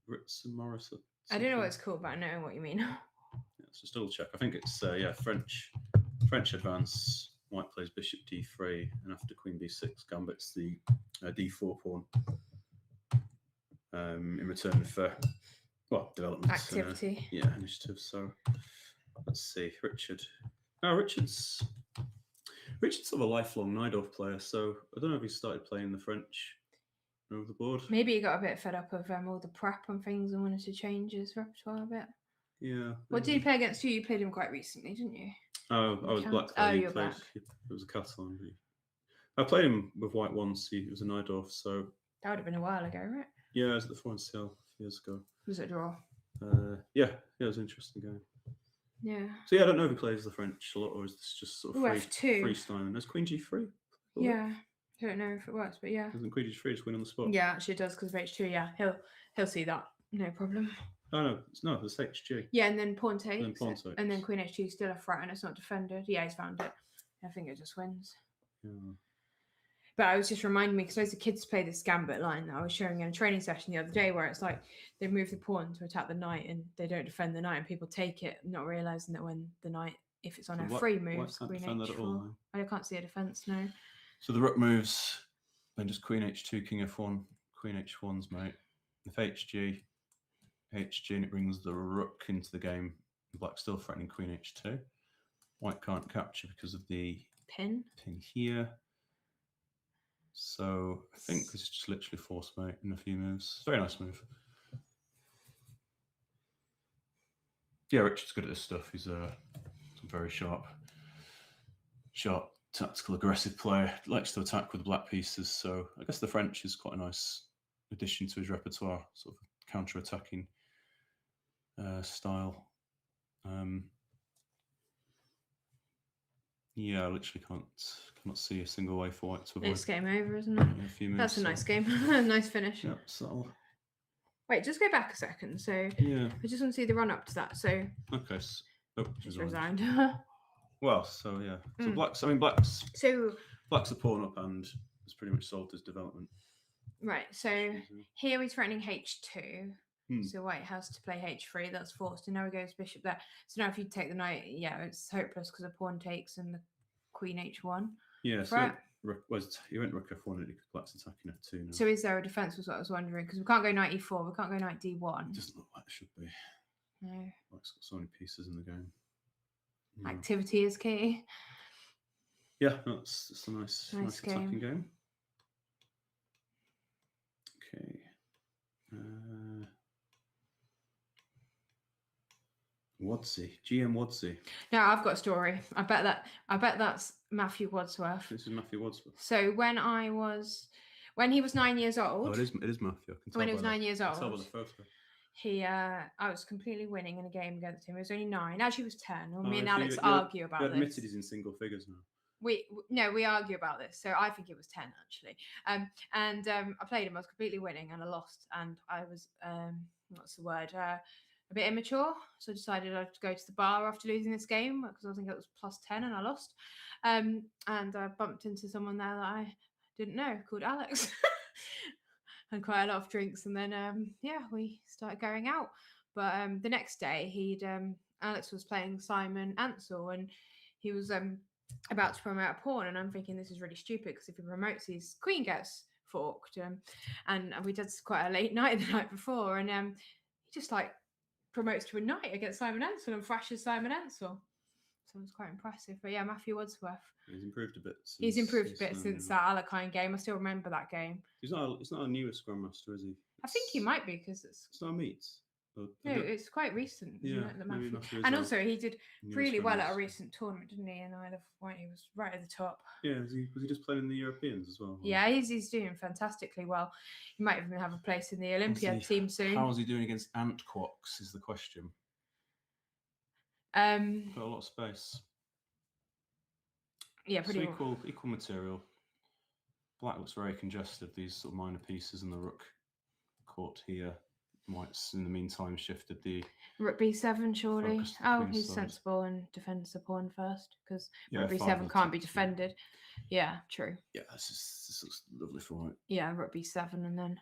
Ritson Morris? I don't know what it's called, but I know what you mean. Let's just double check. I think it's French advance. White plays bishop d3, and after queen b6, gambits the d4 pawn in return for development Activity. Initiative. So let's see, Richard. Oh, Richard's sort of a lifelong Najdorf player, so I don't know if he started playing the French over the board. Maybe he got a bit fed up of all the prep and things and wanted to change his repertoire a bit. Yeah. What did he play against you? You played him quite recently, didn't you? Oh, I was black. Oh, you're black. It was a Catalan. I played him with White once. He was a Najdorf, so that would have been a while ago, right? Yeah, I was at the Foreign Sale a few years ago. Was it a draw? Yeah, it was an interesting game. Yeah. So yeah, I don't know if he plays the French a lot, or is this just sort of F2. freestyling? There's Queen G3. Yeah, I don't know if it works, but yeah. Isn't Queen G3 just win on the spot? Yeah, actually it does because of H2. Yeah, he'll see that, no problem. Oh no, it's HG. Yeah, and then pawn takes, and then Queen H2 is still a threat and it's not defended. Yeah, he's found it. I think it just wins. Yeah. But I was just reminding me because loads of kids play this gambit line that I was showing in a training session the other day, where it's like they move the pawn to attack the knight and they don't defend the knight, and people take it, not realizing that when the knight, if it's on F3 moves, Queen H4. I can't see a defense. No. So the rook moves, then just queen h2, king f1, queen h1's mate. If hg, hg, and it brings the rook into the game. Black still threatening queen h2. White can't capture because of the Pin. here. So I think this is just literally force mate in a few moves. Very nice move. Yeah, Richard's good at this stuff. He's a very sharp, tactical, aggressive player. Likes to attack with black pieces. So I guess the French is quite a nice addition to his repertoire, sort of counter-attacking style. Yeah, I literally cannot see a single way for White to avoid. It's game over, isn't it? A few moves, That's a so- nice game. Nice finish. Yeah, subtle. Wait, just go back a second. So Yeah. I just want to see the run up to that. So Okay. Oh, she's she's resigned. resigned. Well, so yeah. So Mm. black's So a pawn up and has pretty much solved his development. right. So here he's threatening h2. Hmm. So White has to play h3. That's forced. And now he goes bishop there. So now if you take the knight, yeah, it's hopeless because the pawn takes and the queen h1. Yeah. So Right. he went rook f1 and black's attacking f2 now. So is there a defense? Was what I was wondering because we can't go knight e4. We can't go knight d1. It doesn't look like it should be. No. Black's got so many pieces in the game. Yeah. Activity is key. Yeah, it's a nice game. attacking game. Okay. Wadsey, GM Wadsey. Now I've got a story. I bet that's Matthew Wadsworth. This is Matthew Wadsworth. So when he was 9 years old. Oh, it is Matthew. I can tell When he was by 9 years I can tell by old. the photo. I was completely winning in a game against him. He was only 9. Actually, he was 10. Well, Oh, me and so Alex you argue about this. admitted he's in single figures now. We argue about this. So I think it was 10 actually. I played him. I was completely winning, and I lost. And I was what's the word? A bit immature. So I decided I'd go to the bar after losing this game because I think it was +10 and I lost. And I bumped into someone there that I didn't know called Alex. Had quite a lot of drinks, and then we started going out. But the next day, Alex was playing Simon Ansell, and he was about to promote a pawn, and I'm thinking this is really stupid because if he promotes, his queen gets forked. And we did quite a late night the night before, and he just like promotes to a knight against Simon Ansell and thrashes Simon Ansell. So it was quite impressive. But yeah, Matthew Wadsworth. He's improved a bit. He's improved a bit since that Alekhine game. I still remember that game. He's not a newest grandmaster, is he? I think he might be because it's not Ameet. No, it's quite recent. Yeah, Isn't it, that maybe Matthew? Matthew is And our also he did newest really well at a grandmaster. recent tournament, didn't he? And Isle of Wight, he was right at the top. Yeah, was he just playing in the Europeans as well? Yeah, he's doing fantastically well. He might even have a place in the Olympia team soon. How's he doing against Ant Quox is the question. Got a lot of space. Yeah, pretty so equal material. Black looks very congested. These sort of minor pieces and the rook caught here. White's in the meantime shifted the Rook b7 surely. focus to Oh, queen he's side. sensible and defends the pawn first because Yeah, Rook five b7 of can't be the- defended. Yeah, true. Yeah, this looks lovely for White. Yeah, Rook b7 and then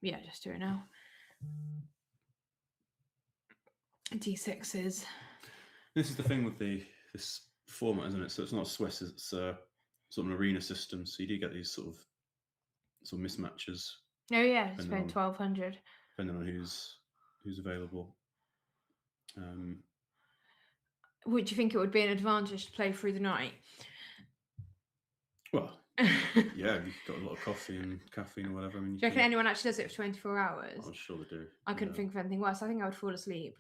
yeah, just do it now. D6 is This is the thing with this format, isn't it? So it's not Swiss, it's sort of an arena system. So you do get these sort of mismatches. oh yeah, it's depending paying on- 1200. Depending on who's available. Would you think it would be an advantage to play through the night? Well, yeah, you've got a lot of coffee and caffeine or whatever. I mean, Do you reckon anyone actually does it for 24 hours? I'm sure they do. I couldn't yeah. think of anything worse. I think I would fall asleep.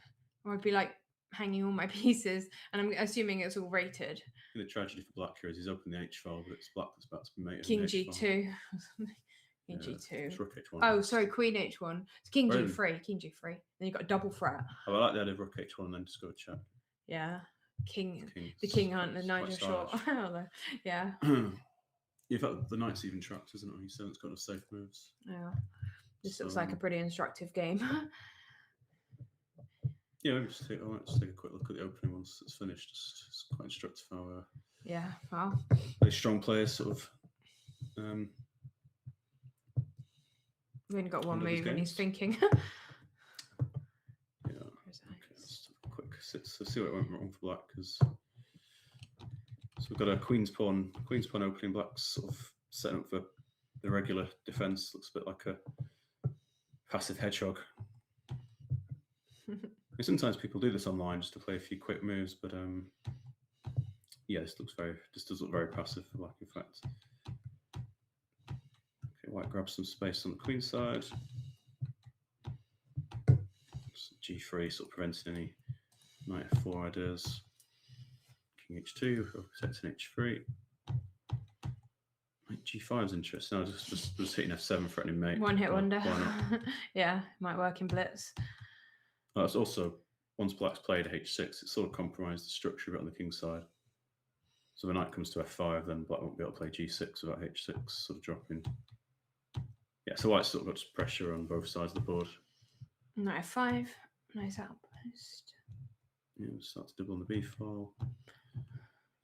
Or I'd be like hanging all my pieces, and I'm assuming it's all rated. The tragedy for Black here is he's opened the H file, but it's Black that's about to be mated. King in the H file. G2. King Yeah, G2. it's Rook H1. Oh, sorry, Queen H1. It's King Brilliant. G3. King G3. Then you've got a double threat. Oh, I like the idea of Rook H1 and then just go check. Yeah. The It's King hunt, the quite Nigel Short. stylish. Yeah. In fact, the knight's even trapped, isn't it? He still hasn't got enough safe moves. Yeah. This looks like a pretty instructive game. Yeah, maybe just take a quick look at the opening once it's finished. It's quite instructive how Yeah. Wow. very strong players sort of. We've only got one End of his move and he's games. thinking. Yeah. Okay, let's have a quick sit. So see what went wrong for Black because. So we've got a queen's pawn opening. Black's sort of setting up for the regular defense. Looks a bit like a passive hedgehog. Sometimes people do this online just to play a few quick moves, but yeah, this does look very passive for Black, in fact. Okay, White grabs some space on the queen side. G3, sort of preventing any knight f4 ideas. King h2, protecting h3. Knight g5 is interesting. No, just hitting f7, threatening mate. One hit wonder. Why not? Yeah, might work in blitz. Well, it's also, once Black's played h6, it sort of compromised the structure a bit on the king side. So the knight comes to f5, then Black won't be able to play g6 without h6 sort of dropping. Yeah, so White's still got pressure on both sides of the board. Knight f5, nice outpost. Yeah, we'll start to double on the b file.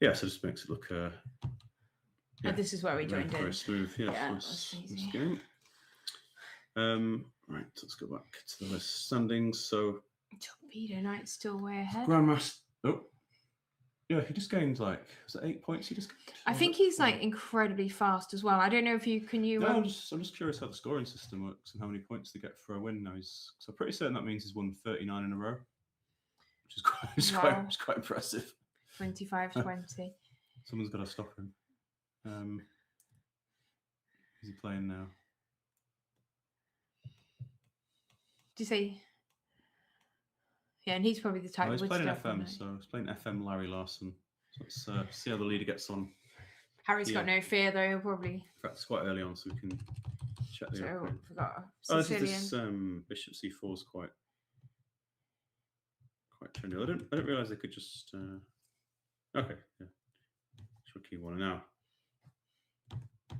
Yeah, so just makes it look. Yeah, this is where we joined in. Very smooth. Yeah, that's easy. Game. Right, let's go back to the list standings. So Torpedo Knight's still way ahead. Grandmaster. Oh, yeah, he just gained like, was it 8 points? He just. I think he's like incredibly fast as well. I don't know if you can. No, I'm just curious how the scoring system works and how many points they get for a win now. So I'm pretty certain that means he's won 39 in a row, which is quite impressive. 25-20. Someone's got to stop him. Is he playing now? Do you say? Yeah, and he's probably the type. He's playing FM, so he's playing FM Larry Larson. So let's see how the leader gets on. Harry's got no fear though. He'll probably. In fact, it's quite early on, so we can check the. So forgot. This bishop c4 is quite trivial. I didn't realize they could just. Okay, yeah. Tricky one now.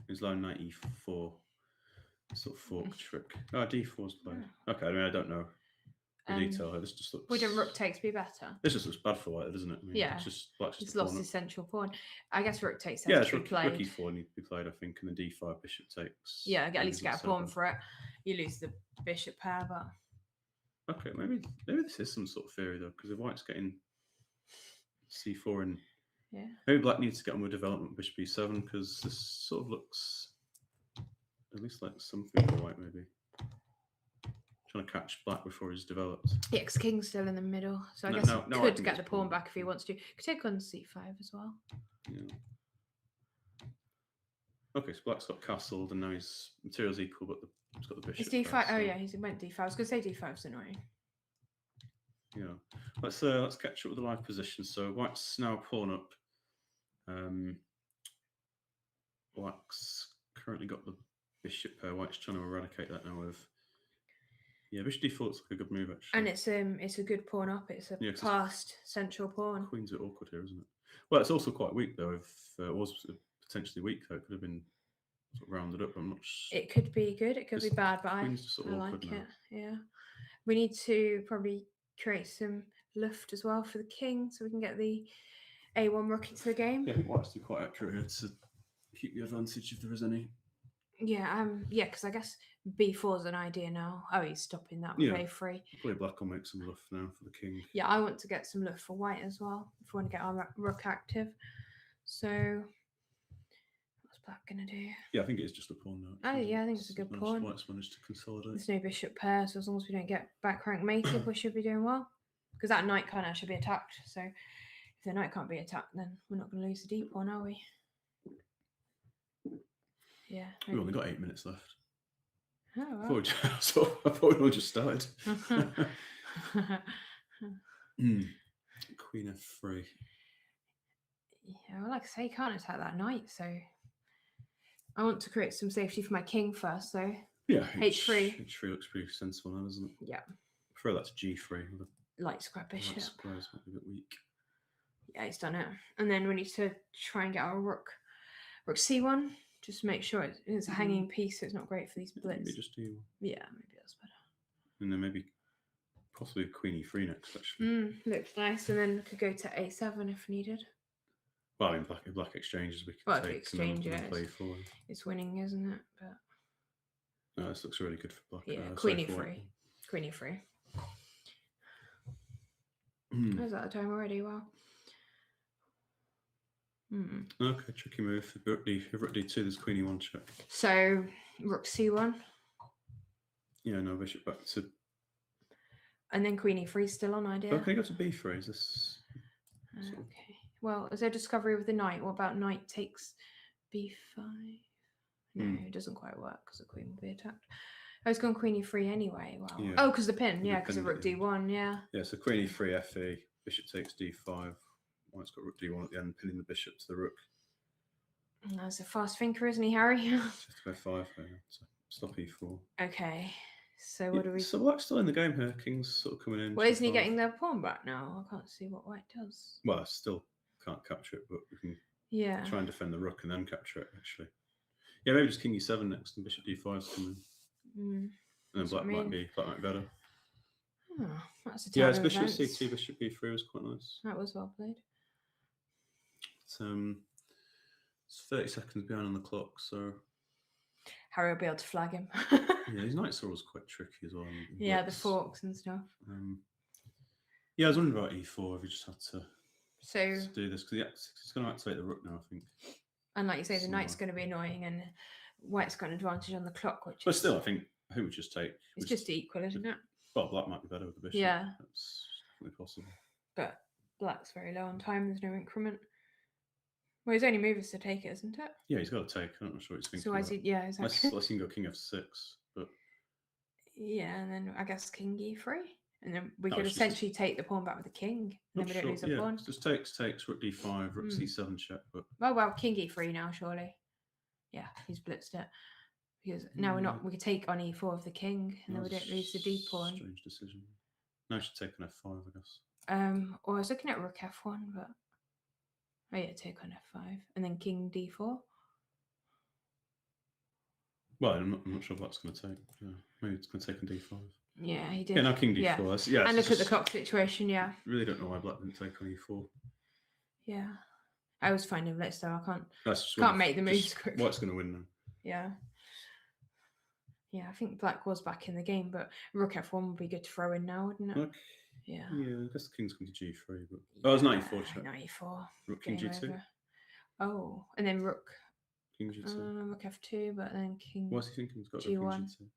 He's low knight e4, sort of fork trick. Oh, d4 is played. Okay, I mean I don't know the detail. This just looks. Wouldn't rook takes be better? This just looks bad for White, doesn't it? I mean, yeah. He's lost his central pawn. I guess rook takes. Yeah, rook e4 needs to be played, I think, and then d5 bishop takes. Yeah, at least get a pawn for it. You lose the bishop pair, but. Okay, maybe this is some sort of theory though, because if White's getting c4 and maybe Black needs to get on with development bishop e7 because this sort of looks at least like something for White maybe. Trying to catch Black before he's developed. Yeah, because King's still in the middle, so I guess he could get the pawn back if he wants to. Could take on c5 as well. Yeah. Okay, so Black's got castled and now his material's equal, but he's got the bishop. It's d5. Oh yeah, he went d5. I was going to say d5's annoying. Yeah, let's catch up with the live position. So White's now pawn up. Black's currently got the bishop pair. White's trying to eradicate that now with. Yeah, bishop d4 looks like a good move actually. And it's a good pawn up. It's a passed central pawn. Queen's a bit awkward here, isn't it? Well, it's also quite weak though. If it was potentially weak, though, it could have been sort of rounded up. I'm not sure. It could be good. It could be bad, but I like it. Yeah, we need to probably create some luft as well for the king, so we can get the a1 rook into the game. Yeah, I think White's quite accurate here to keep the advantage if there is any. Yeah, because I guess b4 is an idea now. Oh, he's stopping that with a3. Probably Black will make some luft now for the king. Yeah, I want to get some luft for White as well if we want to get our rook active. So, what's Black going to do? Yeah, I think it's just a pawn now. Oh, yeah, I think it's a good pawn. White's managed to consolidate. There's no bishop pair, so as long as we don't get back rank mated, we should be doing well. Because that knight can't actually be attacked. So, if the knight can't be attacked, then we're not going to lose the d pawn, are we? Yeah. We've only got 8 minutes left. Oh, wow. I thought we all just started. Queen f3. Yeah, well, like I say, you can't attack that knight, so I want to create some safety for my king first, so yeah, h3. H3 looks pretty sensible now, doesn't it? Yeah. I prefer that to g3. Light square bishop. Light squares might be a bit weak. Yeah, he's done it. And then we need to try and get our rook c1. Just make sure it's a hanging piece, so it's not great for these blitz. Maybe just do. Yeah, maybe that's better. And then maybe possibly queen e3 next, actually. Looks nice. And then we could go to a7 if needed. Well, in black exchanges, we can take exchange it. Play forward. It's winning, isn't it? But no, this looks really good for Black. Yeah, queen e3. Queen e3. Is that the time already? Wow. Okay, tricky move. If rook D2, there's queen E1 check. So rook C1, Yeah, no, bishop back to. and then queen E3 still on idea. Okay, go to B3. Is this? Okay. Well, is there discovery with the knight? What about knight takes B5? No, it doesn't quite work because the queen will be attacked. I was going queen E3 anyway. Wow. Yeah. Oh, because the pin. Yeah, The because of pin, rook yeah. D1. Yeah. Yeah, so queen E3, FE, bishop takes D5. Oh, it's got rook D1 at the end, pinning the bishop to the rook. That's a fast thinker, isn't he, Harry? Just go 5 here. So stop E4. Okay. So what do we? So Black's still in the game here. King's sort of coming in. Well, isn't he G5. getting their pawn back now? I can't see what white does. Well, I still can't capture it, but we can try and defend the rook and then capture it, actually. Yeah, maybe just King E7 next and Bishop D5 is coming. And then Black might be better. Oh, that's a Yeah, it's of Bishop events. C2, Bishop B3 was quite nice. That was well played. It's 30 seconds behind on the clock, so Harry will be able to flag him. yeah, his knights are always quite tricky as well. Yeah, the forks and stuff. Yeah, I was wondering about E4 if we just had to So do this because it's going to activate the rook now, I think. And like you say, the knight's going to be annoying, and white's got an advantage on the clock, which But is, still, I think we just take. it's just equal, isn't it? Well, Black might be better with the bishop. Yeah. That's definitely possible. But black's very low on time. There's no increment. Well, his only move is to take it, isn't it? Yeah, he's got to take. I'm not sure what he's thinking. So why is he? Yeah, exactly. Let's he can go King F6, but Yeah, and then I guess King E3, and then we No, could it's just- essentially take the pawn back with the king, and then we don't lose a pawn. Just takes Rook D5, Rook C7 check, but Oh well, King E3 now, surely. Yeah, he's blitzed it. Because now we're not. We could take on E4 of the king, and then we don't lose the D pawn. Strange decision. No, I should take on F5, I guess. Or I was looking at Rook F1, but oh yeah, take on F5, and then King D4. Well, I'm not sure what that's going to take. Yeah, maybe it's going to take on D5. Yeah, he did. Yeah, now King D4. Yeah, Yeah, and it's look at the just- clock situation. Yeah, Really don't know why Black didn't take on E4. yeah. I was finding blitz though. I can't. That's just Can't when- make the moves just quick. White's going to win now. Yeah. Yeah, I think Black was back in the game, but Rook F1 would be good to throw in now, wouldn't it? Look, Yeah. yeah, I guess the King's going to G3, but oh, it's 94 check. 94. Rook King Game G2. over. Oh, and then Rook. King G2. Rook F2, but then King. What's he thinking? He's got G1. King G2.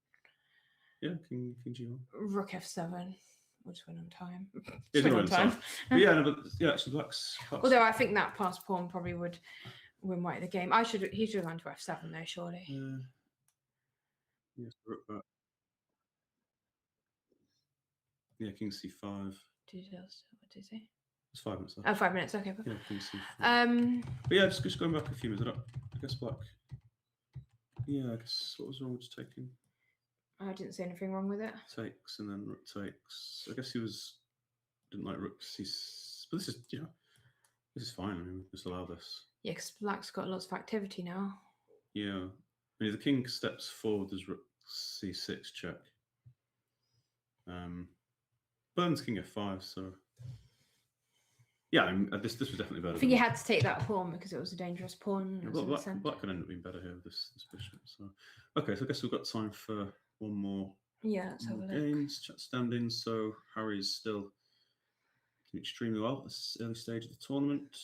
Yeah, King G1. Rook F7. We'll just win on time. He's Just win gonna on win time. But yeah, no, but yeah, actually, Black's. Although I think that pass pawn probably would win White the game. He should have gone to F7 though, surely. Yes, Rook back. Yeah, King C5. Details. What did he say? It's 5 minutes left. Oh, 5 minutes. Okay. Yeah, King C4. But yeah, just going back a few minutes. I guess Black. Yeah, I guess what was wrong with just taking? I didn't see anything wrong with it. Takes and then Rook takes. I guess he didn't like Rook C. But this is this is fine. I mean, just allow this. Yeah, because Black's got lots of activity now. Yeah, I mean, if the King steps forward, there's Rook C6 check. Burns King F5, so yeah, I mean, this was definitely better. I think you had to take that pawn because it was a dangerous pawn. Yeah, It was in the centre. Black could end up being better here with this bishop. So okay, so I guess we've got time for one more. Yeah, let's have a look. Games, chat standings. So Harry's still doing extremely well at this early stage of the tournament.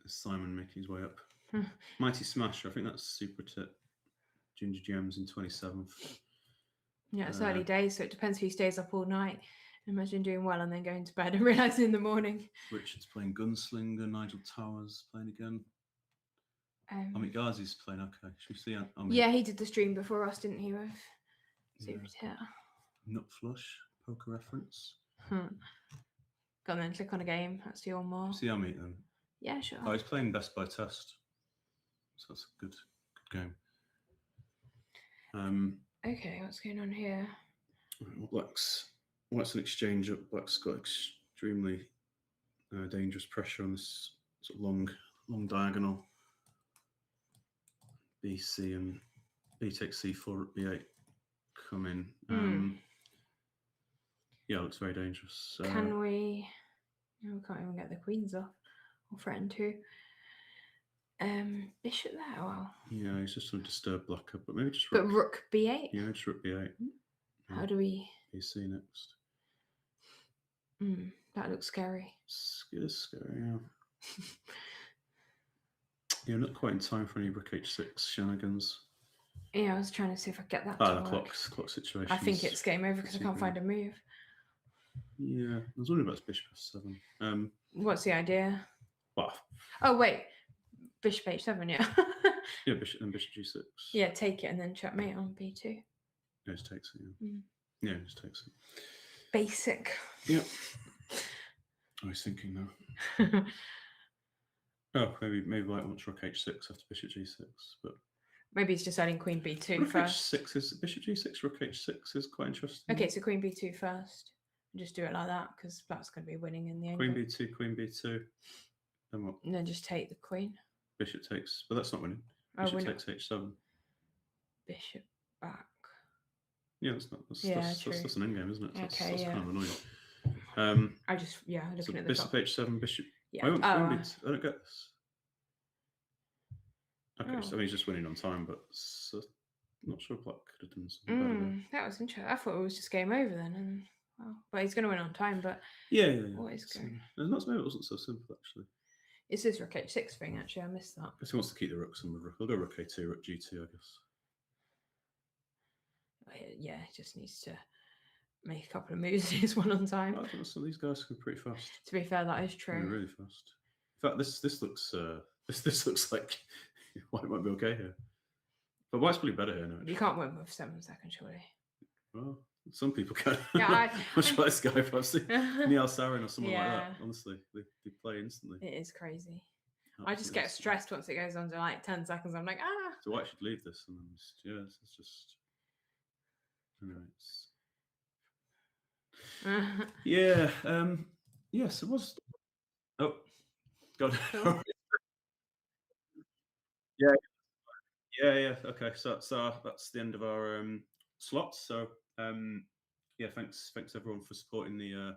Simon making his way up. Mighty Smasher, I think that's Supratit. Ginger Gems in 27th. Yeah, it's early days, so it depends who stays up all night. Imagine doing well and then going to bed and realising in the morning. Richard's playing Gunslinger. Nigel Towers playing again. Ameet Ghazi's playing. Okay, should we see Ameet? Yeah, he did the stream before us, didn't he? With Supratit. Nut Flush, poker reference. Go on then, click on a game. Let's do one more. See Ameet then. Yeah, sure. Oh, he's playing Best by Test. So that's a good game. Okay, what's going on here? Black's an exchange up. Black's got extremely dangerous pressure on this sort of long diagonal. BC and B takes C4 at B8 come in. Yeah, it looks very dangerous. Can we? No, we can't even get the queens off or threaten to. Bishop there. Wow. Yeah, he's just going to disturb Black up, but maybe just But Rook B8. Yeah, just Rook B8. How do we? BC next. That looks scary. It is scary, yeah. You're not quite in time for any rook h6 shenanigans. Yeah, I was trying to see if I get that Ah, to the work. clock situation. I think it's game over because I can't find a move. Yeah, I was wondering about bishop f7. What's the idea? Well, Oh wait, bishop h7, yeah. yeah, bishop g6. Yeah, take it and then checkmate on b2. Yeah, just takes it. Yeah, yeah, just takes it. Basic. Yep. I was thinking now. Oh, maybe white wants rook h6 after bishop g6, but maybe he's just adding queen b2 rook first. h6 is bishop g6, rook h6 is quite interesting. Okay, so queen b2 first. Just do it like that because black's going to be winning in the end. Queen b2, then what? And then just take the queen. Bishop takes, but that's not winning. Bishop takes h7. Bishop back. Yeah, that's an endgame, isn't it? That's kind of annoying. I just looking at the bishop top. h7, bishop. Yeah. I don't get this. Okay, so he's just winning on time, but not sure black could have done something better there. That was interesting. I thought it was just game over then, and but he's going to win on time. But yeah. What is going? Maybe it wasn't so simple actually. It's this rook h6 thing actually. I missed that. Because he wants to keep the rooks and rook. I'll go rook a2, rook g2, I guess. Yeah, he just needs to make a couple of moves. He's one on time. I think some of these guys can be pretty fast. To be fair, that is true. They're really fast. In fact, this looks this looks like white might be okay here, but white's probably better here now. You can't win with 7 seconds, surely. Well, some people can. Yeah, much like this guy, perhaps Neil Sarin or someone like Yeah. that. Honestly, they play instantly. It is crazy. Oh, I just get stressed once it goes on to like 10 seconds. I'm like, ah. So white should leave this, and then it's just. Anyway, yeah. Yes, it was. Oh, God. Yeah. Okay, so that's the end of our slots. So yeah, thanks everyone for supporting the.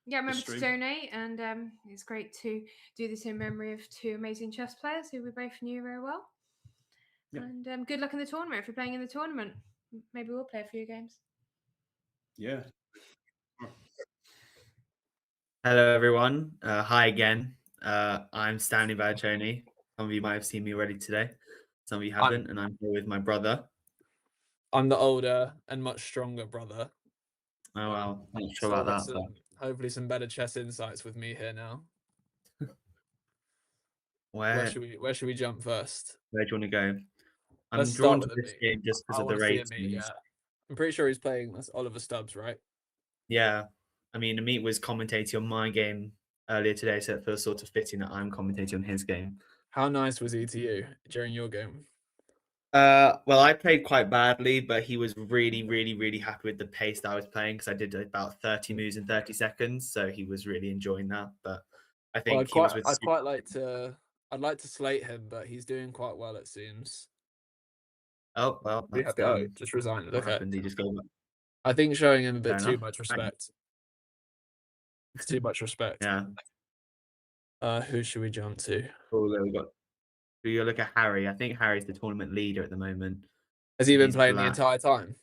Yeah, remember to donate, and it's great to do this in memory of 2 amazing chess players who we both knew very well. Yep. And good luck in the tournament. If you're playing in the tournament, maybe we'll play a few games. Yeah. Hello, everyone. Hi again. I'm Stanley Badacsonyi. Some of you might have seen me already today. Some of you haven't, and I'm here with my brother. I'm the older and much stronger brother. Oh, well, I'm not sure about that. Hopefully some better chess insights with me here now. Where should we jump first? Where do you want to go? I'm Let's drawn to start with this game just because of the ratings. Yeah. I'm pretty sure he's playing Oliver Stubbs, right? Yeah. I mean, Ameet was commentating on my game earlier today, so it feels sort of fitting that I'm commentating on his game. How nice was he to you during your game? Well, I played quite badly, but he was really, really, really happy with the pace that I was playing because I did about 30 moves in 30 seconds, so he was really enjoying that. But I think I'd like to slate him, but he's doing quite well, it seems. Oh well, just resigned. Okay, he just gave up. I think showing him a bit too much respect. It's too much respect. Yeah. Who should we jump to? Oh, there we go. Do you look at Harry? I think Harry's the tournament leader at the moment. Has he been playing the entire time?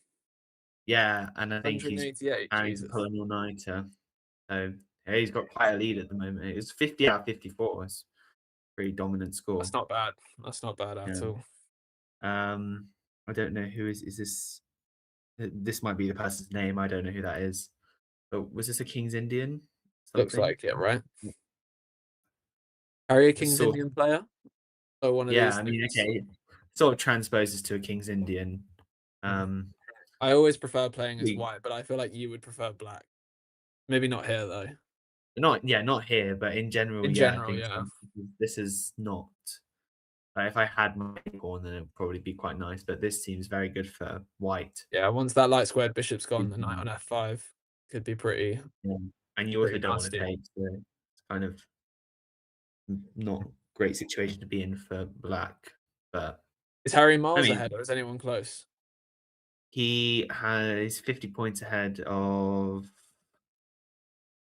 Yeah, and I think he's pulling all nighter. So yeah, he's got quite a lead at the moment. It's 50 out of 54. It's a pretty dominant score. That's not bad. That's not bad at all. I don't know who is this. This might be the person's name. I don't know who that is. But was this a King's Indian? Looks like it, right? Are you a King's Indian player? Or one of these? I mean, okay, sort of transposes to a King's Indian. I always prefer playing as white, but I feel like you would prefer black. Maybe not here though. Not here, but in general. This is not. If I had my pawn, then it would probably be quite nice. But this seems very good for white. Yeah, once that light squared bishop's gone, the knight on f5 could be pretty. Yeah. And you also don't want to take. So it's kind of not a great situation to be in for black. But is Harry miles ahead, or is anyone close? He has 50 points ahead of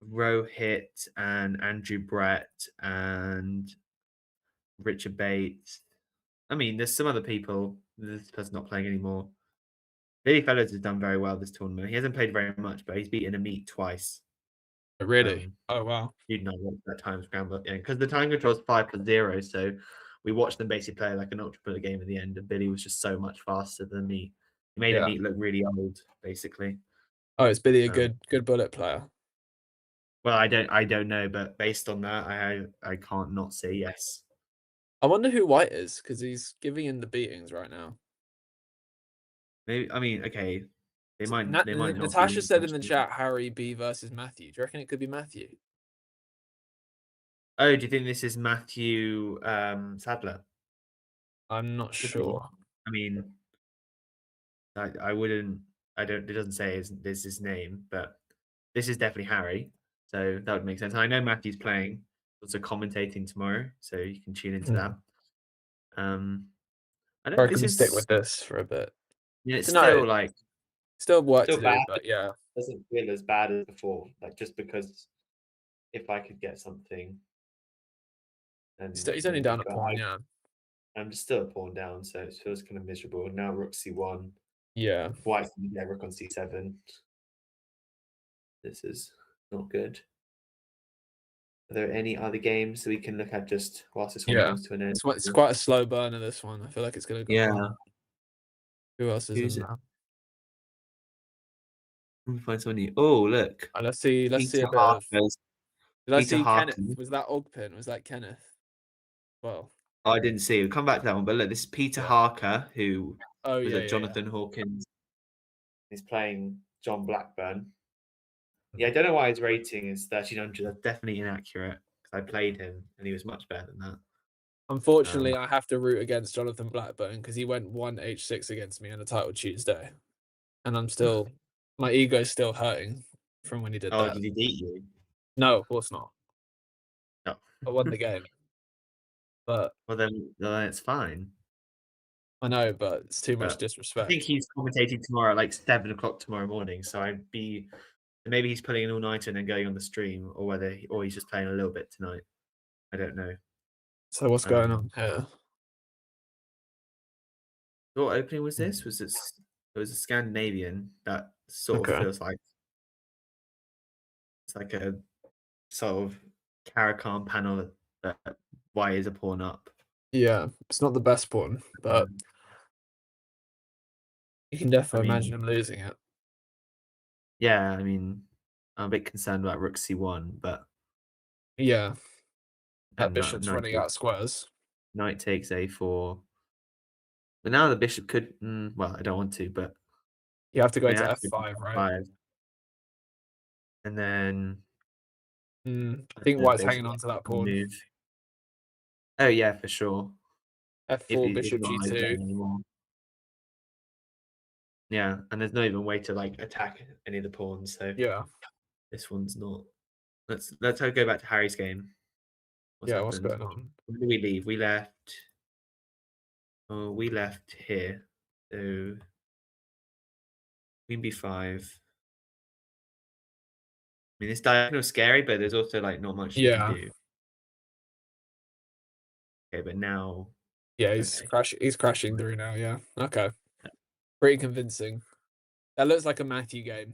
Rohit and Andrew Brett and Richard Bates. I mean, there's some other people. This person's not playing anymore. Billy Fellows has done very well this tournament. He hasn't played very much, but he's beaten Ameet twice. Really? Oh wow. You'd know what that time scramble, yeah, because the time control is 5+0, so we watched them basically play like an ultra bullet game at the end, and Billy was just so much faster than me. He made Yeah. Ameet look really old, basically. Oh, is Billy a Um, good bullet player? Well, I don't know, but based on that, I can't not say yes. I wonder who White is because he's giving in the beatings right now. Maybe, I mean, okay, they might not. Natasha be said in the much chat Harry B versus Matthew. Do you reckon it could be Matthew? Oh, do you think this is Matthew Sadler? I'm not Could be. sure. I mean, I wouldn't. I don't. It doesn't say his name, but this is definitely Harry. So that would make sense. And I know Matthew's playing, also commentating tomorrow, so you can tune into that. I don't. Or This can we is stick with this for a bit? Yeah, it's No, still like still work still to bad. do, but yeah. Doesn't feel as bad as before. Like just because if I could get something, and He's only down a pawn, yeah. I'm just still a pawn down, so it feels kind of miserable. Now rook c1. Yeah. White, yeah, rook on c7. This is not good. Are there any other games that we can look at just whilst this one comes to an end? It's quite a slow burner, this one. I feel like it's going to go on. Who else is in there? Let me find someone new. Oh, look. Let's see a bit of... Did I see Kenneth? Was that Ogpin? Was that Kenneth? Well... Oh, I didn't see. We'll come back to that one. But look, this is Peter Harker, who was at Jonathan Hawkins. He's playing John Blackburn. Yeah, I don't know why his rating is 1300. That's definitely inaccurate because I played him and he was much better than that. Unfortunately, I have to root against Jonathan Blackburn because he went 1h6 against me on a title Tuesday. And I'm still... my ego's still hurting from when he did that. Oh, did he beat you? No, of course not. No. I won the game. But well, then it's fine. I know, but it's too much disrespect. I think he's commentating tomorrow at like 7 o'clock tomorrow morning. So maybe he's putting an all-nighter and then going on the stream, or he's just playing a little bit tonight. I don't know. So what's going on here? What opening was this? It was a Scandinavian that sort of feels like it's like a sort of Caracan panel that White is a pawn up. Yeah, it's not the best pawn, but you can definitely imagine him losing it. Yeah, I mean, I'm a bit concerned about rook c1, but yeah, that bishop's running out of squares. Knight takes a4, but now the bishop could. Well, I don't want to, but you have to go to f5, right? And then I think White's hanging on to that pawn. Move. Oh yeah, for sure. F4, bishop g2. Yeah, and there's no even way to like attack any of the pawns. So yeah, this one's not. Let's go back to Harry's game. What's going on? Where did we leave? We left. Oh, we left here. So Queen b5. I mean, this diagonal is scary, but there's also like not much you can do. Okay, but now. Yeah, he's crashing through now. Yeah. Okay. Pretty convincing. That looks like a Matthew game.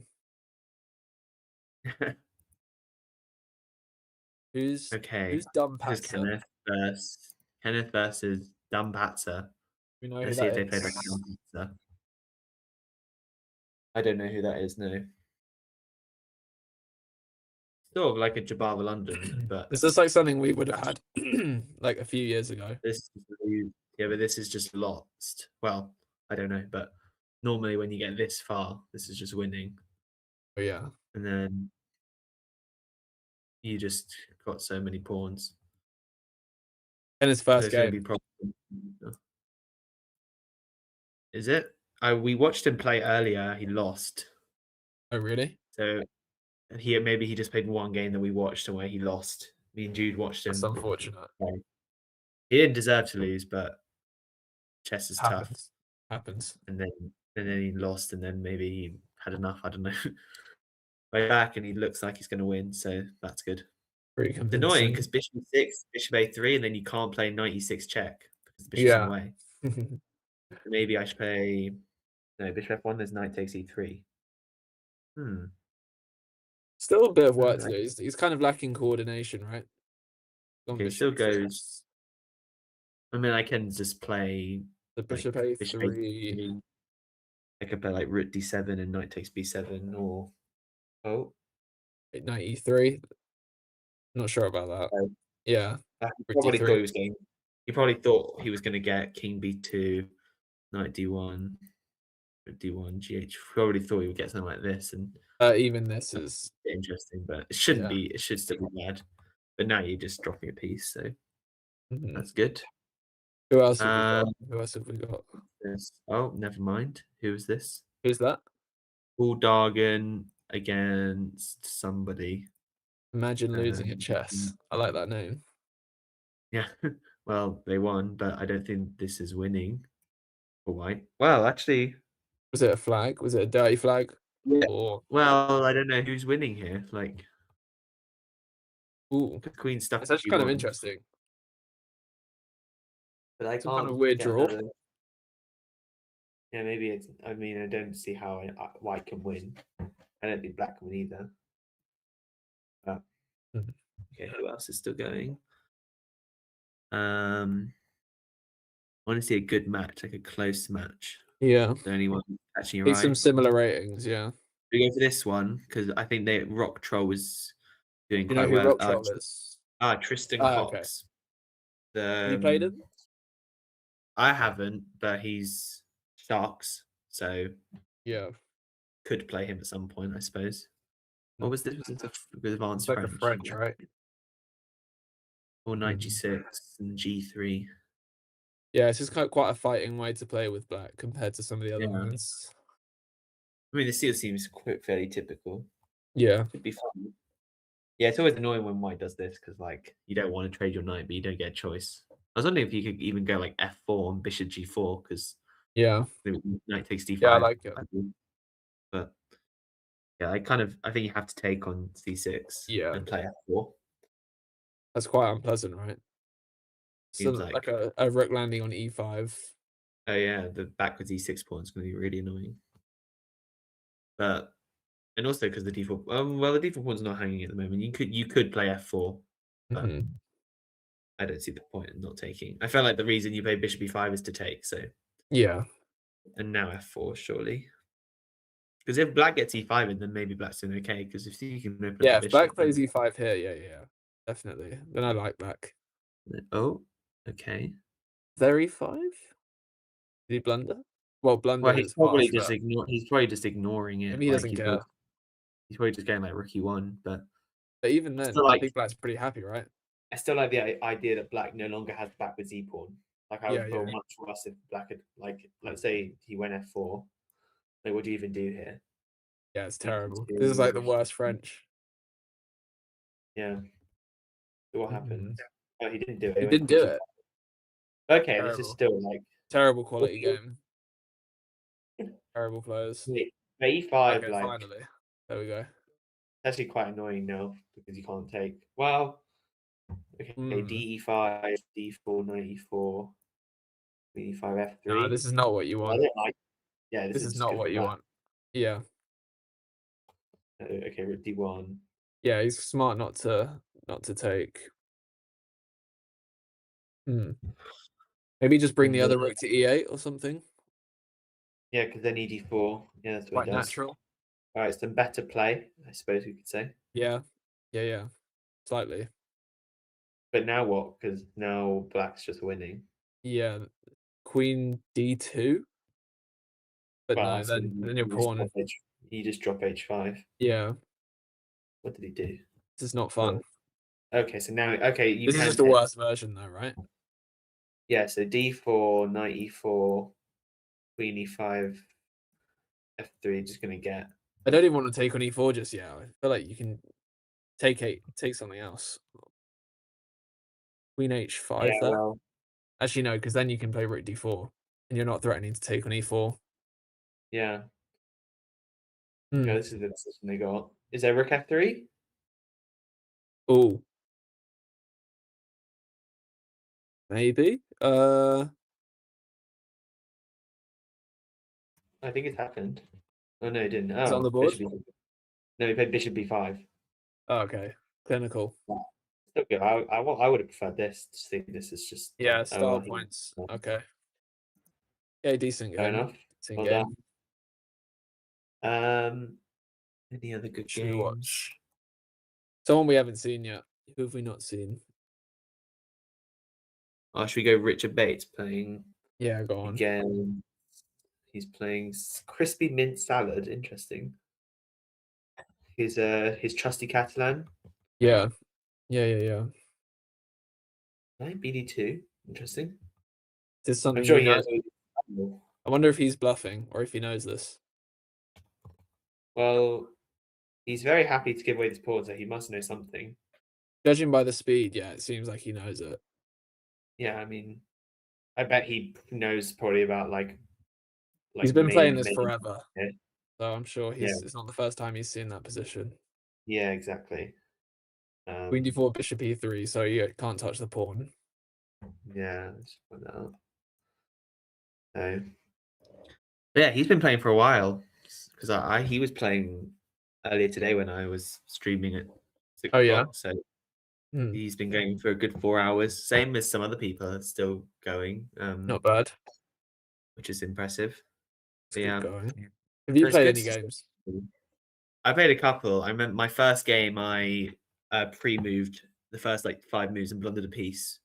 Who's Dumb Patzer? Kenneth versus Dumb Patzer. We know Let's who see that if they is. play like Dumb Patzer. I don't know who that is. No. Sort of like a Jabava London, but this is like something we would have had like a few years ago. But this is just lost. Well, I don't know, but normally when you get this far, this is just winning. Oh yeah. And then you just got so many pawns. In his first game. Is it? We watched him play earlier. He lost. Oh really? So maybe he just played one game that we watched and where he lost. Me and Jude watched him. That's unfortunate. He didn't deserve to lose, but chess is tough. Happens. And then he lost, and then maybe he had enough. I don't know. Way back, and he looks like he's going to win, so that's good. Pretty it's annoying because bishop e6, bishop a3, and then you can't play knight e6 check because the bishop's in the way. Maybe I should play bishop f1. There's knight takes e3. Still a bit of work to Alright. do. He's kind of lacking coordination, right? Gone Okay, bishop still E6. goes. I mean, I can just play The bishop like A3. I could play like rook d7 and knight takes b7, or Knight E3. Not sure about that. Oh. Yeah. He Rook probably D3. thought he was going. He probably thought he was going to get king b2, knight d1, rook d1, gh. Probably thought he would get something like this, and Even this is interesting, but it shouldn't Yeah. be. It should still be bad. But now you're just dropping a piece, so Mhm. that's good. Who else have we got? Who else have we got? Oh, never mind. Who is this? Who's that? Bulldargan against somebody. Imagine losing at chess. I like that name. Yeah, well, they won, but I don't think this is winning for white. Well, actually, Was it a flag? Was it a dirty flag? yeah. Or Well, I don't know who's winning here. Like, ooh, the queen stuff. it's actually kind of interesting. But I Some can't kind of weird get draw. another- Yeah, maybe it's. I mean, I don't see how white can win. I don't think black can win either. But, Mhm. okay, who else is still going? I want to see a good match, like a close match. Yeah. Is there anyone actually Need right? some similar ratings, yeah. We go for this one because I think they Rock Troll was doing You know quite who well. Rock Troll is? Tristan Okay. Cox. Have you played him? I haven't, but he's Sharks, so Yeah. could play him at some point, I suppose. What was this? Was it advanced It's like French? a French, right? Or knight g6 and g3. Yeah, it's just quite a fighting way to play with black compared to some of the other Yeah. ones. I mean, the seal seems fairly typical. Yeah. Could be fun. Yeah, it's always annoying when white does this because, like, you don't want to trade your knight, but you don't get a choice. I was wondering if you could even go like f4 and bishop g4 because Yeah. knight takes d5. Yeah, I like it. But yeah, I think you have to take on c6 and play f4. That's quite unpleasant, right? Seems So like a rook landing on e5. Oh yeah, the backwards e6 pawn is going to be really annoying. But and also because the default, well, the default pawn's not hanging at the moment. You could play f4, but I don't see the point in not taking. I feel like the reason you play bishop e5 is to take. So yeah, and now f4 surely. Because if black gets e5 in, then maybe black's doing okay. Because if you can open up the if bishop, black plays e5 here, yeah, definitely. Then I like black. Oh, okay. There e5? Did he blunder? Well, blunder Well, he's is probably harsh, just but he's probably just ignoring it. maybe he doesn't care. He's probably just going like rook e1, but even then, still, I think black's pretty happy, right? I still like the idea that black no longer has backwards e pawn. Like I would feel much worse if black had, like, let's say he went f4. Like, what do you even do here? Yeah, it's terrible. This is like the worst French. Yeah. So what happened? Oh, he didn't do it. He didn't do it. Okay, Terrible. this is still like terrible quality game. Terrible players. But e5, okay, like finally. There we go. Actually quite annoying now because you can't take. Well, okay, d5, d4, knight e4, e5, f3. No, this is not what you want. I don't like. Yeah, this is not what you want. Yeah. Okay, rook d1. Yeah, he's smart not to take. Maybe just bring the other rook to e8 or something. Yeah, because then ed4. Yeah, that's what quite it does. natural. All right, some better play, I suppose we could say. Yeah. Slightly. But now what? Because now black's just winning. Yeah, queen d2. But well, no, then your pawn. You just drop h5. Yeah. What did he do? This is not fun. Okay, so now you. This is just the worst version, though, right? Yeah. So d4, knight e4, queen e5, f3. Just gonna get. I don't even want to take on e4 just yet. I feel like you can take something else. Queen h5 there. Well, actually, no, because then you can play rook d4, and you're not threatening to take on e4. Yeah. Yeah, this is the decision they got. Is there rook f3? Oh. Maybe. I think it happened. Oh no, it didn't. Oh, it's on the board. No, he played bishop b5. Oh, okay, clinical. Still good. I would have preferred this. Just think this is just Yeah, like, star he- points. Okay. Yeah, decent Fair game. enough. Decent Well game. done. Any other good Should we games? watch? Someone we haven't seen yet. Who have we not seen? Oh, should we go Richard Bates playing Yeah, go on. again? He's playing crispy mint salad. Interesting. His trusty Catalan. Yeah. Yeah. Right, BD2. Interesting. This is something I'm sure he he knows. has. I wonder if he's bluffing or if he knows this. Well, he's very happy to give away this pawn, so he must know something. Judging by the speed, yeah, it seems like he knows it. Yeah, I mean, I bet he knows probably about like He's been playing this maybe- forever, Yeah, so I'm sure Yeah. it's not the first time he's seen that position. yeah, exactly. Queen d4, bishop e3, so you can't touch the pawn. Yeah, let's put that up. So, yeah, he's been playing for a while because he was playing earlier today when I was streaming at 6 Oh, yeah? o'clock. So Hmm. he's been going for a good 4 hours. Same as some other people are still going. Not bad. Which is impressive. It's But good yeah, going. Have you so it's played good any to- games? I played a couple. I remember my first game. I pre-moved the first like 5 moves and blundered a piece.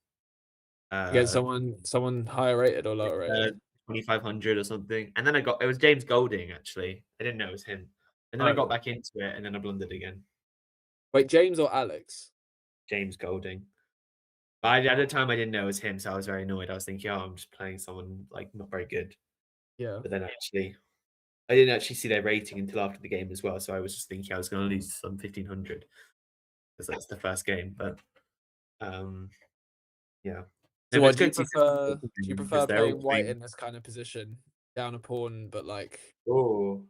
Against someone higher rated or lower rated? 2500 or something, and then it was James Golding actually. I didn't know it was him, and then I got back into it, and then I blundered again. Wait, James or Alex? James Golding. But at the time I didn't know it was him, so I was very annoyed. I was thinking, oh, I'm just playing someone like not very good. Yeah. But then actually, I didn't actually see their rating until after the game as well. So I was just thinking I was going to lose some 1500 because that's the first game. But yeah. So No, what it's do you good to see prefer? Do you because prefer they're all playing white playing- in this kind of position, down a pawn, but like Oh,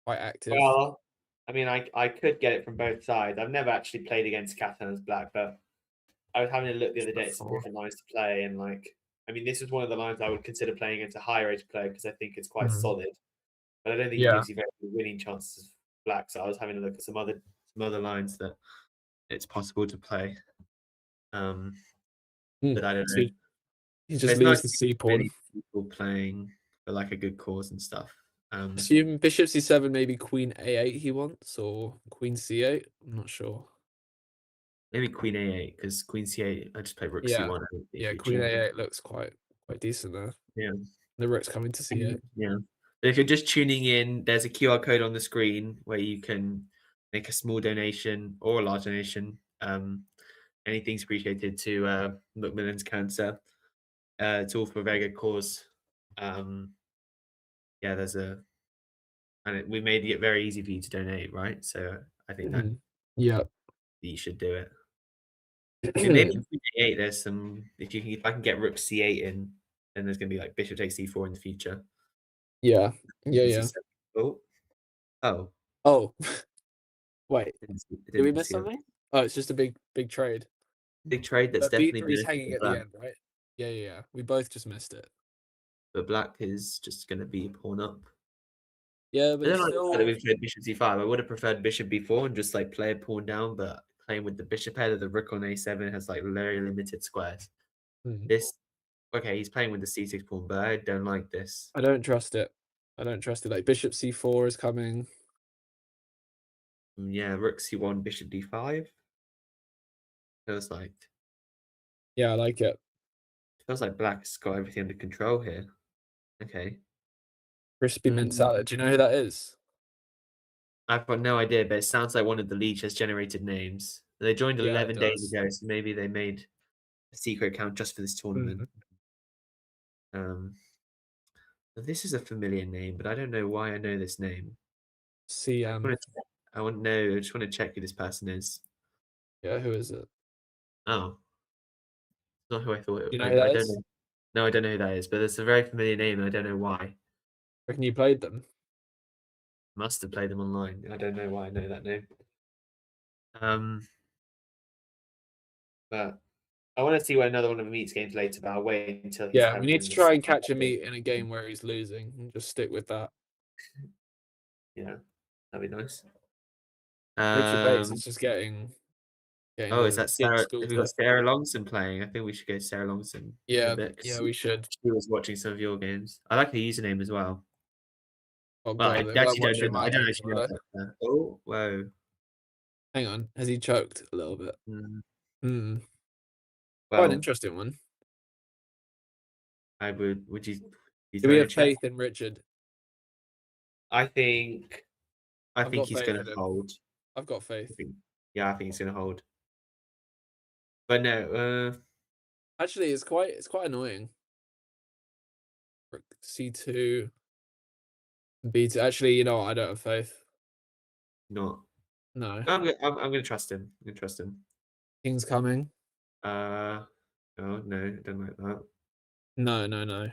quite active? well, I mean, I could get it from both sides. I've never actually played against Catalan as black, but I was having a look the other day at some Before. different lines to play, and like, I mean, this is one of the lines I would consider playing against a higher rated player because I think it's quite Mhm. solid, but I don't think Yeah. it gives you very good winning chances of black. So I was having a look at some other lines that it's possible to play. But I don't So know. you But just it's lose nice the to see C pawn. many people playing for like a good cause and stuff. Assume bishop c7, maybe queen a8 he wants, or queen c8. I'm not sure. Maybe queen a8 because queen c8. I just play rook Yeah. c1. I don't think Yeah, you queen tune it. a8 looks quite decent there. Yeah. The rook's coming to c8. Yeah. But if you're just tuning in, there's a QR code on the screen where you can make a small donation or a large donation. Anything's appreciated to Macmillan's Cancer. It's all for a very good cause. Yeah, we made it very easy for you to donate, right? So I think that Yeah. you should do it. I mean, maybe queen a8. There's some if I can get rook c8 in, then there's gonna be like bishop takes c4 in the future. Yeah. Oh. Oh. Wait. Did Did we miss something? Oh, it's just a big trade. Big trade that's But definitely B3's benefited hanging at black. the end, right? Yeah. We both just missed it. But black is just going to be a pawn up. Yeah, I but don't it's like the still... fact that we've played bishop c5. I would have preferred bishop b4 and just like play a pawn down, but playing with the bishop head of the rook on a7 has like very limited squares. Okay, he's playing with the c6 pawn, but I don't like this. I don't trust it. Like bishop c4 is coming. Yeah, rook c1, bishop d5. Feels like. Yeah, I like it. Feels like black's got everything under control here. Okay. Crispy mint salad. Do you know who that is? I've got no idea, but it sounds like one of the leech has generated names. They joined Yeah, it 11 days does. ago, so maybe they made a secret account just for this tournament. This is a familiar name, but I don't know why I know this name. CM. I want to know. I just want to check who this person is. Yeah, who is it? Oh, not who I thought it You was. know who that I don't is? know. No, I don't know who that is, but it's a very familiar name, and I don't know why. Reckon you played them? Must have played them online. I don't know why I know that name. But I want to see what another one of Ameet's games later, but I'll wait until he's Yeah, we need having to this- try and catch Ameet in a game where he's losing and just stick with that. Yeah, that'd be nice. Richard Bates Um, is just getting oh, is the that skin Sarah? school Have we got test. Sarah Longson playing? I think we should go Sarah Longson. Yeah, a bit, 'cause yeah, we should. she was watching some of your games. I like her username as well. Oh Well, I god, actually I'm don't know. watching I my don't games, actually know. will I? That. Oh, whoa. Hang on, has he choked a little bit? Mm, Hmm. Quite well, an interesting one. I would. Would you? Do we have faith in Richard? I think I've got he's faith going in to him. hold. I've got faith. Yeah, I think he's going to hold. But no, Actually, it's quite annoying. Rook C2, B2. Actually, you know what? I don't have faith. not. No. I'm going to trust him. I'm going to trust him. King's coming. Oh no, I don't like that. No.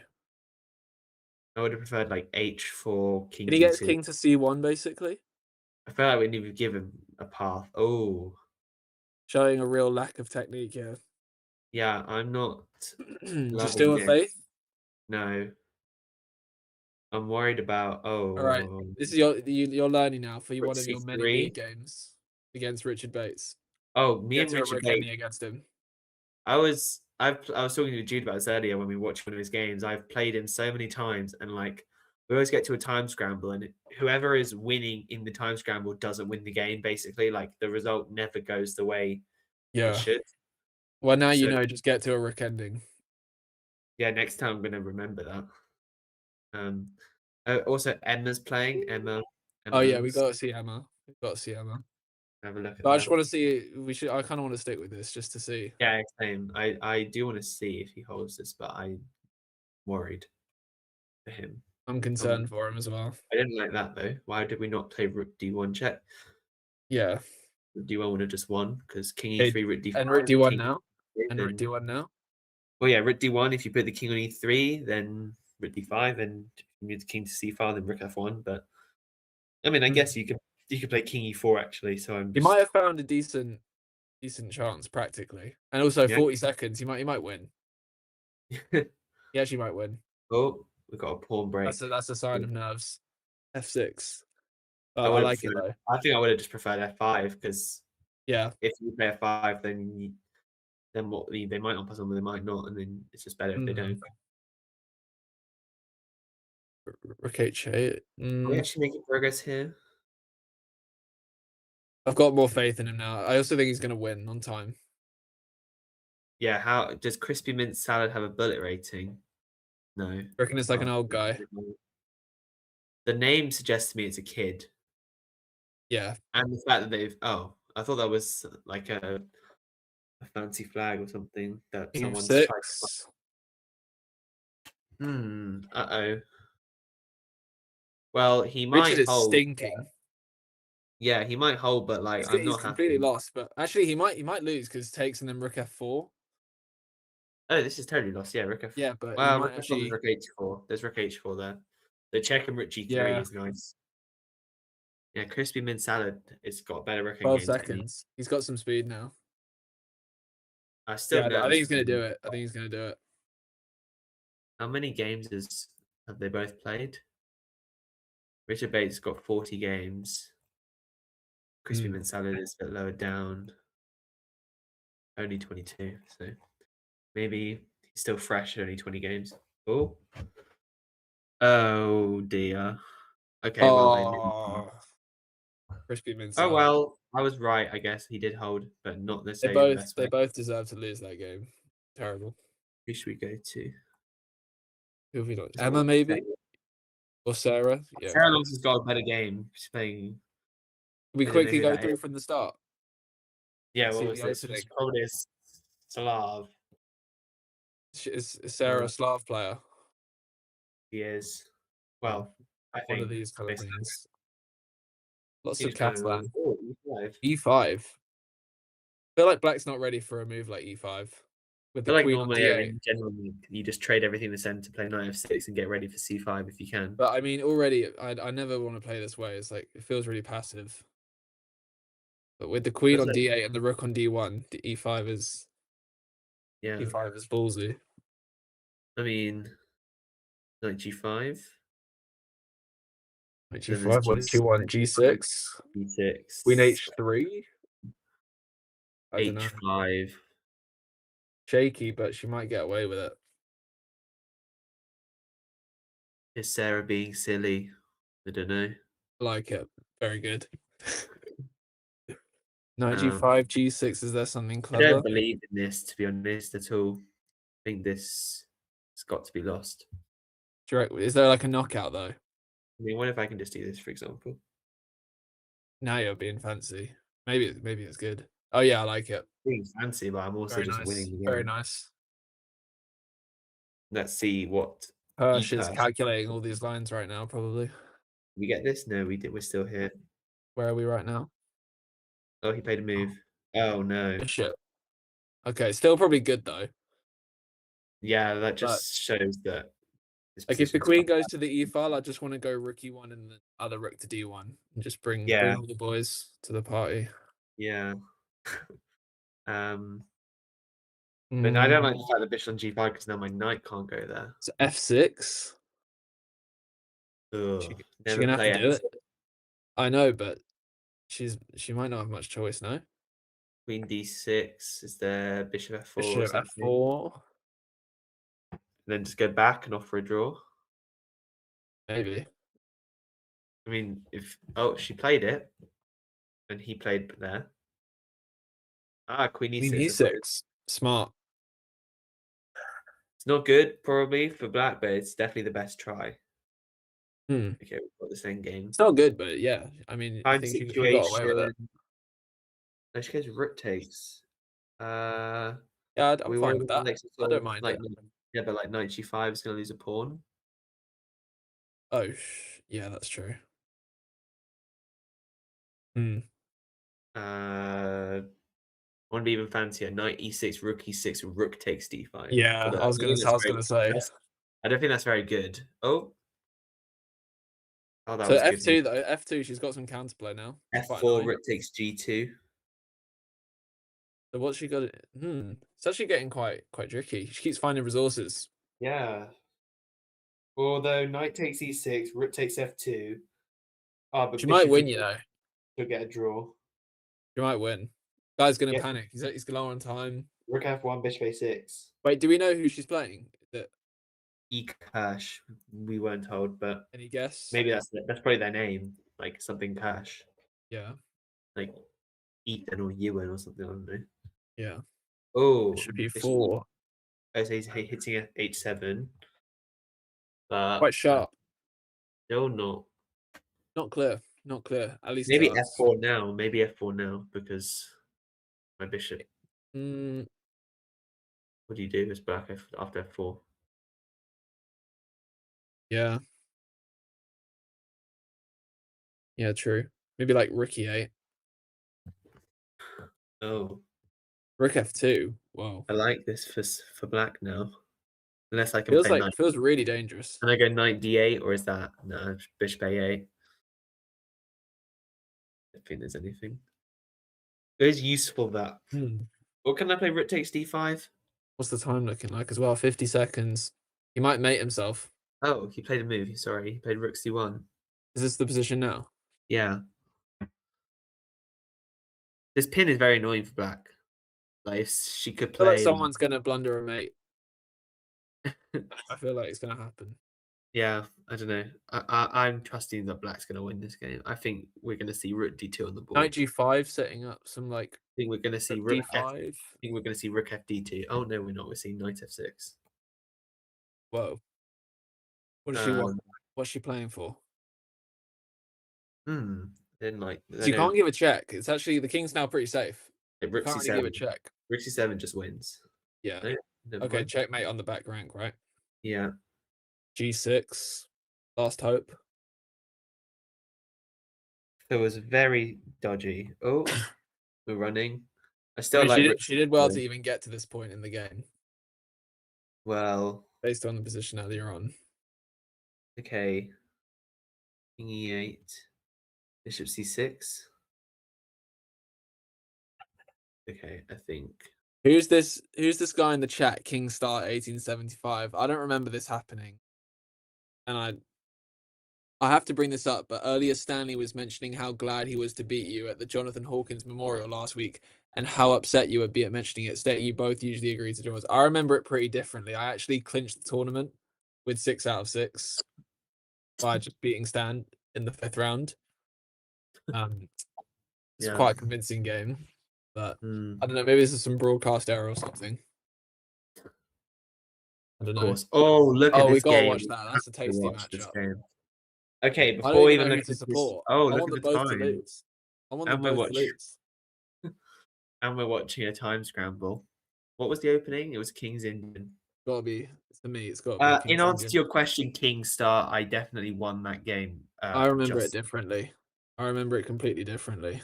I would have preferred like H4 King. Can he get his D2. king to C1 basically? I feel like we need to give him a path. Oh, Showing a real lack of technique here. yeah, I'm not. Do you loving still have this. faith? No, I'm worried about. All right, this is you're learning now for Rook one of your many C3. league games against Richard Bates. Oh, me and Get to a Richard Rick Bates. Henry against him. I was talking to Jude about this earlier when we watched one of his games. I've played him so many times, and like we always get to a time scramble, and whoever is winning in the time scramble doesn't win the game. Basically, like the result never goes the way Yeah. it should. Well, now you So- know. Just get to a Rick ending. Yeah, next time I'm gonna remember that. Also, Emma's playing. Emma. Oh yeah, we Owens. got to see Emma. We got to see Emma. Have a look at But I that. just want to see. I kind of want to stick with this just to see. Yeah, same. I do want to see if he holds this, but I'm worried for him. I'm concerned for him as well. I didn't like that though. Why did we not play Rook D1 check? Yeah. Rook D1 would have just won because King Okay, E3, Rook D5. and Rook D1 King now. E3, And Rook then- D1 now. Well, yeah, Rook D1. If you put the King on E3, then Rook D5, and if you move the King to C5, then Rook F1. But I mean, I guess you could play King E4 actually. So I'm. He might have found a decent chance practically, and also Yeah. 40 seconds. He might win. He actually might win. Oh, we've got a pawn break. That's a sign of nerves. F6. I I would've like it preferred- though. I think I would have just preferred F5 because Yeah. if you play F5, then what they might not pass on, but they might not, and then it's just better if they don't. Rook H8. Are we actually making progress here? I've got more faith in him now. I also think he's going to win on time. Yeah. How does Crispy Mint Salad have a bullet rating? No. I reckon it's like an old guy. The name suggests to me it's a kid, Yeah. and the fact that I thought that was like a fancy flag or something that King someone's F6. tried to. Uh-oh. Well, he might Richard is hold. stinking. Yeah, he might hold, but like I'm He's not completely happy. lost, but actually he might lose because takes and then Rook F4. Oh, this is totally lost. Yeah, Rook F4. Yeah, but he Well, might Rook F4, actually. there's Rook H4. There's Rook H4 there. The check and Rook G3 Yeah. is nice. Yeah, Crispy Mint Salad. It's got better Rook 12 games than me. seconds. He's got some speed now. I still Yeah, I nervous think he's going to for do him. it. I think he's going to do it. How many games have they both played? Richard Bates got 40 games. Crispy Mint Salad is a bit lower down. Only 22, so maybe he's still fresh at only 20 games. Oh dear. Okay, well then. Crispy Mint Oh Salad. well, I was right. I guess he did hold, but not They necessarily the both best way. deserve to lose that game. Terrible. Who should we go to? Who have we got? Just Emma one maybe second. or Sarah. Yeah. Sarah Lawson's got a better game. She's playing. We I don't know quickly who go that through is. from the start. Yeah, See well, the it's opening. probably a Slav. Is Sarah a Slav player? He is. Well, I One think of these kind of based on- things. Lots He's of Catalan. Oh, E5. E5. I feel like Black's not ready for a move like E5. With I the feel like queen on normally D8. in general you just trade everything in the center, play knight f6, and get ready for c5 if you can. But I mean, already, I never want to play this way. It's like, it feels really passive. But with the queen That's on like- D8 and the rook on D1, the E5 is Yeah, E5 is ballsy. I mean, knight g5. Knight Then G5. there's What did you want? G6. G6. Queen H3. I don't know. H5. Shaky, but she might get away with it. Is Sarah being silly? I don't know. Like it. Very good. Knight Um, G5, G6. Is there something I clever? don't believe in this, to be honest, at all. I think this has got to be lost. Is there like a knockout though? I mean, what if I can just do this, for example? Now you're being fancy. Maybe it's good. Oh yeah, I like it. Being fancy, but I'm also Very just nice. winning the game. Very nice. Let's see what Hirsch is Persh- calculating all these lines right now, probably. we get this. No, we did. We're still here. Where are we right now? Oh, he played a move. Oh no. Bishop. Okay, still probably good though. Yeah, that just shows that. this Like if the position's queen quite goes to the E file, I just want to go rook E1 and the other rook to D1 and just bring Yeah. all the boys to the party. Yeah. But I don't like the fact that bishop on G5 because now my knight can't go there. So F6. Ugh, She's never gonna play have to do F6. it. I know, but she might not have much choice, no? Queen D6 is there. Bishop F4. or Bishop something. F4. Then just go back and offer a draw. Maybe. I mean, if she played it, and he played there. Queen E6. Queen that's what it is. E6. Smart. It's not good probably for black, but it's definitely the best try. Hmm. Okay, we've got the same game. It's not good, but yeah. I mean, I Time think she situation. got away with it. No, she goes rook takes. Yeah, I'm we fine want with that. like some I sort don't of, mind like, it. yeah, but like knight G5 is gonna lose a pawn. Oh, yeah, that's true. Hmm. I want to be even fancier. Knight E6, rook E6, rook takes D5. Yeah, Although I was don't think gonna that's say. very- I don't think that's very good. Oh, that So was good. F2 though, F2, she's got some counterplay now. It's quite F4, annoying. rook takes G2. So what's she got? It's actually getting quite tricky. She keeps finding resources. Yeah. Although knight takes E6, rook takes F2. But She might bishop win, E6, you know. she'll get a draw. She might win. Guy's gonna Yeah. panic. He's low on time. Rook F1, bishop A6. Wait, do we know who she's playing? Is it E-Cash. We weren't told, but any guess? maybe that's probably their name, like something Cash, Yeah. like Ethan or Ewan or something. I don't know. Yeah. Oh, It should be bishop- 4. Oh, so he's hitting at H7, but Quite sharp. still not. Not clear. Not clear. At least Maybe to us. F4 now. Maybe F4 now because my bishop. Mm, What do you do? It's back after F4. yeah. Yeah, true. Maybe like rook E8. Oh, Rook F2. Whoa. I like this for black now. Unless I can play knight. Feels really dangerous. Can I go knight D8 or is that no bishop A8? I don't think there's anything. It is useful that. Or can I play rook takes D5? What's the time looking like as well? 50 seconds. He might mate himself. Oh, he played a move. Sorry, he played rook C1. Is this the position now? Yeah. This pin is very annoying for black. Like if she could I feel play. like someone's gonna blunder a mate. I feel like it's gonna happen. Yeah, I don't know. I'm trusting that black's gonna win this game. I think we're gonna see rook D2 on the board. Knight G5 setting up some like. I think we're gonna see rook rook F. D5. I think we're gonna see rook FD2. Oh no, we're not. We're seeing knight F6. Whoa. What does she want? What's she playing for? Then like So you can't give a check. It's actually the king's now pretty safe. rook Can't C7. really give a check. Rook C7 just wins. Yeah. No, never Okay, mind. checkmate on the back rank, right? Yeah. G6. Last hope. It was very dodgy. Oh, we're running. I I still mean, like. she did well to C7. even get to this point in the game, Well, based on the position earlier on. okay. King E8. Bishop C6. Okay, I think. Who's this guy in the chat? King Start 1875. I don't remember this happening. And I have to bring this up, but earlier Stanley was mentioning how glad he was to beat you at the Jonathan Hawkins Memorial last week, and how upset you would be at mentioning it, stating you both usually agree to draws. I remember it pretty differently. I actually clinched the tournament with 6 out of 6 by just beating Stan in the 5th round. It's quite a convincing game, but I don't know. Maybe this is some broadcast error or something. I don't know. Of course. Oh, look at Oh, we this gotta game. watch that. That's a tasty Watch this matchup. game. Okay, I don't before we even even know look who at to this, support. oh, I look want at them the both to time. lose. I want them And we're both to watching. lose. And we're watching a time scramble. What was the opening? It was King's Indian. Gotta be. To me, it's gotta be. In King's answer to Indian. your question, King Star, I definitely won that game. I remember it just differently. I remember it completely differently.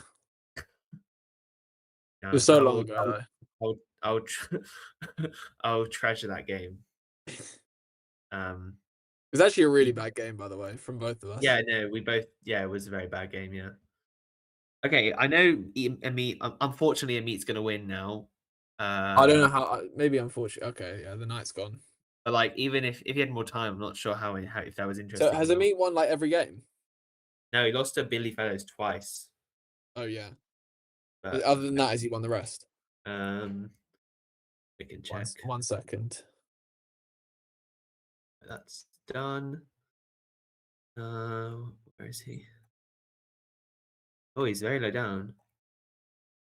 yeah, It was so long ago, though. I'll treasure that game. It was actually a really bad game, by the way, from both of us. Yeah, no, we both. Yeah, it was a very bad game. Yeah. Okay, I know Ameet. Unfortunately, Ameet's going to win now. I don't know how. Maybe unfortunately. Okay, yeah, the night's gone. But like, even if he had more time, I'm not sure how if that was So interesting. has or not. Ameet won like every game? No, he lost to Billy Fellows twice. Oh yeah. But, Other than that, has he won the rest? We can check. 1 second. That's done. Where is he? Oh, he's very low down.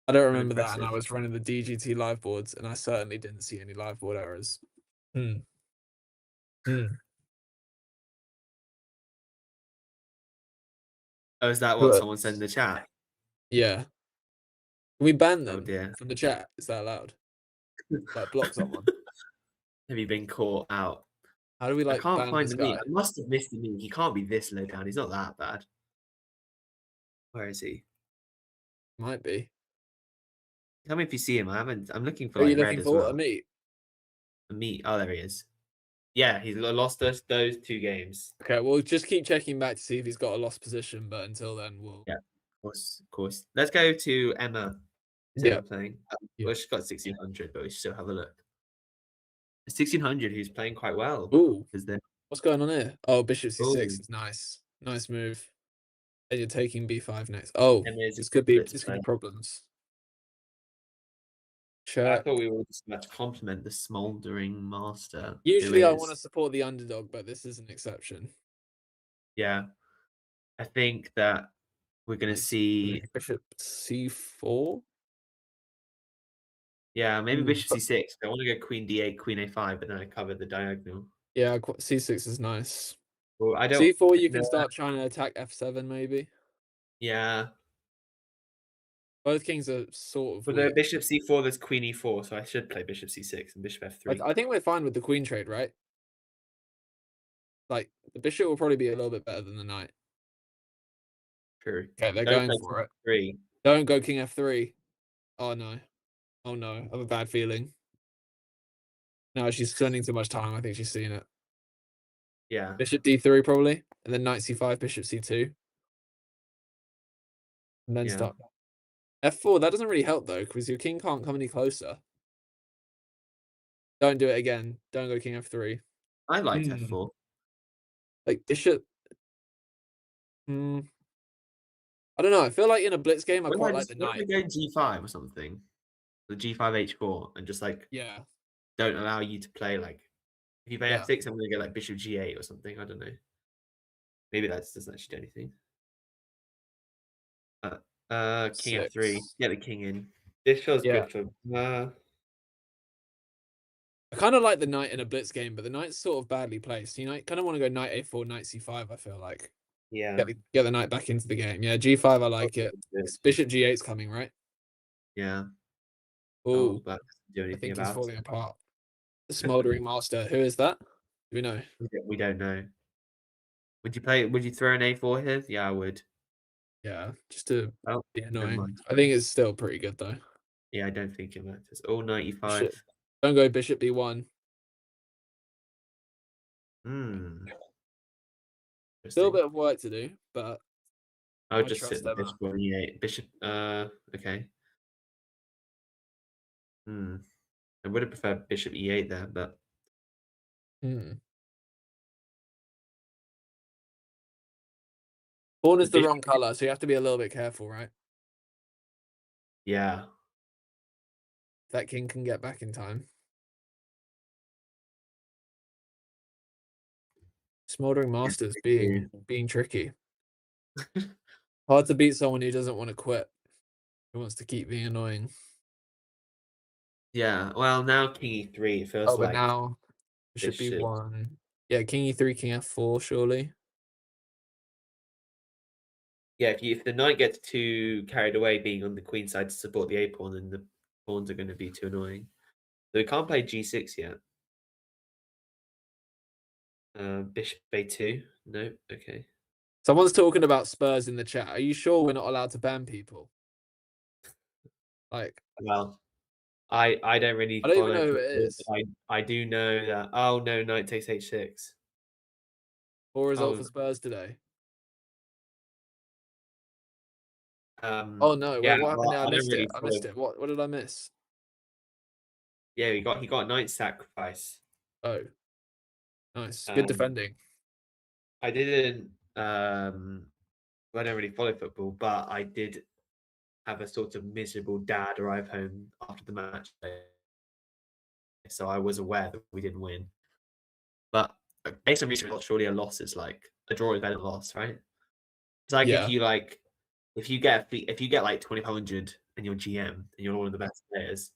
I don't remember that, and I Unimpressive. was running the DGT live boards, and I certainly didn't see any live board errors. Oh, is that But- what someone said in the chat? Yeah. Can we ban them dear. from the chat? Is that allowed? Like block someone? Have you been caught out? How do we like I can't ban find this the guy? meme. I must have missed the meme. He can't be this low down. He's not that bad. Where is he? Might be. Tell me if you see him. I'm looking for Are you like red looking as for well. Ameet? Ameet. Oh, there he is. Yeah, he's lost those 2 games. Okay, we'll just keep checking back to see if he's got a lost position, but until then, we'll. Yeah, of course. Let's go to Emma. Is Yeah. Emma playing? Yeah. Well, she's got 1600, but we should still have a look. 1600, who's playing quite well. Ooh. Is there? What's going on here? Oh, bishop c6 Ooh. is nice. Nice move. And you're taking b5 next. Oh, Emma's this could be blitz player. problems. I Check. thought we were just about to compliment the smouldering master. Usually I want to support the underdog, but this is an exception. Yeah. I think that we're going to see. Bishop c4. Yeah, maybe bishop c6. I want to go queen d8, queen a5, but then I covered the diagonal. Yeah, c6 is nice. Well, I don't. c4, you can start trying to attack f7, maybe. Yeah. Both kings are sort of. With the bishop c4, there's queen e4, so I should play bishop c6 and bishop f3. I think we're fine with the queen trade, right? Like the bishop will probably be a little bit better than the knight. True. Okay, they're going for it. 3. Don't go king f3. Oh no. Oh no. I have a bad feeling. No, she's spending too much time. I think she's seen it. Yeah. Bishop d3 probably, and then knight c5, bishop c2, and then start f4. That doesn't really help though, because your king can't come any closer. Don't do it again. Don't go king f3. I like f4. Like bishop. I don't know. I feel like in a blitz game, I quite like the knight. Go g5 or something. The g5 h4 and just like don't allow you to play like if you play f6, I'm gonna go like bishop g8 or something. I don't know. Maybe that doesn't actually do anything. King f3. Get the king in. This feels good for. I kind of like the knight in a blitz game, but the knight's sort of badly placed. You know, kind of want to go knight a4, knight c5. I feel like. Yeah. Get the knight back into the game. Yeah, g5. I like it. Bishop g8's coming, right? Yeah. Oh, but do anything I think about he's falling apart. The smoldering master. Who is that? Do we know? We don't know. Would you play? Would you throw an a4 here? Yeah, I would. Yeah, just to be never annoying. mind. I think it's still pretty good though. Yeah, I don't think it matters. All 95. Don't go bishop b1. Still a bit of work to do, but I would just sit the bishop on e8. Bishop. Okay. I would have preferred bishop e8 there, but. Pawn is the bishop- wrong color, so you have to be a little bit careful, right? Yeah. That king can get back in time. Smoldering Masters being tricky. Hard to beat someone who doesn't want to quit. Who wants to keep being annoying. Yeah. Well, now king e3. It feels Oh, but like now it should be should- one. Yeah, king e3, king f4, surely. yeah. If the knight gets too carried away being on the queen side to support the a pawn, then the pawns are going to be too annoying. So we can't play g6 yet. Bishop a2. No. Okay. Someone's talking about Spurs in the chat. Are you sure we're not allowed to ban people? Like, Well, I don't really I don't even follow know who it football, is. but I do know that. Oh no, knight takes h6. Poor result Oh, for Spurs today. Oh no, yeah, wait, what happened well, there? I don't missed really it. I follow- missed it. What did I miss? Yeah, he got a knight sacrifice. Oh. Nice. Good defending. I didn't I don't really follow football, but I did have a sort of miserable dad arrive home after the match day. So I was aware that we didn't win. But based on recent results, surely a loss is like a draw is better than a loss, right? It's like Yeah. if you get like 2,500 and you're GM and you're one of the best players,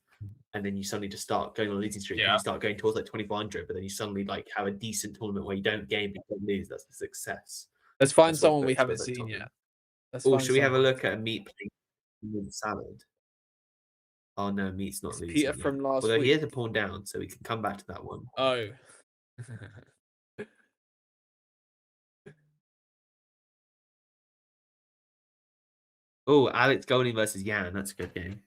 and then you suddenly just start going on a losing streak and you start going towards like 2,400, but then you suddenly like have a decent tournament where you don't game but you don't lose. That's a success. Let's find That's what someone we Pert haven't feels like seen Tottenham. yet. Let's Oh, find should we have a someone. look at Ameet playing with salad? Oh no, Ameet's not It's losing. Peter yet. from last Although he week. is a pawn down, so we can come back to that one. Oh. Oh, Alex Golding versus Jan. That's a good game.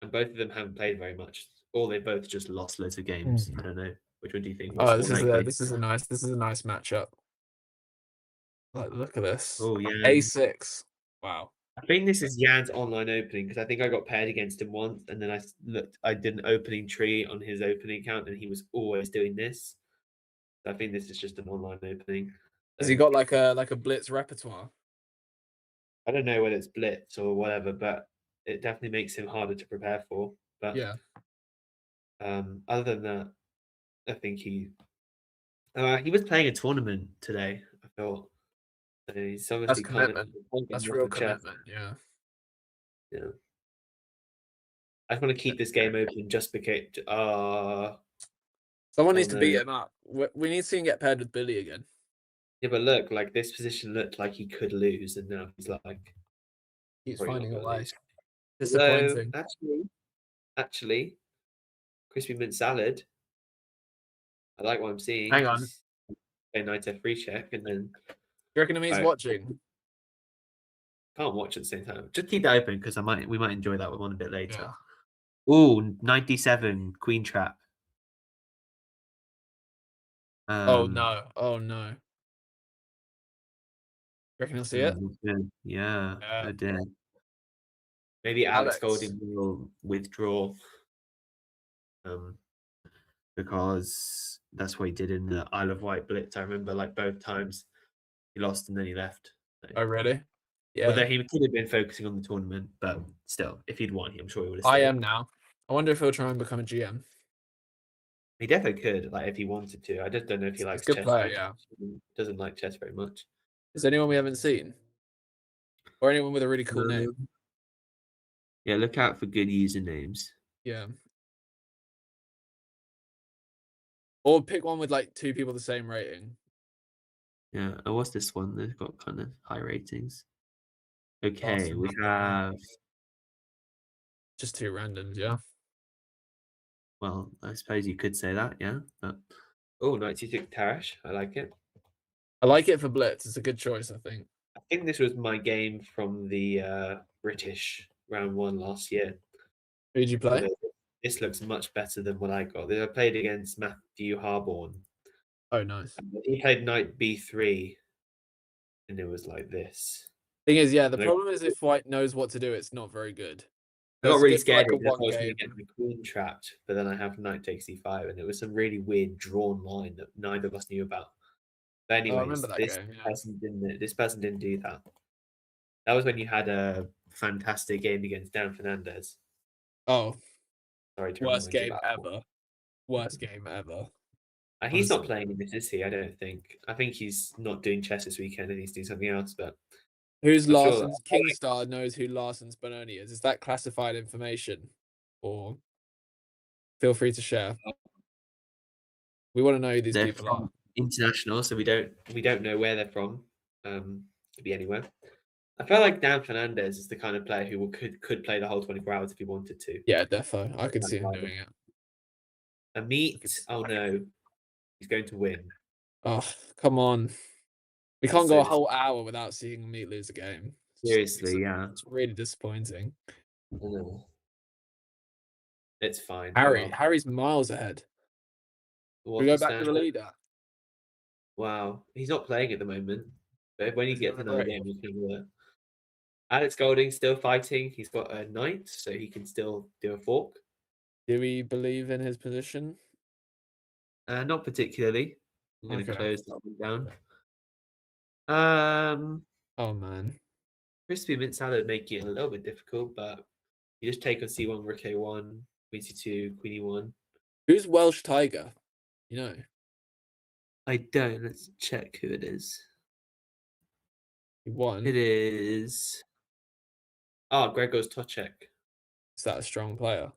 And both of them haven't played very much, or they both just lost loads of games. I don't know. Which one do you think? Oh, was this more likely? is a nice matchup. Like, look at this. Oh yeah. A6. Wow. I think this is Jan's online opening because I think I got paired against him once, and then I did an opening tree on his opening account, and he was always doing this. So I think this is just an online opening. Has he got like a blitz repertoire? I don't know whether it's blitz or whatever, but it definitely makes him harder to prepare for. But Yeah. other than that, I think he was playing a tournament today. I felt so he's obviously That's commitment. can't get That's enough real of chess. commitment. Yeah. Yeah. I just want to keep this game open just because. Someone needs to beat no. him up. We need to see him get paired with Billy again. Yeah, but look, like this position looked like he could lose, and now he's like He's probably finding a not gonna way. lose. Disappointing. Although, actually, crispy mint salad. I like what I'm seeing. Hang on. A knight f3 check, and then Do you reckon he's Right. watching? can't watch at the same time. Just keep that open because we might enjoy that one a bit later. Yeah. Oh, 97 queen trap. Oh no. Oh no. You reckon he'll see it? Yeah, Yeah. I did. Maybe Alex Alex. Golding will withdraw. Because that's what he did in the Isle of Wight Blitz. I remember like both times he lost and then he left. So, Oh really? Yeah. although he could have been focusing on the tournament, but still, if he'd won, I'm sure he would have I stayed. am now. I wonder if he'll try and become a GM. He definitely could, like if he wanted to. I just don't know if he He's a likes good chess. player, much. yeah. He doesn't like chess very much. Is there anyone we haven't seen? Or anyone with a really cool name? Yeah, look out for good usernames. Yeah. Or pick one with like two people the same rating. Yeah, and what's this one? They've got kind of high ratings. Okay, Awesome. we have. Just two randoms, yeah. Well, I suppose you could say that, yeah. But oh, 96 Tarash, I like it. I like it for Blitz. It's a good choice, I think. I think this was my game from the British round one last year. Who did you play? Although this looks much better than what I got. I played against Matthew Harborne. Oh, nice. He played knight b3, and it was like this. Thing is, yeah, the Like- problem is if White knows what to do, it's not very good. I got It's really good for, scared like, a because I one thought I was going game. to get the queen trapped, but then I have knight takes e5, and it was some really weird drawn line that neither of us knew about. But I anyways, remember that this game. Yeah. person didn't do that. That was when you had a fantastic game against Dan Fernandez. Oh, Sorry to worst remind you game about that. ever. Worst game ever. He's not Honestly. playing in this, is he? I don't think. I think he's not doing chess this weekend and he's doing something else. But Who's I'm sure- Larson's? Kingstar knows who Larson's Benoni is. Is that classified information? Or feel free to share. We want to know who these they're people are. from international, so we don't know where they're from. Could be anywhere. I feel like Dan Fernandez is the kind of player who could play the whole 24 hours if he wanted to. Yeah, defo. I could see him doing it. Ameet, oh no, he's going to win. Oh, come on. We That's can't go so a whole hour without seeing Ameet lose a game. Seriously, yeah. It's really disappointing. I know. It's fine. Harry's miles ahead. We go back to the leader. Wow, he's not playing at the moment. But when he Is he gets on a another break? game, we can do it. Alex Golding's still fighting. He's got a knight, so he can still do a fork. Do we believe in his position? Not particularly. I'm going to Okay. close that one down. Oh man. Crispy mint salad making it a little bit difficult, but you just take on C1, Rook A1, Queen C2, Queen E1. Who's Welsh Tiger? You know. I don't. Let's check who it is. He won. It is. Oh, Gregor's Toczek. Is that a strong player?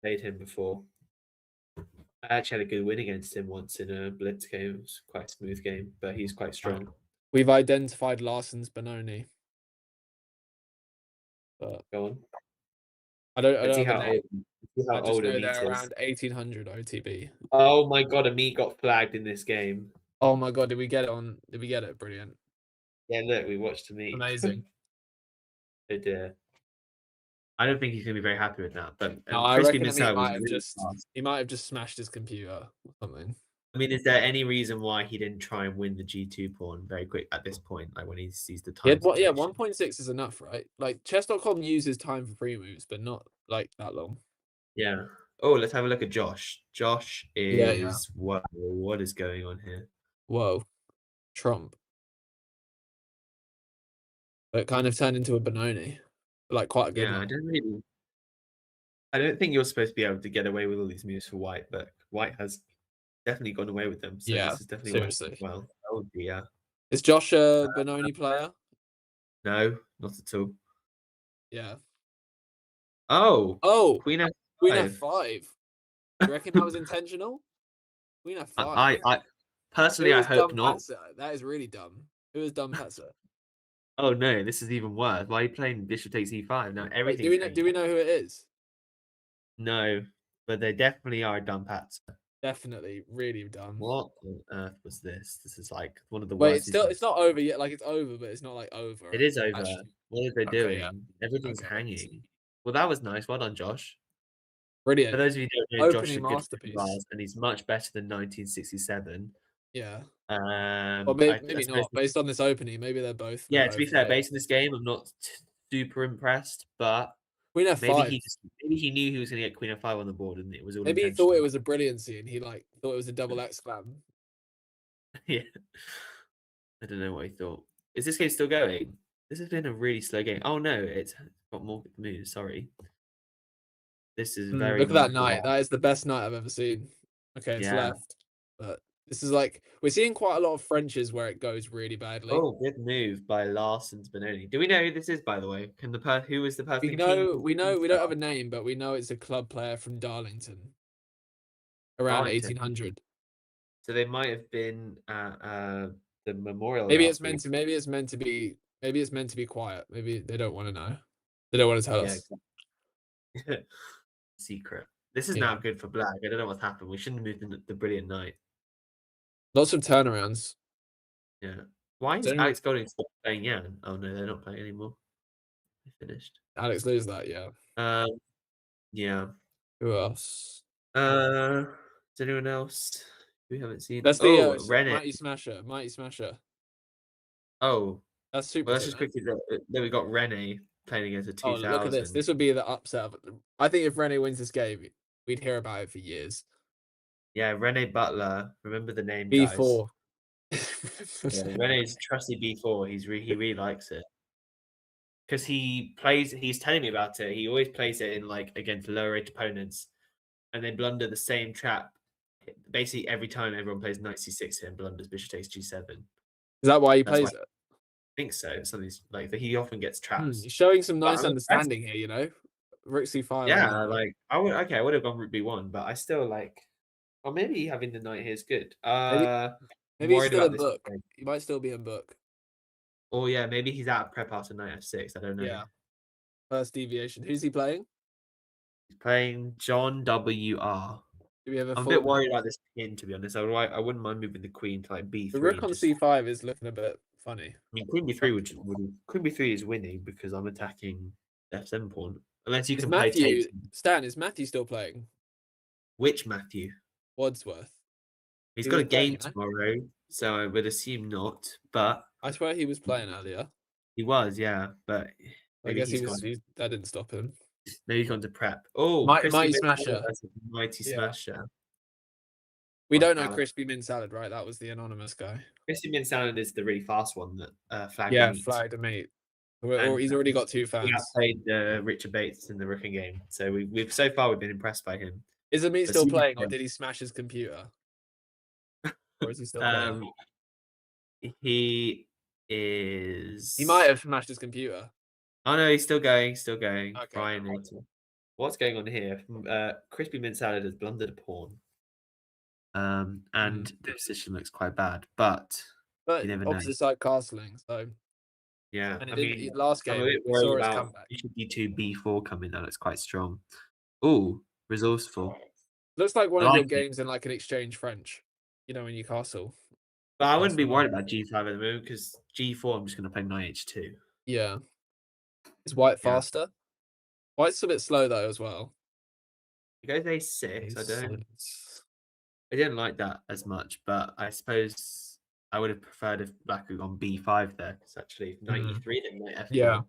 Played him before. I actually had a good win against him once in a blitz game. It was quite a smooth game, but he's quite strong. We've identified Larson's Benoni. But Go on. I don't Let's see have a how name. I just old know Ameet they're is. around 1800 OTB. Oh my god, Ameet got flagged in this game. Oh my god, did we get it on? Did we get it? Brilliant. Yeah, look, we watched Ameet. Amazing. Oh dear. I don't think he's going to be very happy with that. But No, I Crispy reckon Mint Salad Ameet was might have really just fast. he might have just smashed his computer or something. I mean, is there any reason why he didn't try and win the G2 pawn very quick at this point? Like when he sees the time. Yeah, situation? 1.6 is enough, right? Like chess.com uses time for free moves, but not like that long. Yeah. Oh, let's have a look at Josh. Josh is Yeah. what is going on here? Whoa. Trump. But it kind of turned into a Benoni. Like quite a good Yeah, one. I don't think you're supposed to be able to get away with all these moves for White, but White has definitely gone away with them. So Yeah, this is definitely seriously. well. That would be Is Josh a Benoni player? no, not at all. Yeah. Oh, Queen F5. Queen F5. You reckon that was intentional? Queen F5. I personally, I hope not. Patzer? That is really dumb. Who has done Patzer? Oh no, this is even worse. Why are you playing Bishop takes E5? No, Wait, everything. do we know who it is? No, but they definitely are dumb Pats. Definitely, really dumb. What on earth was this? This is like one of the Wait, worst. it's not over yet. Like it's over, but it's not like over. It is over. Actually. What are they Okay, doing? yeah. Everything's Okay. hanging. Well, that was nice. Well done, Josh. Brilliant. For those of you who don't know, Josh is a Opening good masterpiece. bars, and he's much better than 1967. Yeah. Well, maybe not. Based on this opening, maybe they're both. Yeah, to be fair, overrated. based on this game, I'm not super impressed, but Queen F5. maybe he knew he was going to get Queen F5 on the board, and it was all. Maybe he thought it was a brilliancy, and he like thought it was a double exclam. Yeah, I don't know what he thought. Is this game still going? This has been a really slow game. Oh no, it's got more moves. Sorry. This is very. Look at that knight. That is the best knight I've ever seen. Okay, it's Yeah. left, but this is like we're seeing quite a lot of Frenches where it goes really badly. Oh, good move by Larson's Benoni. Do we know who this is, by the way? Can who is the person? We know we don't have a name, but we know it's a club player from Darlington, around Darlington. 1800. So they might have been at the memorial. Maybe last it's meant week. to. Maybe it's meant to be quiet. Maybe they don't want to know. They don't want to tell us. Exactly. Secret. This is Yeah. now good for black. I don't know what's happened. We shouldn't have moved the brilliant knight. Lots of turnarounds. Yeah. Why is Don't- Alex Golding still playing Yan? Oh no, they're not playing anymore. They finished. Alex lose that. Yeah. Yeah. Who else? Is anyone else we haven't seen? That's the Rennet. Mighty Smasher. Oh, That's super. well, let's just quickly. Then we got Rene playing against a 2000. Oh, look at this. This would be the upset of it. I think if Rene wins this game, we'd hear about it for years. Yeah, Rene Butler. Remember the name, B4. guys. Yeah, when it's trusty B4, he really likes it. Because he's telling me about it. He always plays it in like against lower rate opponents, and they blunder the same trap. Basically, every time everyone plays knight c6 here and blunders bishop takes g7. Is that why he That's plays why it? I think so. Something like he often gets traps. He's showing some But nice I'm understanding here, you know. Rook c5. Yeah, like I would have gone rook b1, but I still like. Or maybe having the knight here is good. Maybe I'm he's worried still about in this. book. He might still be in book. Or yeah, maybe he's out of prep after knight f6. I don't know. Yeah. First deviation. Who's he playing? He's playing John WR. Do we have a I'm a bit worried about this pin, to be honest. I wouldn't mind moving the queen to like b3. The rook on just... c5 is looking a bit funny. I mean, queen b3 queen b3 is winning because I'm attacking f7 pawn. Unless you can play Matthew, takes. Stan, is Matthew still playing? Which Matthew? Wadsworth. He's He got a was playing, game tomorrow, so I would assume not. But I swear he was playing earlier. he was, yeah. But I guess that didn't stop him. Maybe he's gone to prep. Oh, Mighty Smasher. Mighty Yeah. Smasher. We don't know Crispy Min Salad, right? That was the anonymous guy. Crispy Min Salad is the really fast one that flagged Ameet. Flagged Ameet. Or he's already got 2 fans. We have played Richard Bates in the Rooking game, so we've so far we've been impressed by him. Is Ameet still playing, or did he smash his computer? Or is he still playing? He is. He might have smashed his computer. Oh no, he's still going. Okay. Brian, what's going on here? Crispy Mint Salad has blundered a pawn. And the position looks quite bad, but you never know. Opposite side castling, so yeah. And last game, I'm a bit we saw worried his about comeback. bishop d2, b4 coming. That looks quite strong. Oh, resourceful. Looks like one I of like your games in like an exchange French, you know, in Newcastle. But I wouldn't be worried about g5 at the moment because g4, I'm just going to play knight h2. Yeah. Is white faster? White's a bit slow though as well. It goes a6. I didn't like that as much, but I suppose I would have preferred if black had gone b5 there. Because actually, knight e3, then knight f4. Yeah.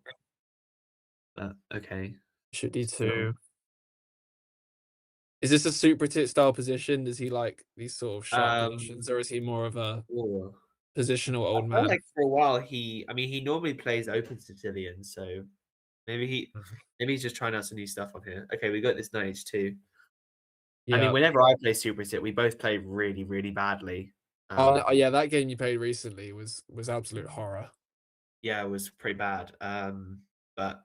But okay. Should d2. Is this a Supratit style position? Does he like these sort of sharp positions, or is he more of a positional old man? Like for a while, he normally plays open Sicilian, so maybe he's just trying out some new stuff on here. Okay, we got this knight h2. Yeah. I mean, whenever I play Supratit, we both play really, really badly. Yeah, that game you played recently was absolute horror. Yeah, it was pretty bad. But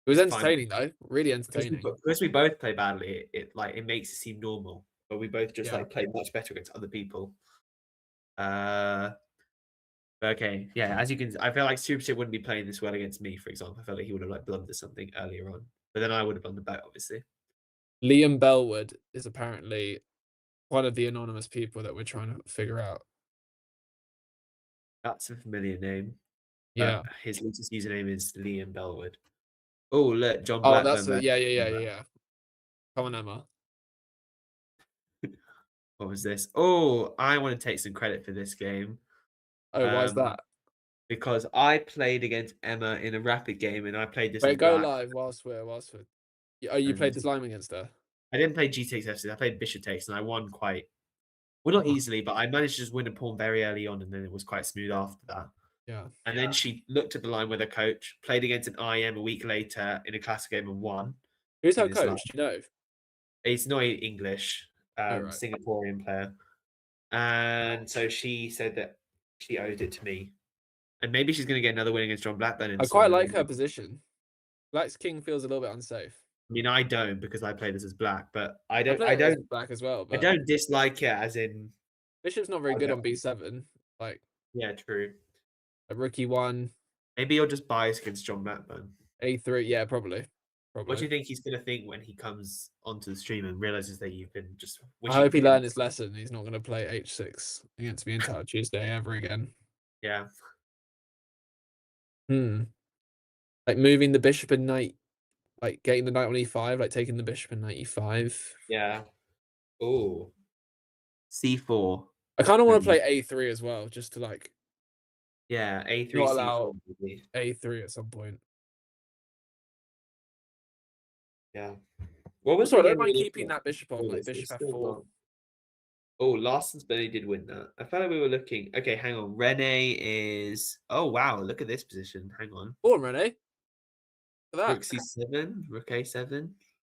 it was entertaining though, really entertaining. Because we both play badly, it makes it seem normal. But we both just play much better against other people. Okay, yeah. As you can, I feel like Supratit wouldn't be playing this well against me, for example. I felt like he would have blundered something earlier on, but then I would have blundered back, obviously. Liam Bellwood is apparently one of the anonymous people that we're trying to figure out. That's a familiar name. Yeah. His latest username is Liam Bellwood. Oh, look, John Blackburn. Oh, that's yeah. Come on, Emma. What was this? Oh, I want to take some credit for this game. Oh, why is that? Because I played against Emma in a rapid game, and I played this. Wait, go live whilst we're. Oh, you played this line against her? I didn't play g6 f6. I played bishop takes, and I won quite well, not easily, but I managed to just win a pawn very early on, and then it was quite smooth after that. Yeah. And then she looked at the line with her coach, played against an IM a week later in a classic game and won. Who's her coach? Do you know? He's not English, Singaporean player. And so she said that she owed it to me. And maybe she's going to get another win against John Blackburn. I quite like her position. Black's king feels a little bit unsafe. I mean, I don't because I play this as black, but I don't black as well. But I don't dislike it as in bishop's not very good on b7. Like, yeah, true. A rookie one. Maybe you're just biased against John Blackburn. A3, yeah, probably. What do you think he's going to think when he comes onto the stream and realizes that you've been just? I hope he learned his lesson. He's not going to play h6 against me entire Tuesday ever again. Yeah. Like moving the bishop and knight, like getting the knight on e5, like taking the bishop and knight e5. Yeah. Oh. C4. I kind of want to play a3 as well, just to like. Yeah, a3. Not allow a3 at some point. Yeah. What was I don't mind keeping that bishop on, like bishop f4. Oh, Larson's Bernie did win that. I felt like we were looking. Okay, hang on. Rene is. Oh wow! Look at this position. Hang on. Go on, Rene. Look at Rook that. C7. Rook A7.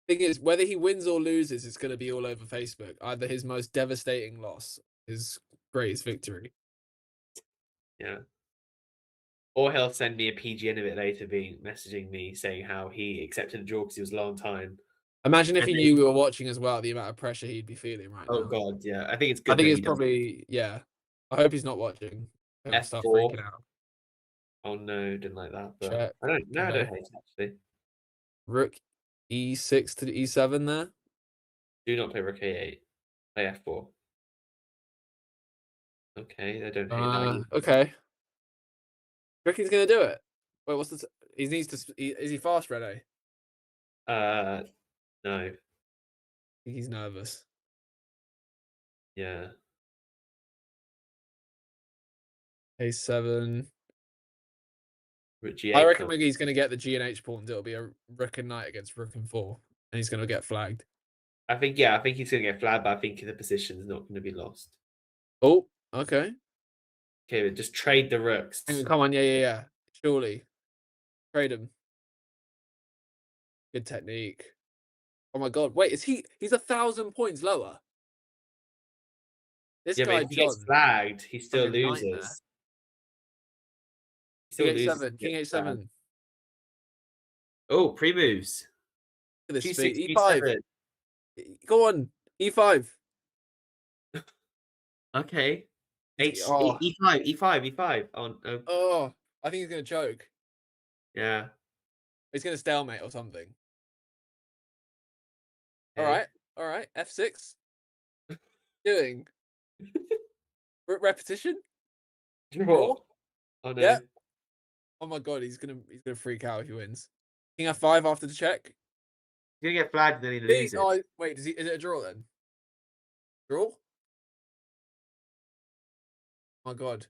Thing is, whether he wins or loses, it's going to be all over Facebook. Either his most devastating loss, his greatest victory. Yeah. Or he'll send me a PGN a bit later, messaging me saying how he accepted a draw because he was low on time. Imagine if And he then- knew we were watching as well, the amount of pressure he'd be feeling right Oh now. god, yeah. I think it's good. I think that it's he doesn't- probably, yeah. I hope he's not watching. He'll start F4. freaking out. Oh no, didn't like that. But Check. I don't. No, I Okay. don't hate it actually. Rook E6 to E7 there. Do not play Rook A8. Play F4. Okay, I don't hate that. either. Okay. Reckon he's going to do it? Wait, what's the... He needs to... Is he fast, Rene? No. I think he's nervous. Yeah. A7. Rook G8. I reckon he's going to get the G and H pawns. It'll be a Rook and Knight against Rook and 4. And he's going to get flagged. I think he's gonna get flagged, but I think the position's not gonna be lost. Oh, okay. Okay, but just trade the rooks. Hang on, come on, yeah. Surely. Trade him. Good technique. Oh my god, wait, he's 1,000 points lower? This Yeah, guy, but if he gets John, flagged, he still fucking nightmare. loses. He still King loses H7, if he King gets H7. flagged. Oh, pre-moves. Look at this G6, speed. E5. G7. Go on, E5. Okay. H Oh. E5. Oh, I think he's going to choke. Yeah. He's going to stalemate or something. Okay. All right. F6. Doing. Repetition? Draw. Oh no. Yeah. Oh my god, he's gonna freak out if he wins. King F5 after the check. He's gonna get flagged and then he loses. Oh, wait, is it a draw then? Draw? Oh my god.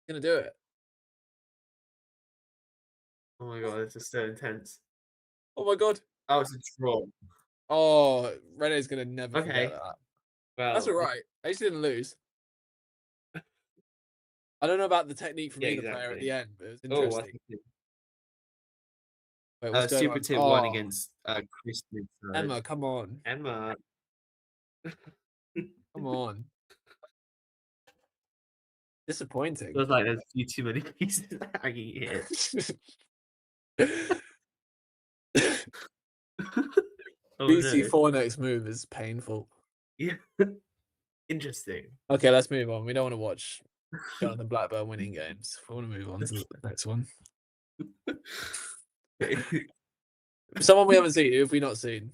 He's gonna do it. Oh my god, this is so intense. Oh my god. Oh, it's a draw. Oh, Rene's gonna never Okay. forget that. Well, That's alright. At least he didn't lose. I don't know about the technique from Yeah, either player at the end, but it was Oh, interesting. Wait, what's going on? Supratit won against Chris Midnight. Emma, come on. Emma. Come on. Disappointing. Feels like there's a few too many pieces hanging here. Oh, BC4 next move is painful. Yeah. Interesting. Okay, let's move on. We don't want to watch Jonathan Blackburn winning games. We want to move on to the next one. Someone we haven't seen. Who have we not seen?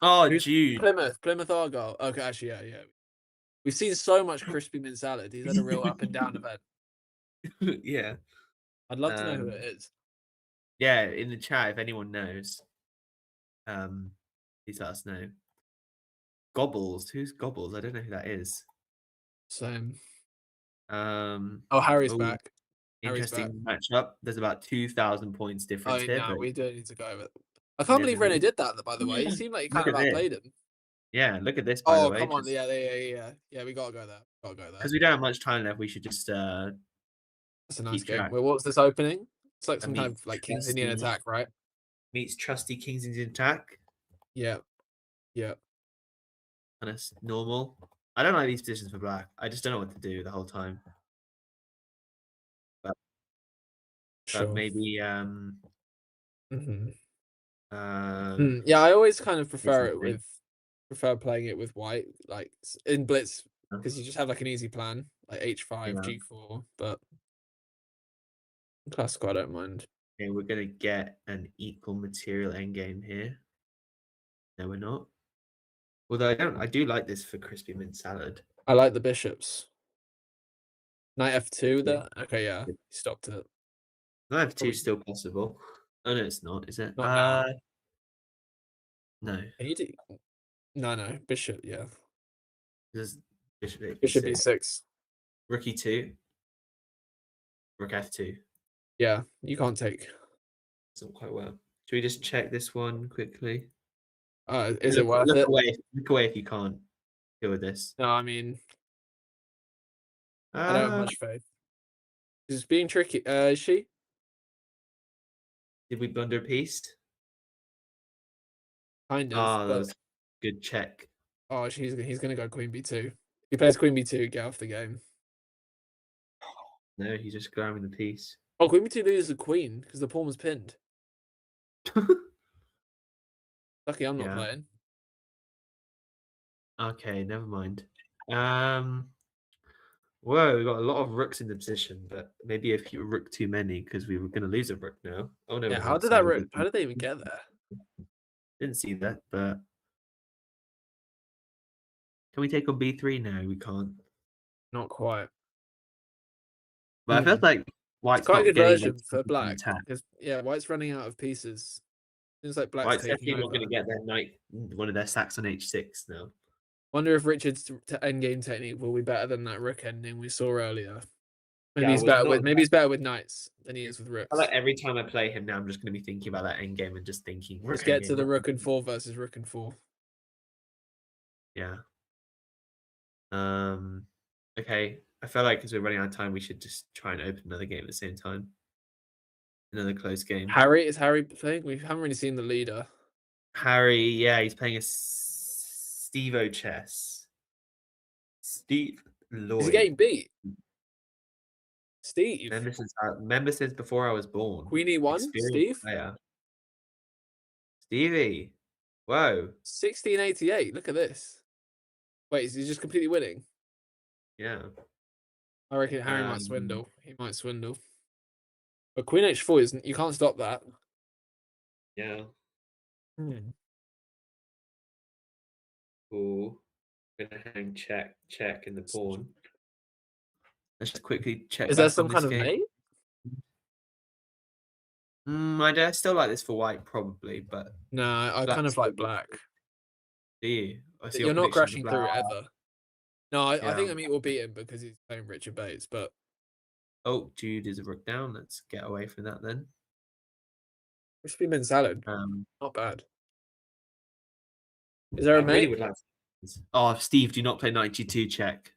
Oh, Who's- Jude. Plymouth Argyle. Okay, actually, yeah. We've seen so much crispy mint salad. He's had a real up and down event. Yeah. I'd love to know who it is. Yeah, in the chat, if anyone knows, please let us know. Gobbles. Who's Gobbles? I don't know who that is. Same. Oh, Harry's back. Harry's Interesting matchup. There's about 2,000 points difference here. No, but we don't need to go over it. I can't believe Rene did that, by the way. He seemed like he Look kind of at this. outplayed him. Yeah, look at this, by the Oh, way. come on. Yeah. Yeah, we got to go there. Because we don't have much time left, we should just That's a nice keep game. track. Wait, what's this opening? It's like some kind Ameet of like King's Indian Trusty. attack, right? Meets Trusty King's Indian attack. Yeah. And it's normal. I don't like these positions for black. I just don't know what to do the whole time. But Sure. maybe Mhm. um Yeah, I always kind of prefer something. playing it with white, like in blitz, because you just have like an easy plan, like H5, Yeah. G4. But in classical, I don't mind. okay, we're gonna get an equal material endgame here. No, we're not. Although I do like this for crispy mint salad. I like the bishops. Knight F2 Yeah. there. Okay, yeah, he stopped it. I have two Probably- still possible. Oh no, it's not, is it? Not now. No. Can you do? No, bishop. Yeah, There's Bishop bishop E6. B6. Rook E2. Rook F2. Yeah, you can't take. It's not quite well. Should we just check this one quickly? Is it worth look it? Away, look away if you can't deal with this. No, I mean, I don't have much faith. It's being tricky. Is she? Did we blunder a piece? Kind of. Oh, that but- was a good check. Oh, he's going to go Queen B2. If he plays Queen B2, get off the game. No, he's just grabbing the piece. Oh, Queen B2 loses the Queen because the pawn was pinned. Lucky I'm not Yeah. playing. Okay, never mind. Whoa, we got a lot of rooks in the position, but maybe a few rook too many because we were going to lose a rook now. Oh no! Yeah, how did they even get there? Didn't see that, but can we take on B3 now? We can't. Not quite. But I felt like White's It's quite a not good getting version like, for Black. attack. Because, yeah, White's running out of pieces. Seems like Black's White's taking definitely not over. going to get their knight, one of their sacks on H6 now. Wonder if Richard's endgame technique will be better than that rook ending we saw earlier. Maybe Yeah, he's better with knights than he is with rooks. I feel like every time I play him now, I'm just going to be thinking about that endgame and just thinking. Let's get to the rook and 4 versus rook and 4. Yeah. Okay. I feel like because we're running out of time, we should just try and open another game at the same time. Another close game. Is Harry playing? We haven't really seen the leader. Harry, yeah, he's playing a Steve-O chess. Steve Lloyd. Is he getting beat? Steve. Member since before I was born. Queen E1, Steve? Player. Stevie. Whoa. 1688. Look at this. Wait, is he just completely winning? Yeah. I reckon Harry might swindle. He might swindle. But Queen H4 isn't. You can't stop that. Yeah. Hmm. Cool. Gonna hang check in the pawn. Let's just quickly check. Is there some kind of mate? I still like this for White, probably, but no, I kind of like Black. Do you? You're not crashing through ever. No, I Yeah. think Ameet will beat him because he's playing Richard Bates. But oh, Jude is a rook down. Let's get away from that then. Crispy mint salad. Not bad. Is there I a mate? really would like to... Oh, Steve, do not play 92 check.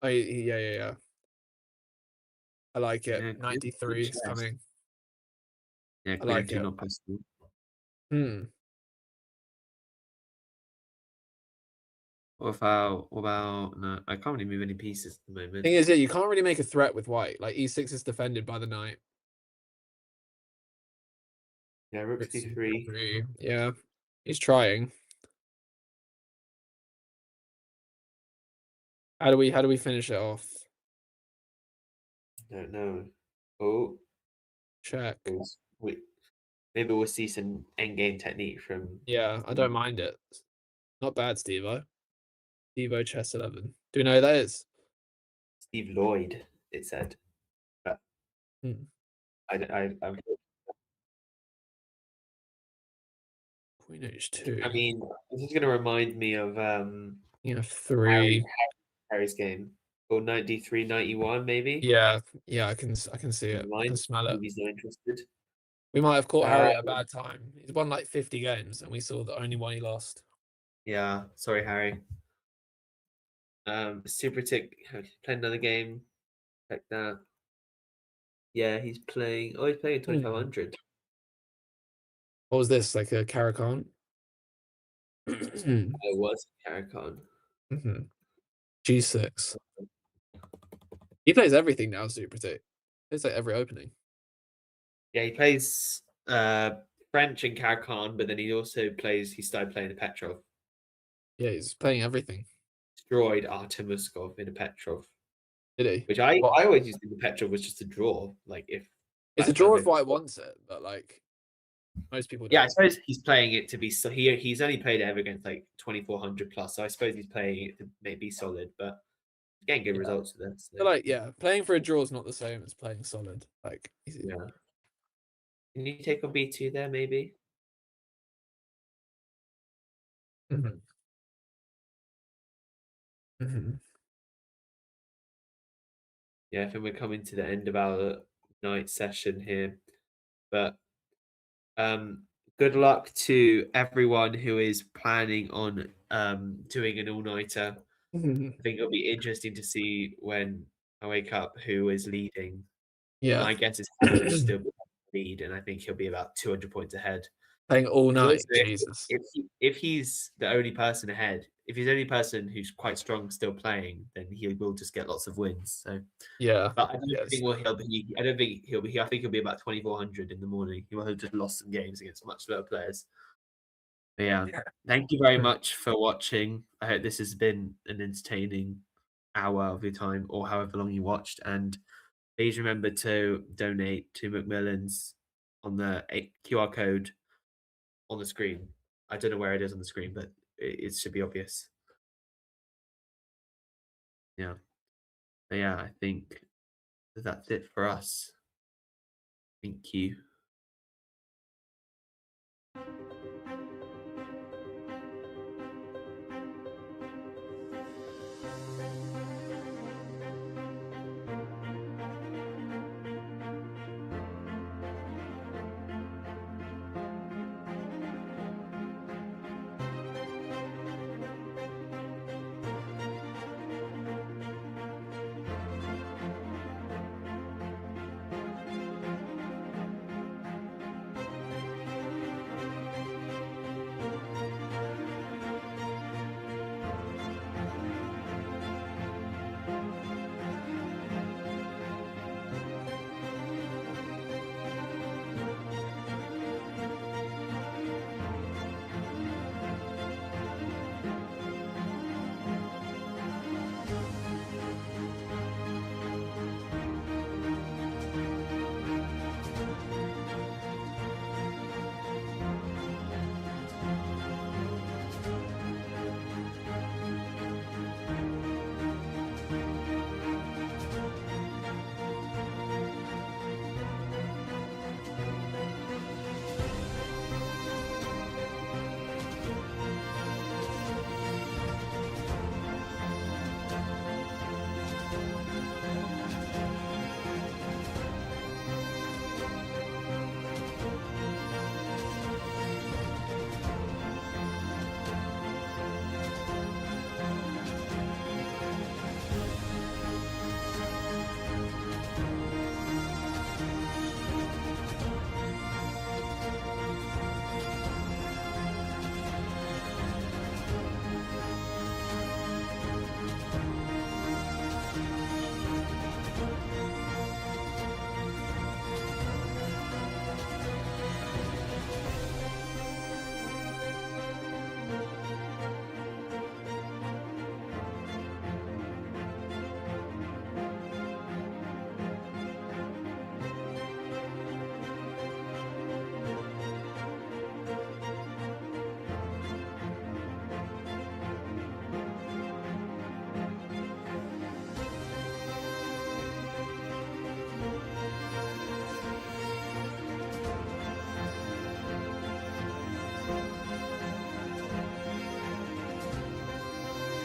Oh, yeah. I like it. Yeah, 93 is coming. Yeah, I like it. Not possible. What about no? I can't really move any pieces at the moment. Thing is, you can't really make a threat with White. Like E6 is defended by the knight. Yeah, rook C3. Yeah, he's trying. How do we finish it off? Don't know. Oh, check. Maybe we'll see some endgame technique from. Yeah, I don't mind it. Not bad, Steve-O. Steve-O chess 11. Do we know who that is? Steve Lloyd. It said. But I'm Queen H2. I mean, this is going to remind me of 3. Harry's game. Or 93, 91, maybe. Yeah, I can see it. I can smell it. He's not interested. We might have caught Harry at a bad time. He's won like 50 games, and we saw the only one he lost. Yeah, sorry, Harry. Supratit playing another game. Check that. Yeah, he's playing. Oh, he's playing 2500. What was this? Like a Caracan? It was Caracan. G6. He plays everything now, Supratit. It's like every opening. Yeah, he plays French and Caracan, but then he also he started playing the Petrov. Yeah, he's playing everything. Destroyed Artemuskov in a Petrov. Did he? Which I always used in the Petrov was just a draw. Like if it's a draw if White wants it, but like most people don't. Yeah, I suppose he's playing it to be so he's only played it ever against like 2400 plus, so I suppose he's playing it to maybe solid, but getting good results with this. So. Like, playing for a draw is not the same as playing solid. Like, yeah. Can you take on B2 there, maybe? Yeah, I think we're coming to the end of our night session here, but good luck to everyone who is planning on doing an all-nighter. I think it'll be interesting to see when I wake up who is leading. Yeah. My guess is he will still lead, and I think he'll be about 200 points ahead. Playing all Because night. also, Jesus. if he's the only person ahead, if he's the only person who's quite strong still playing, then he will just get lots of wins. So Yeah. but I don't Yes. think he'll be. I don't think he'll be. I think he'll be about 2,400 in the morning. He will have just lost some games against much slower players. But yeah, thank you very much for watching. I hope this has been an entertaining hour of your time, or however long you watched. And please remember to donate to Macmillan's on the QR code on the screen. I don't know where it is on the screen, but it should be obvious. Yeah. But yeah, I think that's it for us. Thank you.